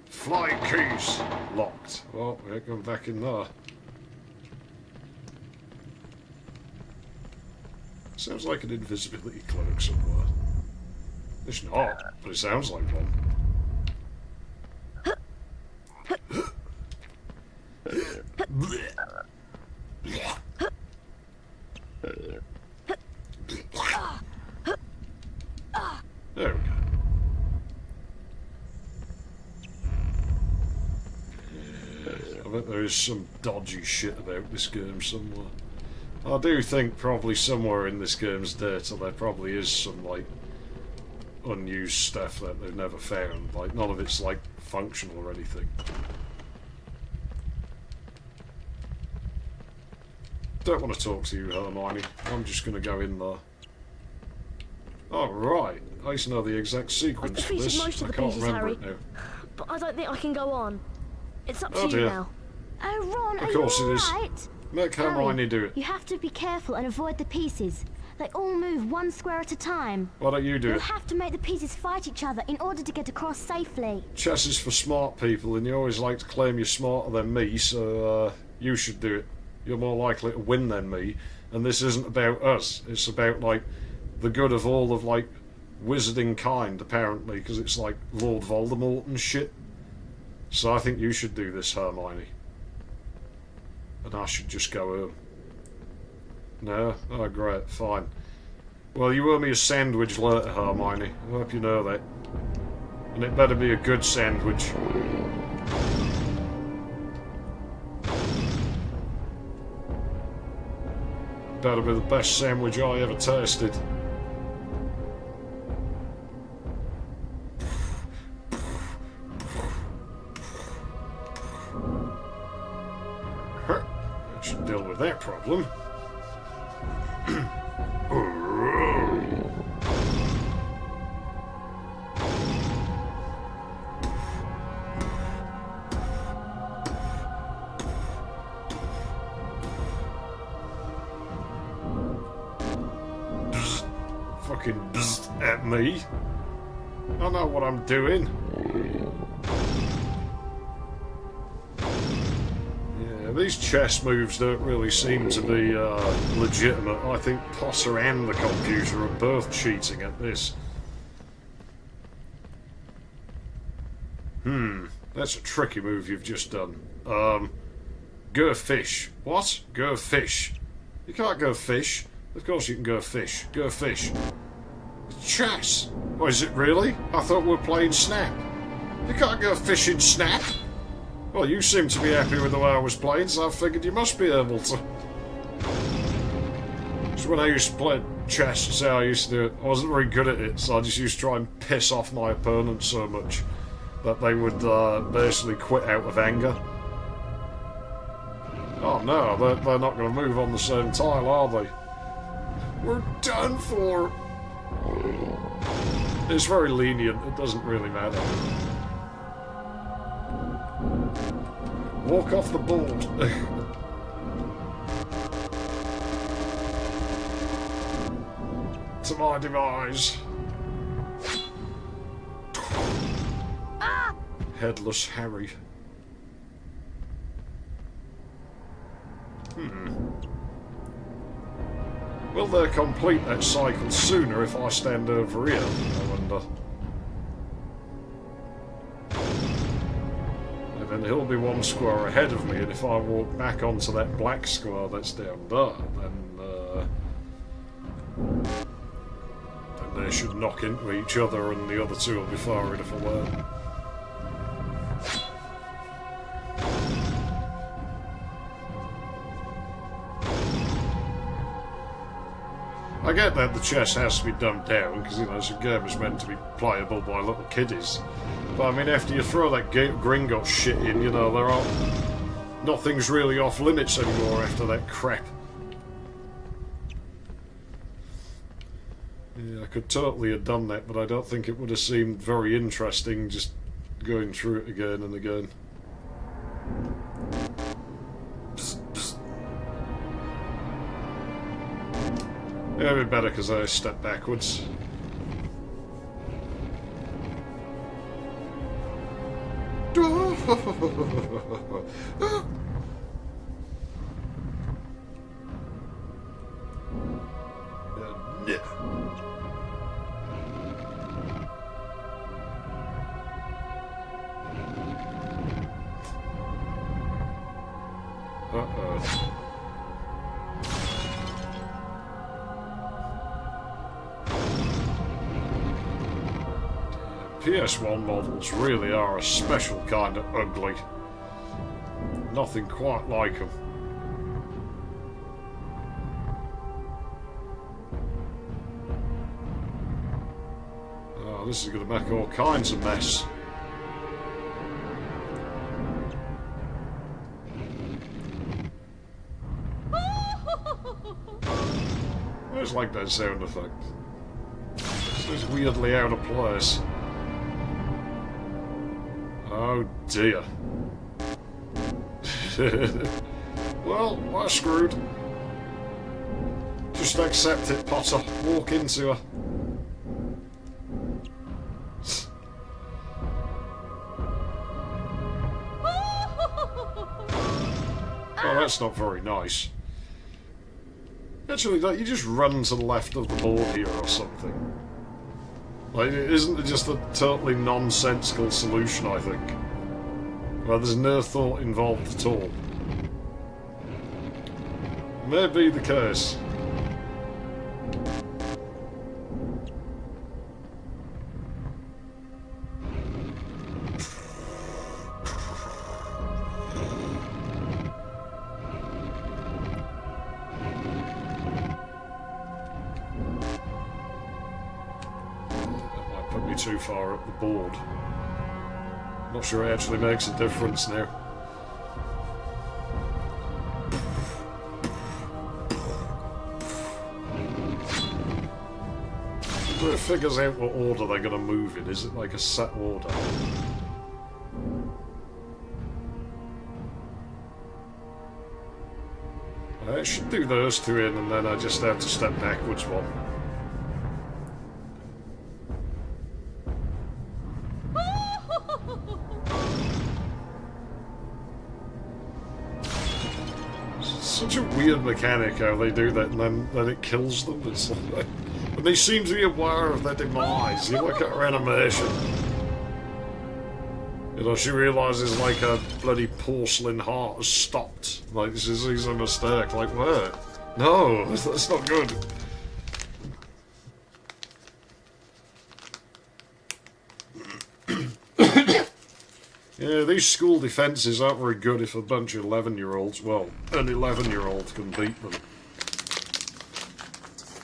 Flying keys locked. Oh, we're going back in there. Sounds like an invisibility cloak somewhere. It's not, but it sounds like one. There we go. I bet there is some dodgy shit about this game somewhere. I do think probably somewhere in this game's data there probably is some, like, unused stuff that they've never found. Like, none of it's, like, functional or anything. Don't want to talk to you, Hermione. I'm just going to go in there. Oh, right. I used to know the exact sequence for this. Most of I the can't pieces, remember Harry, it now. but I don't think I can go on. It's up to Oh, you dear. now. Oh, Ron, Of are course you it is. alright? Make Hermione do it. You have to be careful and avoid the pieces. They all move one square at a time. Why don't you do You'll it? have to make the pieces fight each other in order to get across safely. Chess is for smart people, and you always like to claim you're smarter than me, so you should do it. You're more likely to win than me, and this isn't about us. It's about, like, the good of all of, like, wizarding kind, apparently, because it's like Lord Voldemort and shit. So I think you should do this, Hermione. And I should just go home. No? Oh, great. Fine. Well, you owe me a sandwich later, Hermione. I hope you know that. And it better be a good sandwich. Better be the best sandwich I ever tasted. I should deal with that problem. Fucking bzz at me. I know what I'm doing. Yeah, these chess moves don't really seem to be legitimate. I think Potter and the computer are both cheating at this. That's a tricky move you've just done. Go fish. What? Go fish. You can't go fish. Of course you can go fish. Go fish. It's chess. Oh, is it really? I thought we were playing Snap. You can't go fishing Snap. Well, you seem to be happy with the way I was playing, so I figured you must be able to. So when I used to play chess, that's how I used to do it. I wasn't very good at it, so I just used to try and piss off my opponent so much that they would basically quit out of anger. Oh no, they're not going to move on the same tile, are they? We're done for. It's very lenient, it doesn't really matter. Walk off the board. To my demise. Headless Harry. Will they complete that cycle sooner if I stand over here, I wonder? And then he'll be one square ahead of me, and if I walk back onto that black square that's down there, then they should knock into each other and the other two will be far enough away. I get that the chess has to be dumbed down, because, you know, this game is meant to be playable by little kiddies. But, I mean, after you throw that Gringotts shit in, you know, nothing's really off limits anymore after that crap. Yeah, I could totally have done that, but I don't think it would have seemed very interesting just going through it again and again. Yeah, it'd be better because I stepped backwards. PS1 models really are a special kind of ugly. Nothing quite like them. Oh, this is going to make all kinds of mess. I just like that sound effect. It's just weirdly out of place. Oh dear. Well, we're screwed. Just accept it, Potter. Walk into her. Oh, that's not very nice. Actually, like, you just run to the left of the board here or something. Like, isn't it just a totally nonsensical solution, I think? Well, there's no thought involved at all. May be the case. Too far up the board. Not sure it actually makes a difference now. But it figures out what order they're going to move in. Is it like a set order? I should do those two in and then I just have to step backwards one. Such a weird mechanic how they do that and then it kills them. It's like, and they seem to be aware of their demise. You look at her animation. You know, she realises like her bloody porcelain heart has stopped. Like, she sees a mistake. Like, where? No, that's not good. Yeah, these school defences aren't very good if a bunch of 11-year-olds, well, an 11-year-old can beat them.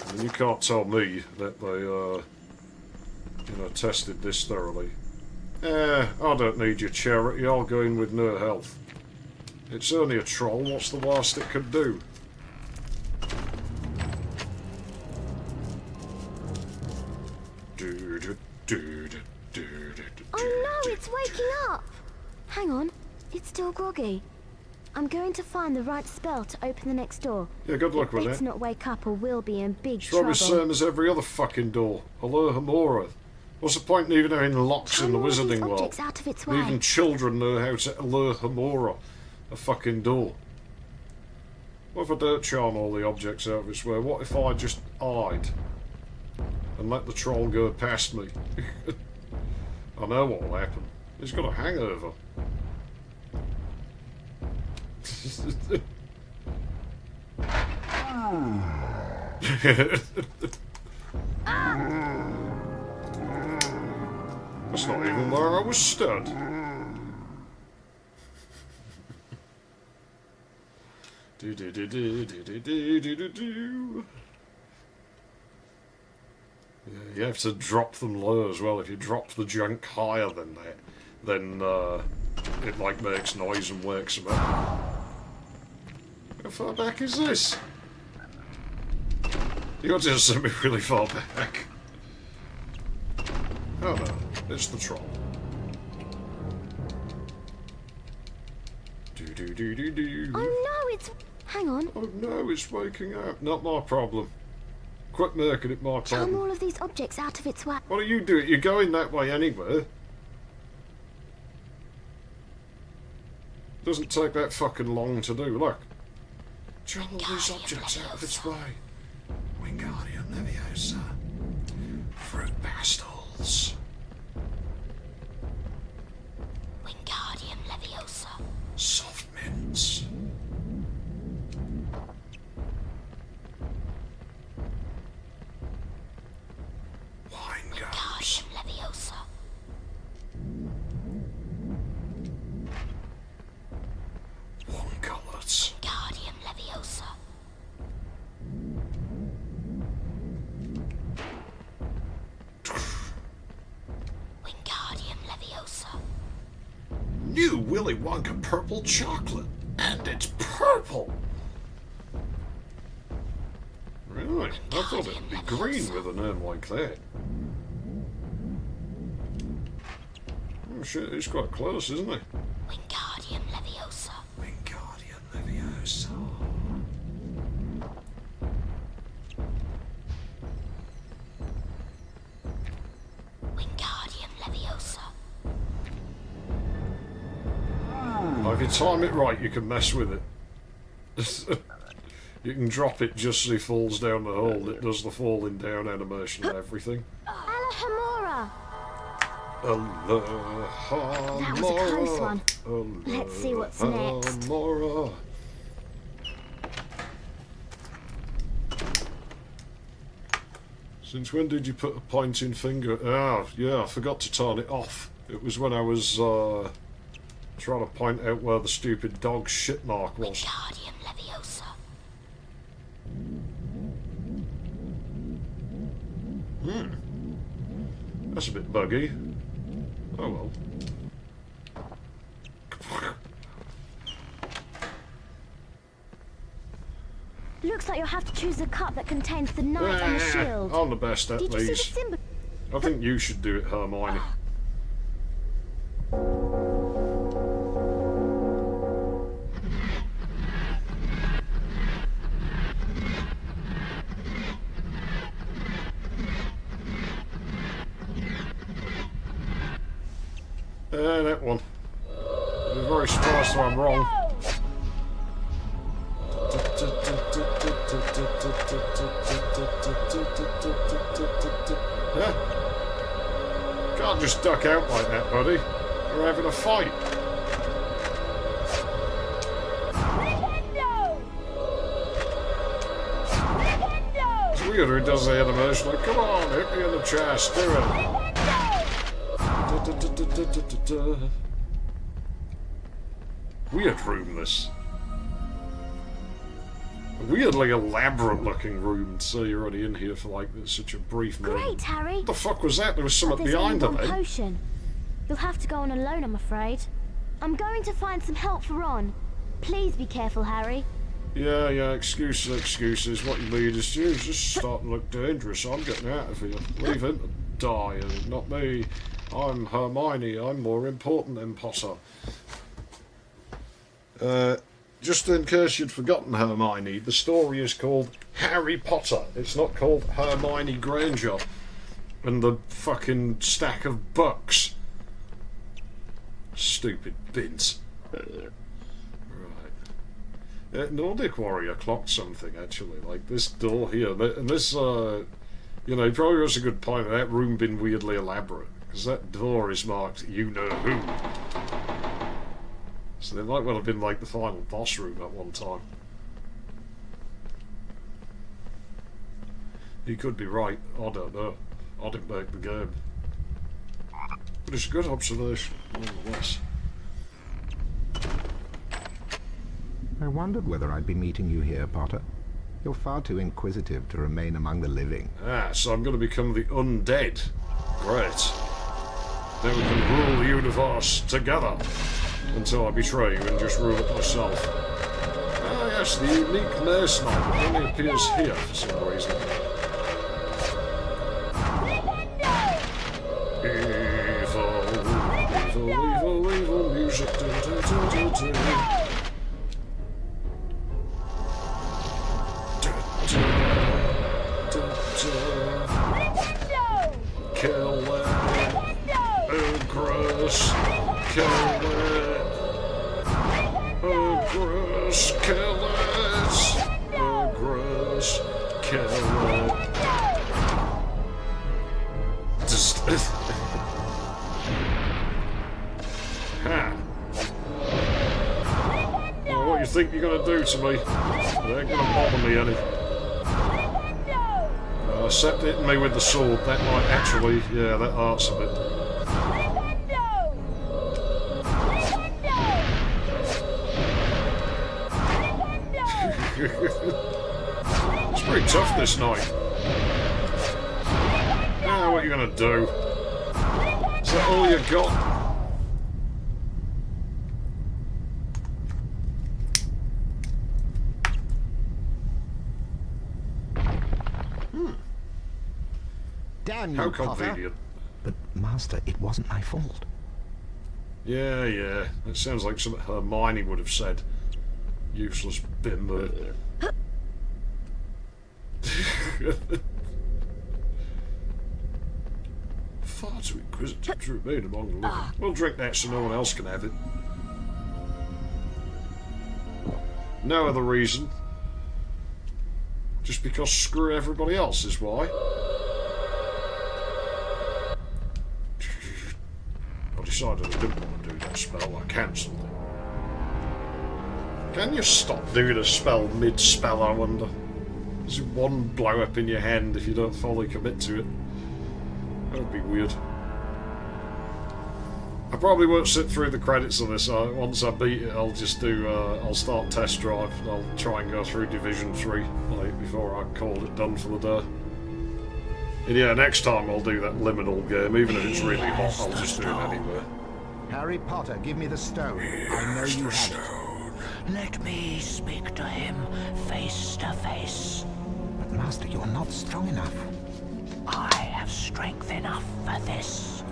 And you can't tell me that they, you know, tested this thoroughly. I don't need your charity, I'll go in with no health. It's only a troll, what's the worst it could do? Oh no, it's waking up! Hang on, it's still groggy. I'm going to find the right spell to open the next door. Yeah, good luck with it. It better it. not wake up or we'll be in big It's trouble. probably the same as every other fucking door. Hello, Hamora. What's the point in even having locks in the wizarding world? Out of its way. Even children know how to lure Hamora a fucking door. What if I don't charm all the objects out of its way? What if I just hide and let the troll go past me? I know what will happen. He's got a hangover. That's not even where I was stood. Yeah, you have to drop them low as well. If you drop the junk higher than that, then it like makes noise and wakes them up. How far back is this? You got to send me really far back. Oh no, it's the troll. Oh no, it's... Hang on. Oh no, it's waking up. Not my problem. Quit making it my Charm problem. all of these objects out of its way. What are you doing? You're going that way anyway. Doesn't take that fucking long to do. Look. Charm all these objects out of its way. Wingardium Leviosa. Fruit pastels. Wingardium Leviosa. Soft mints. Wine gums. Leviosa. Willy Wonka purple chocolate. And it's purple! Really? I thought it'd be green with a name like that. Oh shit, he's quite close, isn't he? Wingardium Leviosa. Wingardium Leviosa. Wingardium Leviosa. Oh, if you time it right, you can mess with it. You can drop it just as he falls down the hole. It does the falling down animation and everything. Alohomora. Alohomora. That was a close one. Let's see what's next. Alohomora. Since when did you put a pointing finger? Ah, yeah, I forgot to turn it off. It was when I was trying to point out where the stupid dog's shit mark was. Wingardium Leviosa. That's a bit buggy. Oh well. Looks like you'll have to choose a cup that contains the knight and the shield. I'm the best at Did you see the these. symbol? I think you should do it, Hermione. That one. I'm very surprised if I'm wrong. Yeah. Can't just duck out like that, buddy. We're having a fight. It's weird who does the animation like, come on, hit me in the chest, do it. Weird room, this. A weirdly elaborate looking room, so you're already in here for like such a brief moment. Great, Harry. What the fuck was that? There was something There's behind only it, one eh? potion. You'll have to go on alone, I'm afraid. I'm going to find some help for Ron. Please be careful, Harry. Yeah, excuses. What you mean is you just starting to look dangerous. I'm getting out of here. Leave him to die, not me. I'm Hermione. I'm more important than Potter. Just in case you'd forgotten, Hermione, the story is called Harry Potter. It's not called Hermione Granger and the fucking stack of books. Stupid bins. Right. Nordic Warrior clocked something, actually. Like, this door here. And this, you know, probably was a good point of that room being weirdly elaborate. Because that door is marked you-know-who. So they might well have been like the final boss room at one time. He could be right. I don't know. I didn't make the game. But it's a good observation, nonetheless. I wondered whether I'd be meeting you here, Potter. You're far too inquisitive to remain among the living. Ah, so I'm going to become the undead. Great. Then we can rule the universe together. Until I betray you and just rule it myself. Ah yes, the unique mace knight only appears here for some reason. Evil music. Kill it. Oh, gross. Kill it. Oh, gross. Kill it. Oh, gross. Kill it. Just... Ha. Well, what you think you're going to do to me? It ain't going to bother me any. Except hitting me with the sword, that might actually, yeah, that hurts a bit. It's pretty tough this night. Now, what are you going to do? Is that all you got? Damn you, How Potter. convenient. But, Master, it wasn't my fault. Yeah, yeah. That sounds like something Hermione would have said. Useless bimbo. Far too inquisitive to remain among the living. We'll drink that so no one else can have it. No other reason. Just because screw everybody else is why. I decided I didn't want to do that spell. I cancelled it. Can you stop doing a spell mid-spell, I wonder? There's one blow up in your hand if you don't fully commit to it. That would be weird. I probably won't sit through the credits of this. Once I beat it, I'll just do. I'll start test drive. I'll try and go through Division 3 like before I call it done for the day. And yeah, next time I'll do that liminal game. Even if it's really hot, I'll just do it anyway. Harry Potter, give me the stone. I know you have it. Let me speak to him face to face. But Master, you're not strong enough. I have strength enough for this.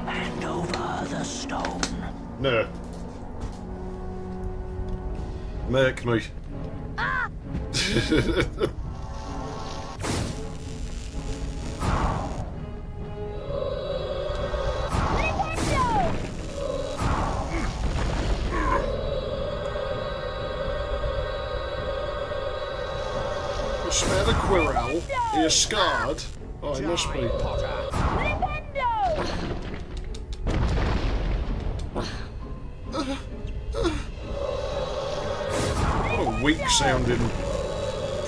Hand over the stone. No. Make me. Ah! Spare the Quirrell. Are you scarred? Oh, he must be. What a weak sounding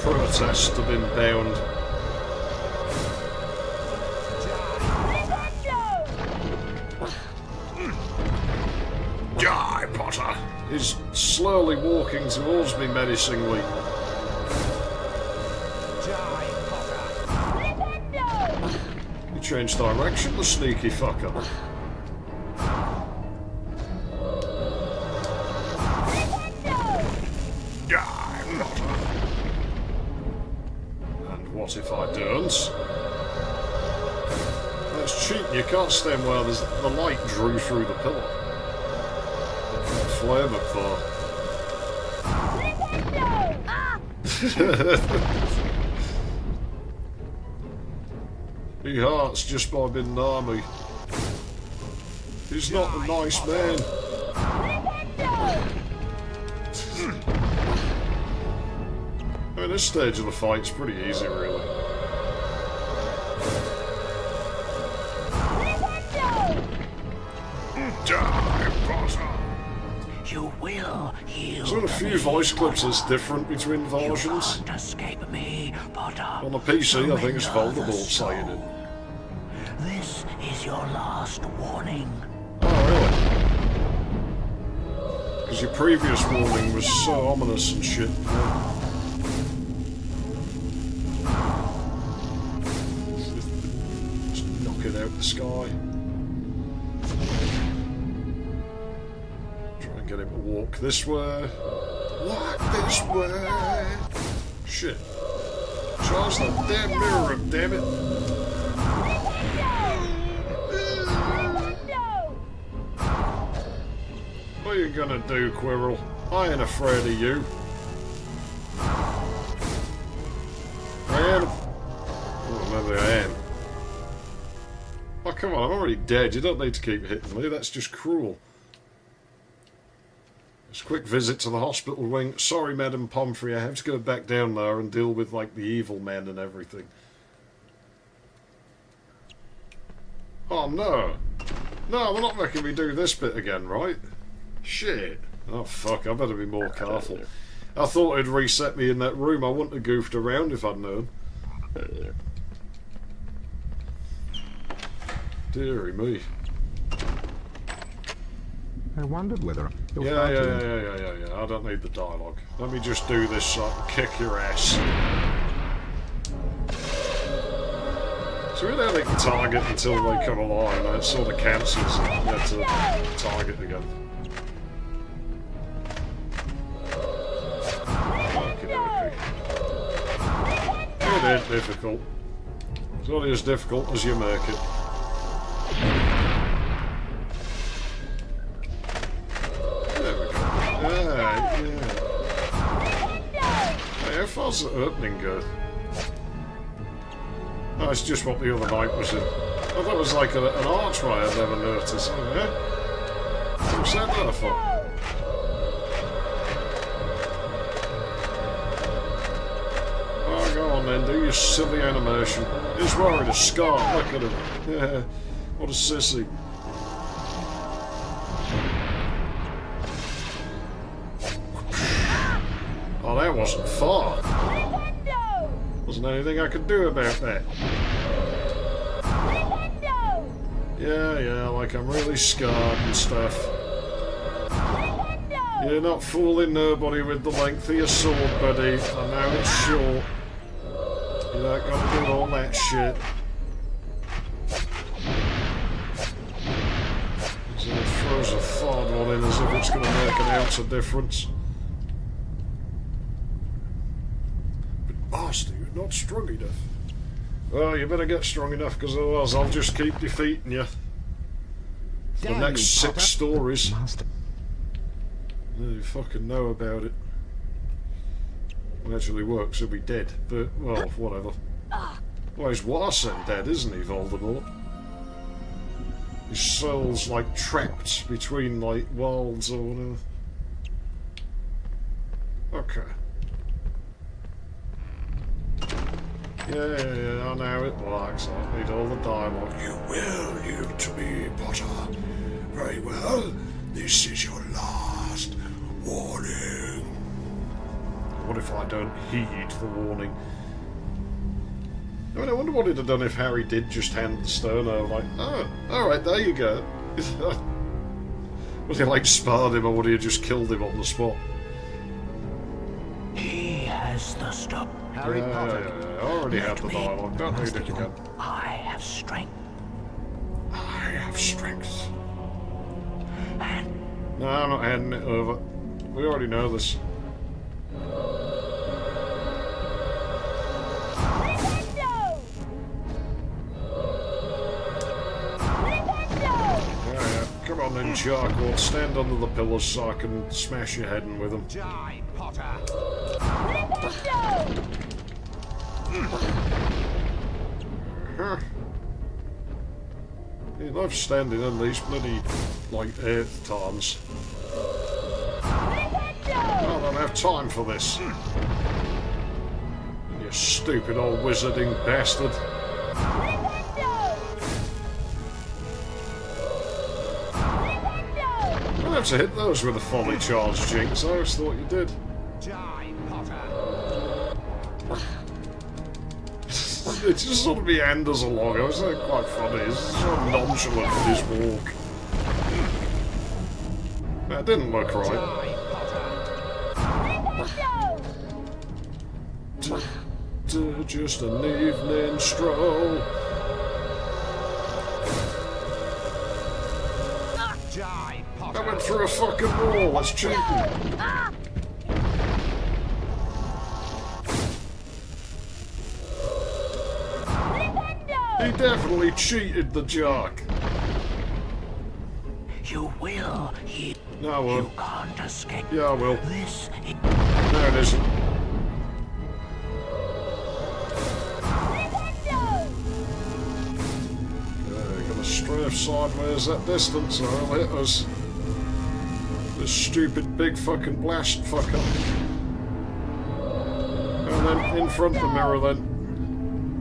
protest to been bound. Die, Potter! He's slowly walking towards me menacingly. He changed direction, the sneaky fucker. And what if I don't? That's cheating. You can't stand where the light drew through the pillar. That flame up there. He hearts just by being near me. He's not a nice man. I mean, this stage of the fight's pretty easy, really. Die, Potter! You will heal. There's been a few voice clips that's different between versions. You can't escape me, Potter. On the PC, I think it's Voldemort saying it. This is your last warning. Oh, really? Because your previous warning was so ominous and shit. Just knock it out the sky. Try and get him to walk this way. Walk this way. Shit. Charge the damn mirror up, damn it. What are you gonna do, Quirrell? I ain't afraid of you. I am. Oh, maybe I am. Oh, come on, I'm already dead. You don't need to keep hitting me. That's just cruel. Just a quick visit to the hospital wing. Sorry, Madam Pomfrey, I have to go back down there and deal with, like, the evil men and everything. Oh, no. No, they're not making me do this bit again, right? Shit. Oh, fuck, I better be more careful. I thought it'd reset me in that room. I wouldn't have goofed around if I'd known. Deary me. I wondered whether... Yeah. I don't need the dialogue. Let me just do this so I can kick your ass. So we don't can target until they come along. That sort of cancels it. You have to target again. Here ain't difficult. It's only as difficult as you make it. There we go. Yeah. Hey, how far's the opening go? Oh, it's just what the other night was in. Oh, that was like an archway I'd never noticed. Oh, yeah? What's that there for? Oh, go on then, do your silly animation. He's wearing a scarf, look at him. Yeah, what a sissy. Oh, that wasn't far. Wasn't anything I could do about that. Yeah, like I'm really scarred and stuff. You're not fooling nobody with the length of your sword, buddy. I know it's short. You're not gonna do all that shit. So it throws a third one in as if it's gonna make an ounce of difference. But Master, you're not strong enough. Well, you better get strong enough, because otherwise I'll just keep defeating you. For the next 6 stories. Master. You fucking know about it. It actually works, he'll be dead. But, well, whatever. Well, he's worse than dead, isn't he, Voldemort? His soul's, like, trapped between, like, worlds or whatever. Okay. Yeah, I know it works. I need all the dialogue. You will yield to me, Potter. Very well. This is your last warning. What if I don't heed the warning? I mean, I wonder what he'd have done if Harry did just hand the stone over, like, oh, alright, there you go. Would he, like, sparred him, or would he have just killed him on the spot? He has the stone. Harry Potter. I already had the dialogue. Don't need it again. I have strength. I have strength. No, I'm not handing it over. We already know this. Yeah. Come on then, Charcoal. Stand under the pillars so I can smash your head in with them. Die, Potter. He loves standing in these bloody, like, air tarns. I don't have time for this. You stupid old wizarding bastard. I have to hit those with a folly charge, Jinx. I always thought you did. Die, Potter. It just sort of meanders along. I was quite funny. It's sort of nonchalant with his walk. That didn't look right. Just an evening stroll. I went through a fucking wall. That's cheating. He definitely cheated the jock. You will. No, I won't. You can't escape. Yeah, I will. This. No, it isn't. Gonna strafe sideways that distance, or he'll hit us. This stupid big fucking blast fucker. And then in front of the mirror, then.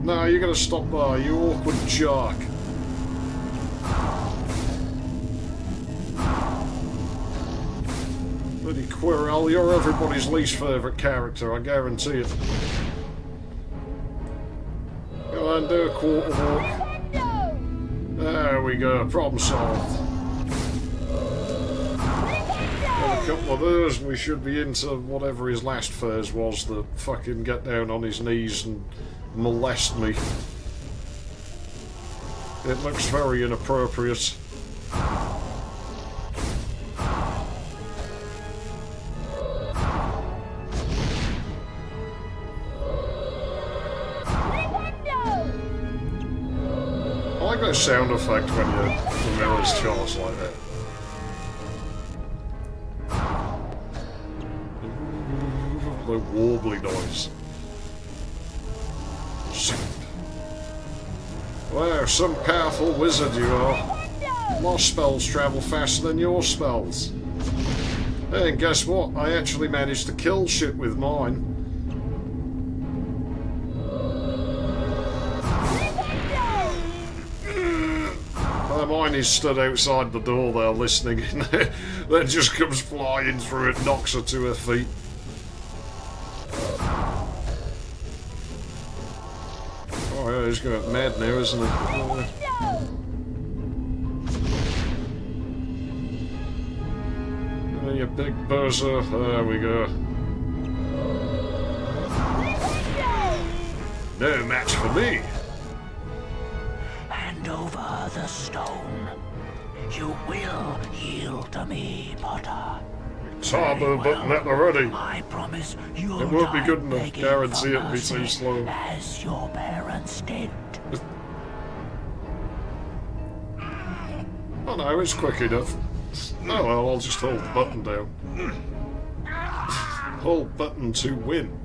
No, you're gonna stop there, you awkward jerk. Bloody Quirrell, you're everybody's least favourite character, I guarantee it. Go on, do a quarter walk. There we go, problem solved. Got a couple of those and we should be into whatever his last phase was, the fucking get down on his knees and molest me. It looks very inappropriate. like that sound effect when the mirrors charge like that. The warbly noise. Wow, some powerful wizard you are. My spells travel faster than your spells. Hey, and guess what? I actually managed to kill shit with mine. Mine is stood outside the door there listening, and then just comes flying through it, knocks her to her feet. Oh yeah, he's going mad now, isn't he? Oh, you big buzzer. There we go. No match for me. Hand over the stone. You will yield to me, Potter. Turbo button at the ready. I promise you'll it won't be good enough. Guarantee it'll be too slow. As your parents did. Oh no, it's quick enough. Oh well, I'll just hold the button down. Hold button to win.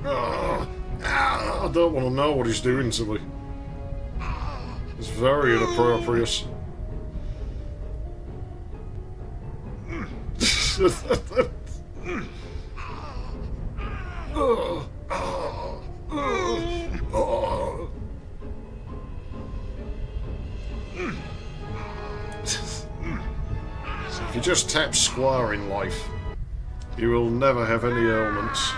I don't want to know what he's doing to me. It's very inappropriate. If you just tap square in life, you will never have any ailments.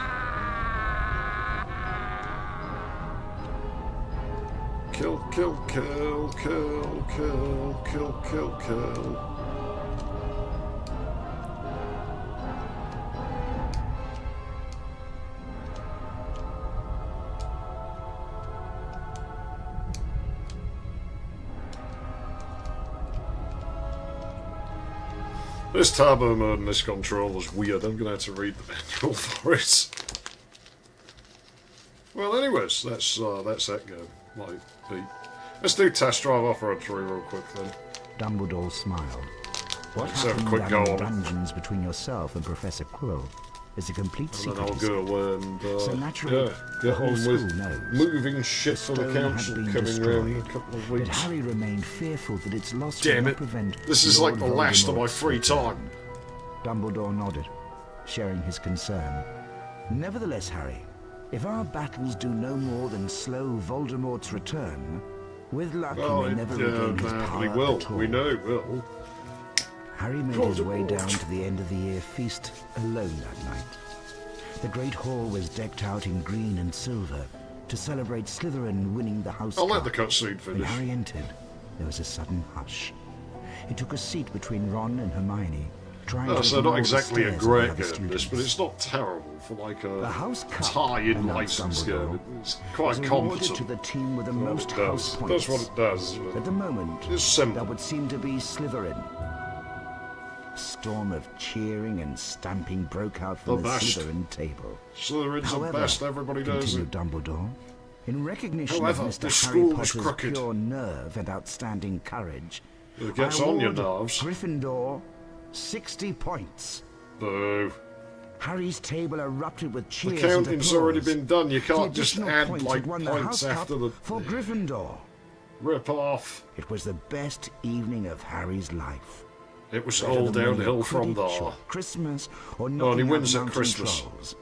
Kill, kill, kill, kill, kill, kill, kill, kill. This turbo mode in this controller's weird. I'm going to have to read the manual for it. Well, anyways, that's that game. Like, Pete. Let's do test drive Off-Road 3 real quick then. Dumbledore smiled. What Let's have a happened quick go down in on. dungeons between yourself and Professor Quirrell is a complete secret. And then I'll go away and so naturally, yeah, the get whole on school with knows. moving shit for the stone had council been coming round in a destroyed, couple of but weeks. Harry remained fearful that its loss Damn would it! not prevent This is Lord like the last of my Voldemort's free time. Dumbledore nodded, sharing his concern. Nevertheless, Harry, if our battles do no more than slow Voldemort's return, with luck he may never regain his power he will. at all. We know he will. Harry made his way down to the end of the year feast alone that night. The great hall was decked out in green and silver to celebrate Slytherin winning the house I'll cup. let the cutscene When finish. Harry entered, there was a sudden hush. He took a seat between Ron and Hermione, trying to So ignore not the exactly a stares of the great other game, this, but students. it's not terrible for like The a house cup, tie-in announced license Dumbledore, game. It's was quite awarded competent. to the team with the That's what most it house does. points. That's what it does. At the moment, It's simple. that would seem to be Slytherin. A storm of cheering and stamping broke out from The the best. Slytherin table. Slytherin's the However, best, everybody knows continued it. Dumbledore, in recognition However, of Mr. this Harry school is Potter's crooked. pure nerve and outstanding courage, It gets I on your award nerves. Gryffindor 60 points. Boo. Harry's table erupted with The cheers and counting's applause. already been done. You The can't just additional add points like had won the points House after Cup the for Gryffindor. rip off. It was the best evening of Harry's life. It was Better all than winning downhill from Quidditch there. or Christmas or Oh, and he knocking out wins at mountain Christmas. trolls.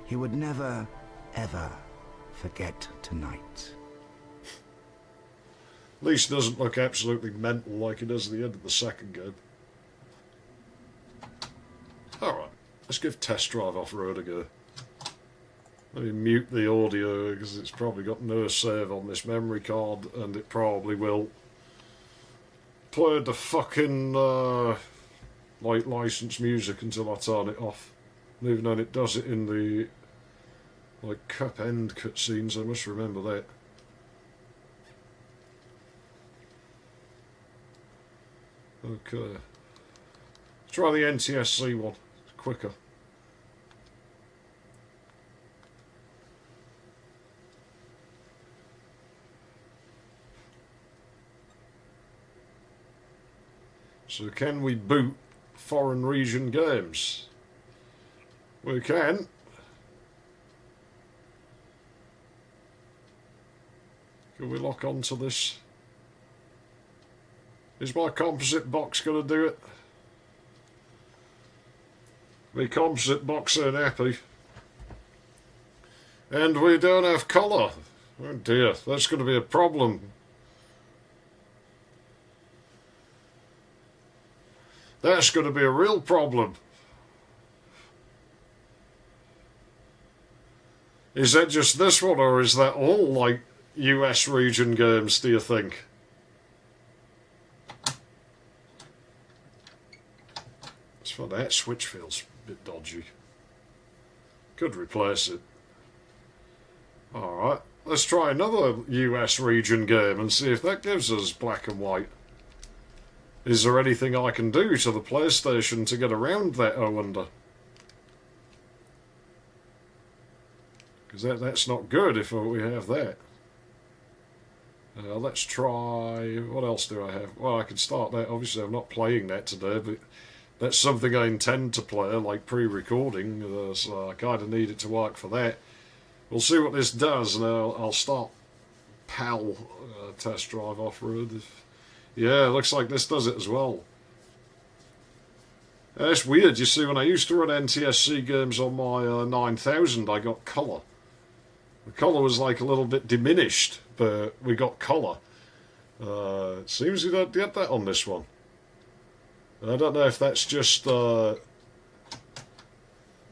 He would never, ever forget tonight. At least he doesn't look absolutely mental like he does at the end of the second game. Alright, let's give Test Drive Off-Road a go. Let me mute the audio because it's probably got no save on this memory card and it probably will. Play the fucking like licensed music until I turn it off. And even then it does it in the like cup end cutscenes, I must remember that. Okay. Try the NTSC one. It's quicker. So can we boot foreign region games? We can. Can we lock onto this? Is my composite box going to do it? My composite box ain't happy. And we don't have colour. Oh dear, that's going to be a problem. That's going to be a real problem. Is that just this one, or is that all, like, US region games, do you think? As for that, Switch feels a bit dodgy. Could replace it. Alright, let's try another US region game and see if that gives us black and white. Is there anything I can do to the PlayStation to get around that, I wonder? Because that's not good if we have that. Let's try... What else do I have? Well, I can start that. Obviously, I'm not playing that today, but that's something I intend to play, like pre-recording, so I kind of need it to work for that. We'll see what this does, and I'll start PAL test drive off-road. Yeah, looks like this does it as well. It's weird, you see, when I used to run NTSC games on my 9000, I got colour. The colour was like a little bit diminished, but we got colour. It seems we don't get that on this one. I don't know if that's just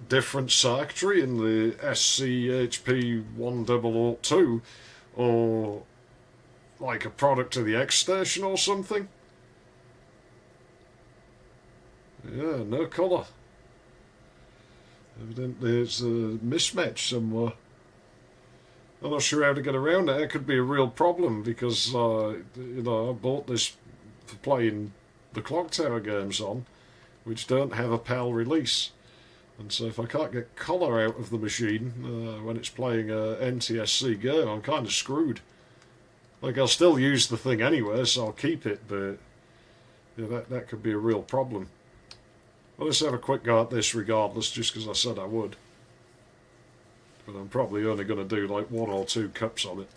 different circuitry in the SCHP1002 or like a product of the XStation or something. Yeah, no colour. Evidently it's a mismatch somewhere. I'm not sure how to get around it. It could be a real problem because, you know, I bought this for playing the Clock Tower games on, which don't have a PAL release. And so if I can't get colour out of the machine when it's playing a NTSC game, I'm kind of screwed. Like, I'll still use the thing anyway, so I'll keep it, but yeah, that could be a real problem. Well, let's have a quick go at this regardless, just because I said I would. But I'm probably only going to do like 1 or 2 cups on it.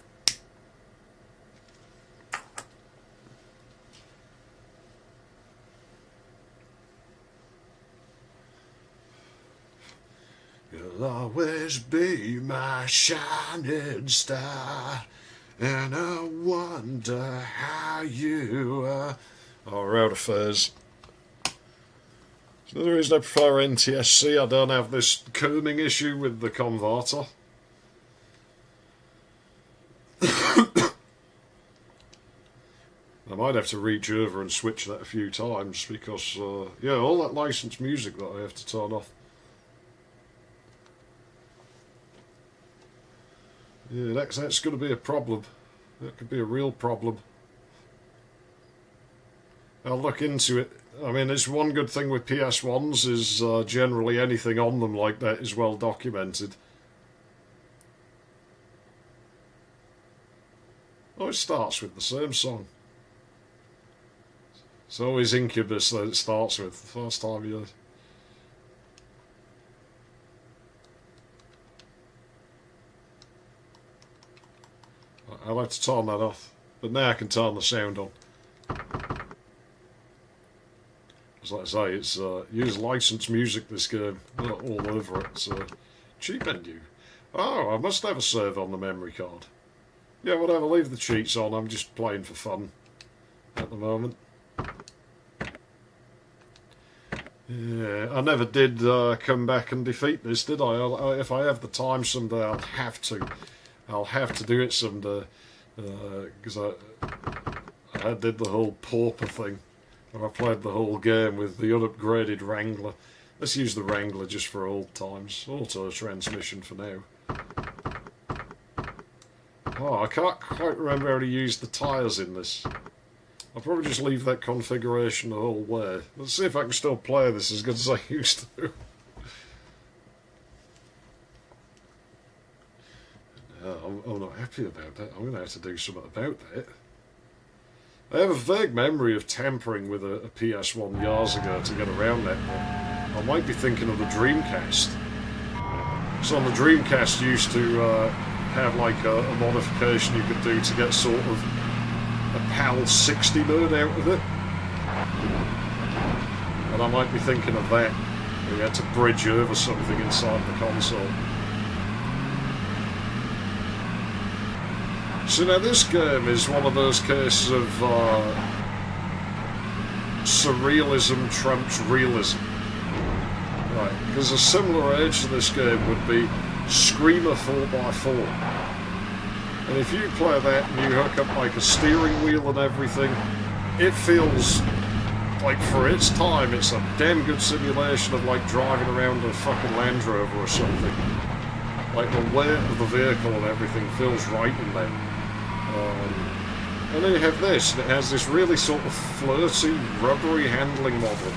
You'll always be my shining star, and I wonder how you are. Alright, affairs. So the reason I prefer NTSC, I don't have this combing issue with the converter. I might have to reach over and switch that a few times because, yeah, all that licensed music that I have to turn off. Yeah, that's going to be a problem. That could be a real problem. I'll look into it. I mean, it's one good thing with PS1s is generally anything on them like that is well documented. Oh, it starts with the same song. It's always Incubus that it starts with, the first time you... I'll have to turn that off, but now I can turn the sound on. As like I say, it's use licensed music, this game, all over it, so cheat menu. Oh, I must have a save on the memory card. Yeah, whatever, leave the cheats on, I'm just playing for fun at the moment. Yeah, I never did come back and defeat this, did I? If I have the time someday, I'll have to. I'll have to do it someday, because I did the whole pauper thing. I played the whole game with the unupgraded Wrangler. Let's use the Wrangler just for old times. Auto transmission for now. Oh, I can't quite remember how to use the tyres in this. I'll probably just leave that configuration the whole way. Let's see if I can still play this as good as I used to. No, I'm not happy about that. I'm going to have to do something about that. I have a vague memory of tampering with a PS1 years ago to get around that, but I might be thinking of the Dreamcast. So on the Dreamcast, you used to have like a modification you could do to get sort of a PAL 60 mode out of it. And I might be thinking of that. You had to bridge over something inside the console. So now this game is one of those cases of surrealism trumps realism. Right, because a similar age to this game would be Screamer 4x4. And if you play that and you hook up like a steering wheel and everything, it feels like for its time it's a damn good simulation of like driving around a fucking Land Rover or something. Like the weight of the vehicle and everything feels right in there. And then you have this, and it has this really sort of flirty, rubbery handling model.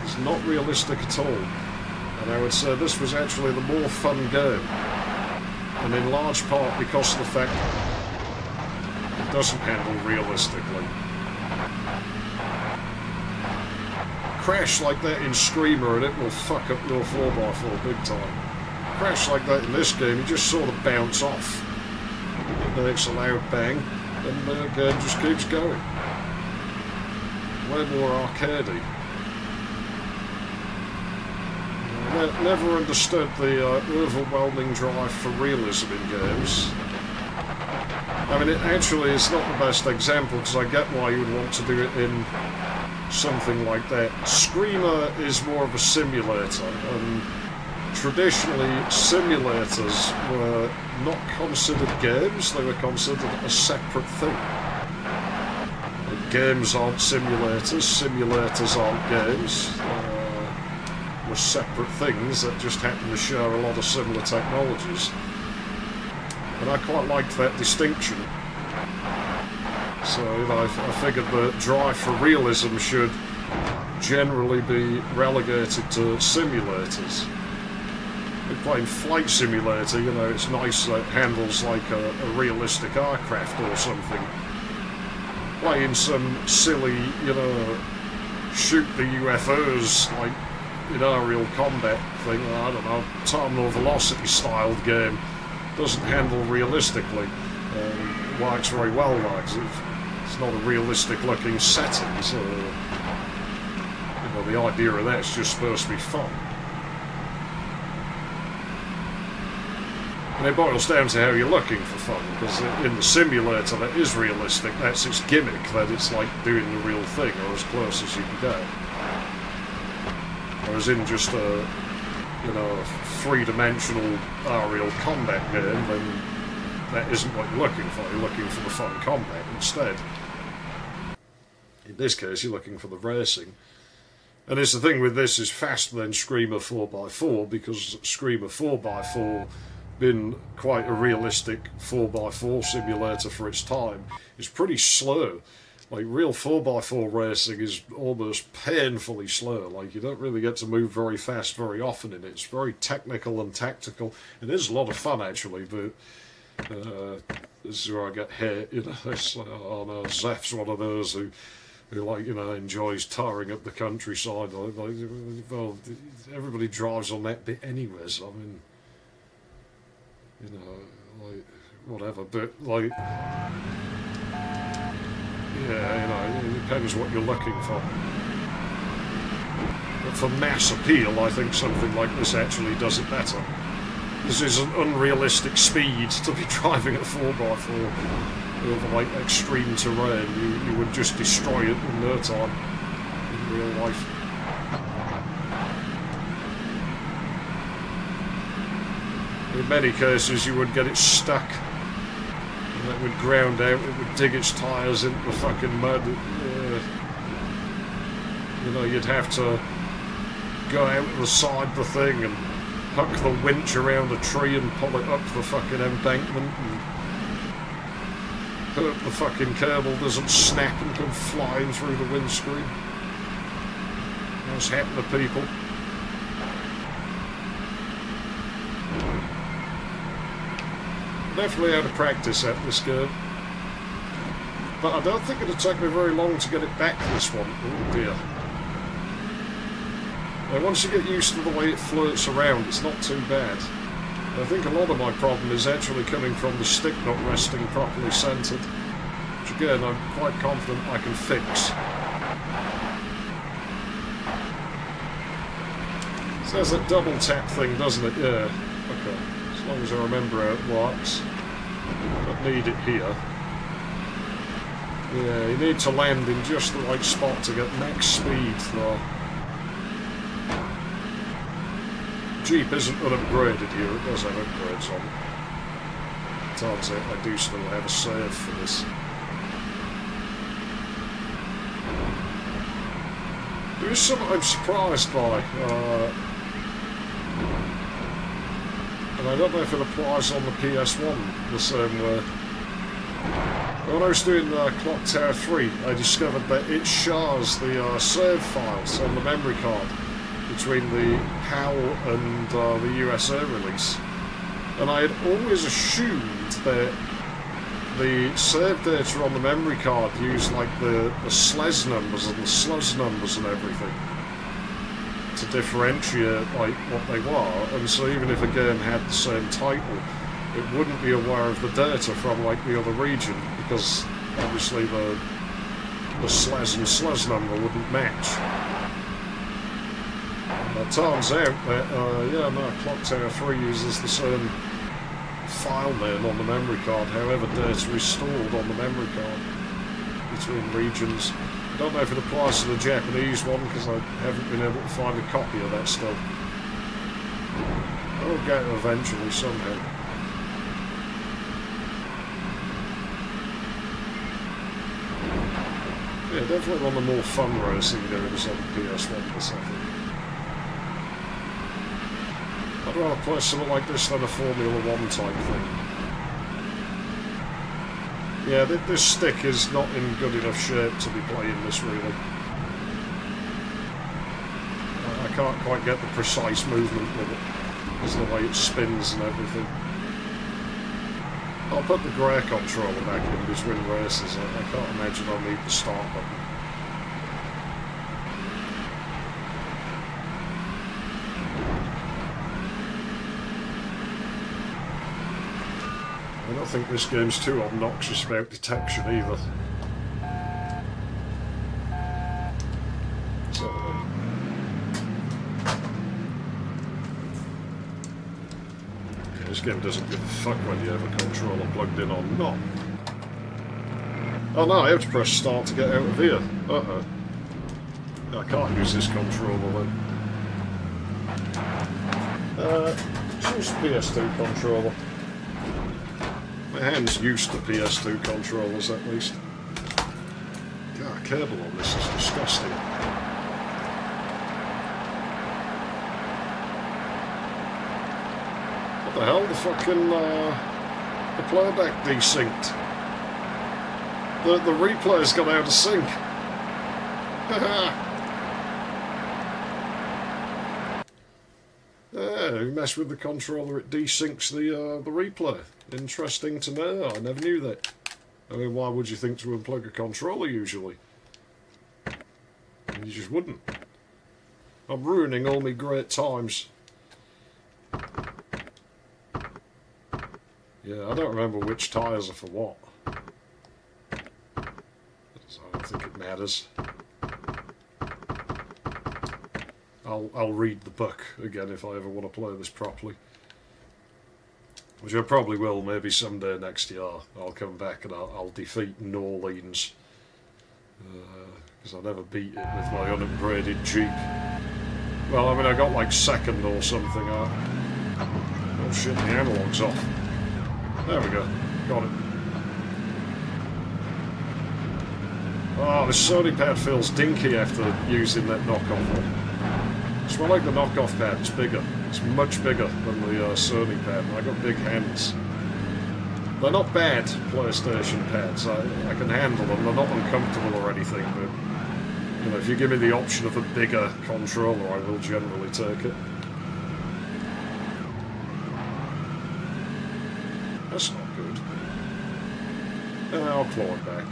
It's not realistic at all. And I would say this was actually the more fun game. And in large part because of the fact it doesn't handle realistically. Crash like that in Screamer and it will fuck up your 4x4 big time. Crash like that in this game, you just sort of bounce off. Then it's a loud bang, and the game just keeps going. Way more arcadey. I never understood the overwhelming drive for realism in games. I mean, it actually is not the best example, because I get why you would want to do it in something like that. Screamer is more of a simulator, and traditionally simulators were not considered games, they were considered a separate thing. Games aren't simulators, simulators aren't games. Were separate things that just happen to share a lot of similar technologies. And I quite liked that distinction. So, you know, I figured the drive for realism should generally be relegated to simulators. Playing Flight Simulator, you know, it's nice that it handles like a realistic aircraft or something. Playing some silly, you know, shoot the UFOs, like, in aerial combat thing, I don't know, terminal velocity styled game, doesn't handle realistically. Works very well, like, it's not a realistic looking setting, so, you know, the idea of that's just supposed to be fun. And it boils down to how you're looking for fun, because in the simulator that is realistic, that's its gimmick, that it's like doing the real thing, or as close as you can get. Whereas in just a, you know, three-dimensional aerial combat game, then that isn't what you're looking for. You're looking for the fun combat instead. In this case, you're looking for the racing. And it's the thing with this is faster than Screamer 4x4, because Screamer 4x4 been quite a realistic 4x4 simulator for its time. It's pretty slow. Like, real 4x4 racing is almost painfully slow. Like, you don't really get to move very fast very often in it. It's very technical and tactical. It is a lot of fun, actually, but this is where I get hit, you know. It's like, oh no, XeFF's one of those who like, you know, enjoys tarring up the countryside. Like, well, everybody drives on that bit anyways. I mean, you know, like, whatever, but, like, yeah, you know, it depends what you're looking for. But for mass appeal, I think something like this actually does it better. This is an unrealistic speed to be driving a 4x4 over, like, extreme terrain. You would just destroy it in no time in real life. In many cases, you would get it stuck, and it would ground out, it would dig its tyres into the fucking mud. You know, you'd have to go out to the side of the thing and hook the winch around a tree and pull it up the fucking embankment, and hope the fucking cable doesn't snap and come flying through the windscreen. That's happened to people. Definitely out of practice at this game. But I don't think it'll take me very long to get it back, this one. Oh dear. Now, once you get used to the way it flirts around, it's not too bad. I think a lot of my problem is actually coming from the stick not resting properly centred. Which again, I'm quite confident I can fix. It says that double tap thing, doesn't it? Yeah. Okay. As long as I remember how it works. Don't need it here. Yeah, you need to land in just the right spot to get max speed, though. Jeep isn't unupgraded here, it does have upgrades on it. Turns out I do still have a save for this. There is something I'm surprised by, and I don't know if it applies on the PS1 the same way. When I was doing Clock Tower 3, I discovered that it shares the save files on the memory card between the PAL and the USA release. And I had always assumed that the save data on the memory card used like the SLES numbers and the SLUS numbers and everything to differentiate like what they were. And so even if a game had the same title, it wouldn't be aware of the data from like the other region, because obviously the SLES and SLUS number wouldn't match. It turns out that, yeah, no, Clock Tower 3 uses the same file name on the memory card, however data is stored on the memory card between regions. I don't know if it applies to the Japanese one, because I haven't been able to find a copy of that still. I'll get it eventually somehow. Yeah, definitely one of the more fun racing games on the PS1, this I think. I'd rather play something like this than a Formula 1 type thing. Yeah, this stick is not in good enough shape to be playing this, really. I can't quite get the precise movement with it. There's the way it spins and everything. I'll put the grey controller back in between races. I can't imagine I'll need the start button. I don't think this game's too obnoxious about detection either. So, yeah, this game doesn't give a fuck when you have a controller plugged in or not. Oh no, I have to press start to get out of here. Uh-oh. I can't use this controller then. Choose PS2 controller. My hand's used to PS2 controllers at least. God, cable on this is disgusting. What the hell? The fucking the playback desynced. The replay's gone out of sync. Yeah, you mess with the controller, it desyncs the replay. Interesting to know. I never knew that. I mean, why would you think to unplug a controller usually? You just wouldn't. I'm ruining all my great times. Yeah, I don't remember which tyres are for what. So I don't think it matters. I'll read the book again if I ever want to play this properly. Which I probably will, maybe someday next year. I'll come back and I'll defeat New Orleans. Because I never beat it with my unupgraded Jeep. Well, I mean, I got like second or something. Oh shit, the analog's off. There we go. Got it. Oh, this Sony pad feels dinky after using that knockoff one. It's more like the knockoff pad, it's bigger. It's much bigger than the Sony pad. I got big hands. They're not bad PlayStation pads. I can handle them. They're not uncomfortable or anything, but you know, if you give me the option of a bigger controller, I will generally take it. That's not good. I'll claw it back.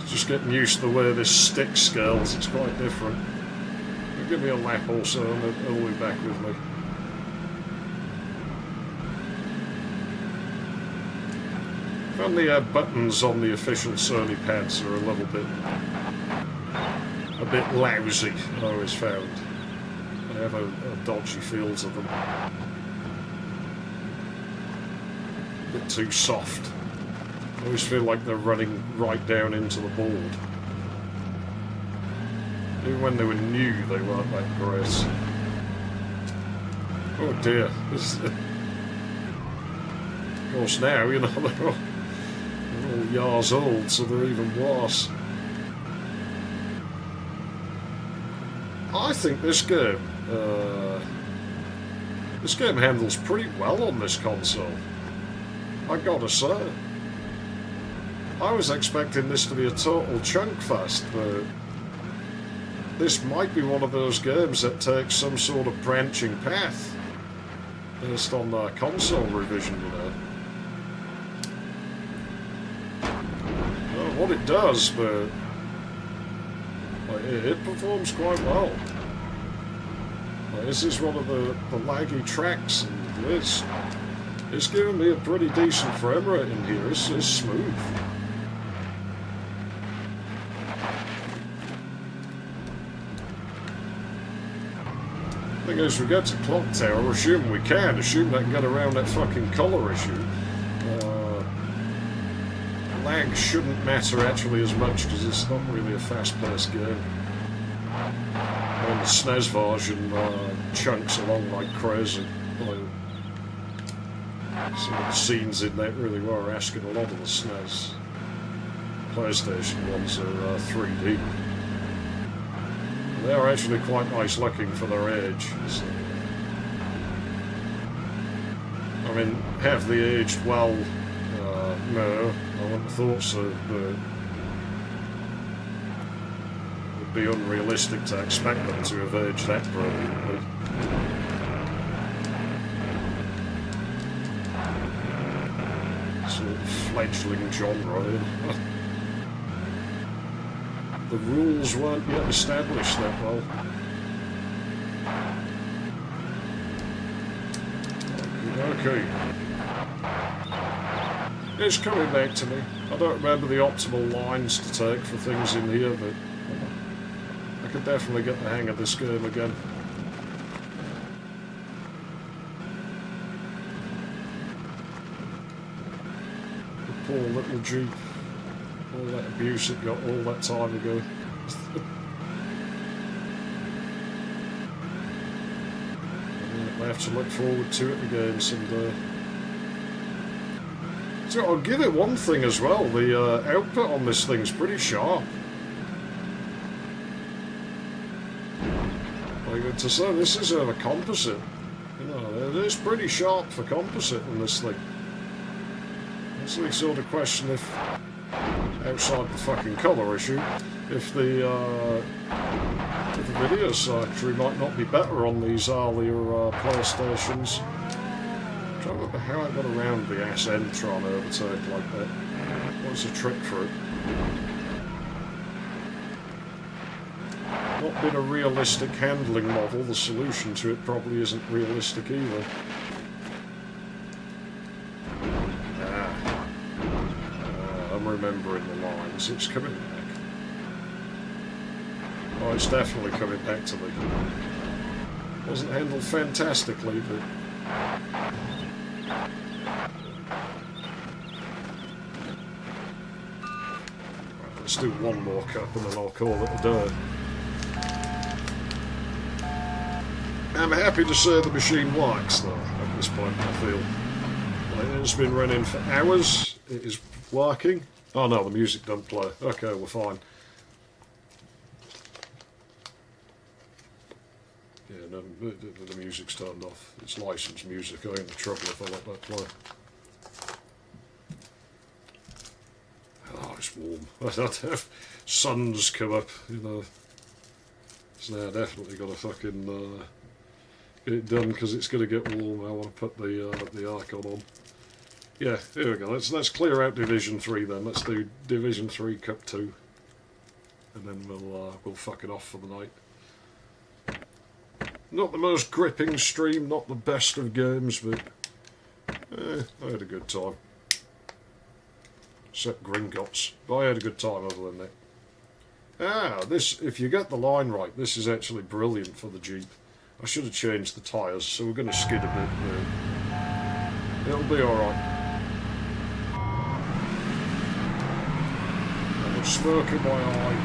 Just getting used to the way this stick scales, it's quite different. Give me a lap or so and he'll be back with me. I found the buttons on the official Sony pads are a little bit lousy, I always found. I have a dodgy feel to them. A bit too soft. I always feel like they're running right down into the board. Even when they were new, they weren't that great. Oh dear. Of course now, you know, they're all years old, so they're even worse. I think this game handles pretty well on this console. I gotta say. I was expecting this to be a total chunk fest, but this might be one of those games that takes some sort of branching path based on the console revision, you know. Well, what it does, but it performs quite well. This is one of the laggy tracks, and it's giving me a pretty decent frame rate in here. It's smooth. Thing is, we get to Clock Tower, assume we can get around that fucking colour issue. Lag shouldn't matter actually as much because it's not really a fast-paced game. And the SNES version chunks along like crazy. Some of the scenes in that really were asking a lot of the SNES. PlayStation ones are 3D. They are actually quite nice looking for their age. So. I mean, have they aged well? No, I wouldn't have thought so, but it would be unrealistic to expect them to have aged that brilliantly. Sort of fledgling genre. The rules weren't yet established that well. Okay. It's coming back to me. I don't remember the optimal lines to take for things in here, but I could definitely get the hang of this game again. The poor little Jeep. All that abuse it got all that time ago. I have to look forward to it again someday. So I'll give it one thing as well, the output on this thing's pretty sharp. Like to say, this is a composite. You know, it is pretty sharp for composite in this thing. It's the sort of question if, outside the fucking colour issue, if the video circuitry might not be better on these earlier PlayStations. I'm trying to remember how I got around the ass end trying to overtake like that. What's the trick for it? Not been a realistic handling model, the solution to it probably isn't realistic either. I'm remembering the lines, it's coming back. Oh, it's definitely coming back to me. Wasn't handled fantastically, but... Right, let's do one more cup and then I'll call it a day. I'm happy to say the machine works though, at this point I feel. Like, it's been running for hours, it is working. Oh no, the music doesn't play. Okay, we're fine. Yeah, no, the music's turned off. It's licensed music. I ain't in trouble if I let that play. Oh, it's warm. Sun's come up, you know. So now I definitely got to fucking get it done because it's going to get warm. I want to put the aircon on. Yeah, here we go. Let's clear out Division 3 then. Let's do Division 3 Cup 2. And then we'll fuck it off for the night. Not the most gripping stream, not the best of games, but I had a good time. Except Gringotts. But I had a good time other than that. This, if you get the line right, this is actually brilliant for the Jeep. I should have changed the tyres, so we're going to skid a bit there. It'll be alright. Smirk in my eye.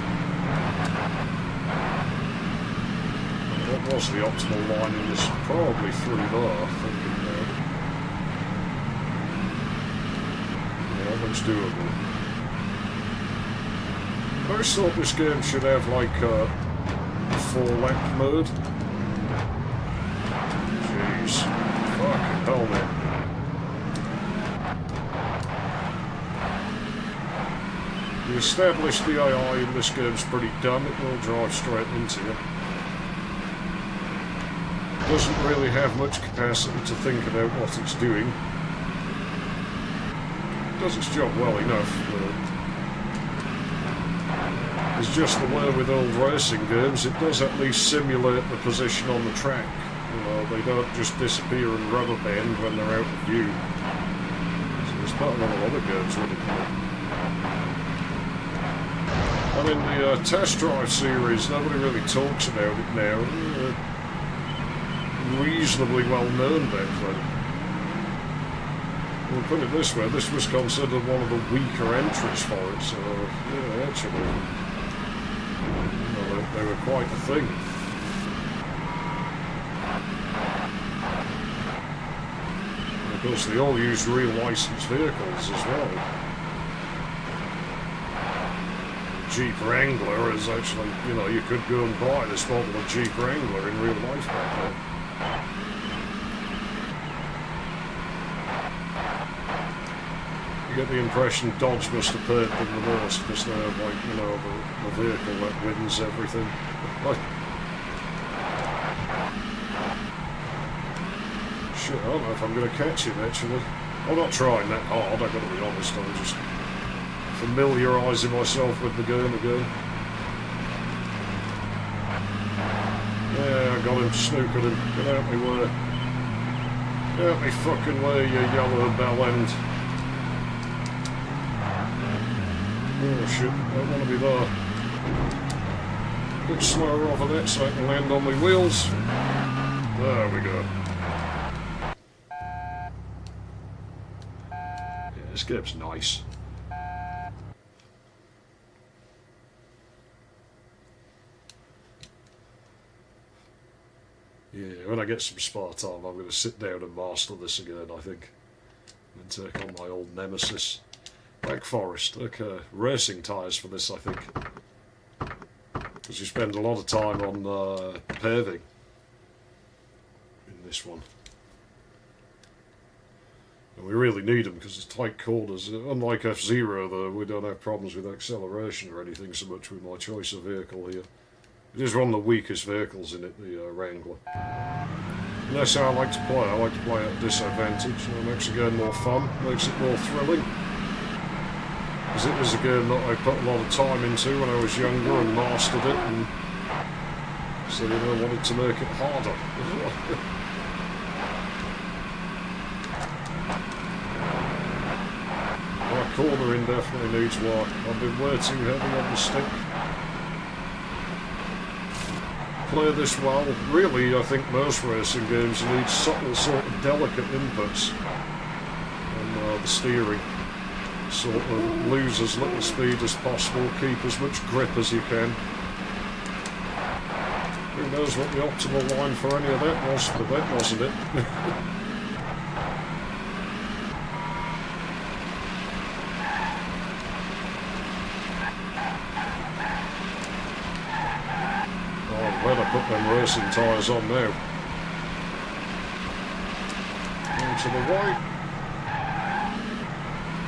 What was the optimal line in this? Probably through there, thinking there. Yeah, that looks doable. I always thought this game should have like a 4-lap mode. Jeez. Fucking hell, man. The established AI in this game's pretty dumb. It will drive straight into you. Doesn't really have much capacity to think about what it's doing. Does its job well enough. It's just the way with old racing games, it does at least simulate the position on the track. You know, they don't just disappear and rubber band when they're out of view. So there's quite a lot of other games with it. And in the test drive series, nobody really talks about it now. Reasonably well known back then. We'll put it this way, this was considered one of the weaker entries for it, so yeah, actually, they were quite a thing. And of course, they all used real licensed vehicles as well. Jeep Wrangler is actually, you know, you could go and buy this model of Jeep Wrangler in real life back then. You get the impression Dodge must have paid them the most because they're like, you know, the vehicle that wins everything. Shit, I don't know if I'm going to catch him actually. I'm not trying that hard, I've got to be honest, I'm just familiarising myself with the game again. Yeah, I got him, snookered him. Get out me way. Get out me fucking way, you yellow bell end. Oh shit, I don't want to be there. A bit slower off of that so I can land on my wheels. There we go. Yeah, this game's nice. Yeah, when I get some spare time, I'm going to sit down and master this again, I think. And take on my old nemesis. Black Forest. Okay, racing tyres for this, I think. Because you spend a lot of time on paving in this one. And we really need them because it's tight corners. Unlike F-Zero, though, we don't have problems with acceleration or anything so much with my choice of vehicle here. It is one of the weakest vehicles in it, the Wrangler. And that's how I like to play. I like to play at disadvantage. It makes the game more fun, makes it more thrilling. Because it was a game that I put a lot of time into when I was younger and mastered it, and so you know, wanted to make it harder. My cornering definitely needs work. I've been way too heavy on the stick. Play this well. Really, I think most racing games need subtle, sort of delicate inputs on the steering. Sort of lose as little speed as possible, keep as much grip as you can. Who knows what the optimal line for any of that was, but that wasn't it. Oh, I'm glad I put them racing tyres on now. Into the right.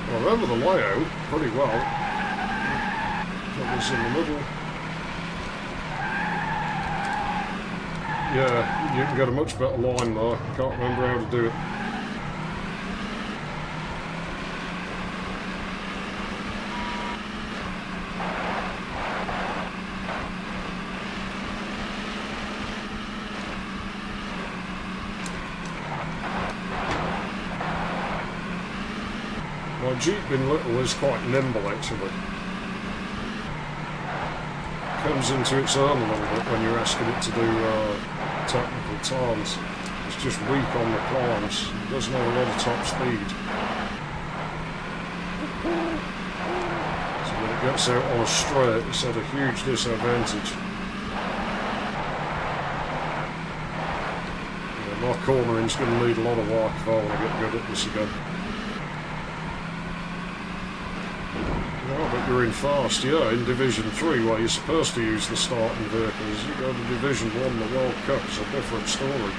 I remember the layout pretty well. Put this in the middle. Yeah, you can get a much better line though. Can't remember how to do it. My Jeep in Little is quite nimble actually. Comes into its own a little bit when you're asking it to do technical turns. It's just weak on the climbs. It doesn't have a lot of top speed. So when it gets out on a straight, it's at a huge disadvantage. Yeah, my cornering's going to need a lot of work if I want to get good at this again. Oh, but you're in fast, yeah, in Division 3 where you're supposed to use the starting vehicles. You go to Division 1, the World Cup is a different story.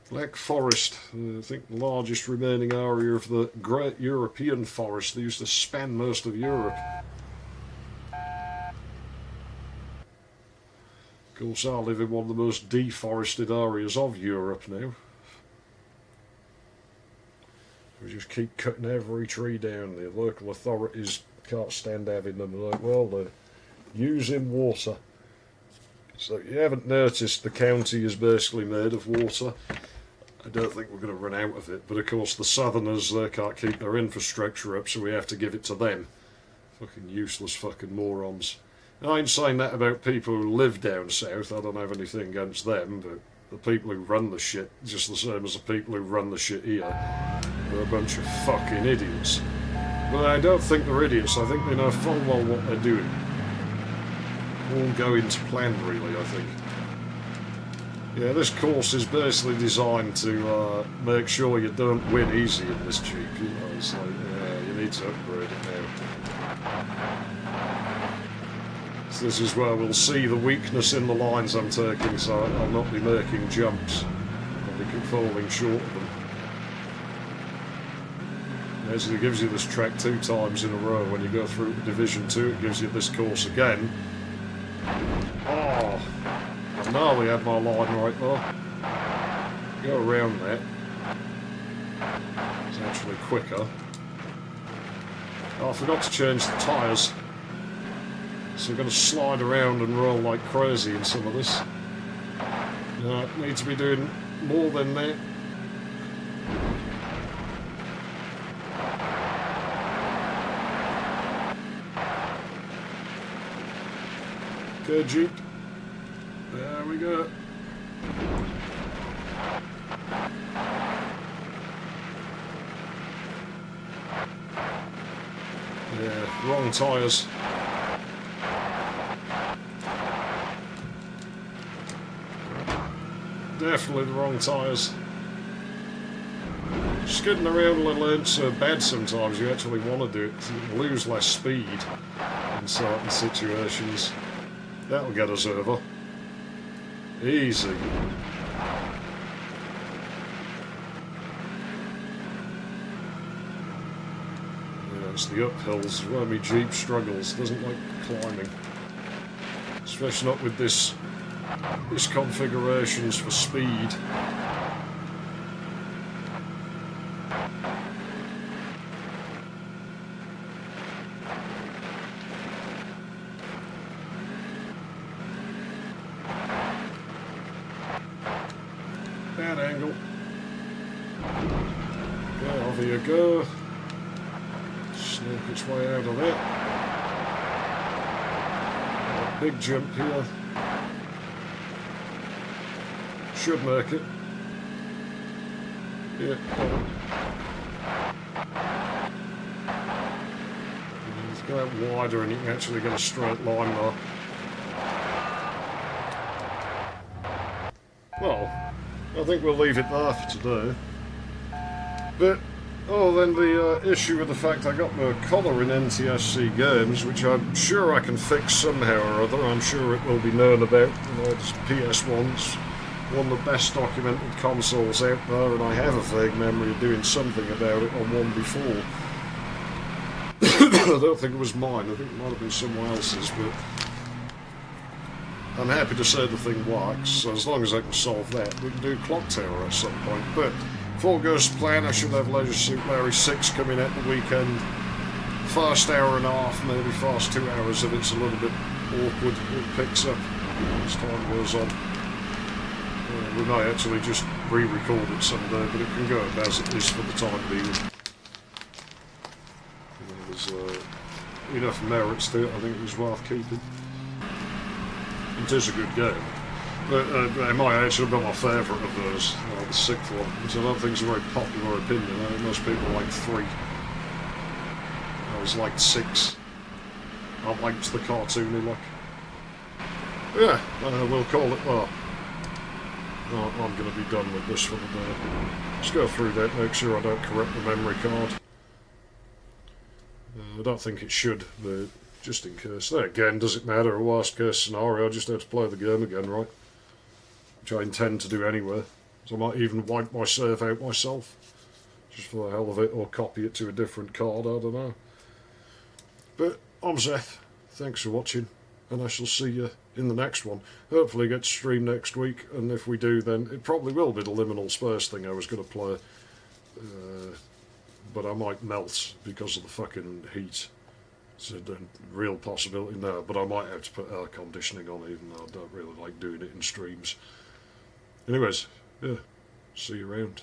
Black Forest, I think the largest remaining area of the Great European Forest. They used to span most of Europe. Of course, I live in one of the most deforested areas of Europe now. We just keep cutting every tree down. The local authorities can't stand having them. Like, well, they're using water. So you haven't noticed the county is basically made of water. I don't think we're going to run out of it. But of course the southerners, they can't keep their infrastructure up, so we have to give it to them. Fucking useless fucking morons. And I ain't saying that about people who live down south. I don't have anything against them, but the people who run the shit, just the same as the people who run the shit here, they're a bunch of fucking idiots. But I don't think they're idiots, I think they know full well what they're doing. All going to plan, really, I think. Yeah, this course is basically designed to make sure you don't win easy in this Jeep, you know, it's like, yeah, you need to upgrade it now. So this is where we'll see the weakness in the lines I'm taking, so I'll not be making jumps. I'll be falling short of them. As it gives you this track 2 times in a row. When you go through Division 2, it gives you this course again. Oh, I nearly had my line right there. Go around that. It's actually quicker. Oh, I forgot to change the tyres. So we're going to slide around and roll like crazy in some of this. No, need to be doing more than that. Okay, Jeep. There we go. Yeah, wrong tyres. Definitely the wrong tyres. Skidding around a little ain't so bad sometimes. You actually want to do it. You lose less speed in certain situations. That'll get us over. Easy. Yeah, it's the uphills where my Jeep struggles. Doesn't like climbing. Especially not with this configurations for speed. Bad angle. Okay, off you go. Snake its way out of that. Big jump here. Should make it. Yeah, got it. Let's go out wider and you can actually get a straight line there. Well, I think we'll leave it there for today. But, then the issue with the fact I got my collar in NTSC games, which I'm sure I can fix somehow or other. I'm sure it will be known about. You know, it's PS1's one of the best documented consoles out there, and I have a vague memory of doing something about it on one before. I don't think it was mine. I think it might have been someone else's, but I'm happy to say the thing works. So as long as I can solve that, we can do Clock Tower at some point. But if all goes to plan, I should have Leisure Suit Larry 6 coming at the weekend. First hour and a half, maybe first 2 hours if it's a little bit awkward. It picks up as time goes on. We may actually just re-record it someday, but it can go as it is for the time being. There's enough merits to it. I think it was worth keeping. It is a good game. But it might actually be my favourite of those, the sixth one, which I don't think is a very popular opinion. I think most people like 3. I was like 6. I liked the cartoony look. Yeah, we'll call it. Well, I'm going to be done with this for the day. Just go through that, make sure I don't corrupt the memory card. I don't think it should, but just in case. Then again, does it matter? Worst case scenario, I just have to play the game again, right? Which I intend to do anyway. So I might even wipe my save out myself. Just for the hell of it, or copy it to a different card, I don't know. But I'm XeFF. Thanks for watching, and I shall see you in the next one. Hopefully get to stream next week, and if we do, then it probably will be the liminal space thing I was going to play. But I might melt because of the fucking heat. It's a real possibility now, but I might have to put air conditioning on, even though I don't really like doing it in streams. Anyways, yeah, see you around.